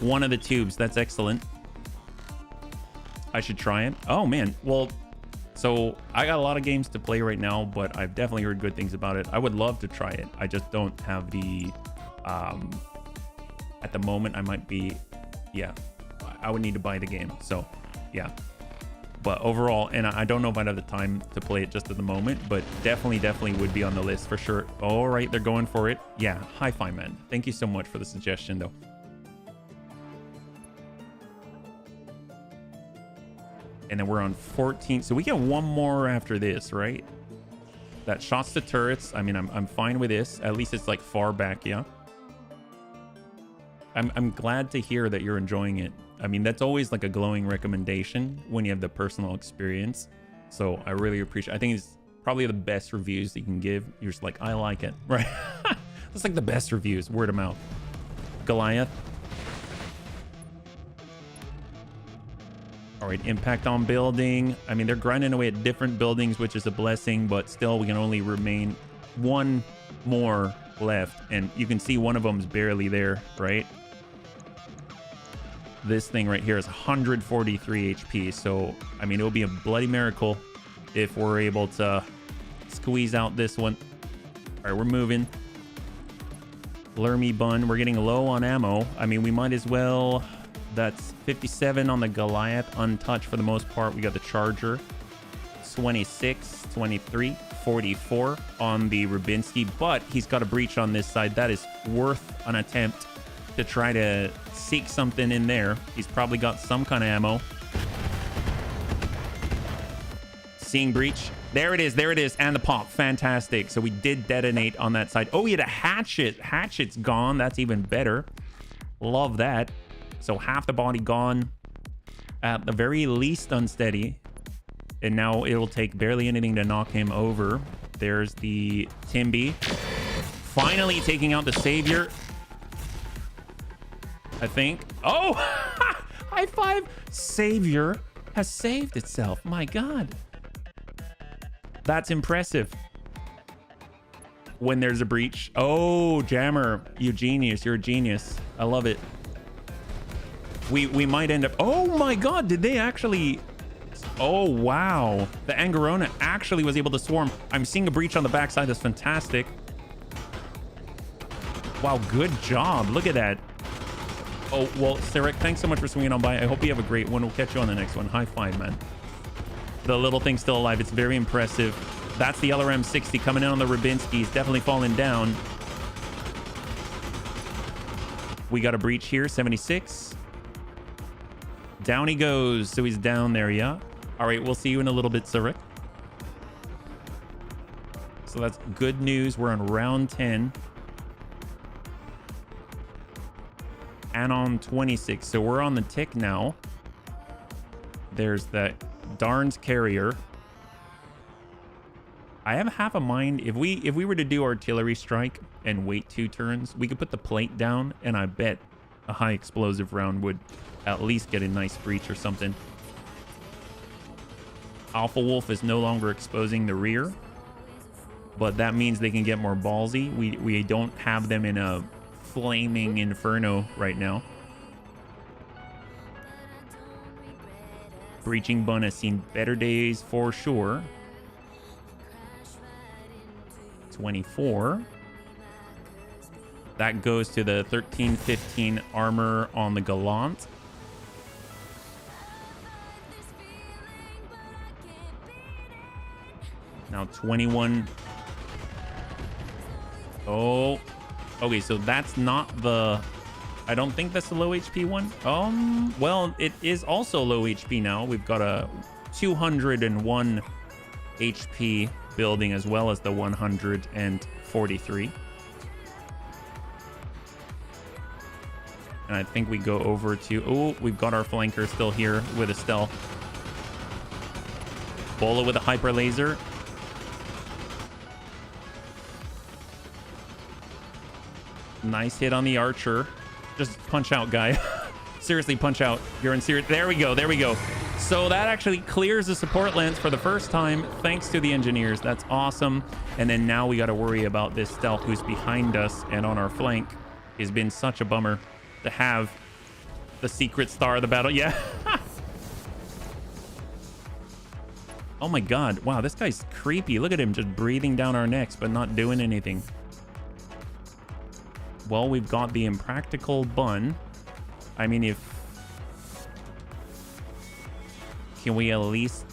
one of the tubes. That's excellent. I should try it. Oh man, well, so I got a lot of games to play right now, but I've definitely heard good things about it. I would love to try it. I just don't have the at the moment. I might be, yeah, I would need to buy the game. So yeah, but overall, and I don't know if I'd have the time to play it just at the moment, but definitely would be on the list for sure. All right, they're going for it. Yeah, hi-fi man, thank you so much for the suggestion though. And then we're on 14, so we get one more after this, right? That shots the turrets. I mean, I'm fine with this. At least it's like far back. Yeah, I'm glad to hear that you're enjoying it. I mean, that's always like a glowing recommendation when you have the personal experience. So I really appreciate, I think it's probably the best reviews that you can give. You're just like, I like it, right? That's like the best reviews, word of mouth. Goliath. All right, impact on building. I mean, they're grinding away at different buildings, which is a blessing, but still we can only remain one more left. And you can see one of them's barely there, right? This thing right here is 143 HP. So, I mean, it will be a bloody miracle if we're able to squeeze out this one. All right, we're moving. Lermy Bun, we're getting low on ammo. I mean, we might as well. That's 57 on the Goliath, untouched for the most part. We got the Charger, 26, 23, 44 on the Rubinsky, but he's got a breach on this side. That is worth an attempt to try to seek something in there. He's probably got some kind of ammo. Seeing breach. There it is. There it is. And the pop. Fantastic. So we did detonate on that side. Oh, he had a hatchet. Hatchet's gone. That's even better. Love that. So half the body gone, at the very least unsteady. And now it'll take barely anything to knock him over. There's the Timby. Finally taking out the Savior. I think. Oh, high five. Savior has saved itself. My God. That's impressive. When there's a breach. Oh, Jammer, you genius. You're a genius. I love it. We might end up. Oh my God, did they actually Oh, wow. The Angarona actually was able to swarm. I'm seeing a breach on the backside. That's fantastic. Wow, good job. Look at that. Oh, well, Sarek, thanks so much for swinging on by. I hope you have a great one. We'll catch you on the next one. High five, man. The little thing's still alive. It's very impressive. That's the LRM 60 coming in on the Rubinski. He's definitely falling down. We got a breach here, 76. Down he goes. So he's down there, yeah. All right, we'll see you in a little bit, Sarek. So that's good news. We're on round 10. And on 26. So we're on the tick now. There's that darned carrier. I have half a mind. If we were to do artillery strike and wait 2 turns, we could put the plate down, and I bet a high explosive round would at least get a nice breach or something. Alpha Wolf is no longer exposing the rear, but that means they can get more ballsy. We don't have them in a flaming inferno right now. Breaching Bun has seen better days for sure. 24. That goes to the 13-15 armor on the Gallant. Now 21. Oh, okay, so that's not the... I don't think that's the low HP one. Well, it is also low HP now. We've got a 201 HP building as well as the 143. And I think we go over to... Oh, we've got our flanker still here with a stealth. Bola with a hyper laser. Nice hit on the archer. Just punch out, guy. Seriously, punch out. You're in serious. There we go. There we go. So that actually clears the support lance for the first time, thanks to the engineers. That's awesome. And then now we got to worry about this stealth who's behind us and on our flank. It's been such a bummer to have the secret star of the battle. Yeah. Oh my God. Wow, this guy's creepy. Look at him just breathing down our necks, but not doing anything. Well, we've got the impractical bun. I mean, if... Can we at least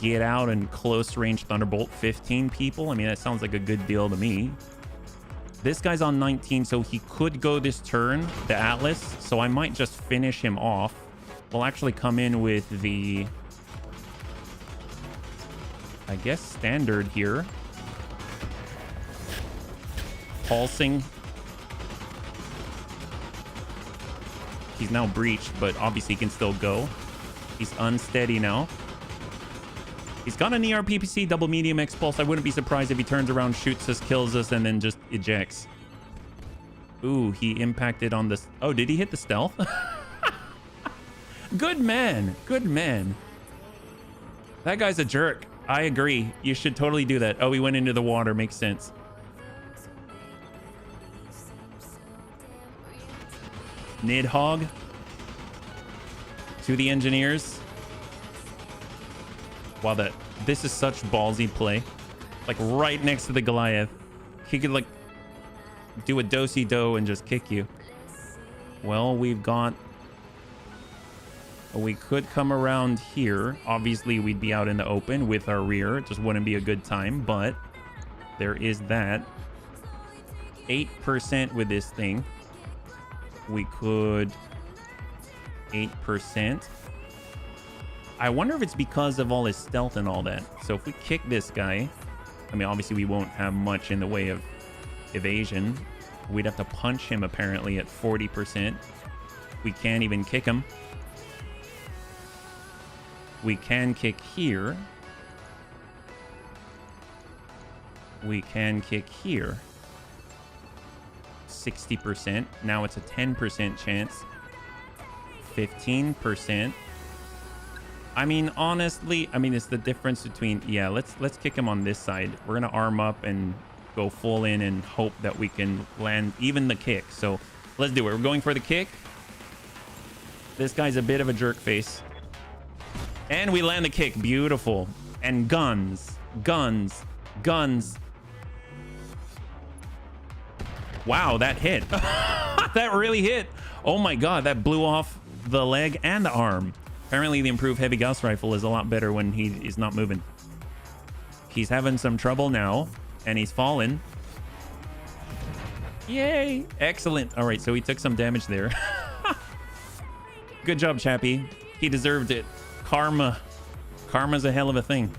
get out and close range Thunderbolt 15 people? I mean, that sounds like a good deal to me. This guy's on 19, so he could go this turn, the Atlas. So I might just finish him off. We'll actually come in with the... I guess standard here. Pulsing. He's now breached, but obviously he can still go. He's unsteady now. He's got an ERPPC double medium X pulse. I wouldn't be surprised if he turns around, shoots us, kills us, and then just ejects. Ooh, he impacted on this. Oh, did he hit the stealth? Good man. Good man. That guy's a jerk. I agree. You should totally do that. Oh, he went into the water. Makes sense. Nidhogg to the engineers. Wow, this is such ballsy play. Like right next to the Goliath. He could like do a do-si-do and just kick you. Well, we've got... We could come around here. Obviously, we'd be out in the open with our rear. It just wouldn't be a good time, but there is that. 8% with this thing. We could 8%. I wonder if it's because of all his stealth and all that. So if we kick this guy, I mean, obviously we won't have much in the way of evasion. We'd have to punch him apparently at 40%. We can't even kick him. We can kick here. We can kick here. 60%. Now it's a 10% chance. 15%. I mean, honestly, it's the difference between... Yeah, let's kick him on this side. We're going to arm up and go full in and hope that we can land even the kick. So let's do it. We're going for the kick. This guy's a bit of a jerk face. And we land the kick. Beautiful. And guns. Guns. Guns. Wow, that hit. That really hit. Oh my god, that blew off the leg and the arm. Apparently the improved heavy Gauss rifle is a lot better when he is not moving. He's having some trouble now, and he's fallen. Yay! Excellent. All right, so he took some damage there. Good job, Chappie. He deserved it. Karma. Karma's a hell of a thing.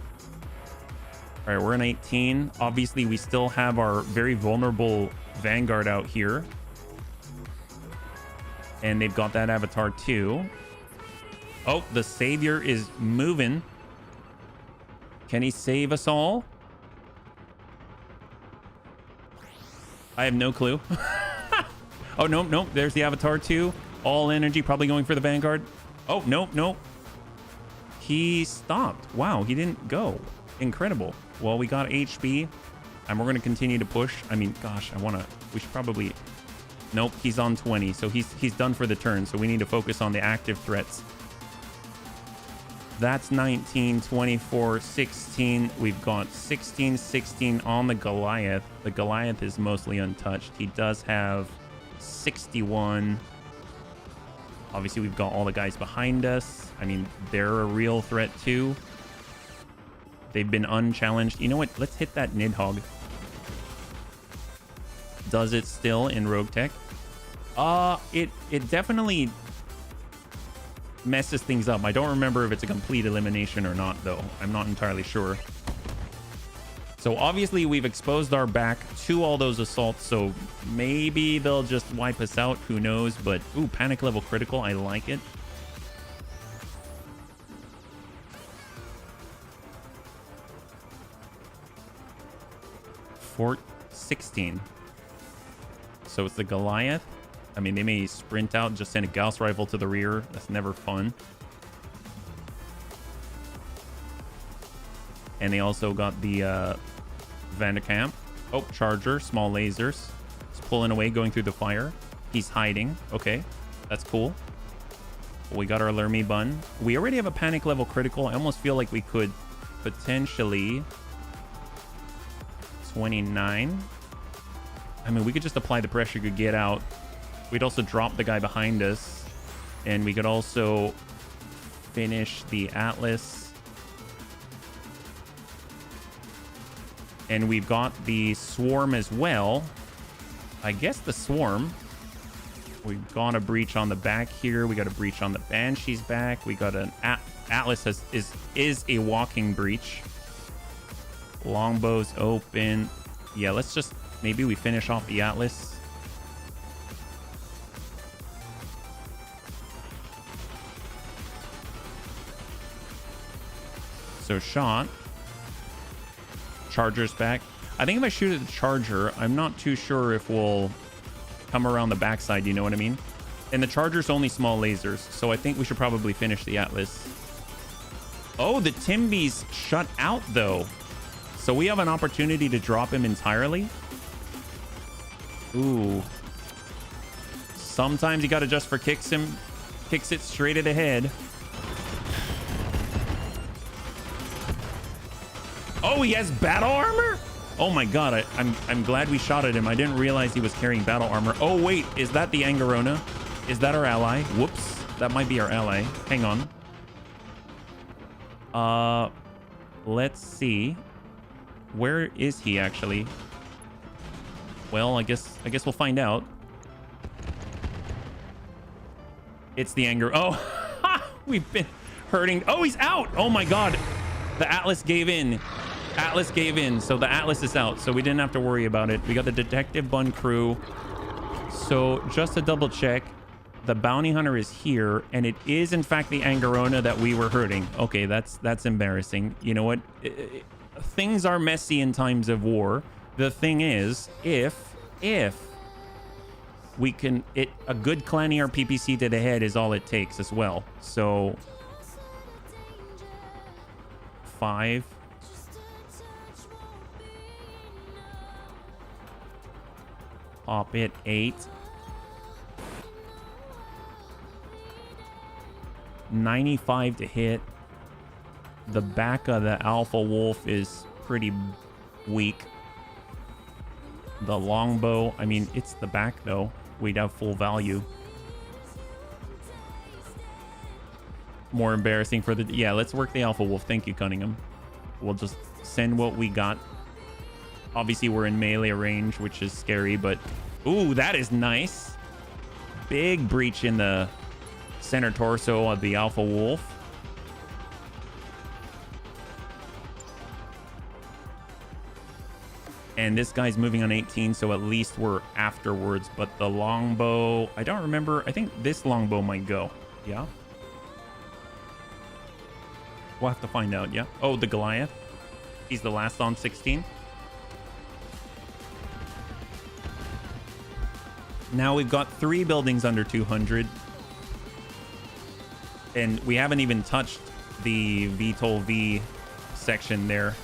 All right, we're in 18. Obviously, we still have our very vulnerable Vanguard out here. And they've got that avatar too. Oh, the Savior is moving. Can he save us all? I have no clue. Oh, no, no. There's the avatar too. All energy, probably going for the Vanguard. Oh, no, no. He stopped. Wow, he didn't go. Incredible. Well, we got HB, and we're going to continue to push. I mean, gosh, we should probably... Nope, he's on 20, so he's done for the turn, so we need to focus on the active threats. That's 19, 24, 16. We've got 16, 16 on the Goliath. The Goliath is mostly untouched. He does have 61. Obviously, we've got all the guys behind us. I mean, they're a real threat too. They've been unchallenged. You know what? Let's hit that Nidhogg. Does it still in Roguetech? It definitely messes things up. I don't remember if it's a complete elimination or not, though. I'm not entirely sure. So obviously we've exposed our back to all those assaults, so maybe they'll just wipe us out. Who knows? But ooh, panic level critical. I like it. Fort 16. So it's the Goliath. I mean, they may sprint out and just send a Gauss rifle to the rear. That's never fun. And they also got the Vanderkamp. Oh, Charger, small lasers. He's pulling away, going through the fire. He's hiding. Okay, that's cool. We got our Lermy Bun. We already have a panic level critical. I almost feel like we could potentially... 29. I mean, we could just apply the pressure, could get out. We'd also drop the guy behind us. And we could also finish the Atlas. And we've got the Swarm as well. I guess the Swarm. We've got a breach on the back here. We got a breach on the Banshee's back. We got an Atlas is a walking breach. Longbow's open. Yeah, let's just... Maybe we finish off the Atlas. So shot. Charger's back. I think if I shoot at the Charger, I'm not too sure if we'll come around the backside, you know what I mean? And the Charger's only small lasers, so I think we should probably finish the Atlas. Oh, the Timby's shut out, though. So we have an opportunity to drop him entirely. Ooh. Sometimes you got to just for kicks him. Kicks it straight at the head. Oh, he has battle armor? Oh my god, I'm glad we shot at him. I didn't realize he was carrying battle armor. Oh wait, is that the Angarona? Is that our ally? Whoops. That might be our ally. Hang on. Let's see. Where is he actually? Well, I guess we'll find out. It's the anger. Oh, we've been hurting. Oh, he's out. Oh my god. The Atlas gave in. Atlas gave in. So the Atlas is out. So we didn't have to worry about it. We got the Detective Bun crew. So just to double check, the Bounty Hunter is here, and it is in fact the Angarona that we were hurting. Okay, that's embarrassing. You know what? Things are messy in times of war. The thing is, if we can, a good Clannier PPC to the head is all it takes as well. So 5. Pop it. 8. 95 to hit. The back of the Alpha Wolf is pretty weak. The longbow, I mean, it's the back though. We'd have full value. More embarrassing for the... Yeah, let's work the Alpha Wolf. Thank you, Cunningham. We'll just send what we got. Obviously, we're in melee range, which is scary, but... Ooh, that is nice. Big breach in the center torso of the Alpha Wolf. And this guy's moving on 18, so at least we're afterwards. But the longbow, I don't remember. I think this longbow might go. Yeah. We'll have to find out, yeah. Oh, the Goliath. He's the last on 16. Now we've got 3 buildings under 200. And we haven't even touched the VTOL V section there.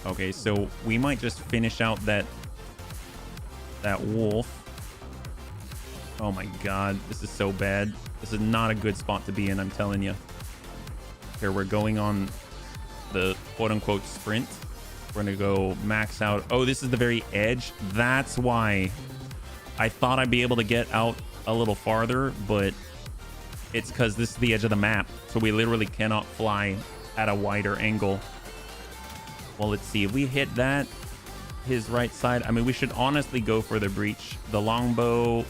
Okay, so we might just finish out that wolf. Oh my god, this is so bad. This is not a good spot to be in, I'm telling you. Here, we're going on the quote-unquote sprint. We're gonna go max out. Oh, this is the very edge. That's why I thought I'd be able to get out a little farther, but it's because this is the edge of the map, so we literally cannot fly at a wider angle. Well, let's see if we hit that, his right side. I mean, we should honestly go for the breach. The longbow,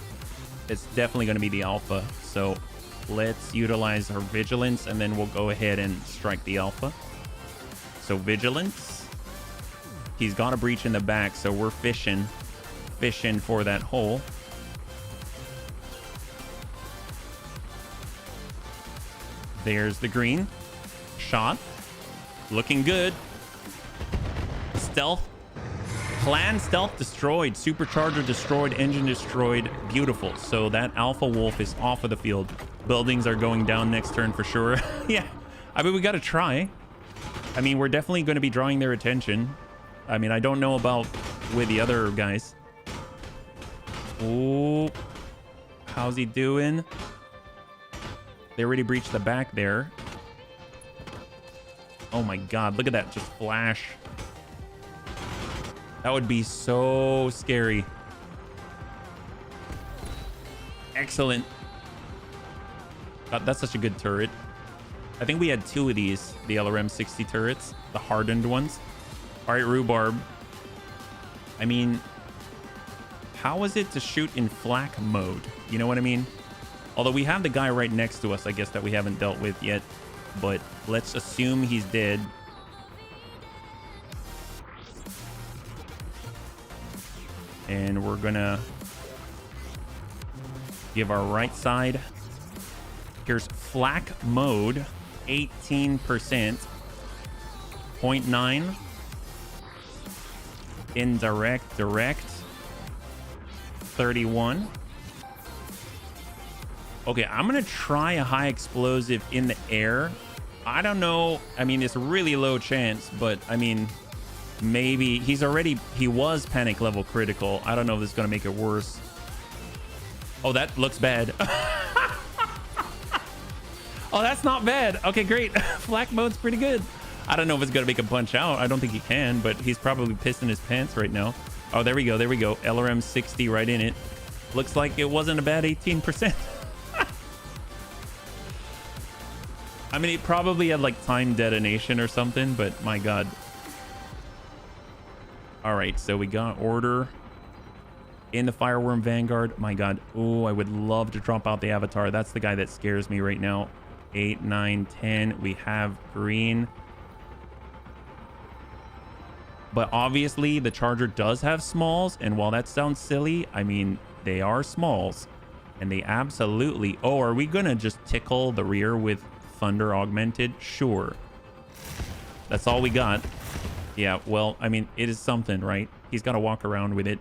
it's definitely going to be the alpha. So let's utilize our vigilance, and then we'll go ahead and strike the alpha. So vigilance. He's got a breach in the back, so we're fishing for that hole. There's the green shot. Looking good. Stealth. Plan stealth destroyed. Supercharger destroyed. Engine destroyed. Beautiful. So that Alpha Wolf is off of the field. Buildings are going down next turn for sure. Yeah. I mean, we got to try. I mean, we're definitely going to be drawing their attention. I mean, I don't know about with the other guys. Oh. How's he doing? They already breached the back there. Oh my god. Look at that. Just flash. That would be so scary. Excellent. God, that's such a good turret. I think we had 2 of these, the LRM 60 turrets, the hardened ones. All right, Rhubarb. I mean, how is it to shoot in flak mode? You know what I mean? Although we have the guy right next to us, I guess, that we haven't dealt with yet. But let's assume he's dead. And we're gonna give our right side. Here's flak mode, 18%, 0.9. Indirect, direct, 31. Okay, I'm gonna try a high explosive in the air. I don't know. I mean, it's a really low chance, but I mean, maybe he was panic level critical. I don't know if this is gonna make it worse. Oh, that looks bad. Oh, that's not bad. Okay, great. Flak mode's pretty good. I don't know if it's gonna make him punch out. I don't think he can, but he's probably pissing his pants right now. Oh, there we go. There we go. LRM 60 right in it. Looks like it wasn't a bad 18%. I mean, it probably had like time detonation or something, but my god. All right, so we got order in the Fireworm Vanguard. My god. Oh, I would love to drop out the Avatar. That's the guy that scares me right now. 8, 9, 10. We have green. But obviously, the Charger does have smalls. And while that sounds silly, I mean, they are smalls. And they absolutely... Oh, are we going to just tickle the rear with Thunder Augmented? Sure. That's all we got. Yeah, well, I mean, it is something, right? He's got to walk around with it.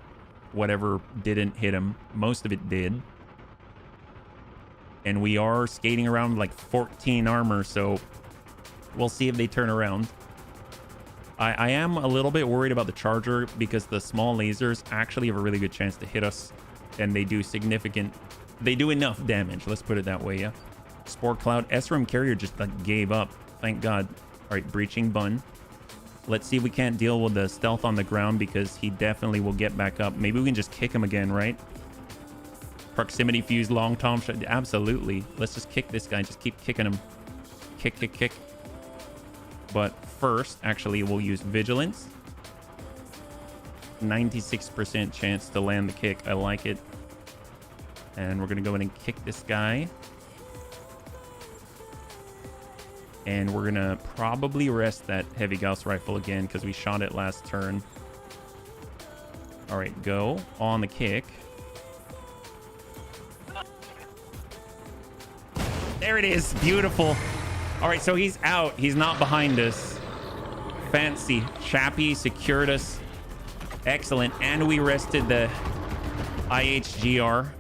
Whatever didn't hit him. Most of it did. And we are skating around with like 14 armor, so we'll see if they turn around. I am a little bit worried about the Charger because the small lasers actually have a really good chance to hit us. And they do enough damage. Let's put it that way, yeah. Spore Cloud. SRM Carrier just like gave up. Thank God. All right, Breaching Bun. Let's see if we can't deal with the stealth on the ground because he definitely will get back up. Maybe we can just kick him again, right? Proximity Fuse, Long Tom Shot. Absolutely. Let's just kick this guy. Just keep kicking him. Kick, kick, kick. But first, actually, we'll use Vigilance. 96% chance to land the kick. I like it. And we're going to go in and kick this guy. And we're going to probably rest that heavy Gauss rifle again because we shot it last turn. All right, go on the kick. There it is. Beautiful. All right, so he's out. He's not behind us. Fancy. Chappie secured us. Excellent. And we rested the IHGR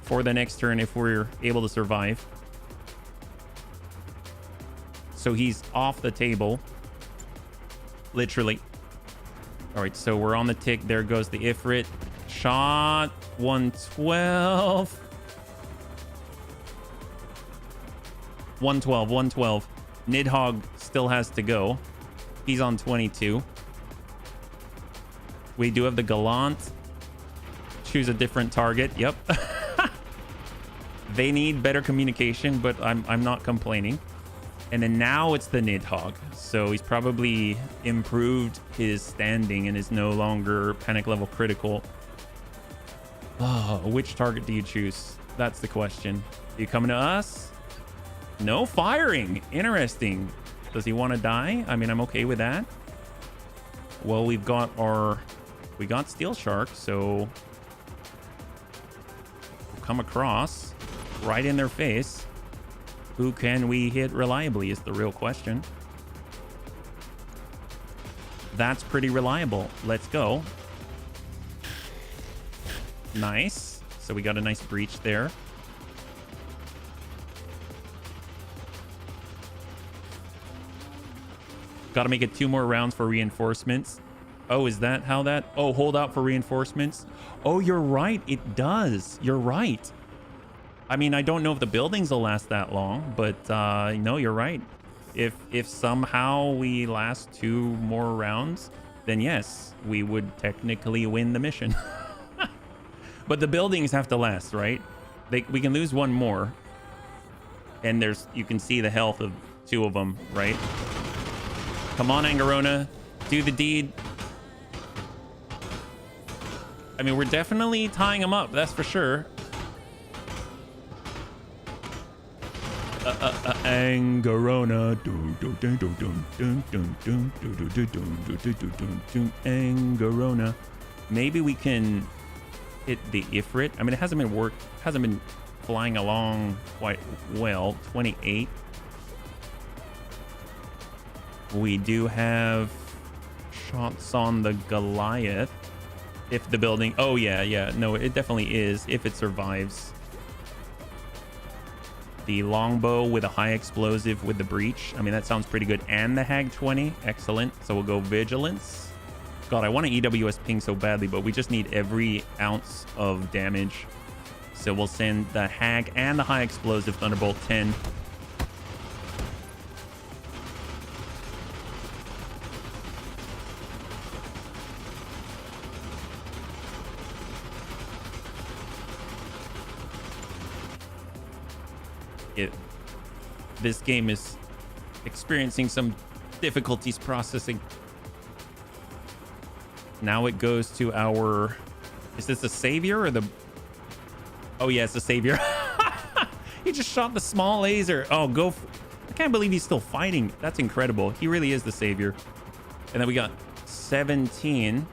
for the next turn if we're able to survive. So he's off the table. Literally. All right, so we're on the tick. There goes the Ifrit. Shot 112. 112, 112. Nidhogg still has to go. He's on 22. We do have the Gallant. Choose a different target. Yep. They need better communication, but I'm not complaining. And then now it's the Nidhogg. So he's probably improved his standing and is no longer panic level critical. Oh, which target do you choose? That's the question. Are you coming to us? No firing. Interesting. Does he want to die? I mean, I'm okay with that. Well, we got Steel Shark, so we'll come across right in their face. Who can we hit reliably is the real question. That's pretty reliable. Let's go. Nice. So we got a nice breach there. Got to make it 2 more rounds for reinforcements. Oh, is that how that? Oh, hold out for reinforcements. Oh, you're right. It does. You're right. I mean, I don't know if the buildings will last that long, but no, you're right. If somehow we last 2 more rounds, then yes, we would technically win the mission. But the buildings have to last, right? We can lose 1 more. And you can see the health of 2 of them, right? Come on, Angarona. Do the deed. I mean, we're definitely tying them up, that's for sure. Angarona. Angarona. Maybe we can hit the Ifrit. I mean, it hasn't been flying along quite well. 28. We do have shots on the Goliath. If the building... Oh, yeah. No, it definitely is. If it survives. The longbow with a high explosive with the breach. I mean, that sounds pretty good. And the Hag 20. Excellent. So we'll go Vigilance. God, I want an EWS ping so badly, but we just need every ounce of damage. So we'll send the Hag and the high explosive Thunderbolt 10. This game is experiencing some difficulties processing. Now it goes to our... Is this the Savior or the... Oh, yeah, it's the Savior. He just shot the small laser. Oh, go... I can't believe he's still fighting. That's incredible. He really is the Savior. And then we got 17.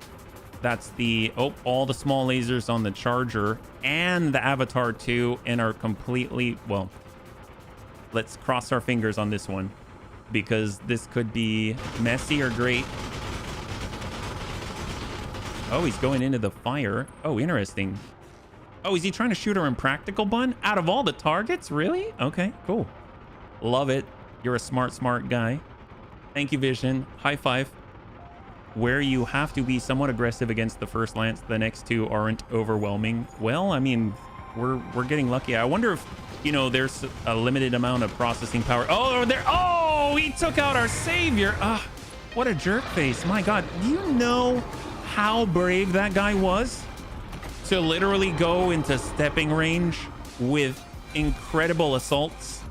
That's the... Oh, all the small lasers on the Charger and the Avatar 2 and are completely... Well... Let's cross our fingers on this one because this could be messy or great. Oh, he's going into the fire. Oh, interesting. Oh, is he trying to shoot our Impractical Bun? Out of all the targets? Really? Okay, cool. Love it. You're a smart guy. Thank you, Vision. High five. Where you have to be somewhat aggressive against the first lance, the next 2 aren't overwhelming. Well, I mean, we're getting lucky. I wonder if, you know, there's a limited amount of processing power. Oh, there. Oh, he took out our savior. Ah, what a jerk face. My God. Do you know how brave that guy was to literally go into stepping range with incredible assaults?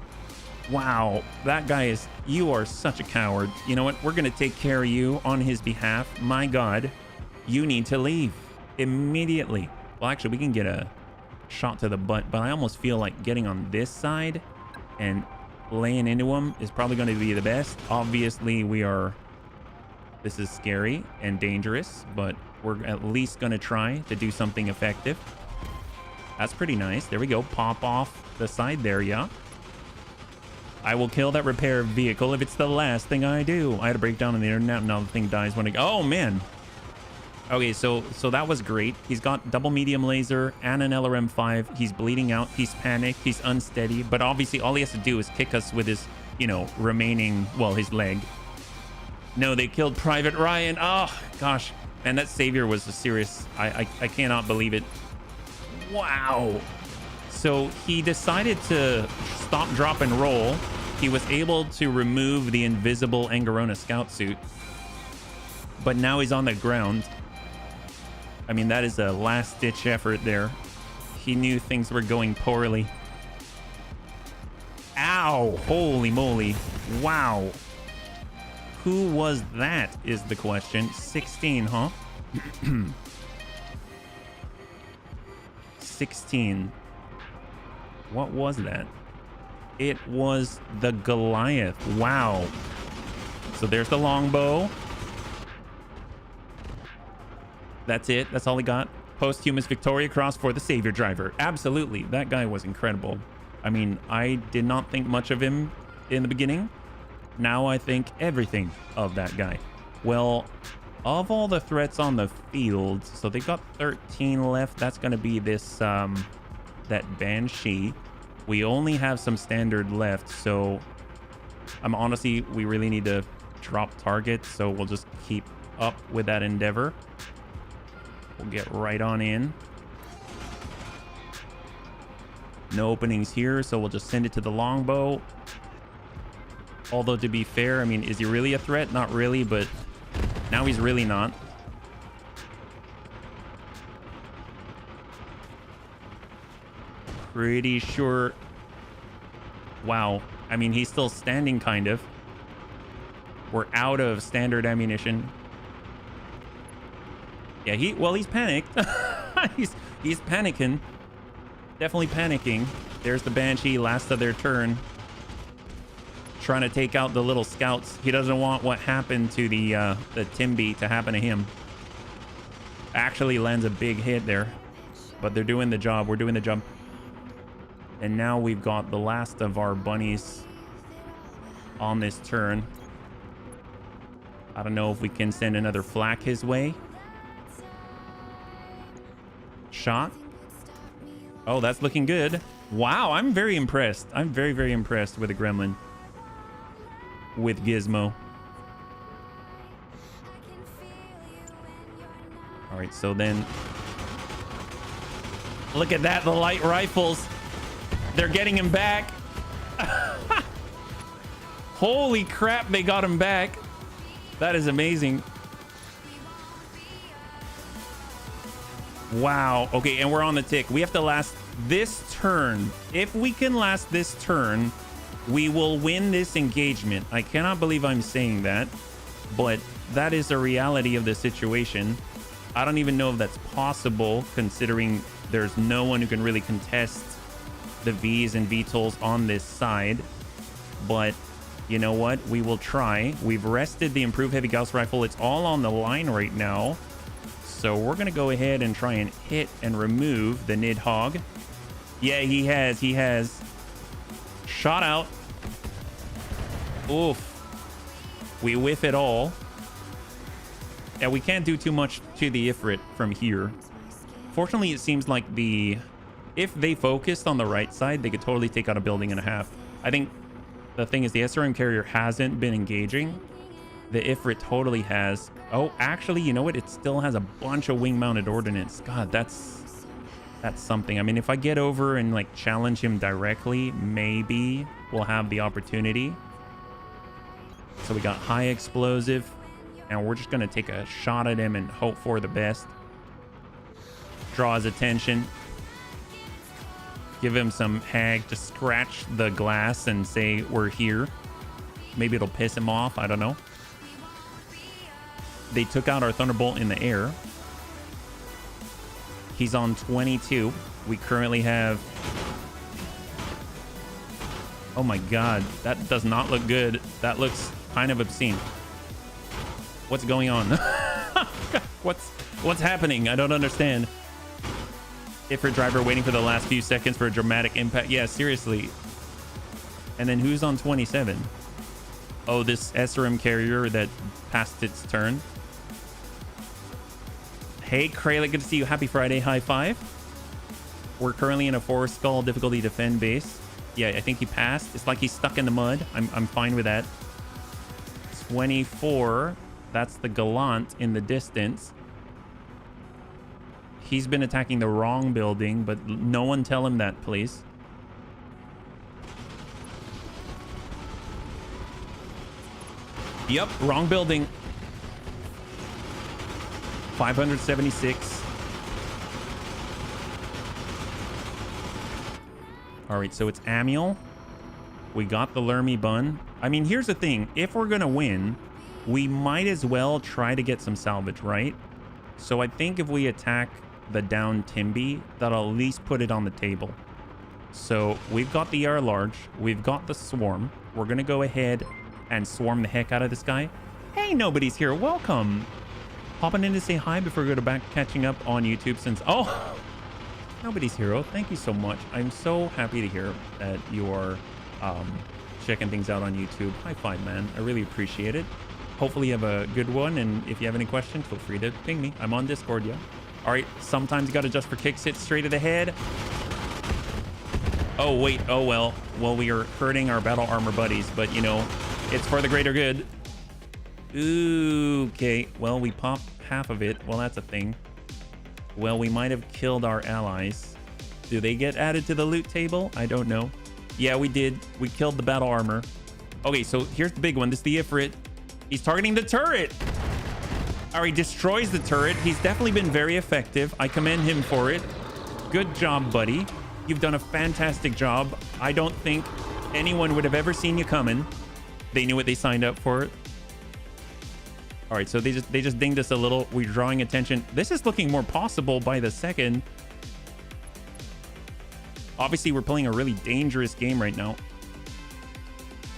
Wow, that guy is, you are such a coward. You know what? We're going to take care of you on his behalf. My God, you need to leave immediately. Well, actually, we can get a shot to the butt, but I almost feel like getting on this side and laying into him is probably going to be the best. Obviously, this is scary and dangerous, but we're at least going to try to do something effective. That's pretty nice. There we go. Pop off the side there, yeah. I will kill that repair vehicle if it's the last thing I do. I had a breakdown on the internet, and now the thing dies when oh man. Okay, so that was great. He's got double medium laser and an LRM-5. He's bleeding out. He's panicked. He's unsteady. But obviously, all he has to do is kick us with his, you know, remaining, well, his leg. No, they killed Private Ryan. Oh, gosh. Man, that savior was a serious... I cannot believe it. Wow. So he decided to stop, drop, and roll. He was able to remove the invisible Angarona scout suit. But now he's on the ground. I mean, that is a last-ditch effort there. He knew things were going poorly. Ow! Holy moly. Wow. Who was that is the question. 16, huh? 16. What was that? It was the Goliath. Wow. So there's the longbow. That's it. That's all he got. Posthumous Victoria Cross for the Savior Driver. Absolutely. That guy was incredible. I mean, I did not think much of him in the beginning. Now I think everything of that guy. Well, of all the threats on the field, so they got 13 left. That's going to be this, that Banshee. We only have some standard left, so honestly, we really need to drop targets, so we'll just keep up with that endeavor. We'll get right on in. No openings here, so we'll just send it to the longbow. Although, to be fair, I mean, is he really a threat? Not really, but now he's really not. Pretty sure. Wow. I mean, he's still standing, kind of. We're out of standard ammunition. Yeah, he's panicked. he's panicking. Definitely panicking. There's the Banshee, last of their turn. Trying to take out the little scouts. He doesn't want what happened to the Timby to happen to him. Actually lands a big hit there. But they're doing the job. We're doing the job. And now we've got the last of our bunnies on this turn. I don't know if we can send another flak his way. Shot. Oh, that's looking good. Wow, I'm very impressed. I'm very, very impressed with the Gremlin. With Gizmo. All right, so then... Look at that, the light rifles. They're getting him back. Holy crap, they got him back. That is amazing. Wow. Okay, and we're on the tick. We have to last this turn. If we can last this turn, we will win this engagement. I cannot believe I'm saying that, but that is the reality of the situation. I don't even know if that's possible, considering there's no one who can really contest the Vs and VTOLs on this side. But you know what? We will try. We've rested the improved heavy Gauss rifle. It's all on the line right now. So we're going to go ahead and try and hit and remove the Nidhogg. Yeah, he has. Shot out. Oof. We whiff it all. Yeah, we can't do too much to the Ifrit from here. Fortunately, it seems like if they focused on the right side, they could totally take out a building and a half. I think the thing is the SRM carrier hasn't been engaging. The Ifrit totally has. Oh, actually, you know what? It still has a bunch of wing-mounted ordnance. God, that's That's something. I mean, if I get over and like challenge him directly, maybe we'll have the opportunity. So we got high explosive, and we're just gonna take a shot at him and hope for the best. Draw his attention. Give him some hag to scratch the glass and say we're here. Maybe it'll piss him off. I don't know. They took out our Thunderbolt in the air. He's on 22. We currently have... Oh my god, that does not look good. That looks kind of obscene. What's going on? What's happening? I don't understand. If her driver waiting for the last few seconds for a dramatic impact. Yeah, seriously. And then who's on 27? Oh, this SRM carrier that passed its turn. Hey, Krayla, good to see you. Happy Friday. High five. We're currently in a 4-skull difficulty defend base. Yeah, I think he passed. It's like he's stuck in the mud. I'm fine with that. 24. That's the Gallant in the distance. He's been attacking the wrong building, but no one tell him that, please. Yep, wrong building. 576. All right, so it's Amiel. We got the Lermy Bun. I mean, here's the thing. If we're going to win, we might as well try to get some salvage, right? So I think if we attack the down Timby, that'll at least put it on the table. So we've got the air large. We've got the swarm. We're going to go ahead and swarm the heck out of this guy. Hey, nobody's here. Welcome. Popping in to say hi before we go to back catching up on YouTube since... Oh, nobody's hero. Thank you so much. I'm so happy to hear that you are checking things out on YouTube. High five, man. I really appreciate it. Hopefully you have a good one. And if you have any questions, feel free to ping me. I'm on Discord, yeah. All right. Sometimes you got to adjust for kicks. Hit straight to the head. Oh, wait. Oh, well. Well, we are hurting our battle armor buddies, but, you know, it's for the greater good. Ooh, okay. Well, we popped half of it. Well, that's a thing. Well, we might have killed our allies. Do they get added to the loot table? I don't know. Yeah, we did. We killed the battle armor. Okay, so here's the big one. This is the Ifrit. He's targeting the turret. All right, destroys the turret. He's definitely been very effective. I commend him for it. Good job, buddy. You've done a fantastic job. I don't think anyone would have ever seen you coming. They knew what they signed up for. All right, so they just dinged us a little. We're drawing attention. This is looking more possible by the second. Obviously, we're playing a really dangerous game right now.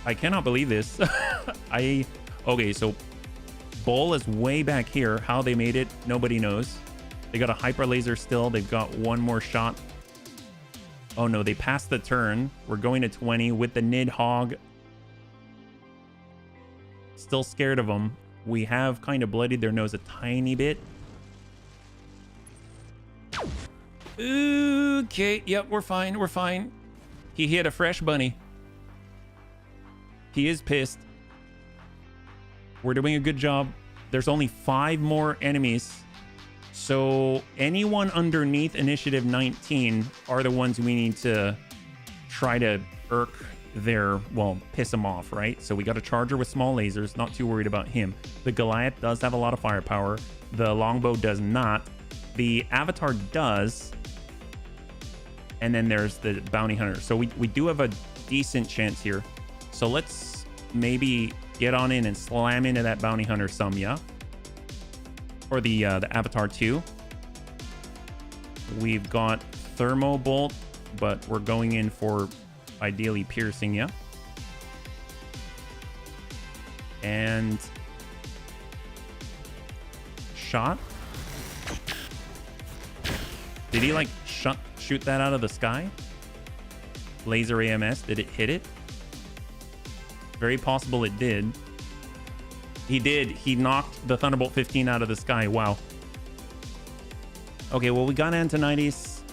I cannot believe this. Okay, so Bull is way back here. How they made it, nobody knows. They got a hyper laser still. They've got one more shot. Oh no, they passed the turn. We're going to 20 with the Nidhogg. Still scared of them. We have kind of bloodied their nose a tiny bit. Okay, yep, we're fine, we're fine. He hit a fresh bunny. He is pissed. We're doing a good job. There's only 5 more enemies. So anyone underneath initiative 19 are the ones we need to try to irk their, well, piss them off, right? So we got a charger with small lasers, not too worried about him. The Goliath does have a lot of firepower. The longbow does not. The Avatar does. And then there's the bounty hunter. So we do have a decent chance here. So let's maybe get on in and slam into that bounty hunter some, yeah? Or the Avatar 2. We've got Thermo Bolt, but we're going in for ideally piercing, yeah? And shot. Did he like shoot that out of the sky? Laser AMS, did it hit it? Very possible it did. He did. He knocked the Thunderbolt 15 out of the sky. Wow. Okay, well, we got Antonides.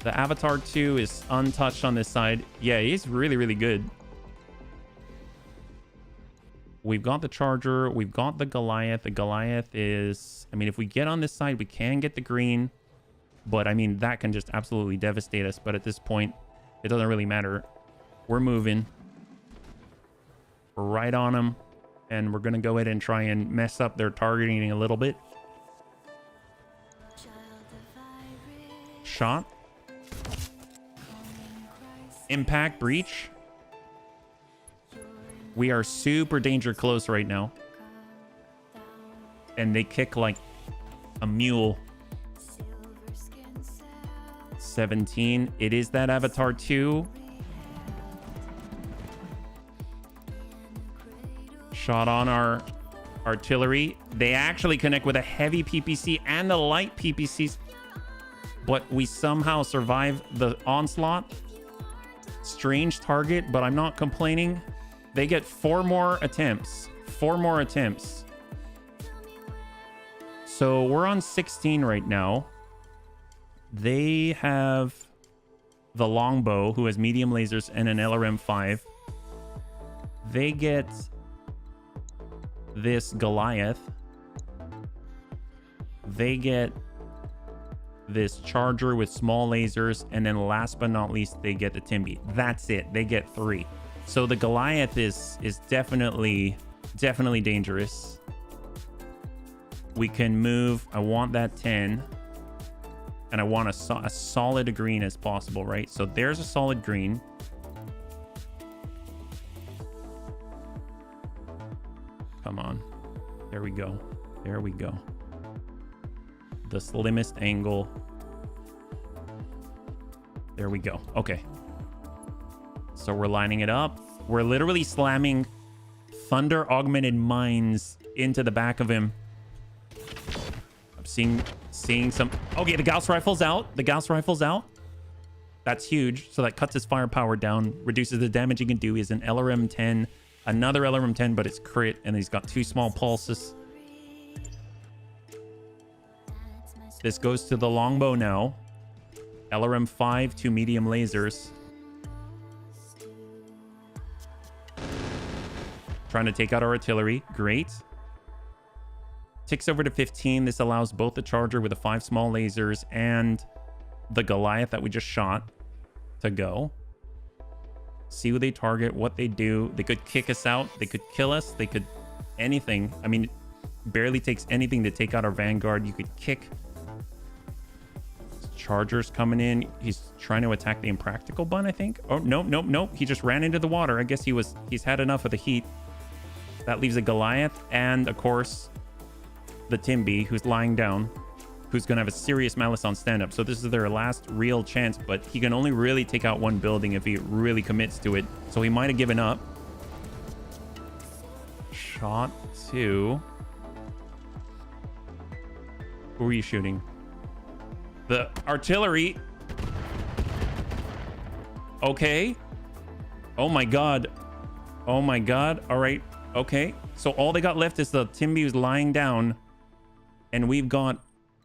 The Avatar 2 is untouched on this side. Yeah, he's really, really good. We've got the Charger. We've got the Goliath. The Goliath is... I mean, if we get on this side, we can get the green. But, I mean, that can just absolutely devastate us. But at this point, it doesn't really matter. We're moving. We're right on them. And we're going to go ahead and try and mess up their targeting a little bit. Shot. Impact, breach. We are super danger close right now. And they kick like a mule. 17. It is that Avatar 2. Shot on our artillery. They actually connect with a heavy PPC and the light PPCs. But we somehow survive the onslaught. Strange target, but I'm not complaining. They get 4 more attempts. 4 more attempts. So we're on 16 right now. They have the longbow, who has medium lasers and an LRM-5. They get this Goliath. They get this Charger with small lasers. And then last but not least, they get the Timby. That's it. They get 3. So the Goliath is definitely dangerous. We can move. I want that 10. And I want a solid green as possible, right? So there's a solid green. Come on. There we go. There we go. The slimmest angle. There we go. Okay. So we're lining it up. We're literally slamming thunder augmented mines into the back of him. I'm seeing some... Okay, the Gauss rifle's out. The Gauss rifle's out. That's huge. So that cuts his firepower down, reduces the damage he can do. He's an LRM-10, another LRM-10, but it's crit, and he's got 2 small pulses. This goes to the longbow now. LRM-5, 2 medium lasers. Trying to take out our artillery. Great. Ticks over to 15. This allows both the Charger with the 5 small lasers and the Goliath that we just shot to go. See who they target, what they do. They could kick us out. They could kill us. They could... anything. I mean, it barely takes anything to take out our Vanguard. You could kick. Charger's coming in. He's trying to attack the Impractical Bun, I think. Oh, nope. He just ran into the water. I guess he's had enough of the heat. That leaves a Goliath and, of course, the Timby, who's lying down, who's going to have a serious malice on stand-up. So this is their last real chance, but he can only really take out one building if he really commits to it. So he might have given up. Shot 2. Who are you shooting? The artillery. Okay. Oh my god. Oh my god. All right. Okay. So all they got left is the Timby who's lying down. And we've got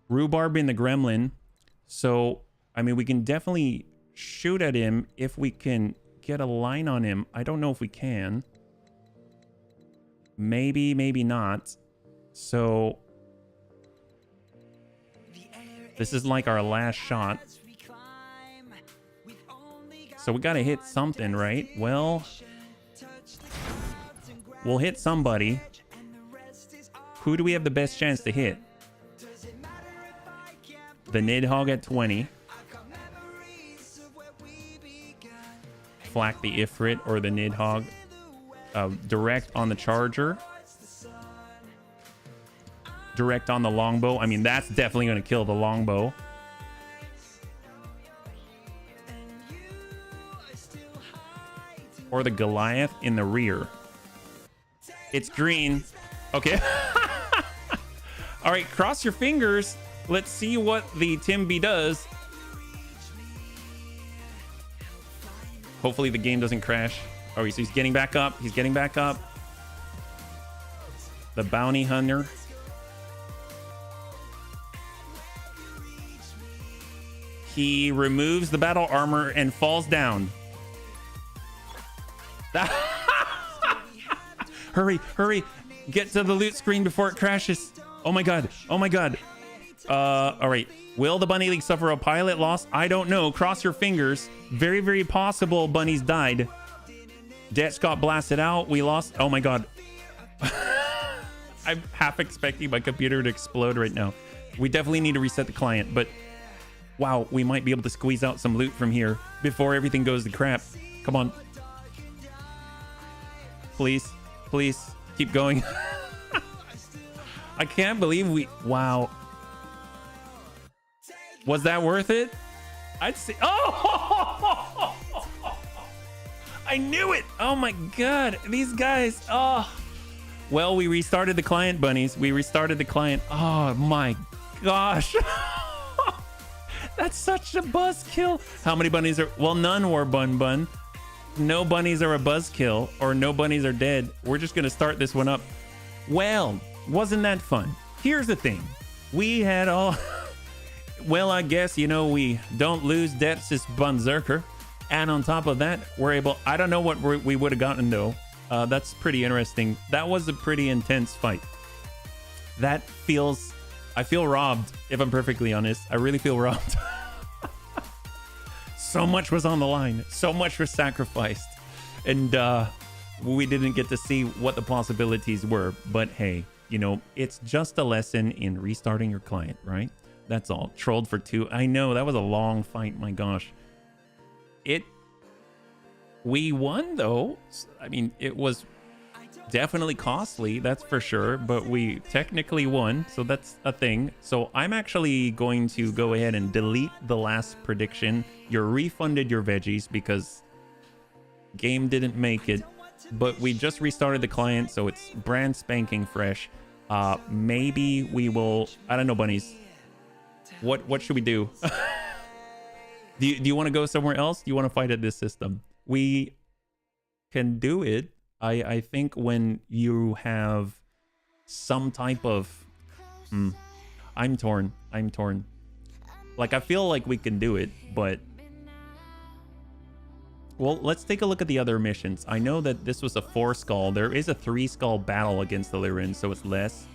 Rhubarb in the Gremlin. So, I mean, we can definitely shoot at him if we can get a line on him. I don't know if we can. Maybe, maybe not. So... this is like our last shot. So we gotta hit something, right? Well, we'll hit somebody. Who do we have the best chance to hit? The Nidhogg at 20. Flak the Ifrit or the Nidhogg. Direct on the Charger. Direct on the longbow. I mean, that's definitely going to kill the longbow. Or the Goliath in the rear. It's green. Okay. All right, cross your fingers. Let's see what the Timby does. Hopefully the game doesn't crash. Oh, he's getting back up. He's getting back up. The bounty hunter. He removes the battle armor and falls down. Hurry, hurry. Get to the loot screen before it crashes. Oh my god. Oh my god. All right. Will the Bunny League suffer a pilot loss? I don't know. Cross your fingers. Very, very possible bunnies died. Jets got blasted out. We lost. Oh my god. I'm half expecting my computer to explode right now. We definitely need to reset the client, but wow, we might be able to squeeze out some loot from here before everything goes to crap. Come on. Please, please keep going. I can't believe wow. Was that worth it? I'd say, oh, I knew it. Oh my god, these guys. Oh, well, we restarted the client, bunnies. We restarted the client. Oh my gosh. That's such a buzzkill. How many bunnies are, well, none were bun. No bunnies are a buzzkill, or no bunnies are dead. We're just gonna start this one up. Well, wasn't that fun? Here's the thing. We had all, well, I guess, you know, we don't lose deaths as Bunzerker. And on top of that, we're able, I don't know what we would have gotten though. That's pretty interesting. That was a pretty intense fight. That feels, I feel robbed, if I'm perfectly honest. I really feel robbed. So much was on the line. So much was sacrificed. And we didn't get to see what the possibilities were. But hey, you know, it's just a lesson in restarting your client, right? That's all. Trolled for 2. I know, that was a long fight. My gosh. We won though. I mean, it was definitely costly, that's for sure, but we technically won, so that's a thing. So I'm actually going to go ahead and delete the last prediction. You're refunded your veggies because game didn't make it, but we just restarted the client, so it's brand spanking fresh. Maybe we will, I don't know, bunnies. What should we do? Do you want to go somewhere else? Do you want to fight at this system? We can do it. I think when you have some type of... I'm torn. Like, I feel like we can do it, but... Well, let's take a look at the other missions. I know that this was a 4-skull. There is a 3-skull battle against the Lyran, so it's less.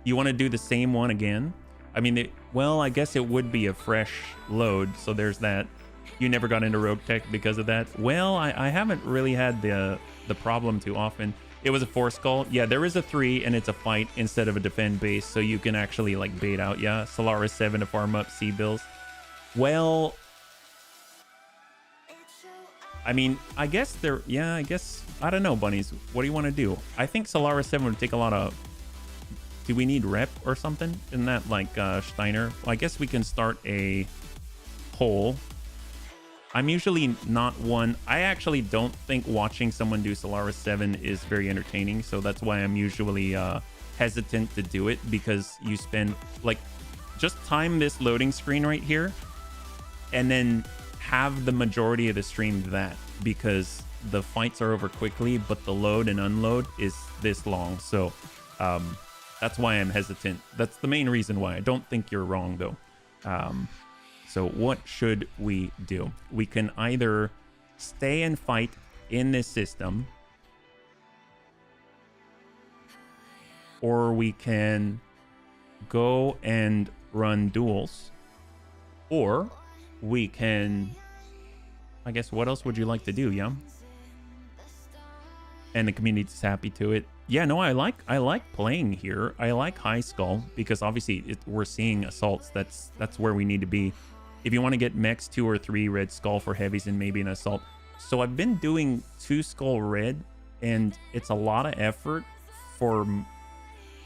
You want to do the same one again? I mean, well, I guess it would be a fresh load, so there's that. You never got into Roguetech because of that? Well, I haven't really had the problem too often. It was a 4-skull. Yeah, there is a 3, and it's a fight instead of a defend base, so you can actually, like, bait out, yeah. Solaris 7 to farm up C-bills. Well, I mean, I guess there... Yeah, I guess... I don't know, bunnies. What do you want to do? I think Solaris 7 would take a lot of... Do we need rep or something? Isn't that like Steiner? Well, I guess we can start a poll. I'm usually not one. I actually don't think watching someone do Solaris 7 is very entertaining. So that's why I'm usually hesitant to do it, because you spend, like, just time this loading screen right here and then have the majority of the stream that, because the fights are over quickly, but the load and unload is this long. So that's why I'm hesitant. That's the main reason why. I don't think you're wrong, though. So what should we do? We can either stay and fight in this system, or we can go and run duels, or we can... I guess, what else would you like to do, yeah? And the community's happy to it. Yeah, no, I like playing here. I like High Skull because obviously we're seeing assaults. That's where we need to be. If you want to get mechs 2 or 3 red skull for heavies and maybe an assault. So I've been doing 2 skull red, and it's a lot of effort for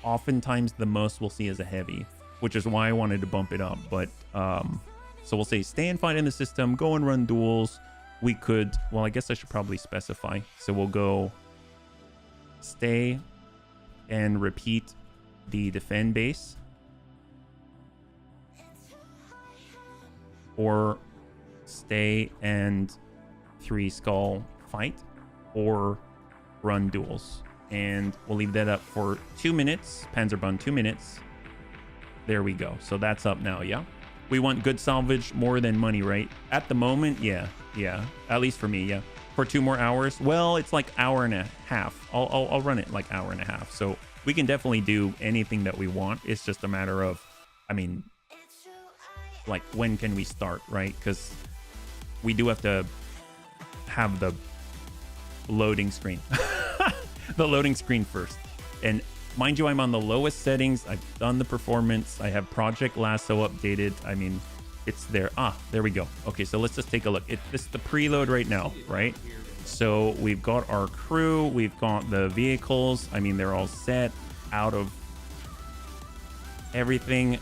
oftentimes the most we'll see as a heavy, which is why I wanted to bump it up. But so we'll say stay and fight in the system, go and run duels. We could, well, I guess I should probably specify. So we'll go stay and repeat the defend base, or stay and 3 skull fight, or run duels. And we'll leave that up for 2 minutes. Panzerbund 2 minutes. There we go. So that's up now, yeah? We want good salvage more than money, right? At the moment, yeah. At least for me, yeah. for 2 more hours. Well, it's like hour and a half. I'll run it like hour and a half. So we can definitely do anything that we want. It's just a matter of, I mean, like, when can we start, right? Because we do have to have the loading screen. The loading screen first. And mind you, I'm on the lowest settings. I've done the performance. I have Project Lasso updated. I mean, it's there. Ah, there we go. Okay, so let's just take a look. This is the preload right now, right? So we've got our crew. We've got the vehicles. I mean, they're all set out of everything.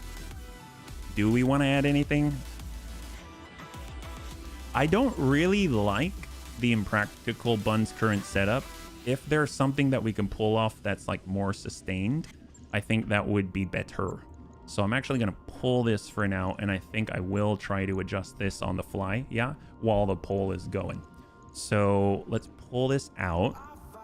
Do we want to add anything? I don't really like the Impractical Bun's current setup. If there's something that we can pull off that's like more sustained, I think that would be better. So I'm actually going to pull this for now, and I think I will try to adjust this on the fly, yeah, while the poll is going. So let's pull this out.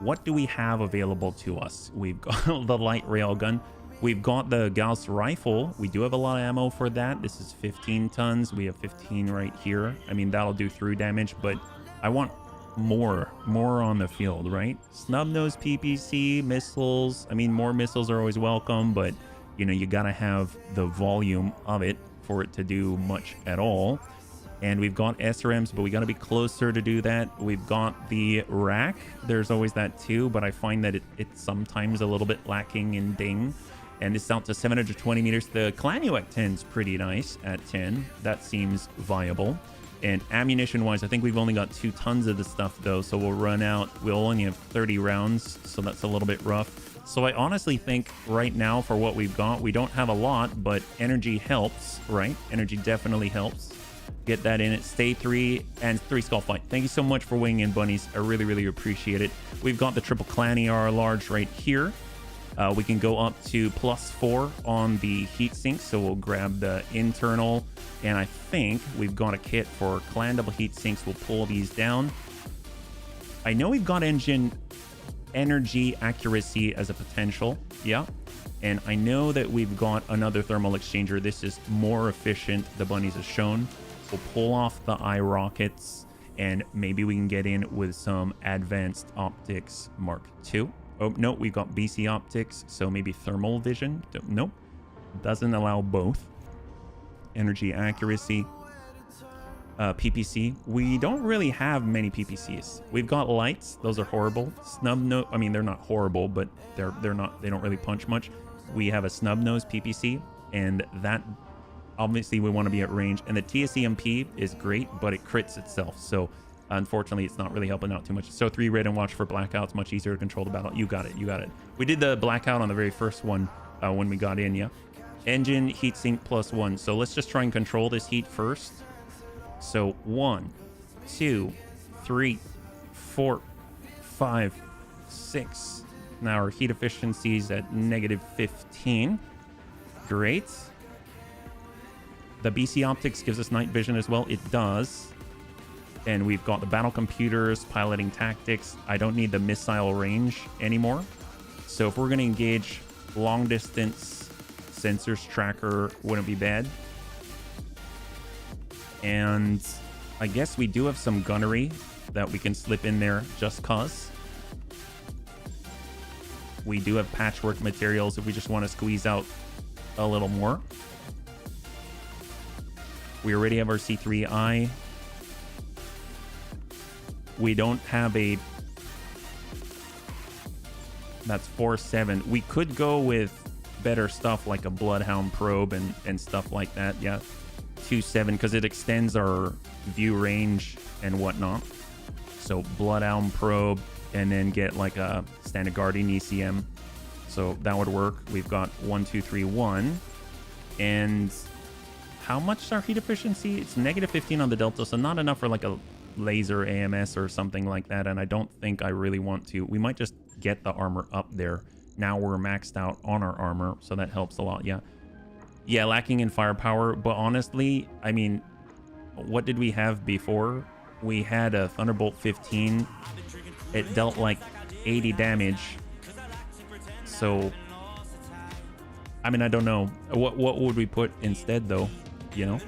What do we have available to us? We've got the light railgun. We've got the Gauss rifle. We do have a lot of ammo for that. This is 15 tons. We have 15 right here. I mean, that'll do through damage, but I want more on the field, right? Snub-nose PPC, missiles. I mean, more missiles are always welcome, but you know, you gotta have the volume of it for it to do much at all. And we've got SRMs, but we gotta be closer to do that. We've got the rack. There's always that too, but I find that it's sometimes a little bit lacking in ding. And it's out to 720 meters. The Klanuek 10's pretty nice at 10. That seems viable. And ammunition-wise, I think we've only got 2 tons of the stuff, though, so we'll run out. We'll only have 30 rounds, so that's a little bit rough. So I honestly think right now, for what we've got, we don't have a lot, but energy helps, right? Energy definitely helps. Get that in it. Stay 3 and 3 skull fight. Thank you so much for weighing in, bunnies. I really, really appreciate it. We've got the triple Clanny R large right here. We can go up to +4 on the heatsink, so we'll grab the internal, and I think we've got a kit for clan double heatsinks. We'll pull these down. I know we've got engine energy accuracy as a potential, yeah, and I know that we've got another thermal exchanger. This is more efficient, the bunnies have shown. We'll pull off the eye rockets, and maybe we can get in with some advanced optics Mark II. Oh, no, we've got BC optics, so maybe thermal vision. Nope, doesn't allow both. Energy accuracy. PPC. We don't really have many PPCs. We've got lights. Those are horrible. Snub nose. I mean, they're not horrible, but they're not. They don't really punch much. We have a snub nose PPC, and that obviously we want to be at range. And the TSEMP is great, but it crits itself. So unfortunately, it's not really helping out too much. So 3 red and watch for blackouts. Much easier to control the battle. You got it. You got it. We did the blackout on the very first one when we got in. Yeah. Engine heatsink +1. So let's just try and control this heat first. So 1, 2, 3, 4, 5, 6. Now our heat efficiency is at -15. Great. The BC optics gives us night vision as well. It does. And we've got the battle computers, piloting tactics. I don't need the missile range anymore. So if we're going to engage long distance, sensors tracker wouldn't be bad. And I guess we do have some gunnery that we can slip in there just cause. We do have patchwork materials if we just want to squeeze out a little more. We already have our C3I. We don't have a... That's 4.7. We could go with better stuff like a Bloodhound probe and stuff like that. Yeah, 2.7 because it extends our view range and whatnot. So Bloodhound probe and then get like a standard Guardian ECM. So that would work. We've got 1, 2, 3, 1. And how much is our heat efficiency? It's -15 on the Delta, so not enough for like a laser AMS or something like that. And I don't think I really want to. We might just get the armor up there. Now we're maxed out on our armor, so that helps a lot. Yeah, lacking in firepower. But honestly, I mean, what did we have before? We had a Thunderbolt 15. It dealt like 80 damage. So I mean, I don't know what would we put instead though, you know?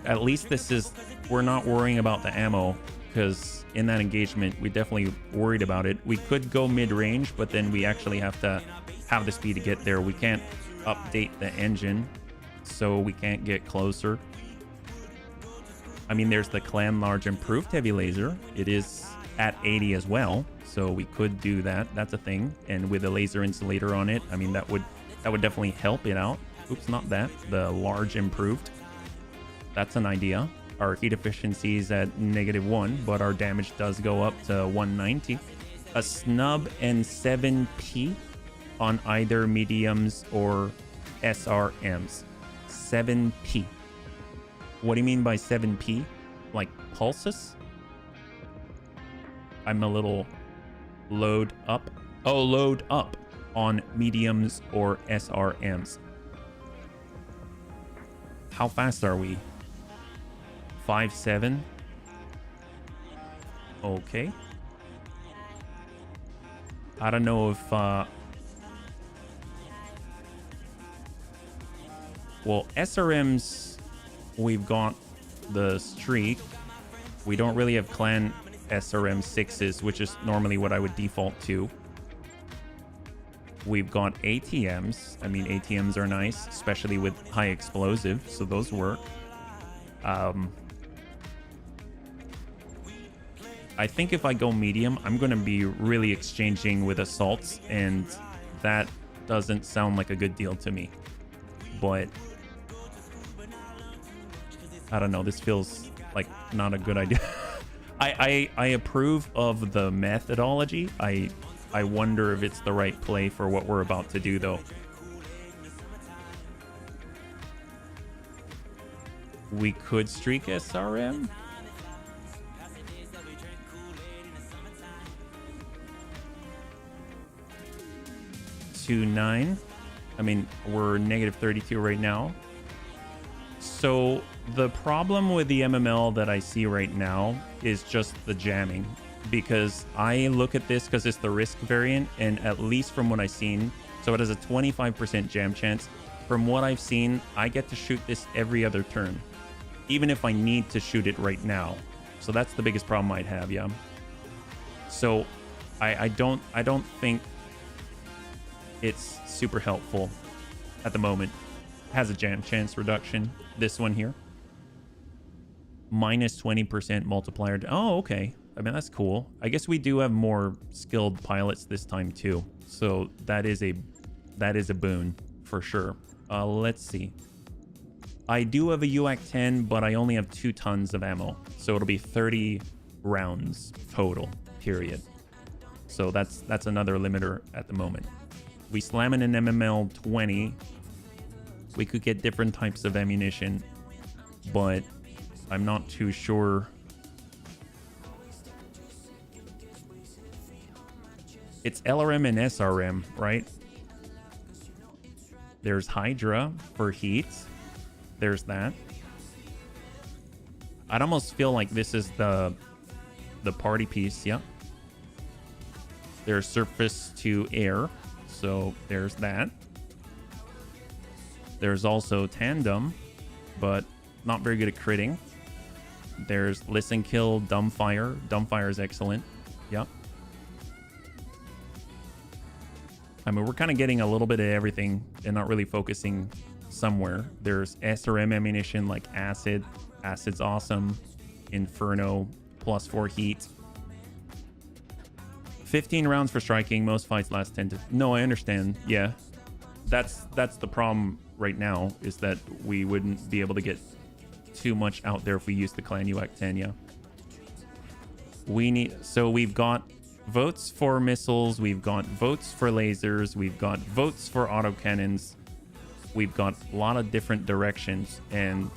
At least this is, we're not worrying about the ammo because in that engagement, we definitely worried about it. We could go mid-range, but then we actually have to have the speed to get there. We can't update the engine, so we can't get closer. I mean, there's the Clan Large Improved Heavy Laser. It is at 80 as well, so we could do that. That's a thing. And with a laser insulator on it, I mean, that would definitely help it out. Oops, not that. The Large Improved. That's an idea. Our heat efficiency is at -1, but our damage does go up to 190. A snub and 7p on either mediums or SRMs. 7p. What do you mean by 7p? Like pulses? I'm a little load up. Oh, load up on mediums or SRMs. How fast are we? 5.7. Okay. I don't know if well, SRMs, we've got the streak. We don't really have clan SRM 6s, which is normally what I would default to. We've got ATMs. I mean, ATMs are nice, especially with high explosive, so those work. I think if I go medium, I'm going to be really exchanging with assaults, and that doesn't sound like a good deal to me. But I don't know, this feels like not a good idea. I approve of the methodology. I wonder if it's the right play for what we're about to do, though. We could streak SRM. 2.9. I mean, we're -32 right now. So the problem with the MML that I see right now is just the jamming, because I look at this because it's the risk variant, and at least from what I've seen, so it has a 25% jam chance. From what I've seen, I get to shoot this every other turn, even if I need to shoot it right now. So that's the biggest problem I'd have, yeah. So I don't think it's super helpful at the moment. Has a jam chance reduction. This one here, -20% multiplier. Oh, okay. I mean, that's cool. I guess we do have more skilled pilots this time too, so that is a boon for sure. Let's see. I do have a UAC-10, but I only have 2 tons of ammo, so it'll be 30 rounds total, period. So that's another limiter at the moment. We slam in an MML-20. We could get different types of ammunition, but I'm not too sure. It's LRM and SRM, right? There's Hydra for heat. There's that. I'd almost feel like this is the party piece, yeah. There's surface to air, so there's that. There's also tandem, but not very good at critting. There's listen, kill, dumbfire. Dumbfire is excellent. Yep. I mean, we're kind of getting a little bit of everything and not really focusing somewhere. There's SRM ammunition like acid. Acid's awesome. Inferno, +4 heat. 15 rounds for striking. Most fights last 10 to... No, I understand. Yeah. That's the problem right now, is that we wouldn't be able to get too much out there if we use the Clan UAC-10, yeah. So we've got votes for missiles, we've got votes for lasers, we've got votes for autocannons, we've got a lot of different directions, and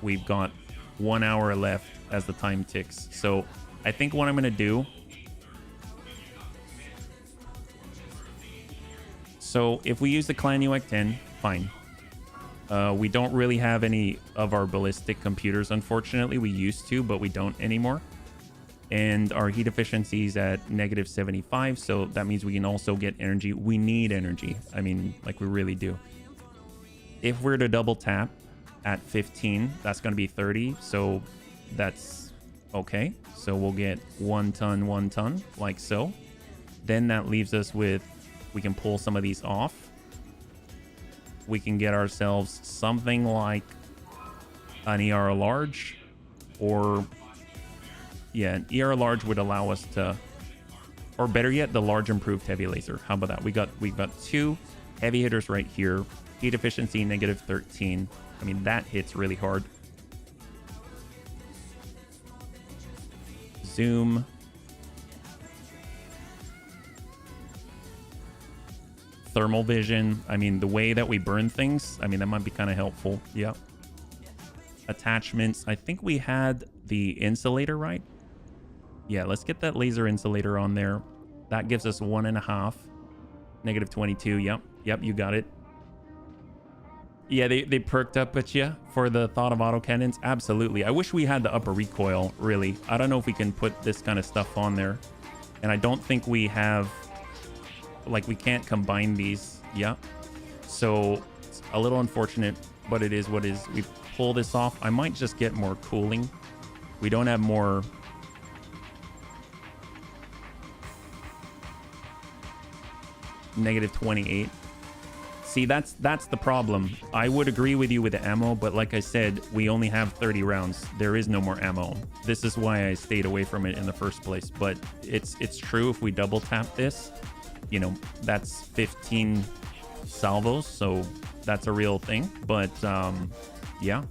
we've got 1 hour left as the time ticks. So I think what I'm going to do... So if we use the Clan UAC-10, fine. We don't really have any of our ballistic computers, unfortunately. We used to, but we don't anymore. And our heat efficiency is at -75, so that means we can also get energy. We need energy. I mean, like, we really do. If we're to double tap at 15, that's going to be 30, so that's Okay, so we'll get 1 ton, 1 ton, like so. Then that leaves us with, we can pull some of these off. We can get ourselves something like an ER large, or yeah, an ER large would allow us to, or better yet, the large improved heavy laser. How about that? We've got 2 heavy hitters right here. Heat efficiency -13. I mean, that hits really hard. Zoom. Thermal vision. I mean, the way that we burn things, I mean, that might be kind of helpful. Yep. Attachments. I think we had the insulator, right? Yeah, let's get that laser insulator on there. That gives us 1.5. -22. Yep, you got it. Yeah, they perked up at you for the thought of autocannons. Absolutely. I wish we had the upper recoil, really. I don't know if we can put this kind of stuff on there. And I don't think we have, like, we can't combine these. Yeah. So it's a little unfortunate, but it is what it is. We pull this off. I might just get more cooling. We don't have more. -28. See, that's the problem. I would agree with you with the ammo, but like I said, we only have 30 rounds. There is no more ammo. This is why I stayed away from it in the first place. But it's true, if we double tap this, you know, that's 15 salvos, so that's a real thing. But yeah,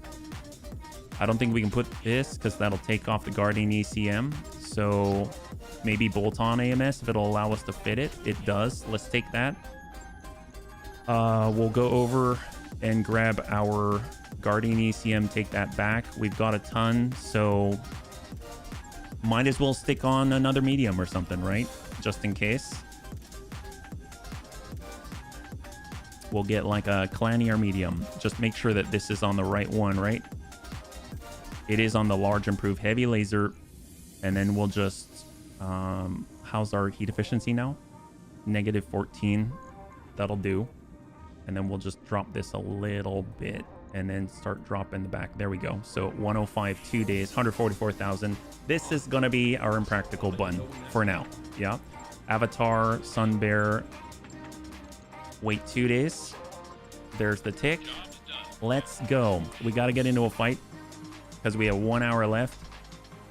I don't think we can put this because that'll take off the Guardian ECM. So maybe bolt-on AMS if it'll allow us to fit it. It does. Let's take that. We'll go over and grab our Guardian ECM, take that back. We've got a ton, so might as well stick on another medium or something, right? Just in case. We'll get like a Clanier medium. Just make sure that this is on the right one, right? It is on the large improved heavy laser. And then we'll just, how's our heat efficiency now? -14. That'll do. And then we'll just drop this a little bit and then start dropping the back. There we go. So 105, 2 days, 144,000. This is going to be our impractical bun for now. Yeah. Avatar, Sun Bear. Wait 2 days. There's the tick. Let's go. We got to get into a fight because we have 1 hour left.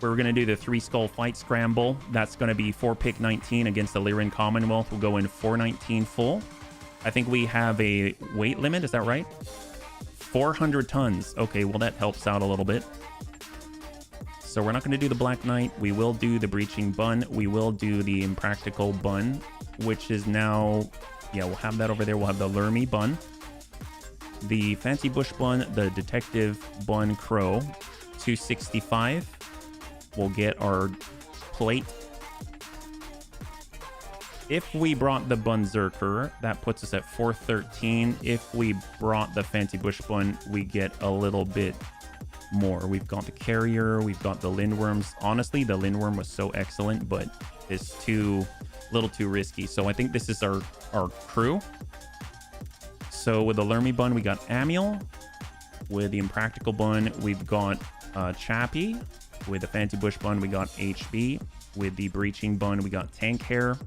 We're going to do the 3 skull fight scramble. That's going to be 4 pick 19 against the Lyran Commonwealth. We'll go in 419 full. I think we have a weight limit. Is that right? 400 tons. Okay, well, that helps out a little bit. So we're not going to do the Black Knight. We will do the Breaching Bun. We will do the Impractical Bun, which is now... Yeah, we'll have that over there. We'll have the Lurmy Bun. The Fancy Bush Bun, the Detective Bun Crow, 265. We'll get our plate. If we brought the Bunzerker, that puts us at 413. If we brought the Fancy Bush Bun, we get a little bit more. We've got the Carrier, we've got the Lindworms. Honestly, the Lindworm was so excellent, but it's a little too risky. So I think this is our crew. So with the Lurmy Bun, we got Amiel. With the Impractical Bun, we've got Chappie. With the Fancy Bush Bun, we got HB. With the Breaching Bun, we got Tank Hair.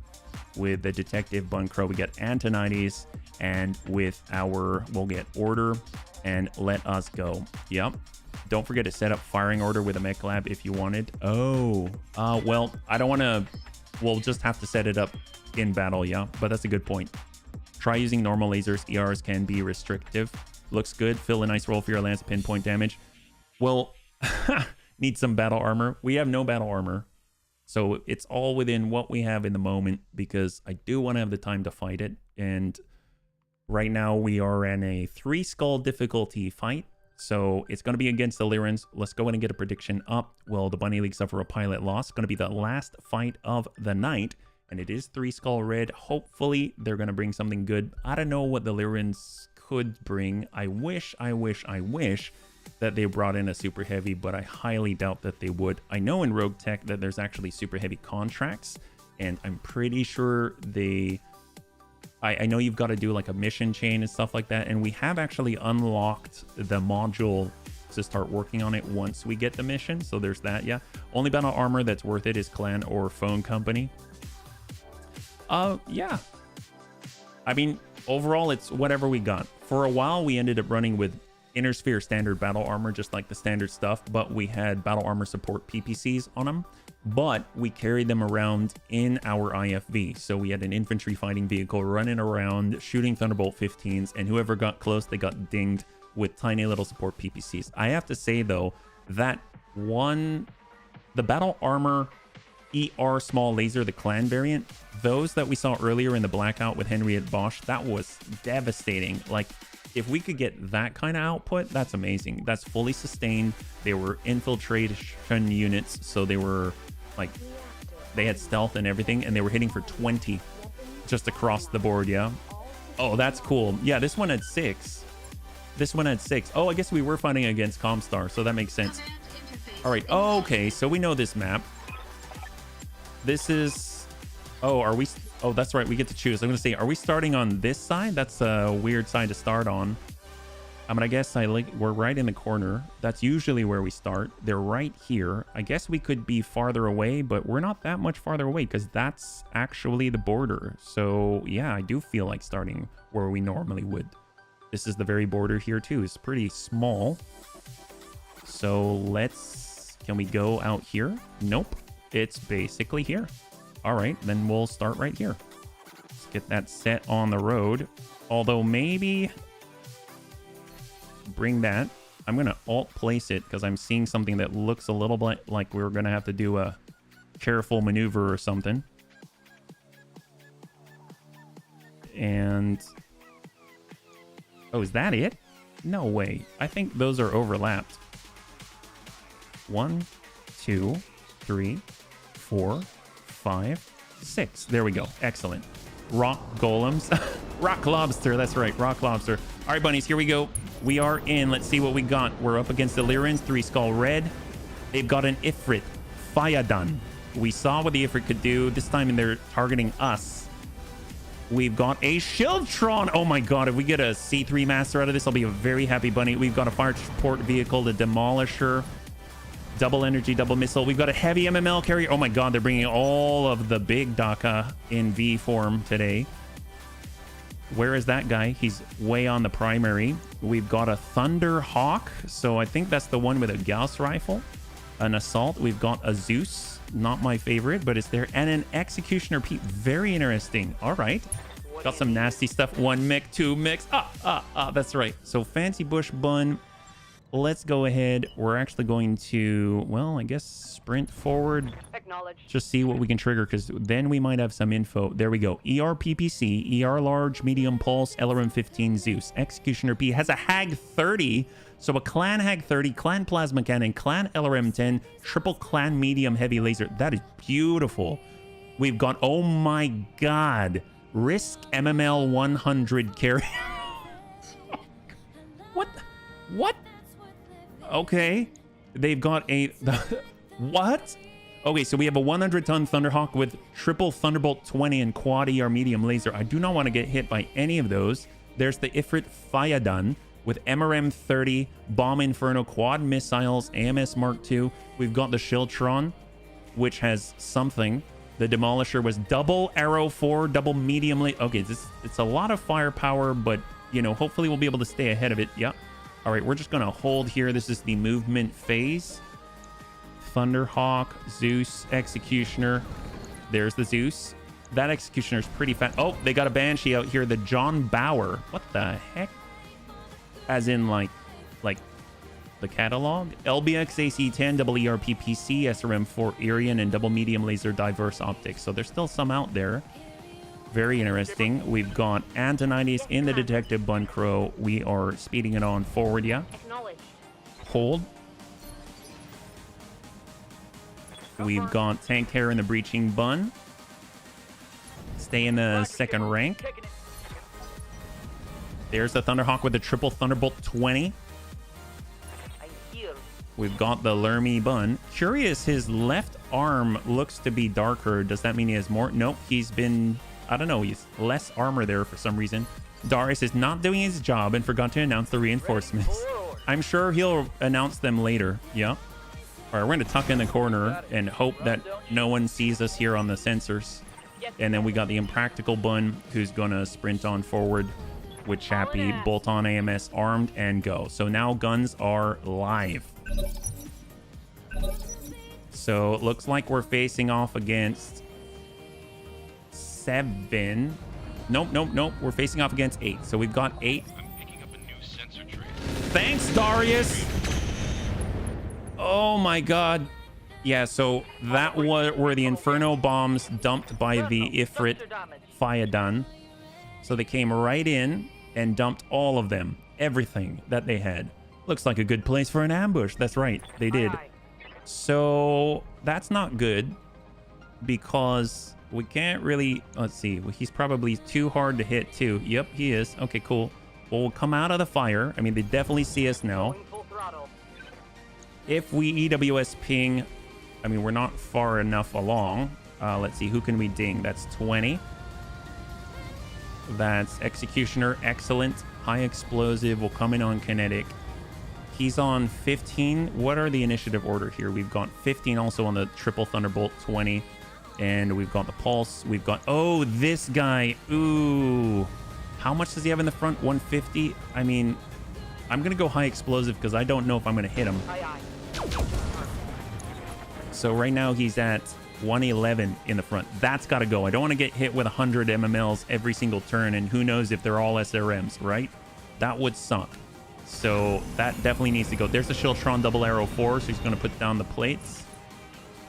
With the Detective Bun Crow, we get Antonides. And with our, we'll get Order and Let Us Go. Yep. Don't forget to set up firing order with a mech lab if you wanted. Oh, well, I don't want to, we'll just have to set it up in battle, yeah? But that's a good point. Try using normal lasers. ERs can be restrictive. Looks good. Fill a nice roll for your lance pinpoint damage. Well, need some battle armor. We have no battle armor. So it's all within what we have in the moment because I do want to have the time to fight it. And right now we are in a 3 skull difficulty fight. So it's going to be against the Lyrans. Let's go in and get a prediction up. Will the Bunny League suffer a pilot loss? Going to be the last fight of the night. And it is 3 skull red. Hopefully they're going to bring something good. I don't know what the Lyrans could bring. I wish that they brought in a super heavy, but I highly doubt that they would. I know in Roguetech that there's actually super heavy contracts, and I'm pretty sure I know you've got to do like a mission chain and stuff like that, and we have actually unlocked the module to start working on it once we get the mission. So there's that. Yeah. Only battle armor that's worth it is clan or phone company. Yeah. I mean, overall, it's whatever we got. For a while, we ended up running with Inner Sphere standard battle armor, just like the standard stuff, but we had battle armor support PPCs on them, but we carried them around in our IFV. So we had an infantry fighting vehicle running around shooting Thunderbolt 15s, and whoever got close, they got dinged with tiny little support PPCs. I have to say though, that the battle armor ER small laser, the clan variant, those that we saw earlier in the blackout with Henry at Bosch, that was devastating. Like, if we could get that kind of output, that's amazing. That's fully sustained. They were infiltration units, so they were like, they had stealth and everything, and they were hitting for 20 just across the board. Yeah. Oh, that's cool. Yeah, this one had 6. This one had 6. Oh, I guess we were fighting against Comstar, so that makes sense. All right. Oh, okay, so we know this map. This is... Oh, are we... Oh, that's right. We get to choose. I'm going to say, are we starting on this side? That's a weird side to start on. I mean, I guess we're right in the corner. That's usually where we start. They're right here. I guess we could be farther away, but we're not that much farther away because that's actually the border. So, yeah, I do feel like starting where we normally would. This is the very border here, too. It's pretty small. So, let's... Can we go out here? Nope. It's basically here. All right, then we'll start right here. Let's get that set on the road. Although maybe bring that. I'm going to alt place it because I'm seeing something that looks a little bit like we're going to have to do a careful maneuver or something. And... Oh, is that it? No way. I think those are overlapped. 1, 2, 3, 4, 5, 6. There we go. Excellent. Rock golems. Rock lobster. That's right. Rock lobster. All right, bunnies. Here we go. We are in. Let's see what we got. We're up against the Lyrans. 3 skull red. They've got an Ifrit. Fayadan. We saw what the Ifrit could do. This time they're targeting us. We've got a Shieldtron. Oh my god. If we get a C3 master out of this, I'll be a very happy bunny. We've got a fire support vehicle, the Demolisher. Double energy, double missile. We've got a heavy MML carrier. Oh my god, they're bringing all of the big Daka in V form today. Where is that guy? He's way on the primary. We've got a Thunder Hawk. So I think that's the one with a Gauss rifle. An Assault. We've got a Zeus. Not my favorite, but it's there. And an Executioner Pete. Very interesting. All right. Got some nasty stuff. 1 mech, 2 mechs. That's right. So Fancy Bush Bun. Let's go ahead. We're actually going to, well, I guess sprint forward. Acknowledge. Just see what we can trigger, because then we might have some info. There we go. ER PPC, ER large, medium pulse, LRM 15 Zeus. Executioner P has a Hag 30. So a clan Hag 30, clan plasma cannon, clan LRM 10, triple clan medium heavy laser. That is beautiful. We've got, oh my god, Risk MML 100 carry. What? Okay, they've got a what? Okay, so we have a 100-ton Thunderhawk with triple Thunderbolt 20 and quad ER medium laser. I do not want to get hit by any of those. There's the Ifrit Fayadan with MRM 30, Bomb Inferno, quad missiles, AMS Mark II. We've got the Shieldtron, which has something. The Demolisher was double Arrow 4, double medium. Okay, it's a lot of firepower, but you know, hopefully we'll be able to stay ahead of it. Yep. All right, we're just going to hold here. This is the movement phase. Thunderhawk, Zeus, Executioner. There's the Zeus. That Executioner is pretty fast. Oh, they got a Banshee out here. The John Bauer. What the heck? As in, like the catalog. LBX AC10, double ERPPC, SRM4 Irian, and double medium laser diverse optics. So there's still some out there. Very interesting. We've got Antonides in the Detective Bun Crow. We are speeding it on forward, yeah? Acknowledge. Hold. We've got Tank Hair in the Breaching Bun. Stay in the second rank. There's the Thunderhawk with the triple Thunderbolt 20. I hear. We've got the Lermy Bun. Curious, his left arm looks to be darker. Does that mean he has more? Nope, he's been... I don't know, he's less armor there for some reason. Darius is not doing his job and forgot to announce the reinforcements. I'm sure he'll announce them later. Yeah. All right, we're going to tuck in the corner and hope that no one sees us here on the sensors. And then we got the Impractical Bun, who's going to sprint on forward with Chappie, bolt on AMS, armed, and go. So now guns are live. So it looks like we're facing off against 7. Nope. We're facing off against 8. So we've got 8. Thanks, Darius. Oh my god. Yeah, so that were the Inferno bombs dumped by the Ifrit Fayadan. So they came right in and dumped all of them. Everything that they had. Looks like a good place for an ambush. That's right, they did. So that's not good. Because we can't really... Let's see. He's probably too hard to hit too. Yep, he is. Okay, cool. Well, we'll come out of the fire. I mean, they definitely see us now. If we EWS ping... I mean, we're not far enough along. Let's see, who can we ding? That's 20. That's Executioner, excellent. High explosive will come in on kinetic. He's on 15. What are the initiative order here? We've got 15 also on the triple Thunderbolt, 20. And we've got the Pulse. We've got, oh, this guy. Ooh. How much does he have in the front? 150? I mean, I'm going to go high explosive because I don't know if I'm going to hit him. So right now he's at 111 in the front. That's got to go. I don't want to get hit with 100 MMLs every single turn, and who knows if they're all SRMs, right? That would suck. So that definitely needs to go. There's the Shiltron double arrow 4, so he's going to put down the plates,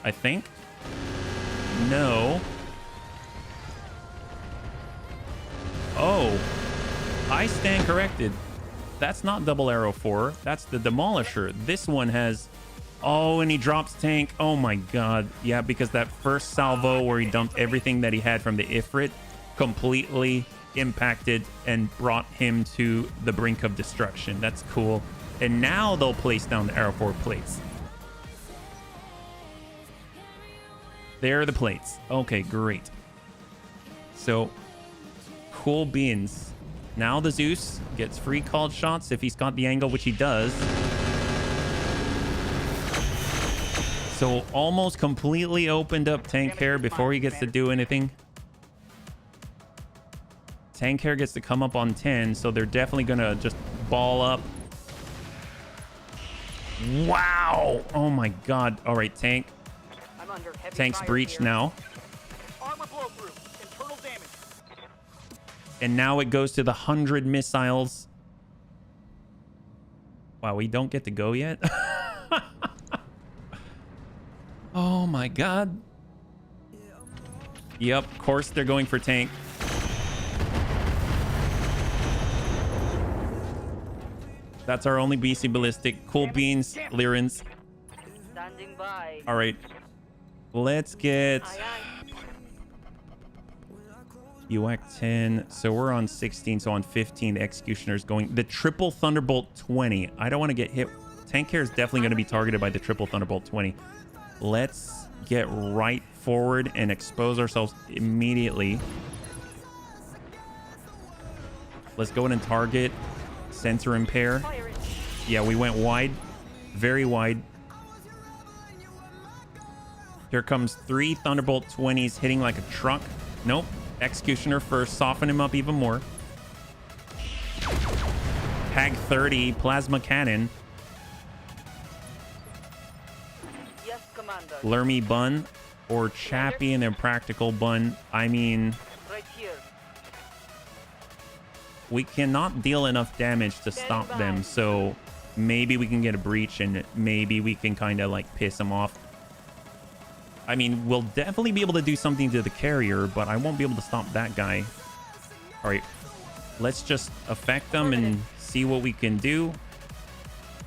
I think. No. Oh, I stand corrected. That's not double arrow 4. That's the Demolisher. This one has... Oh, and he drops tank. Oh my god. Yeah, because that first salvo where he dumped everything that he had from the Ifrit completely impacted and brought him to the brink of destruction. That's cool. And now they'll place down the arrow 4 plates. There are the plates. Okay, great. So, cool beans. Now the Zeus gets free called shots if he's got the angle, which he does. So almost completely opened up tank hair before he gets to do anything. Tank hair gets to come up on 10, so they're definitely gonna just ball up. Wow! Oh my god. All right, tank. Tank's breached now. Armor blow through. Internal damage. And now it goes to the 100 missiles. Wow, we don't get to go yet? Oh my god. Yep, of course they're going for tank. That's our only BC ballistic. Cool beans, Lyrans. Standing by. All right. Let's get UAC 10. So we're on 16, so on 15 the Executioner's going. The triple Thunderbolt 20. I don't want to get hit. Tank hair is definitely going to be targeted by the triple Thunderbolt 20. Let's get right forward and expose ourselves immediately. Let's go in and target. Sensor impair. Yeah, we went wide. Very wide. Here comes 3 Thunderbolt 20s hitting like a truck. Nope. Executioner first. Soften him up even more. Hag 30. Plasma cannon. Lermy Bun or Chappie and their Practical Bun. I mean, Right here. we cannot deal enough damage to stop them, so maybe we can get a breach and maybe we can kind of like piss them off. I mean, we'll definitely be able to do something to the carrier, but I won't be able to stop that guy. All right, let's just affect them and see what we can do.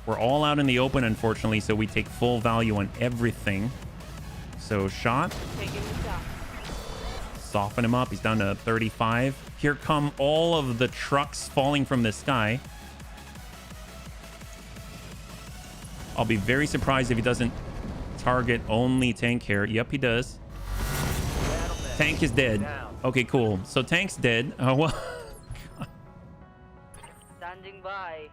We're all out in the open, unfortunately, so we take full value on everything. So shot. Soften him up. He's down to 35. Here come all of the trucks falling from the sky. I'll be very surprised if he doesn't target only tank here. Yep, he does. Tank is dead. Okay, cool. So tank's dead. Oh, well. Standing by.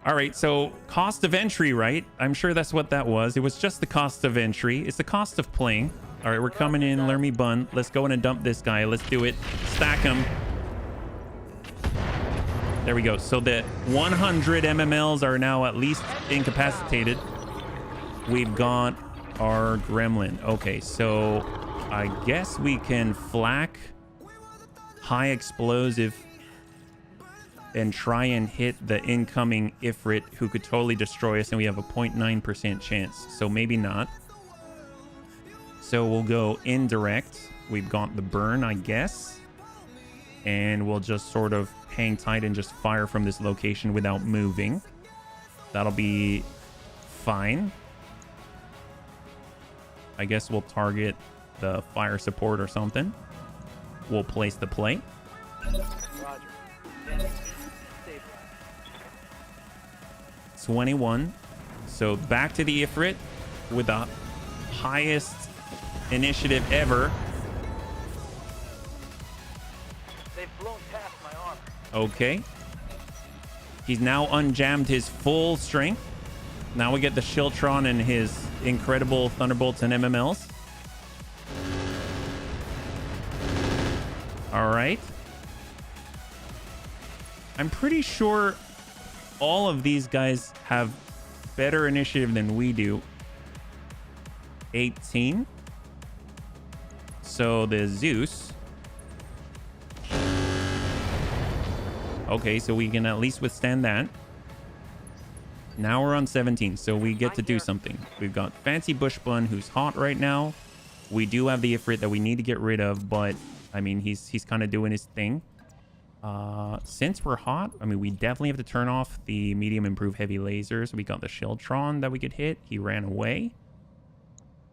All right, so cost of entry, right? I'm sure that's what that was. It was just the cost of entry. It's the cost of playing. All right, we're coming in. Learn me bun. Let's go in and dump this guy. Let's do it. Stack him. There we go. So the 100 MMLs are now at least incapacitated. We've got our gremlin. Okay, so I guess we can flak high explosive and try and hit the incoming Ifrit who could totally destroy us, and we have a 0.9% chance. So maybe not. So we'll go indirect. We've got the burn, I guess. And we'll just sort of hang tight and just fire from this location without moving. That'll be fine. I guess we'll target the fire support or something. We'll place the plate. Roger. 21. So back to the Ifrit with the highest initiative ever. They've blown past my armor. Okay. He's now unjammed his full strength. Now we get the Shiltron and his incredible Thunderbolts and MMLs. All right. I'm pretty sure all of these guys have better initiative than we do. 18. So the Zeus. Okay, so we can at least withstand that. Now we're on 17, so we get to do something. We've got Fancy Bush Bun, who's hot right now. We do have the Ifrit that we need to get rid of, but I mean, he's kind of doing his thing. Since we're hot, I mean, we definitely have to turn off the medium improved heavy lasers. We got the Shiltron that we could hit. He ran away.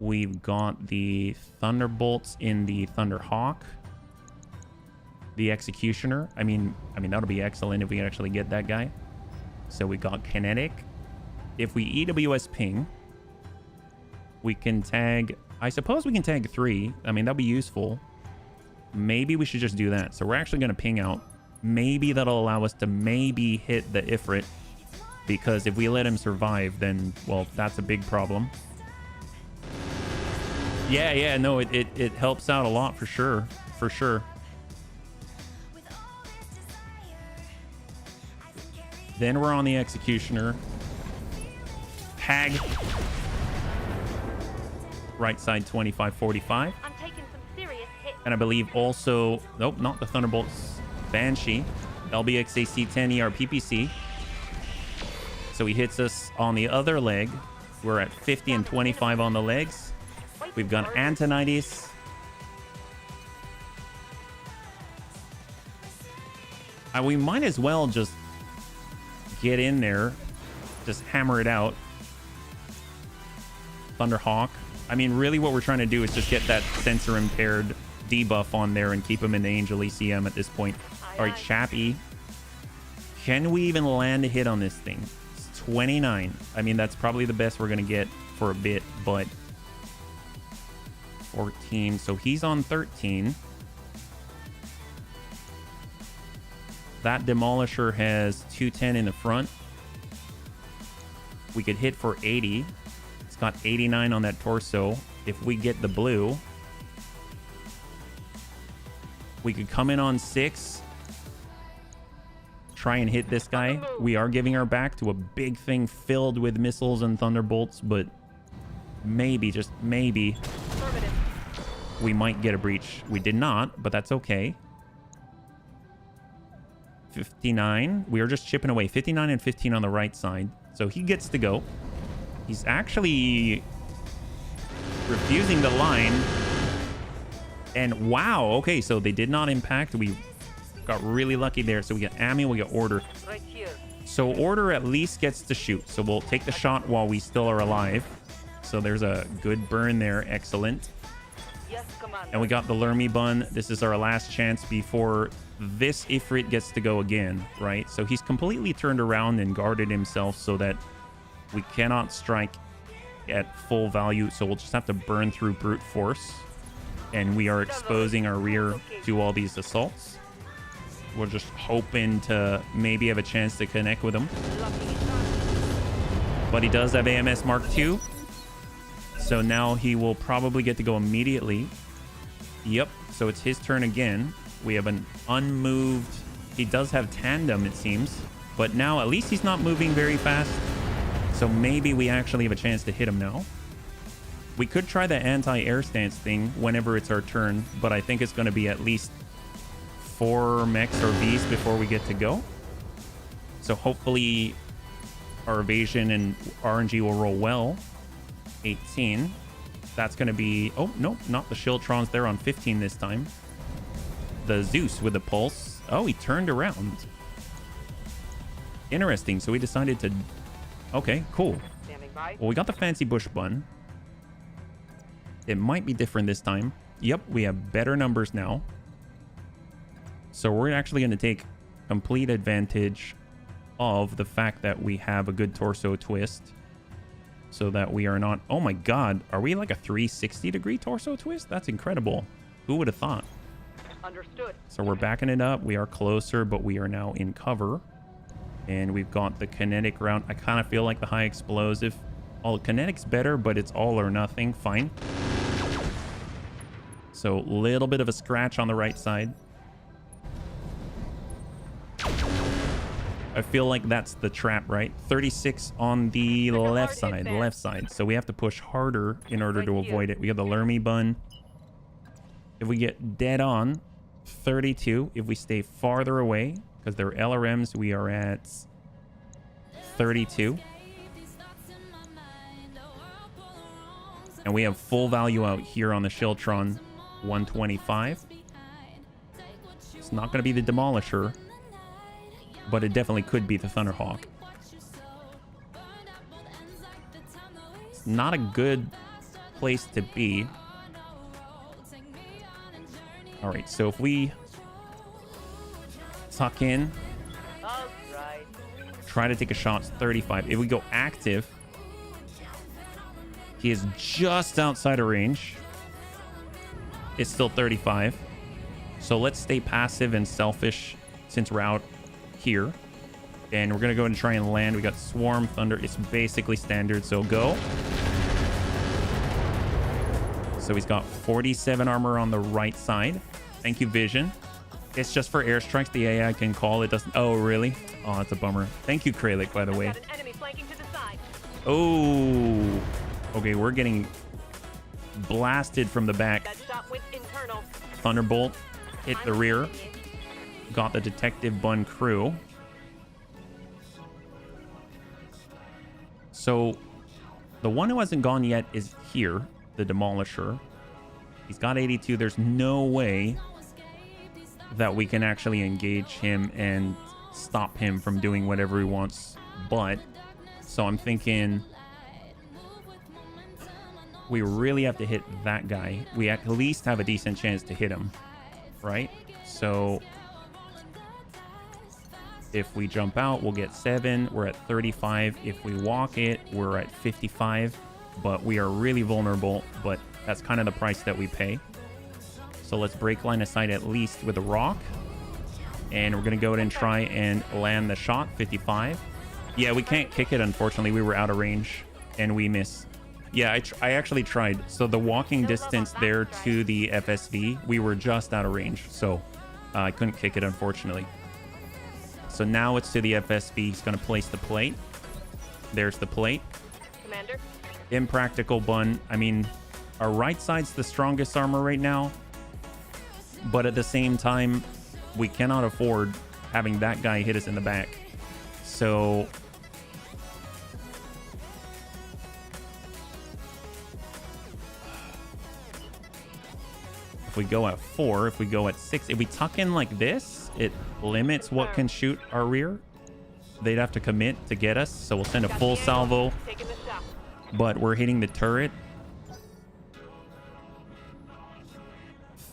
We've got the Thunderbolts in the Thunderhawk. The Executioner. I mean, that'll be excellent if we actually get that guy. So we got Kinetic. If we EWS ping, we can tag... I suppose we can tag 3. I mean, that'll be useful. Maybe we should just do that. So we're actually going to ping out. Maybe that'll allow us to maybe hit the Ifrit. Because if we let him survive, then, well, that's a big problem. Yeah, no, it helps out a lot for sure. For sure. Then we're on the Executioner. Hag. Right side 2545. I'm taking some serious hits. And I believe also... Nope, not the Thunderbolts. Banshee. LBXAC 10 ER PPC. So he hits us on the other leg. We're at 50 and 25 on the legs. We've got Antonides. We might as well just get in there. Just hammer it out. Thunderhawk. I mean, really what we're trying to do is just get that sensor impaired debuff on there and keep him in the Angel ECM at this point. All right, Chappie. Can we even land a hit on this thing? It's 29. I mean, that's probably the best we're going to get for a bit, but 14. So he's on 13. That Demolisher has 210 in the front. We could hit for 80. It's got 89 on that torso. If we get the blue, we could come in on 6. Try and hit this guy. We are giving our back to a big thing filled with missiles and thunderbolts, but maybe, just maybe, we might get a breach. We did not, but that's okay. 59. We are just chipping away. 59 and 15 on the right side. So he gets to go. He's actually refusing the line. And wow, okay, so they did not impact. We got really lucky there. So we get Ami, we get Order. Right here. So Order at least gets to shoot. So we'll take the shot while we still are alive. So there's a good burn there. Excellent. Yes, Commander. And we got the Lermy Bun. This is our last chance before this Ifrit gets to go again, right? So he's completely turned around and guarded himself so that we cannot strike at full value. So we'll just have to burn through brute force. And we are exposing our rear to all these assaults. We're just hoping to maybe have a chance to connect with them. Lucky not. But he does have AMS Mark II. So now he will probably get to go immediately. Yep. So it's his turn again. We have an unmoved... He does have tandem, it seems. But now at least he's not moving very fast. So maybe we actually have a chance to hit him now. We could try the anti-air stance thing whenever it's our turn. But I think it's going to be at least 4 mechs or Vs before we get to go. So hopefully our evasion and RNG will roll well. 18. That's going to be... Oh, no, not the Shieldtrons. They're on 15 this time. The Zeus with the pulse. Oh, he turned around. Interesting. So we decided to... Okay, cool. Standing by. Well, we got the fancy bush bun. It might be different this time. Yep, we have better numbers now. So we're actually going to take complete advantage of the fact that we have a good torso twist. So that we are not... Oh my god, are we like a 360-degree torso twist? That's incredible. Who would have thought? Understood. So we're backing it up. We are closer, but we are now in cover. And we've got the kinetic round. I kind of feel like the high explosive. All kinetic's better, but it's all or nothing. Fine. So a little bit of a scratch on the right side. I feel like that's the trap, right? 36 on the left side. So we have to push harder in order to avoid it. We got the Lermy bun. If we get dead on, 32. If we stay farther away, because they're LRMs, we are at 32. And we have full value out here on the Shieldtron, 125. It's not going to be the Demolisher, but it definitely could be the Thunderhawk. It's not a good place to be. All right, so if we tuck in, All right. try to take a shot, 35. If we go active, he is just outside of range. It's still 35. So let's stay passive and selfish since we're out here. And we're going to go and try and land. We got Swarm, Thunder. It's basically standard, so go. So he's got 47 armor on the right side. Thank you, Vision. It's just for airstrikes. The AI can call. It doesn't... Oh, really? Oh, that's a bummer. Thank you, Kralik, by the way. Got an enemy flanking to the side. Oh. Okay, we're getting blasted from the back. That shot went internal. Thunderbolt hit the rear. Got the Detective Bun crew. So the one who hasn't gone yet is here, the Demolisher. He's got 82. There's no way that we can actually engage him and stop him from doing whatever he wants. But, so I'm thinking we really have to hit that guy. We at least have a decent chance to hit him, right? So if we jump out, we'll get 7. We're at 35. If we walk it, we're at 55. But we are really vulnerable, but that's kind of the price that we pay. So let's break line of sight at least with a rock. And we're going to go ahead and try and land the shot, 55. Yeah, we can't kick it, unfortunately. We were out of range, and we miss. Yeah, I actually tried. So the walking distance there to the FSV, we were just out of range. So I couldn't kick it, unfortunately. So now it's to the FSV. He's going to place the plate. There's the plate. Commander. Impractical bun. I mean, our right side's the strongest armor right now. But at the same time, we cannot afford having that guy hit us in the back. So if we go at 4, if we go at 6, if we tuck in like this, it limits what can shoot our rear. They'd have to commit to get us. So we'll send a full salvo, Taking the shot. but we're hitting the turret.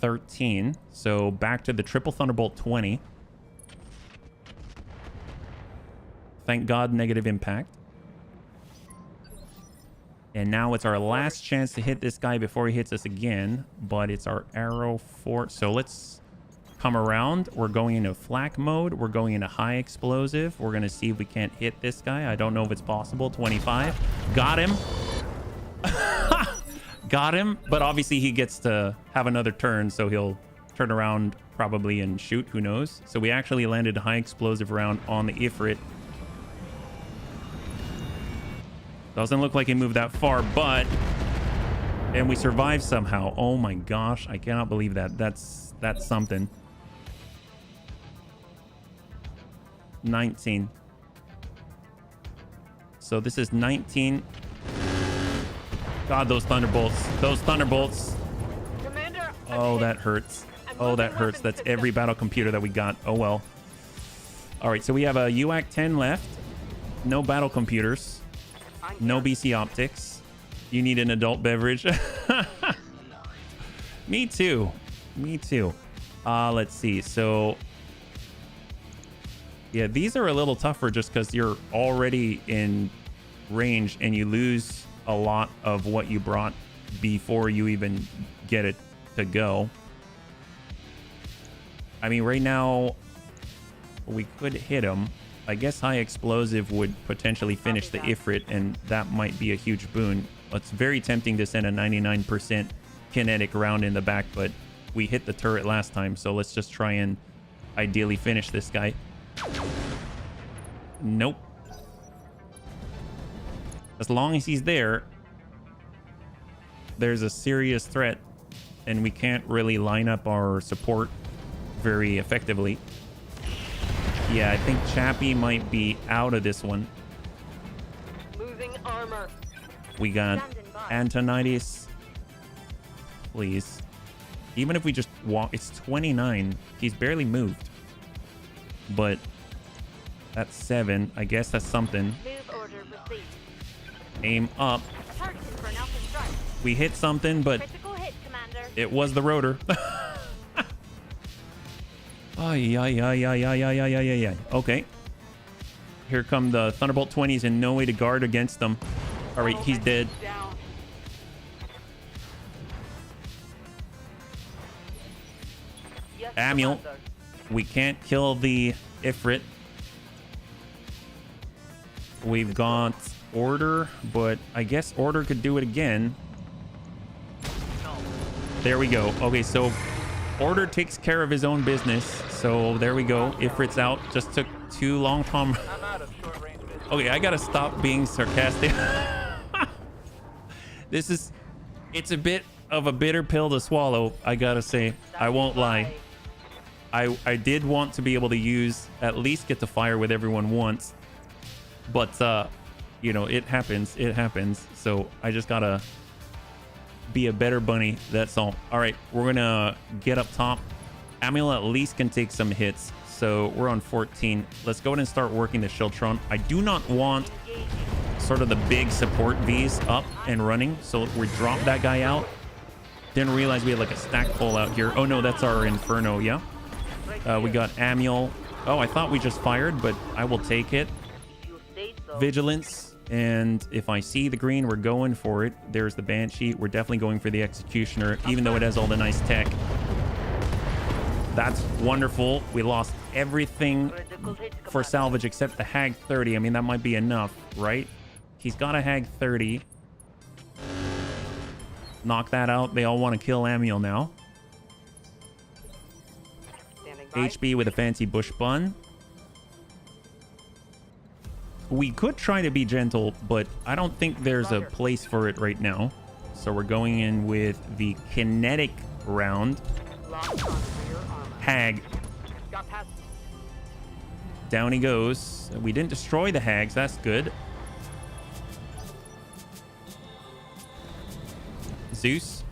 13. So back to the triple Thunderbolt 20. Thank God, negative impact. And now it's our last chance to hit this guy before he hits us again. But it's our arrow 4. So let's come around. We're going into flak mode. We're going into high explosive. We're going to see if we can't hit this guy. I don't know if it's possible. 25. Got him. Got him. But obviously he gets to have another turn, so he'll turn around probably and shoot. Who knows? So we actually landed a high explosive round on the Ifrit. Doesn't look like he moved that far, but... And we survived somehow. Oh my gosh. I cannot believe that. That's something. 19. So this is 19. God, those thunderbolts. Those thunderbolts. Commander, Oh, that hurts. Oh, that hurts. That's every battle computer that we got. Oh, well. All right, so we have a UAC 10 left. No battle computers. No BC optics. You need an adult beverage. Me too. Me too. Let's see. So, yeah, these are a little tougher just because you're already in range and you lose a lot of what you brought before you even get it to go. I mean, right now, we could hit him. I guess high explosive would potentially finish the Ifrit, and that might be a huge boon. It's very tempting to send a 99% kinetic round in the back, but we hit the turret last time, so let's just try and ideally finish this guy. Nope. As long as he's there, there's a serious threat, and we can't really line up our support very effectively. Yeah, I think Chappie might be out of this one. moving armor. We got Antonitis. Please. Even if we just walk, it's 29. He's barely moved. But that's 7. I guess that's something. Move order received. Aim up. Targeted for an alpha strike. We hit something, but Critical hit, Commander. it was the rotor. Ay, ay, ay, ay, ay, ay, ay, ay, ay. Okay. Here come the Thunderbolt 20s and no way to guard against them. All right, he's dead. Down. Yes, Amiel. Commander. We can't kill the Ifrit. We've got Order, but I guess Order could do it again. There we go. Okay, so Order takes care of his own business. So there we go. Ifrit's out. Just took too long, Tom. I'm out of short range vision. Okay, I gotta stop being sarcastic. It's a bit of a bitter pill to swallow, I gotta say. I won't lie. I did want to be able to use, at least get to fire with everyone once. But, you know, it happens. It happens. So I just gotta be a better bunny. That's all. All right, we're gonna get up top. Amiel at least can take some hits. So we're on 14. Let's go ahead and start working the Shiltron. I do not want sort of the big support Vs up and running. So we drop that guy out. Didn't realize we had like a stack pull out here. Oh no, that's our Inferno, yeah. We got Amiel. Oh, I thought we just fired, but I will take it. You say so. Vigilance. And if I see the green, we're going for it. There's the Banshee. We're definitely going for the Executioner, even though it has all the nice tech. That's wonderful. We lost everything Critical hit, for Commander. salvage except the Hag 30. I mean, that might be enough, right? He's got a Hag 30. Knock that out. They all want to kill Amiel now. Standing by. HB with a fancy bush bun. We could try to be gentle, but I don't think there's a place for it right now. So we're going in with the kinetic round. Lock on rear armor. Hag. Got past. Down he goes. We didn't destroy the Hags. That's good. Zeus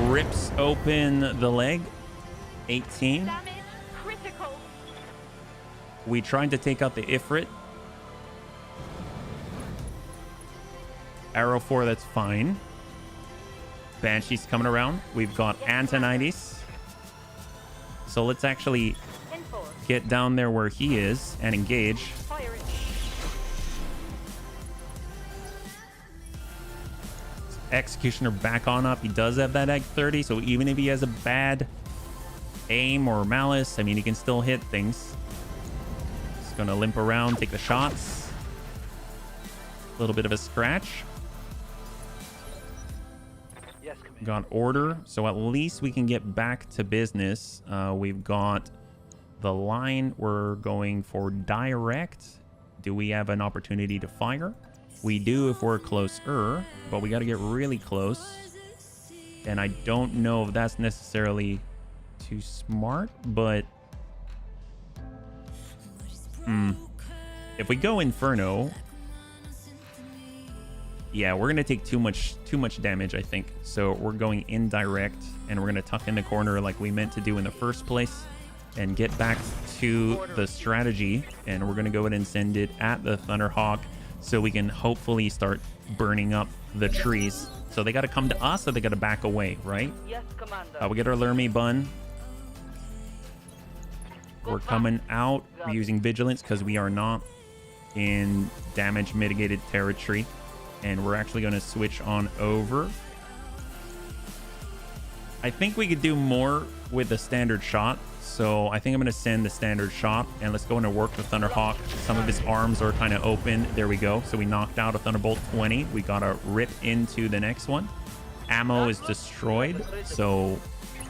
rips open the leg. 18. Damage critical. We tried to take out the Ifrit. Arrow 4, that's fine. Banshee's coming around. We've got Antonitis. So let's actually 10-4. get down there where he is and engage. Fire it. Executioner back on up. He does have that egg 30, so even if he has a bad aim or malice. I mean, he can still hit things. Just gonna limp around, take the shots. A little bit of a scratch. Yes, Commander. Got order, so at least we can get back to business. We've got the line. We're going for direct. Do we have an opportunity to fire? We do if we're closer, but we got to get really close. And I don't know if that's necessarily too smart, but if we go Inferno, yeah, we're gonna take too much damage, I think. So we're going indirect, and we're gonna tuck in the corner like we meant to do in the first place, and get back to the strategy. And we're gonna go ahead and send it at the Thunderhawk, so we can hopefully start burning up the trees. So they got to come to us, or they got to back away, right? Yes, Commander. We get our Lermy bun. We're coming out. We're using vigilance because we are not in damage mitigated territory. And we're actually going to switch on over. I think we could do more with the standard shot. So I think I'm going to send the standard shot. And let's go in and work the Thunderhawk. Some of his arms are kind of open. There we go. So we knocked out a Thunderbolt 20. We got to rip into the next one. Ammo is destroyed. So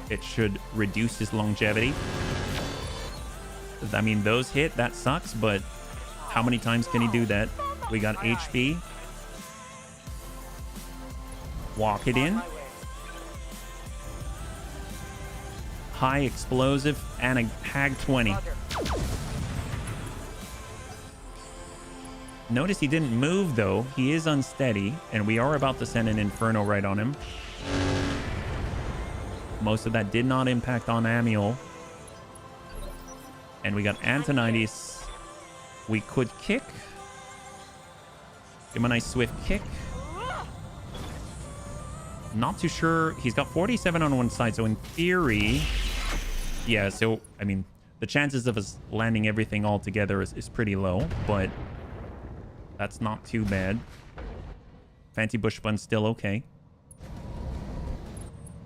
it should reduce his longevity. I mean, those hit. That sucks. But how many times can he do that? We got HP. Walk it in. High explosive and a Hag 20. Notice he didn't move though. He is unsteady, and we are about to send an Inferno right on him. Most of that did not impact on Amiel. And we got Antonides. We could kick. Give him a nice swift kick. Not too sure. He's got 47 on one side, so in theory, yeah, so I mean the chances of us landing everything all together is pretty low, but that's not too bad. Fancy bush bun's still okay.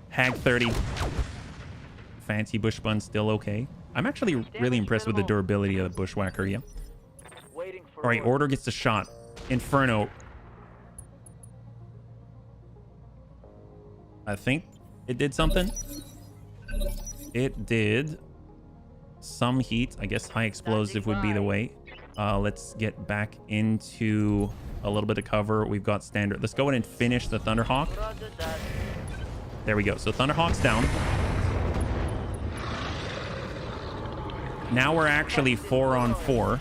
Hag 30. Fancy bush bun's still okay. I'm actually really impressed with the durability of the bushwhacker, yeah. Waiting for All right, order gets a shot. Inferno. I think it did something. It did some heat. I guess high explosive would be the way. Let's get back into a little bit of cover. We've got standard. Let's go ahead and finish the Thunderhawk. There we go. So Thunderhawk's down. Now we're actually 4-on-4.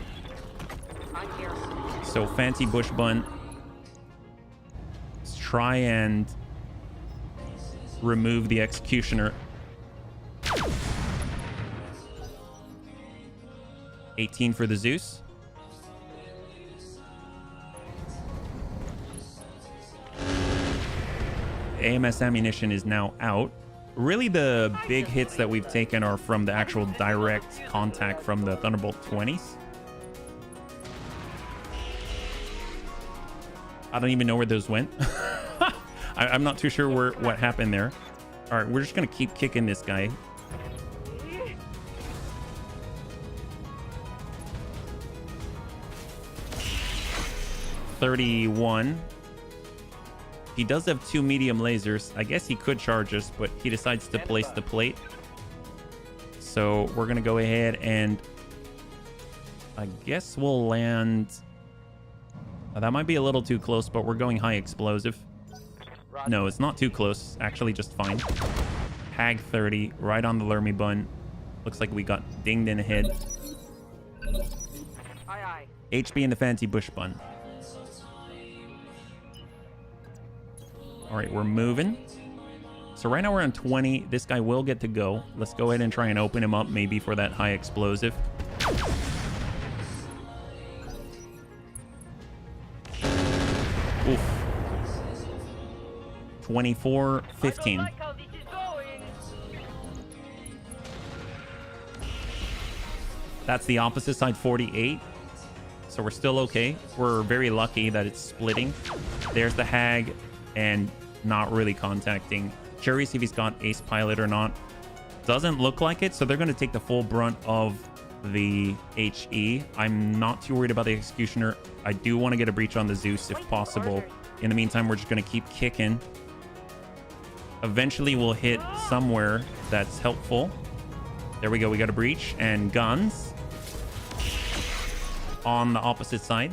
So Fancy Bush Bun. Let's try and remove the Executioner. 18 for the Zeus. AMS ammunition is now out. Really, the big hits that we've taken are from the actual direct contact from the Thunderbolt 20s. I don't even know where those went. I'm not too sure what happened there. All right, we're just going to keep kicking this guy. $31. He does have 2 medium lasers. I guess he could charge us, but he decides to place the plate. So we're going to go ahead and I guess we'll land. That might be a little too close, but we're going high explosive. No, it's not too close. Actually, just fine. Hag 30, right on the Lermy bun. Looks like we got dinged in the head. Aye, aye. HB in the Fancy Bush bun. All right, we're moving. So right now we're on 20. This guy will get to go. Let's go ahead and try and open him up maybe for that high explosive. Oof. 24-15. Like how this is going. That's the opposite side, 48. So we're still okay. We're very lucky that it's splitting. There's the Hag and not really contacting. Curious if he's got Ace Pilot or not. Doesn't look like it, so they're going to take the full brunt of the HE. I'm not too worried about the Executioner. I do want to get a breach on the Zeus if possible. In the meantime, we're just going to keep kicking. Eventually, we'll hit somewhere that's helpful. There we go. We got a breach and guns on the opposite side.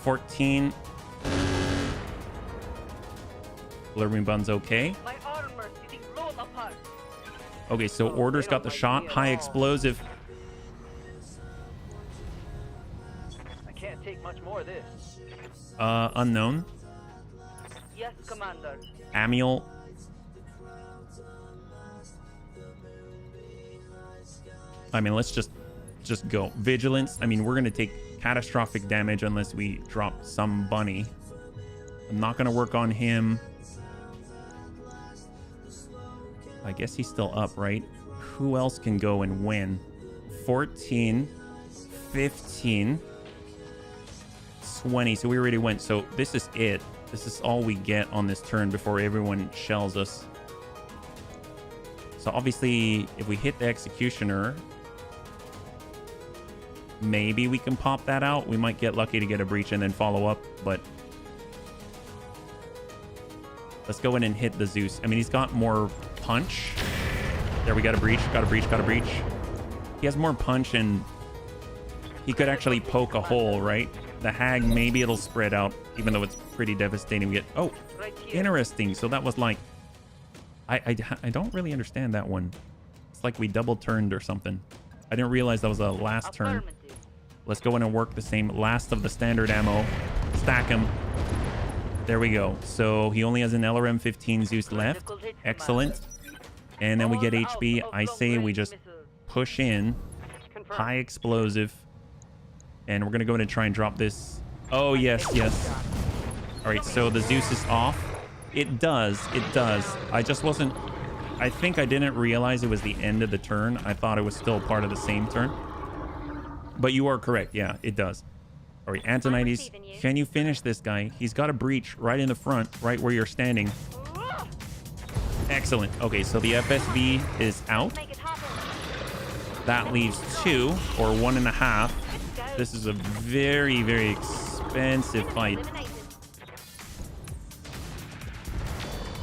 14. Blurring Bun's okay. My armor is blown apart. Okay, so Order's got the shot. High explosive. I can't take much more of this. Unknown. Yes, Commander. Amiel. I mean, let's just go. Vigilance. I mean, we're going to take catastrophic damage unless we drop some bunny. I'm not going to work on him. I guess he's still up, right? Who else can go and win? 14, 15, 20. So we already went. So this is it. This is all we get on this turn before everyone shells us. So obviously, if we hit the Executioner, maybe we can pop that out. We might get lucky to get a breach and then follow up, but let's go in and hit the Zeus. I mean, he's got more punch. There, we got a breach, got a breach, got a breach. He has more punch and he could actually poke a hole, right? The Hag, maybe it'll spread out, even though it's pretty devastating. We get, oh, interesting. So that was like, I don't really understand that one. It's like we double turned or something. I didn't realize that was a last turn. Let's go in and work the same last of the standard ammo. Stack him. There we go. So he only has an LRM 15 Zeus left. Excellent. And then we get HB. I say we just push in. High explosive. And we're going to go in and try and drop this. Oh, yes, yes. All right, so the Zeus is off. It does. It does. I just wasn't... I think I didn't realize it was the end of the turn. I thought it was still part of the same turn. But you are correct. Yeah, it does. All right, Antonides, can you finish this guy? He's got a breach right in the front, right where you're standing. Excellent. Okay, so the FSV is out. That leaves 2 or 1.5. This is a very, very expensive fight.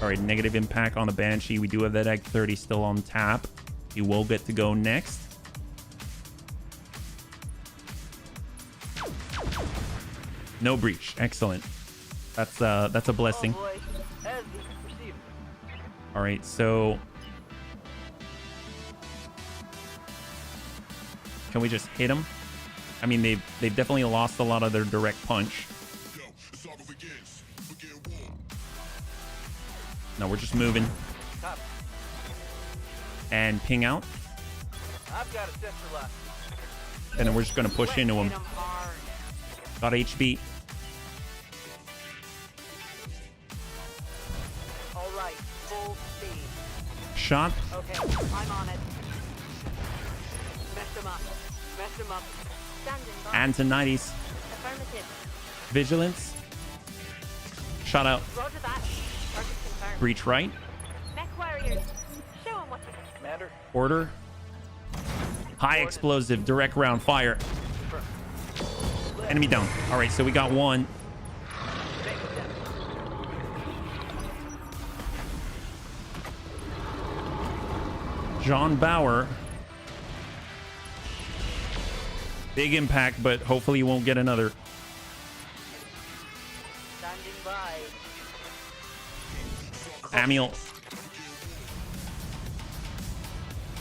All right, negative impact on the Banshee. We do have that Egg 30 still on tap. He will get to go next. No breach. Excellent. That's a blessing. All right, so can we just hit him? I mean, they've definitely lost a lot of their direct punch. No, we're just moving. And ping out. I've got a sensor left. And then we're just going to push into him. Got HB. All right, full speed. Shot. Okay, I'm on it. Mess him up. Mess him up. Standing by. Antonides. Affirmative. Vigilance. Shot out. Roger that. Target confirmed. Breach right. Mech warriors. Show him what you can. Commander. Order. High explosive. Direct round fire. Enemy down. All right, so we got one. John Bauer. Big impact, but hopefully you won't get another. Standing by. Amiel.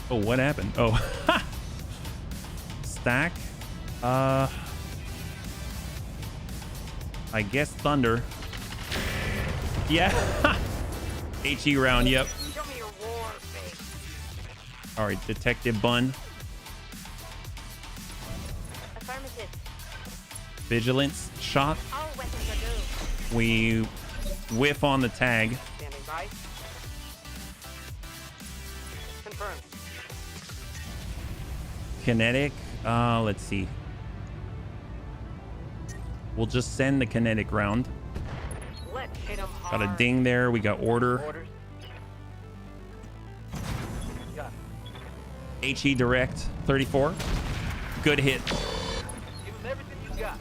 Oh, what happened? Oh. Stack. I guess Thunder. Yeah. HE round, yep. Show me your war face. All right, Detective Bun. Affirmative. Vigilance. Shot. All weapons are go. We whiff on the tag. Standing by. Confirmed. Kinetic. Let's see. We'll just send the kinetic round. Let's hit him hard. Got a ding there. We got order. Orders. Got it. HE direct 34. Good hit. Give him everything you got.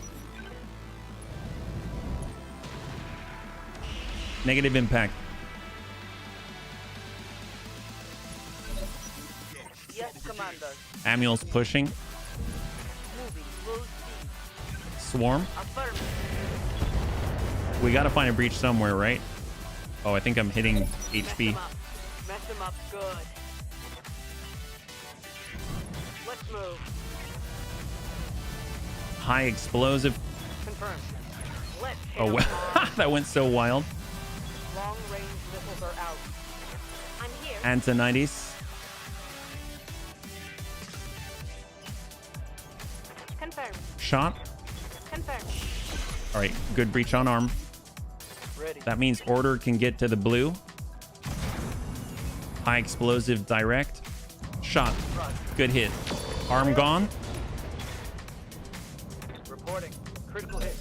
Negative impact. Yes, Commander. Manuel's pushing. Moving full speed. Swarm. Affirmative. We got to find a breach somewhere, right? Oh, I think I'm hitting HP. Mess him up good. Let's move. High explosive. Confirmed. Let's hit Oh, him wow. hard. That went so wild. Long range missiles are out. I'm here. Antonides. Confirmed. Shot. Confirmed. All right, good breach on arm. Ready. That means order can get to the blue. High explosive direct. Shot. Good hit. Arm gone. Reporting. Critical hit.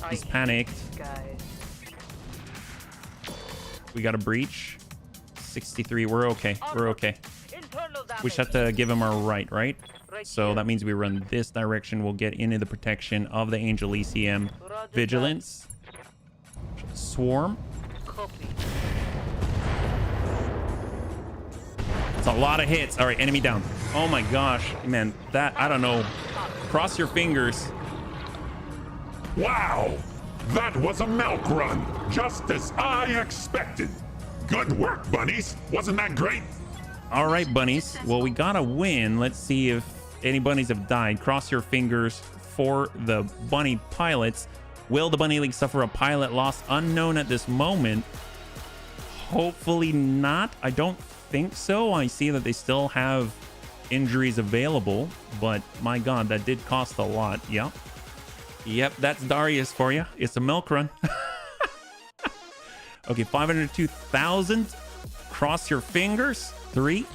He's panicked. Guys. We got a breach. 63. We're okay. We're okay. Internal damage. We just have to give him our right? Right So here. that means we run this direction. We'll get into the protection of the Angel ECM. Roger Vigilance. Swarm. Copy. It's a lot of hits. All right, enemy down. Oh my gosh, man, that, I don't know. Cross your fingers. Wow! That was a milk run, just as I expected. Good work, bunnies. Wasn't that great? All right, bunnies. Well, we gotta win. Let's see if any bunnies have died. Cross your fingers for the bunny pilots. Will the Bunny League suffer a pilot loss? Unknown at this moment. Hopefully not. I don't think so. I see that they still have injuries available, but my God, that did cost a lot. Yep. Yep, that's Darius for you. It's a milk run. Okay, 502,000. Cross your fingers. 3,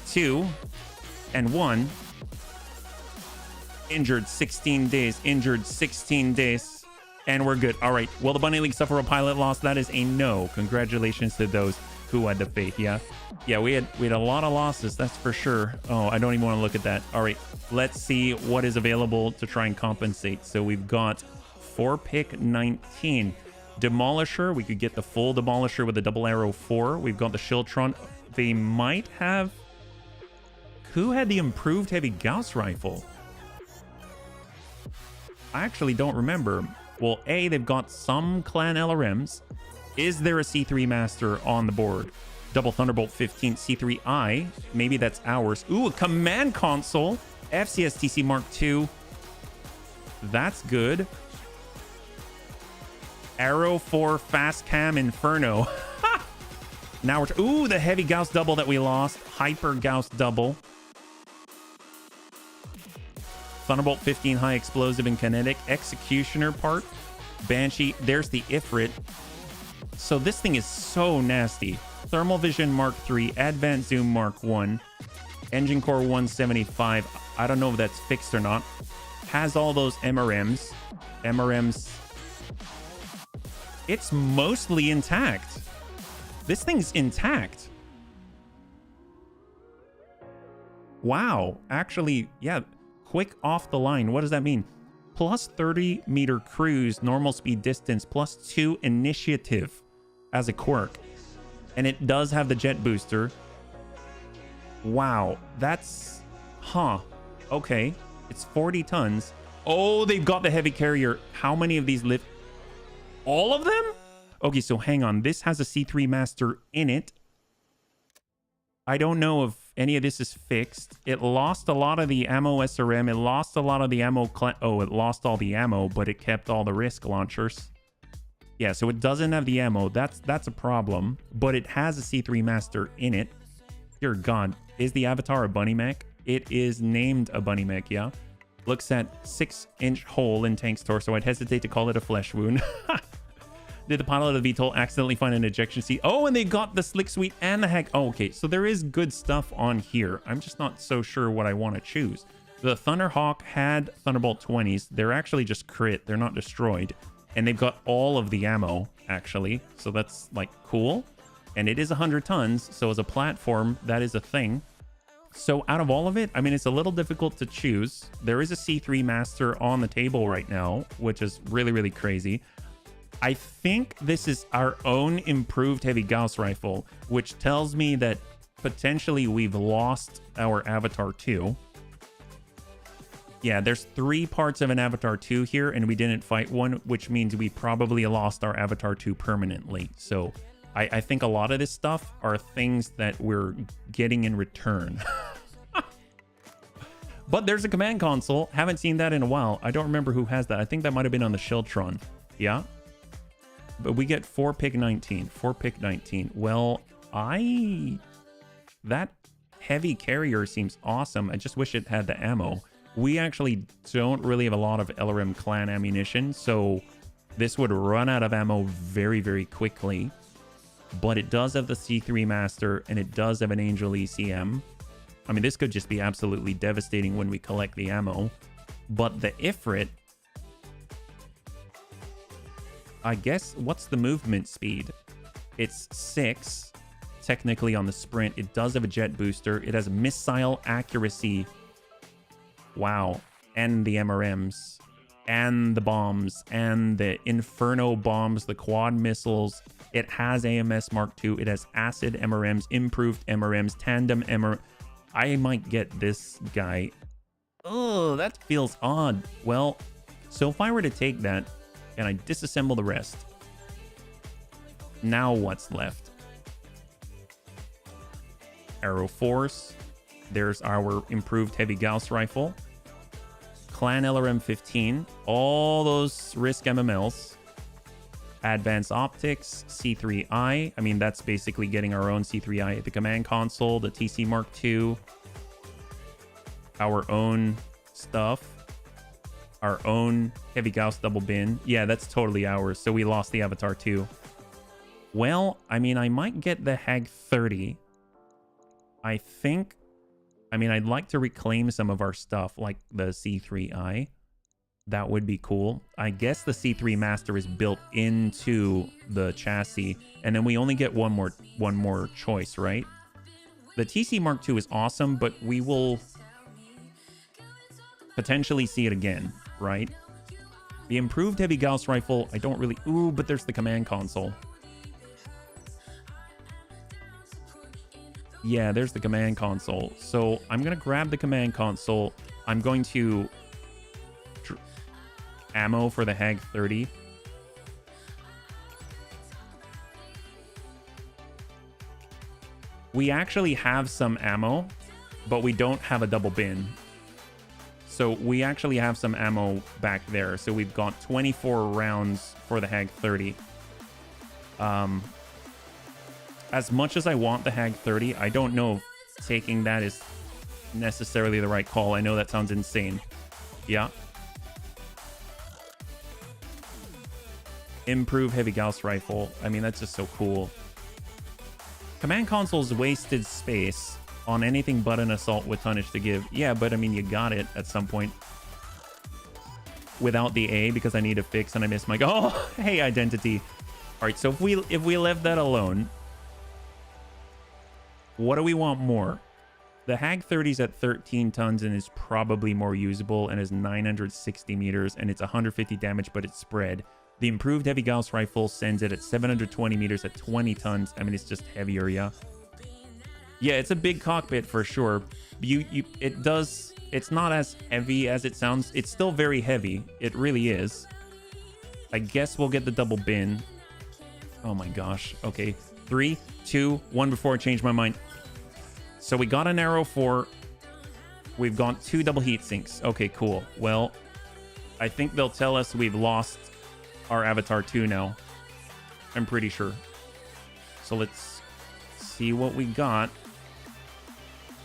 2, and 1. Injured 16 days. Injured 16 days. And we're good. All right. Will the Bunny League suffer a pilot loss? That is a no. Congratulations to those who had the faith. Yeah. Yeah, we had a lot of losses. That's for sure. Oh, I don't even want to look at that. All right. Let's see what is available to try and compensate. So we've got 4-pick 19. Demolisher. We could get the full Demolisher with the double arrow 4. We've got the Shiltron. They might have... Who had the improved heavy Gauss rifle? I actually don't remember. Well, A, they've got some clan LRMs. Is there a C3 Master on the board? Double Thunderbolt 15 C3I. Maybe that's ours. Ooh, a command console. FCSTC Mark II. That's good. Arrow 4 Fast Cam Inferno. Now we're... Ooh, the heavy Gauss double that we lost. Hyper Gauss double. Thunderbolt 15 high explosive and kinetic. Executioner part. Banshee. There's the Ifrit. So this thing is so nasty. Thermal Vision Mark III. Advanced Zoom Mark 1. Engine Core 175. I don't know if that's fixed or not. Has all those MRMs. MRMs. It's mostly intact. This thing's intact. Wow. Actually, yeah. Quick off the line. What does that mean? Plus 30 meter cruise, normal speed distance, plus 2 initiative as a quirk. And it does have the jet booster. Wow. That's... Huh. Okay. It's 40 tons. Oh, they've got the heavy carrier. How many of these live? All of them? Okay, so hang on. This has a C3 Master in it. I don't know if any of this is fixed. It lost a lot of the ammo SRM. It lost a lot of the ammo. Oh, it lost all the ammo, but it kept all the risk launchers. Yeah, so it doesn't have the ammo. That's a problem. But it has a C3 Master in it. Dear God, is the Avatar a bunny mech? It is named a bunny mech, yeah. Looks at 6-inch hole in tank's torso. I'd hesitate to call it a flesh wound. Did the pilot of the VTOL accidentally find an ejection seat? Oh, and they got the Slick Suite and the heck. Oh, okay, so there is good stuff on here. I'm just not so sure what I want to choose. The Thunderhawk had Thunderbolt 20s. They're actually just crit. They're not destroyed. And they've got all of the ammo, actually. So that's, like, cool. And it is 100 tons. So as a platform, that is a thing. So out of all of it, I mean, it's a little difficult to choose. There is a C3 Master on the table right now, which is really, really crazy. I think this is our own improved heavy Gauss rifle, which tells me that potentially we've lost our Avatar 2. Yeah, there's 3 parts of an Avatar 2 here, and we didn't fight one, which means we probably lost our Avatar 2 permanently. So I think a lot of this stuff are things that we're getting in return. But there's a command console. Haven't seen that in a while. I don't remember who has that. I think that might have been on the Shieldtron. Yeah. But we get 4 pick 19. 4 pick 19. Well, that heavy carrier seems awesome. I just wish it had the ammo. We actually don't really have a lot of LRM clan ammunition, so this would run out of ammo very, very quickly. But it does have the C3 Master, and it does have an Angel ECM. I mean, this could just be absolutely devastating when we collect the ammo. But the Ifrit, I guess, what's the movement speed? It's 6, technically on the sprint. It does have a jet booster. It has missile accuracy. Wow. And the MRMs. And the bombs. And the Inferno bombs. The quad missiles. It has AMS Mark II. It has acid MRMs. Improved MRMs. Tandem MRMs. I might get this guy. Oh, that feels odd. Well, so if I were to take that and I disassemble the rest, now what's left? Arrow Force. There's our improved heavy Gauss rifle. Clan LRM 15. All those risk MMLs. Advanced Optics. C3I. I mean, that's basically getting our own C3I at the command console. The TC Mark II. Our own stuff. Our own heavy Gauss double bin. Yeah, that's totally ours. So we lost the Avatar 2. Well, I mean, I might get the Hag 30. I think... I mean, I'd like to reclaim some of our stuff, like the C3I. That would be cool. I guess the C3 Master is built into the chassis, and then we only get one more choice, right? The TC Mark II is awesome, but we will potentially see it again, right? The improved heavy Gauss rifle, I don't really... Ooh, but there's the command console. Yeah, there's the command console. So I'm going to grab the command console. I'm going to... ammo for the Hag 30. We actually have some ammo, but we don't have a double bin. So we actually have some ammo back there. So we've got 24 rounds for the Hag 30. As much as I want the Hag 30, I don't know if taking that is necessarily the right call. I know that sounds insane. Yeah. Improve heavy Gauss rifle. I mean, that's just so cool. Command console's wasted space on anything but an assault with tonnage to give. Yeah, but I mean, you got it at some point. Without the A, because I need a fix and I missed my... Oh, hey, identity. All right, so if we left that alone, what do we want more? The Hag 30's at 13 tons and is probably more usable and is 960 meters and it's 150 damage, but it's spread. The improved heavy Gauss rifle sends it at 720 meters at 20 tons. I mean, it's just heavier, yeah. Yeah, it's a big cockpit for sure. It's not as heavy as it sounds. It's still very heavy. It really is. I guess we'll get the double bin. Oh my gosh. Okay. 3, 2, 1 before I change my mind. So we got an Arrow 4. We've got 2 double heat sinks. Okay, cool. Well, I think they'll tell us we've lost our Avatar 2 now. I'm pretty sure. So let's see what we got.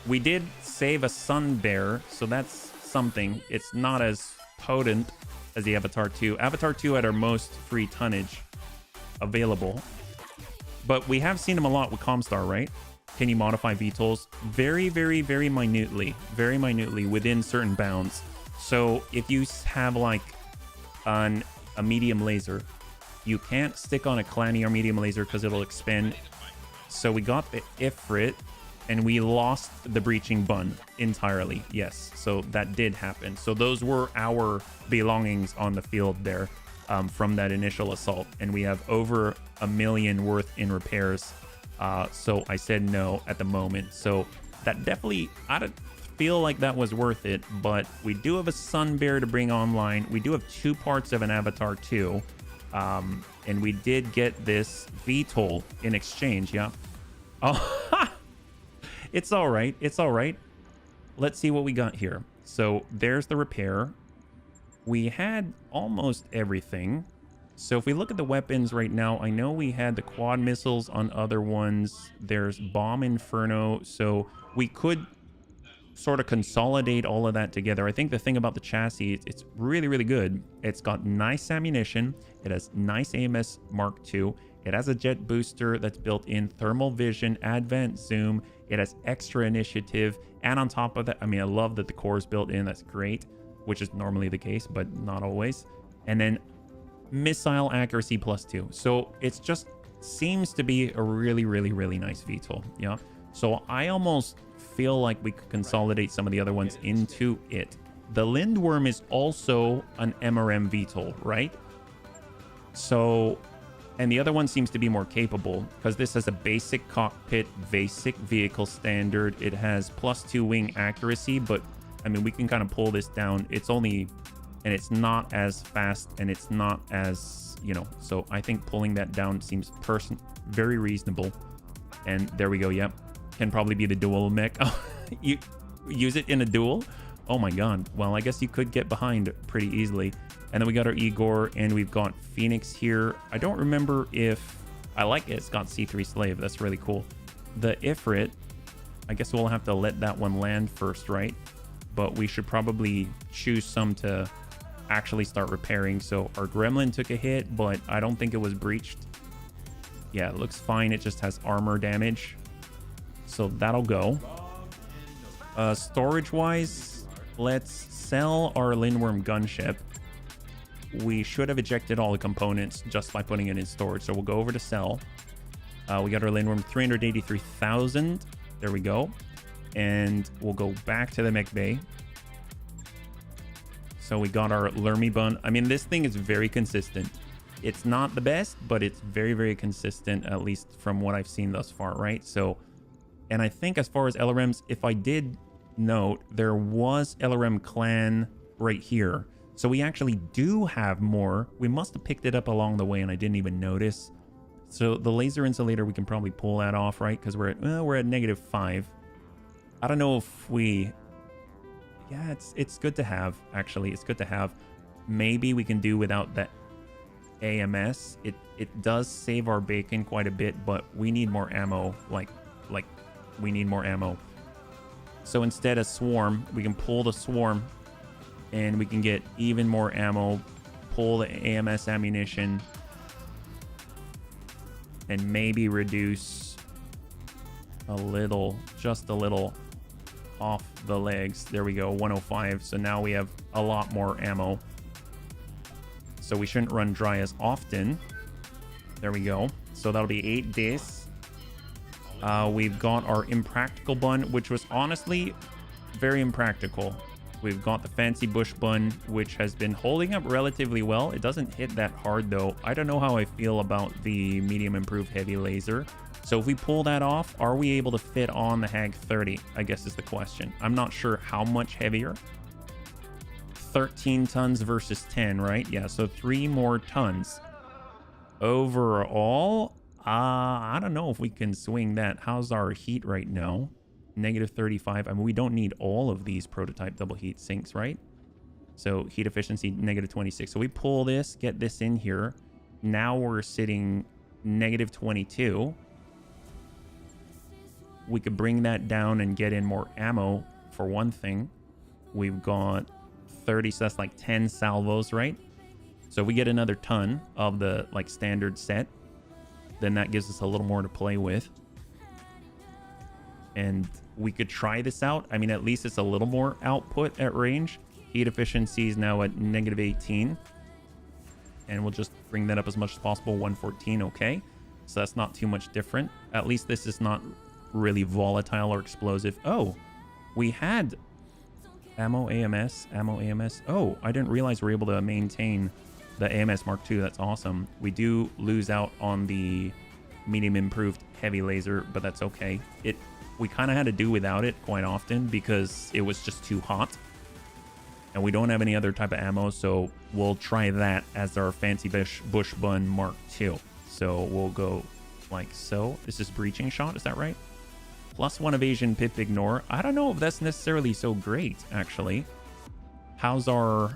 We did save a Sun Bear, so that's something. It's not as potent as the Avatar 2. Avatar 2 had our most free tonnage available. But we have seen them a lot with Comstar, right? Can you modify VTOLs? Very, very, very minutely. Very minutely within certain bounds. So if you have like a medium laser, you can't stick on a Clanny or medium laser because it'll expend. So we got the Ifrit. And we lost the breaching bun entirely. Yes, so that did happen. So those were our belongings on the field there from that initial assault. And we have over $1 million worth in repairs. So I said no at the moment. So that definitely, I don't feel like that was worth it. But we do have a sun bear to bring online. We do have 2 parts of an avatar too. And we did get this VTOL in exchange. Yeah. Oh, it's all right. It's all right. Let's see what we got here. So there's the repair. We had almost everything. So if we look at the weapons right now, I know we had the quad missiles on other ones. There's Bomb Inferno. So we could sort of consolidate all of that together. I think the thing about the chassis, it's really, really good. It's got nice ammunition. It has nice AMS Mark II. It has a jet booster that's built in, thermal vision, advanced zoom. It has extra initiative. And on top of that, I mean, I love that the core is built in. That's great, which is normally the case, but not always. And then missile accuracy +2. So it's just seems to be a really, really, really nice VTOL. Yeah. So I almost feel like we could consolidate some of the other ones into it. The Lindworm is also an MRM VTOL, right? So, and the other one seems to be more capable because this has a basic cockpit, basic vehicle standard. It has +2 wing accuracy, but I mean, we can kind of pull this down. It's only, and it's not as fast and it's not as, you know, so I think pulling that down seems very reasonable. And there we go. Yep. Can probably be the dual mech. Oh, you use it in a duel? Oh my god. Well, I guess you could get behind pretty easily. And then we got our Igor and we've got Phoenix here. I don't remember if I like it. It's got C3 Slave. That's really cool. The Ifrit, I guess we'll have to let that one land first, right? But we should probably choose some to actually start repairing. So our Gremlin took a hit, but I don't think it was breached. Yeah, it looks fine. It just has armor damage. So that'll go. Storage wise, let's sell our Lindworm gunship. We should have ejected all the components just by putting it in storage. So we'll go over to sell. We got our Lindworm 383,000. There we go. And we'll go back to the mech bay. So we got our Lermy bun. I mean, this thing is very consistent. It's not the best, but it's very, very consistent, at least from what I've seen thus far, right? So, and I think as far as LRMs, if I did note, there was LRM clan right here. So we actually do have more. We must have picked it up along the way and I didn't even notice. So the laser insulator, we can probably pull that off, right? Because we're at -5. I don't know if we... Yeah, it's good to have, actually. It's good to have. Maybe we can do without that AMS. It does save our bacon quite a bit, but we need more ammo. Like we need more ammo. So instead of Swarm, we can pull the Swarm and we can get even more ammo, pull the AMS ammunition, and maybe reduce a little, just a little off the legs. There we go, 105. So now we have a lot more ammo. So we shouldn't run dry as often. There we go. So that'll be 8 days. We've got our impractical bun, which was honestly very impractical. We've got the fancy bush bun, which has been holding up relatively well. It doesn't hit that hard though. I don't know how I feel about the medium improved heavy laser. So if we pull that off, are we able to fit on the Hag 30? I guess is the question. I'm not sure how much heavier. 13 tons versus 10, right? Yeah, so 3 more tons. Overall, I don't know if we can swing that. How's our heat right now? -35. I mean, we don't need all of these prototype double heat sinks, right? So heat efficiency -26. So we pull this, get this in here. Now we're sitting -22. We could bring that down and get in more ammo for one thing. We've got 30, so that's like 10 salvos, right? So if we get another ton of the like standard set, then that gives us a little more to play with. And we could try this out. I mean, at least it's a little more output at range. Heat efficiency is now at -18. And we'll just bring that up as much as possible. 114, okay. So that's not too much different. At least this is not really volatile or explosive. Oh, we had ammo AMS. Oh, I didn't realize we're able to maintain the AMS Mark II. That's awesome. We do lose out on the medium improved heavy laser, but that's okay. We kind of had to do without it quite often because it was just too hot. And we don't have any other type of ammo, so we'll try that as our fancy bush bun Mark II. So we'll go like so. This is breaching shot, is that right? +1 evasion, pip ignore. I don't know if that's necessarily so great, actually. How's our...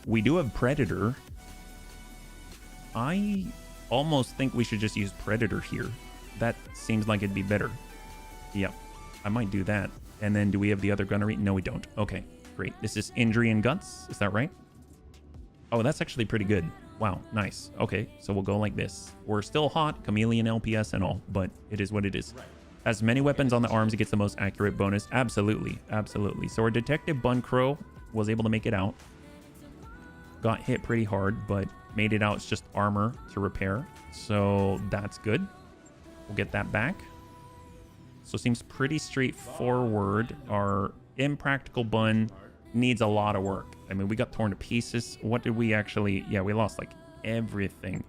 We do have Predator. I almost think we should just use Predator here. That seems like it'd be better. Yep, I might do that. And then do we have the other gunnery? No, we don't. Okay, great. This is injury and guts. Is that right? Oh, that's actually pretty good. Wow, nice. Okay, so we'll go like this. We're still hot, chameleon LPS and all, but it is what it is. As many weapons on the arms, it gets the most accurate bonus. Absolutely, absolutely. So our Detective Bun Crow was able to make it out. Got hit pretty hard, but made it out. It's just armor to repair. So that's good. We'll get that back. So it seems pretty straightforward. Our Impractical Bun needs a lot of work. I mean, we got torn to pieces. What did we actually... Yeah, we lost like everything,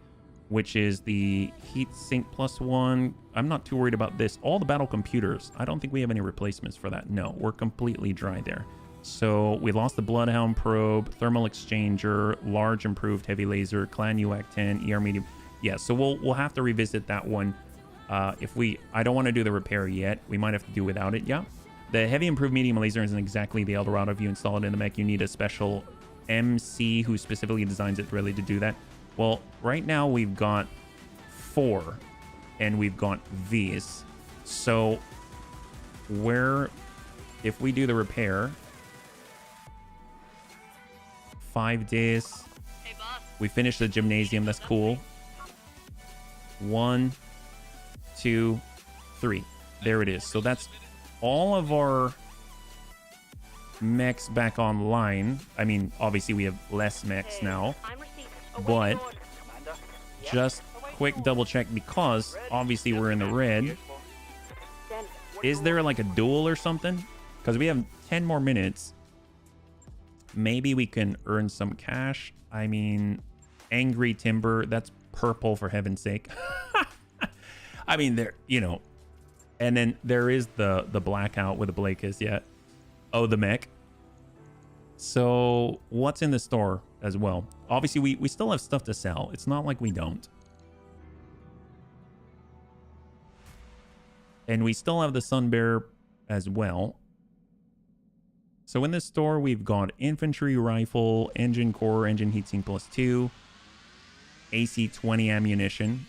which is the heat sink +1. I'm not too worried about this. All the battle computers, I don't think we have any replacements for that. No, we're completely dry there. So we lost the Bloodhound probe, thermal exchanger, large improved heavy laser, clan UAC 10, ER medium. Yeah, so we'll have to revisit that one. I don't want to do the repair yet. We might have to do without it. Yeah. The heavy improved medium laser isn't exactly the Eldorado. If you install it in the mech, you need a special MC who specifically designs it really to do that. Well, right now we've got 4 and we've got these. So if we do the repair, 5 days, Hey, boss. we finish the gymnasium. That's cool. 1, 2, 3. There it is. So that's all of our mechs back online. I mean, obviously we have less mechs now, I'm receiving. but Commander. just quick double check because obviously we're in the red. Then, Is there like a duel or something? Because we have 10 more minutes. Maybe we can earn some cash. I mean, Angry Timber, that's purple for heaven's sake. I mean, there, you know. And then there is the blackout with the Blakist, yeah. Oh, the mech. So what's in the store as well? Obviously, we still have stuff to sell. It's not like we don't. And we still have the Sun Bear as well. So in this store, we've got infantry rifle, engine core, engine heatsink +2, AC-20 ammunition.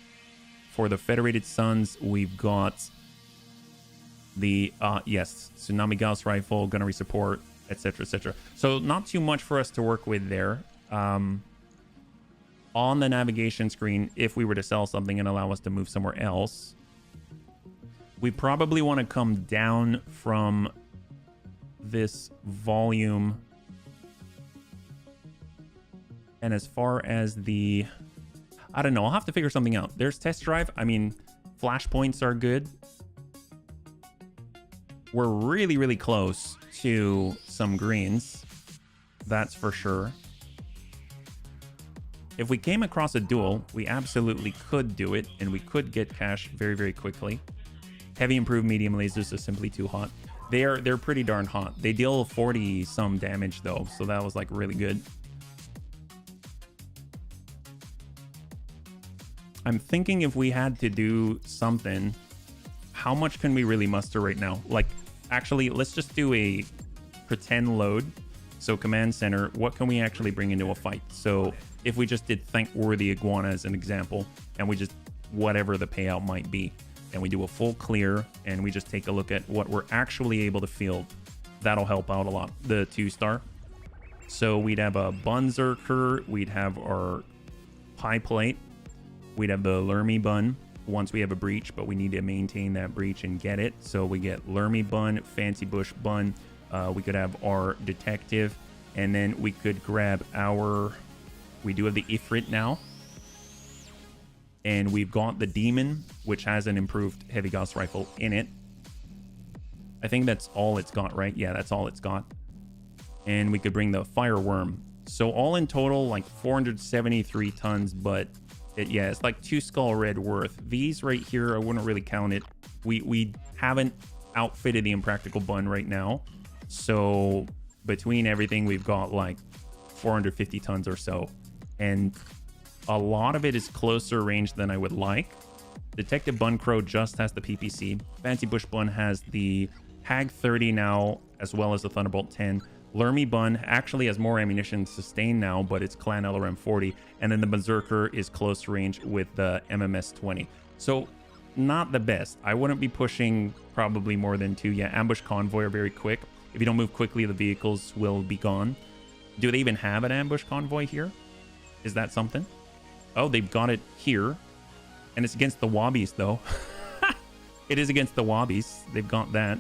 For the Federated Suns, we've got the, yes, Tsunami Gauss rifle, gunnery support, etc., etc. So not too much for us to work with there. On the navigation screen, if we were to sell something and allow us to move somewhere else, we probably want to come down from this volume. And as far as the... I don't know. I'll have to figure something out. There's test drive. I mean, flashpoints are good. We're really, really close to some greens. That's for sure. If we came across a duel, we absolutely could do it, and we could get cash very, very quickly. Heavy improved medium lasers are simply too hot. They're pretty darn hot. They deal 40 some damage though, so that was like really good. I'm thinking if we had to do something, how much can we really muster right now? Like, actually, let's just do a pretend load. So command center, what can we actually bring into a fight? So if we just did Thankworthy Iguana as an example, and we just, whatever the payout might be, and we do a full clear, and we just take a look at what we're actually able to field, that'll help out a lot, the 2-star. So we'd have a Bunzerker, we'd have our Pie Plate, we'd have the Lermy Bun once we have a breach, but we need to maintain that breach and get it. So we get Lermy Bun, Fancy Bush Bun, we could have our Detective, and then we could grab our... We do have the Ifrit now. And we've got the Demon, which has an improved heavy Gauss rifle in it. I think that's all it's got, right? Yeah, that's all it's got. And we could bring the Fireworm. So all in total, like 473 tons, but yeah, it's like 2 Skull Red worth. These right here, I wouldn't really count it. We haven't outfitted the Impractical Bun right now. So between everything, we've got like 450 tons or so. And a lot of it is closer range than I would like. Detective Bun Crow just has the PPC. Fancy Bush Bun has the Hag 30 now, as well as the Thunderbolt 10. Lermy Bun actually has more ammunition sustained now, but it's Clan LRM 40. And then the Berserker is close range with the MMS 20. So not the best. I wouldn't be pushing probably more than 2. Yeah, Ambush Convoy are very quick. If you don't move quickly, the vehicles will be gone. Do they even have an Ambush Convoy here? Is that something? Oh, they've got it here. And it's against the Wobbies, though. It is against the Wobbies. They've got that.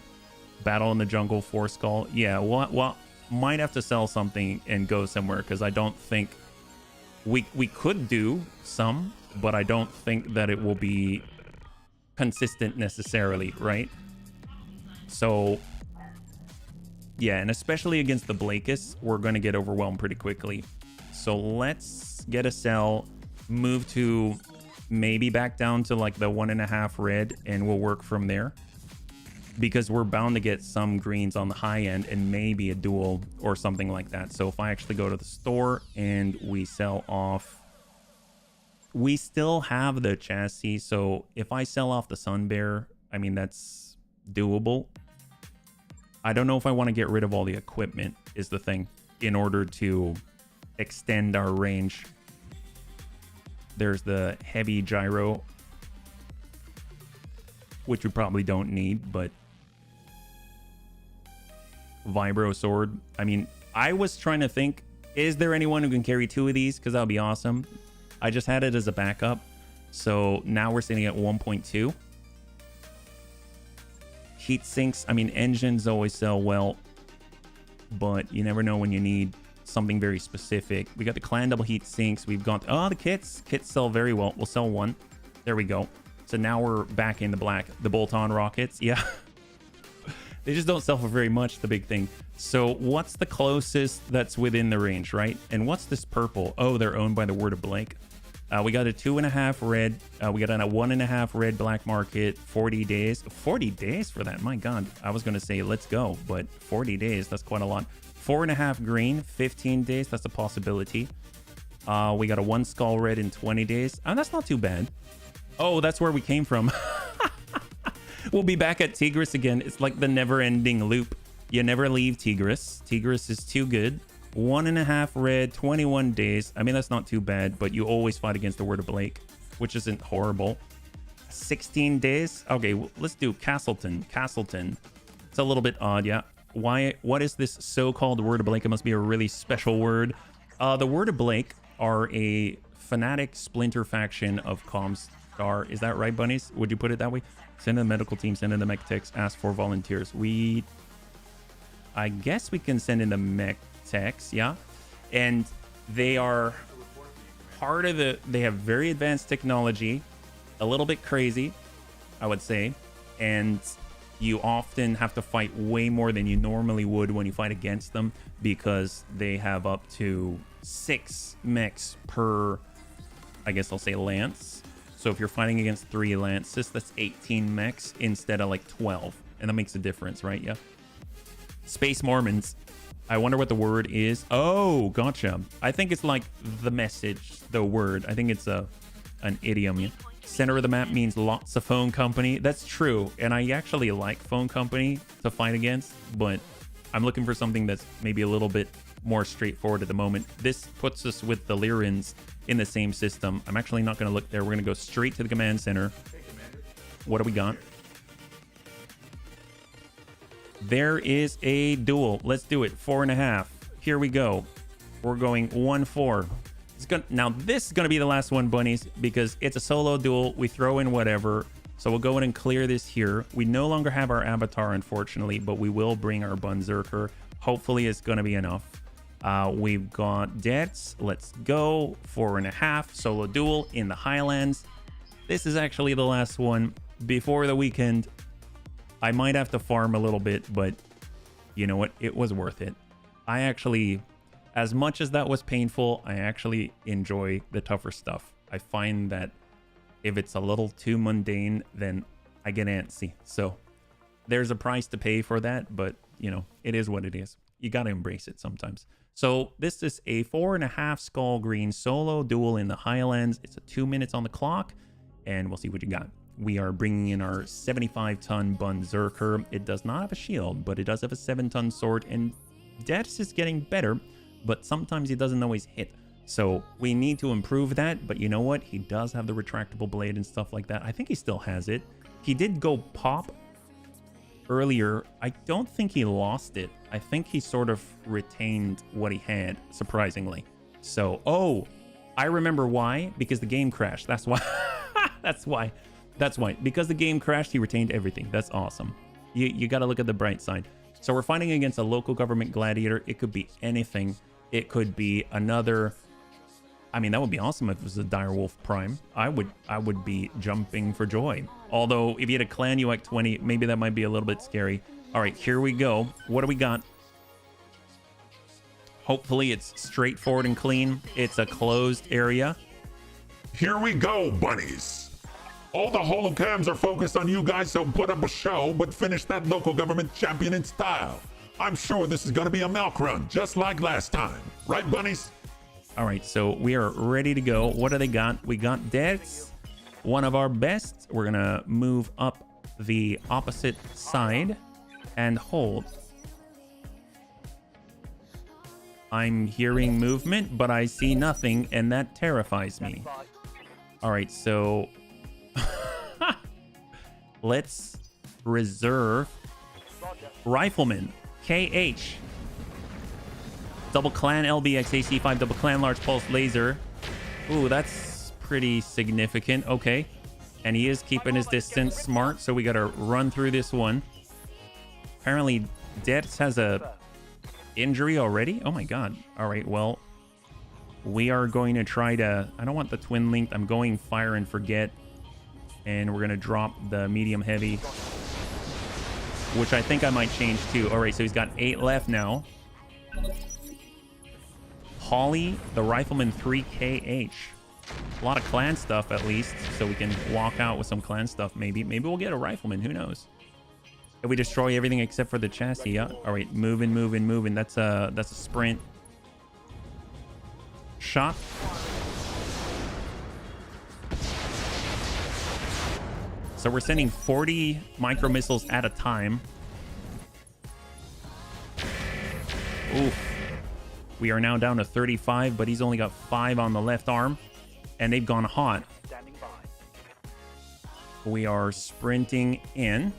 Battle in the Jungle, 4 Skull. Yeah, well, might have to sell something and go somewhere, because I don't think... We could do some, but I don't think that it will be consistent necessarily, right? So... yeah, and especially against the Blakis, we're going to get overwhelmed pretty quickly. So let's get a sell, move to maybe back down to like the 1.5 red, and we'll work from there. Because we're bound to get some greens on the high end and maybe a duel or something like that. So if I actually go to the store and we sell off... we still have the chassis, so if I sell off the Sun Bear, I mean, that's doable. I don't know if I want to get rid of all the equipment, is the thing, in order to extend our range. There's the heavy gyro, which we probably don't need, but Vibro Sword. I mean, I was trying to think, is there anyone who can carry 2 of these? Because that would be awesome. I just had it as a backup. So now we're sitting at 1.2. Heat sinks, I mean, engines always sell well, but you never know when you need something very specific. We got the Clan double heat sinks. We've got, oh, the kits sell very well. We'll sell 1. There we go. So now we're back in the black. The bolt-on rockets, yeah. They just don't sell for very much, the big thing. So what's the closest that's within the range, right? And what's this purple? Oh, they're owned by the Word of Blake. We got a 2.5 red. We got a 1.5 red black market. 40 days. 40 days for that. My God. I was going to say let's go, but 40 days. That's quite a lot. 4.5 green. 15 days. That's a possibility. We got a 1 skull red in 20 days. Oh, that's not too bad. Oh, that's where we came from. We'll be back at Tigris again. It's like the never-ending loop. You never leave Tigris. Tigris is too good. 1.5 red, 21 days. I mean, that's not too bad, but you always fight against the Word of Blake, which isn't horrible. 16 days. Okay, well, let's do Castleton. Castleton. It's a little bit odd, yeah. Why? What is this so-called Word of Blake? It must be a really special word. The Word of Blake are a fanatic splinter faction of Comstar. Is that right, bunnies? Would you put it that way? Send in the medical team, send in the mech techs, ask for volunteers. I guess we can send in the mech techs, yeah. And they are part of they have very advanced technology, a little bit crazy, I would say. And you often have to fight way more than you normally would when you fight against them, because they have up to 6 mechs per, I guess I'll say, lance. So if you're fighting against 3 lances, that's 18 mechs instead of like 12. And that makes a difference, right? Yeah. Space Mormons. I wonder what the word is. Oh, gotcha. I think it's like the message, the word. I think it's an idiom. Yeah? Center of the map means lots of phone company. That's true. And I actually like phone company to fight against, but I'm looking for something that's maybe a little bit more straightforward at the moment. This puts us with the Lyrans in the same system. I'm actually not going to look there. We're going to go straight to the command center. What do we got? There is a duel. Let's do it. 4.5. Here we go. We're going 1-4. Now, this is going to be the last one, bunnies, because it's a solo duel. We throw in whatever. So we'll go in and clear this here. We no longer have our avatar, unfortunately, but we will bring our Berserker. Hopefully, it's going to be enough. We've got debts. Let's go. 4.5. Solo duel in the Highlands. This is actually the last one before the weekend. I might have to farm a little bit, but you know what? It was worth it. I actually, as much as that was painful, I actually enjoy the tougher stuff. I find that if it's a little too mundane, then I get antsy. So there's a price to pay for that, but you know, it is what it is. You got to embrace it sometimes. So this is a 4.5 skull green solo duel in the Highlands. It's a 2 minutes on the clock, and we'll see what you got. We are bringing in our 75-ton Berserker. It does not have a shield, but it does have a 7-ton sword, and Dex is getting better, but sometimes he doesn't always hit. So we need to improve that, but you know what? He does have the retractable blade and stuff like that. I think he still has it. He did go pop earlier. I don't think he lost it. I think he sort of retained what he had, surprisingly. So, oh, I remember why. Because the game crashed. That's why. That's why. That's why. Because the game crashed, he retained everything. That's awesome. You got to look at the bright side. So we're fighting against a local government gladiator. It could be anything. It could be another... I mean, that would be awesome if it was a Direwolf Prime. I would be jumping for joy. Although, if you had a Clan UX 20, maybe that might be a little bit scary. All right, here we go. What do we got? Hopefully, it's straightforward and clean. It's a closed area. Here we go, bunnies. All the holocams are focused on you guys, so put up a show, but finish that local government champion in style. I'm sure this is going to be a milk run, just like last time. Right, bunnies? All right, so we are ready to go. What do they got? We got Dex, one of our best. We're going to move up the opposite side and hold. I'm hearing movement, but I see nothing, and that terrifies me. All right, so let's reserve Rifleman, KH. Double Clan LBX AC5, double Clan large pulse laser. Ooh, that's pretty significant. Okay. And he is keeping his distance smart, so we got to run through this one. Apparently, Dex has a injury already. Oh my god. All right, well, we are going to try to... I don't want the twin linked. I'm going fire and forget. And we're going to drop the medium heavy, which I think I might change too. All right, so he's got 8 left now. Holly, the Rifleman 3KH. A lot of clan stuff, at least, so we can walk out with some clan stuff, maybe. Maybe we'll get a Rifleman, who knows? If we destroy everything except for the chassis, yeah. All right, moving. That's a sprint. Shot. So we're sending 40 micro missiles at a time. Oof. We are now down to 35, but he's only got 5 on the left arm, and they've gone hot. We are sprinting in.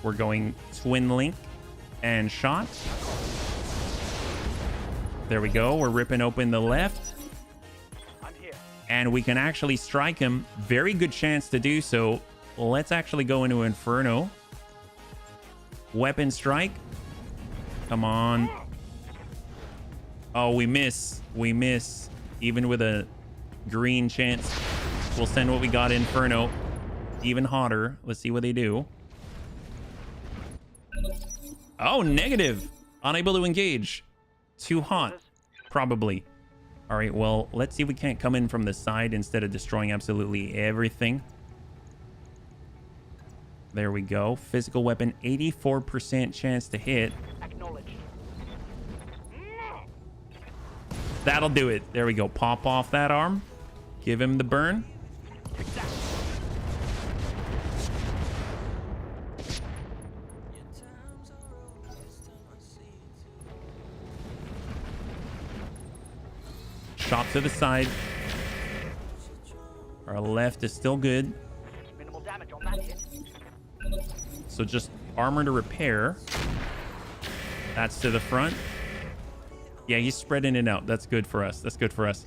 We're going twin link and shot. There we go. We're ripping open the left. And we can actually strike him. Very good chance to do so. Let's actually go into Inferno. Weapon strike. Come on. Oh, we miss. We miss. Even with a green chance. We'll send what we got, Inferno. Even hotter. Let's see what they do. Oh, negative. Unable to engage. Too hot. Probably. All right, well, let's see if we can't come in from the side instead of destroying absolutely everything. There we go. Physical weapon, 84% chance to hit. That'll do it. There we go. Pop off that arm. Give him the burn. Shot to the side. Our left is still good. Minimal damage on that hit. So just armor to repair. That's to the front. Yeah, he's spreading it out. That's good for us. That's good for us.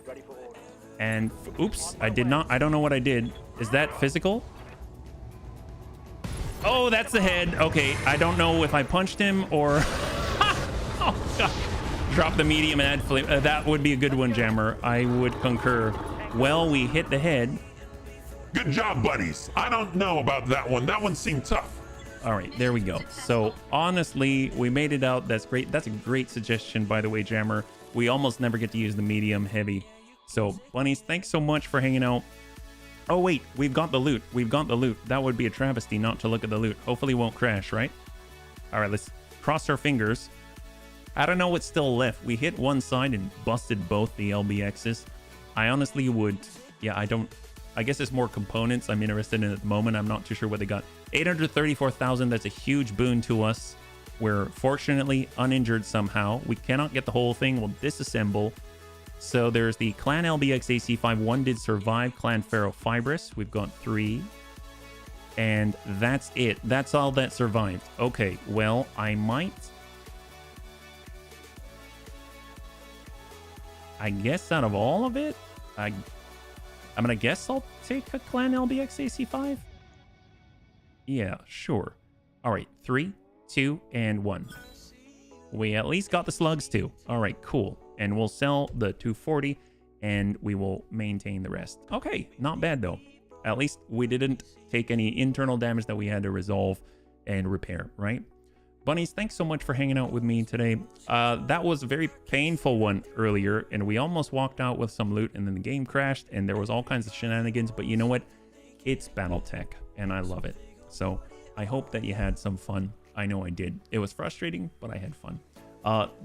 Ready for orders. And oops, I did not. I don't know what I did. Is that physical? Oh, that's the head. Okay, I don't know if I punched him or... Oh, God. Drop the medium and add flame. That would be a good one, Jammer. I would concur. Well, we hit the head. Good job, buddies. I don't know about that one. That one seemed tough. All right, there we go. So honestly, we made it out. That's great. That's a great suggestion, by the way, Jammer. We almost never get to use the medium heavy. So bunnies, thanks so much for hanging out. Oh wait, we've got the loot. We've got the loot. That would be a travesty not to look at the loot. Hopefully it won't crash, right? All right, let's cross our fingers. I don't know what's still left. We hit one side and busted both the LBXs. I honestly would, yeah, I guess it's more components I'm interested in at the moment. I'm not too sure what they got. 834,000, that's a huge boon to us. We're fortunately uninjured somehow. We cannot get the whole thing. We'll disassemble. So there's the Clan LBX AC5. One did survive. Clan Ferrofibrous. We've got 3. And that's it. That's all that survived. Okay, well, I guess out of all of it, I'm gonna guess I'll take a Clan LBX AC5. Yeah, sure. All right, 3, 2, and 1. We at least got the slugs too. All right, cool. And we'll sell the 240 and we will maintain the rest. Okay, not bad though. At least we didn't take any internal damage that we had to resolve and repair, right? Bunnies, thanks so much for hanging out with me today. That was a very painful one earlier, and we almost walked out with some loot, and then the game crashed, and there was all kinds of shenanigans, but you know what? It's Battletech, and I love it. So I hope that you had some fun. I know I did. It was frustrating, but I had fun.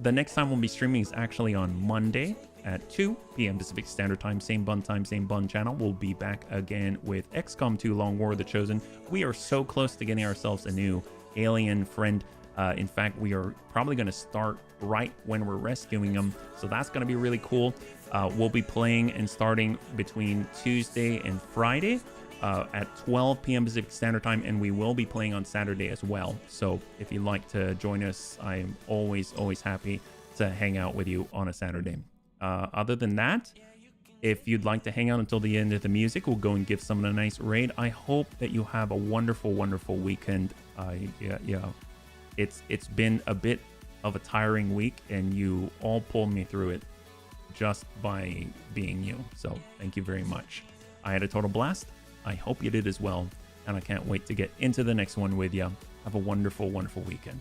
The next time we'll be streaming is actually on Monday at 2 p.m. Pacific Standard Time. Same bun channel. We'll be back again with XCOM 2 Long War of the Chosen. We are so close to getting ourselves a new alien friend. In fact, we are probably going to start right when we're rescuing them. So that's going to be really cool. We'll be playing and starting between Tuesday and Friday at 12 p.m. Pacific Standard Time. And we will be playing on Saturday as well. So if you'd like to join us, I'm always happy to hang out with you on a Saturday. Other than that, if you'd like to hang out until the end of the music, we'll go and give someone a nice raid. I hope that you have a wonderful weekend. Yeah. It's been a bit of a tiring week, and you all pulled me through it just by being you. So thank you very much. I had a total blast. I hope you did as well. And I can't wait to get into the next one with you. Have a wonderful weekend.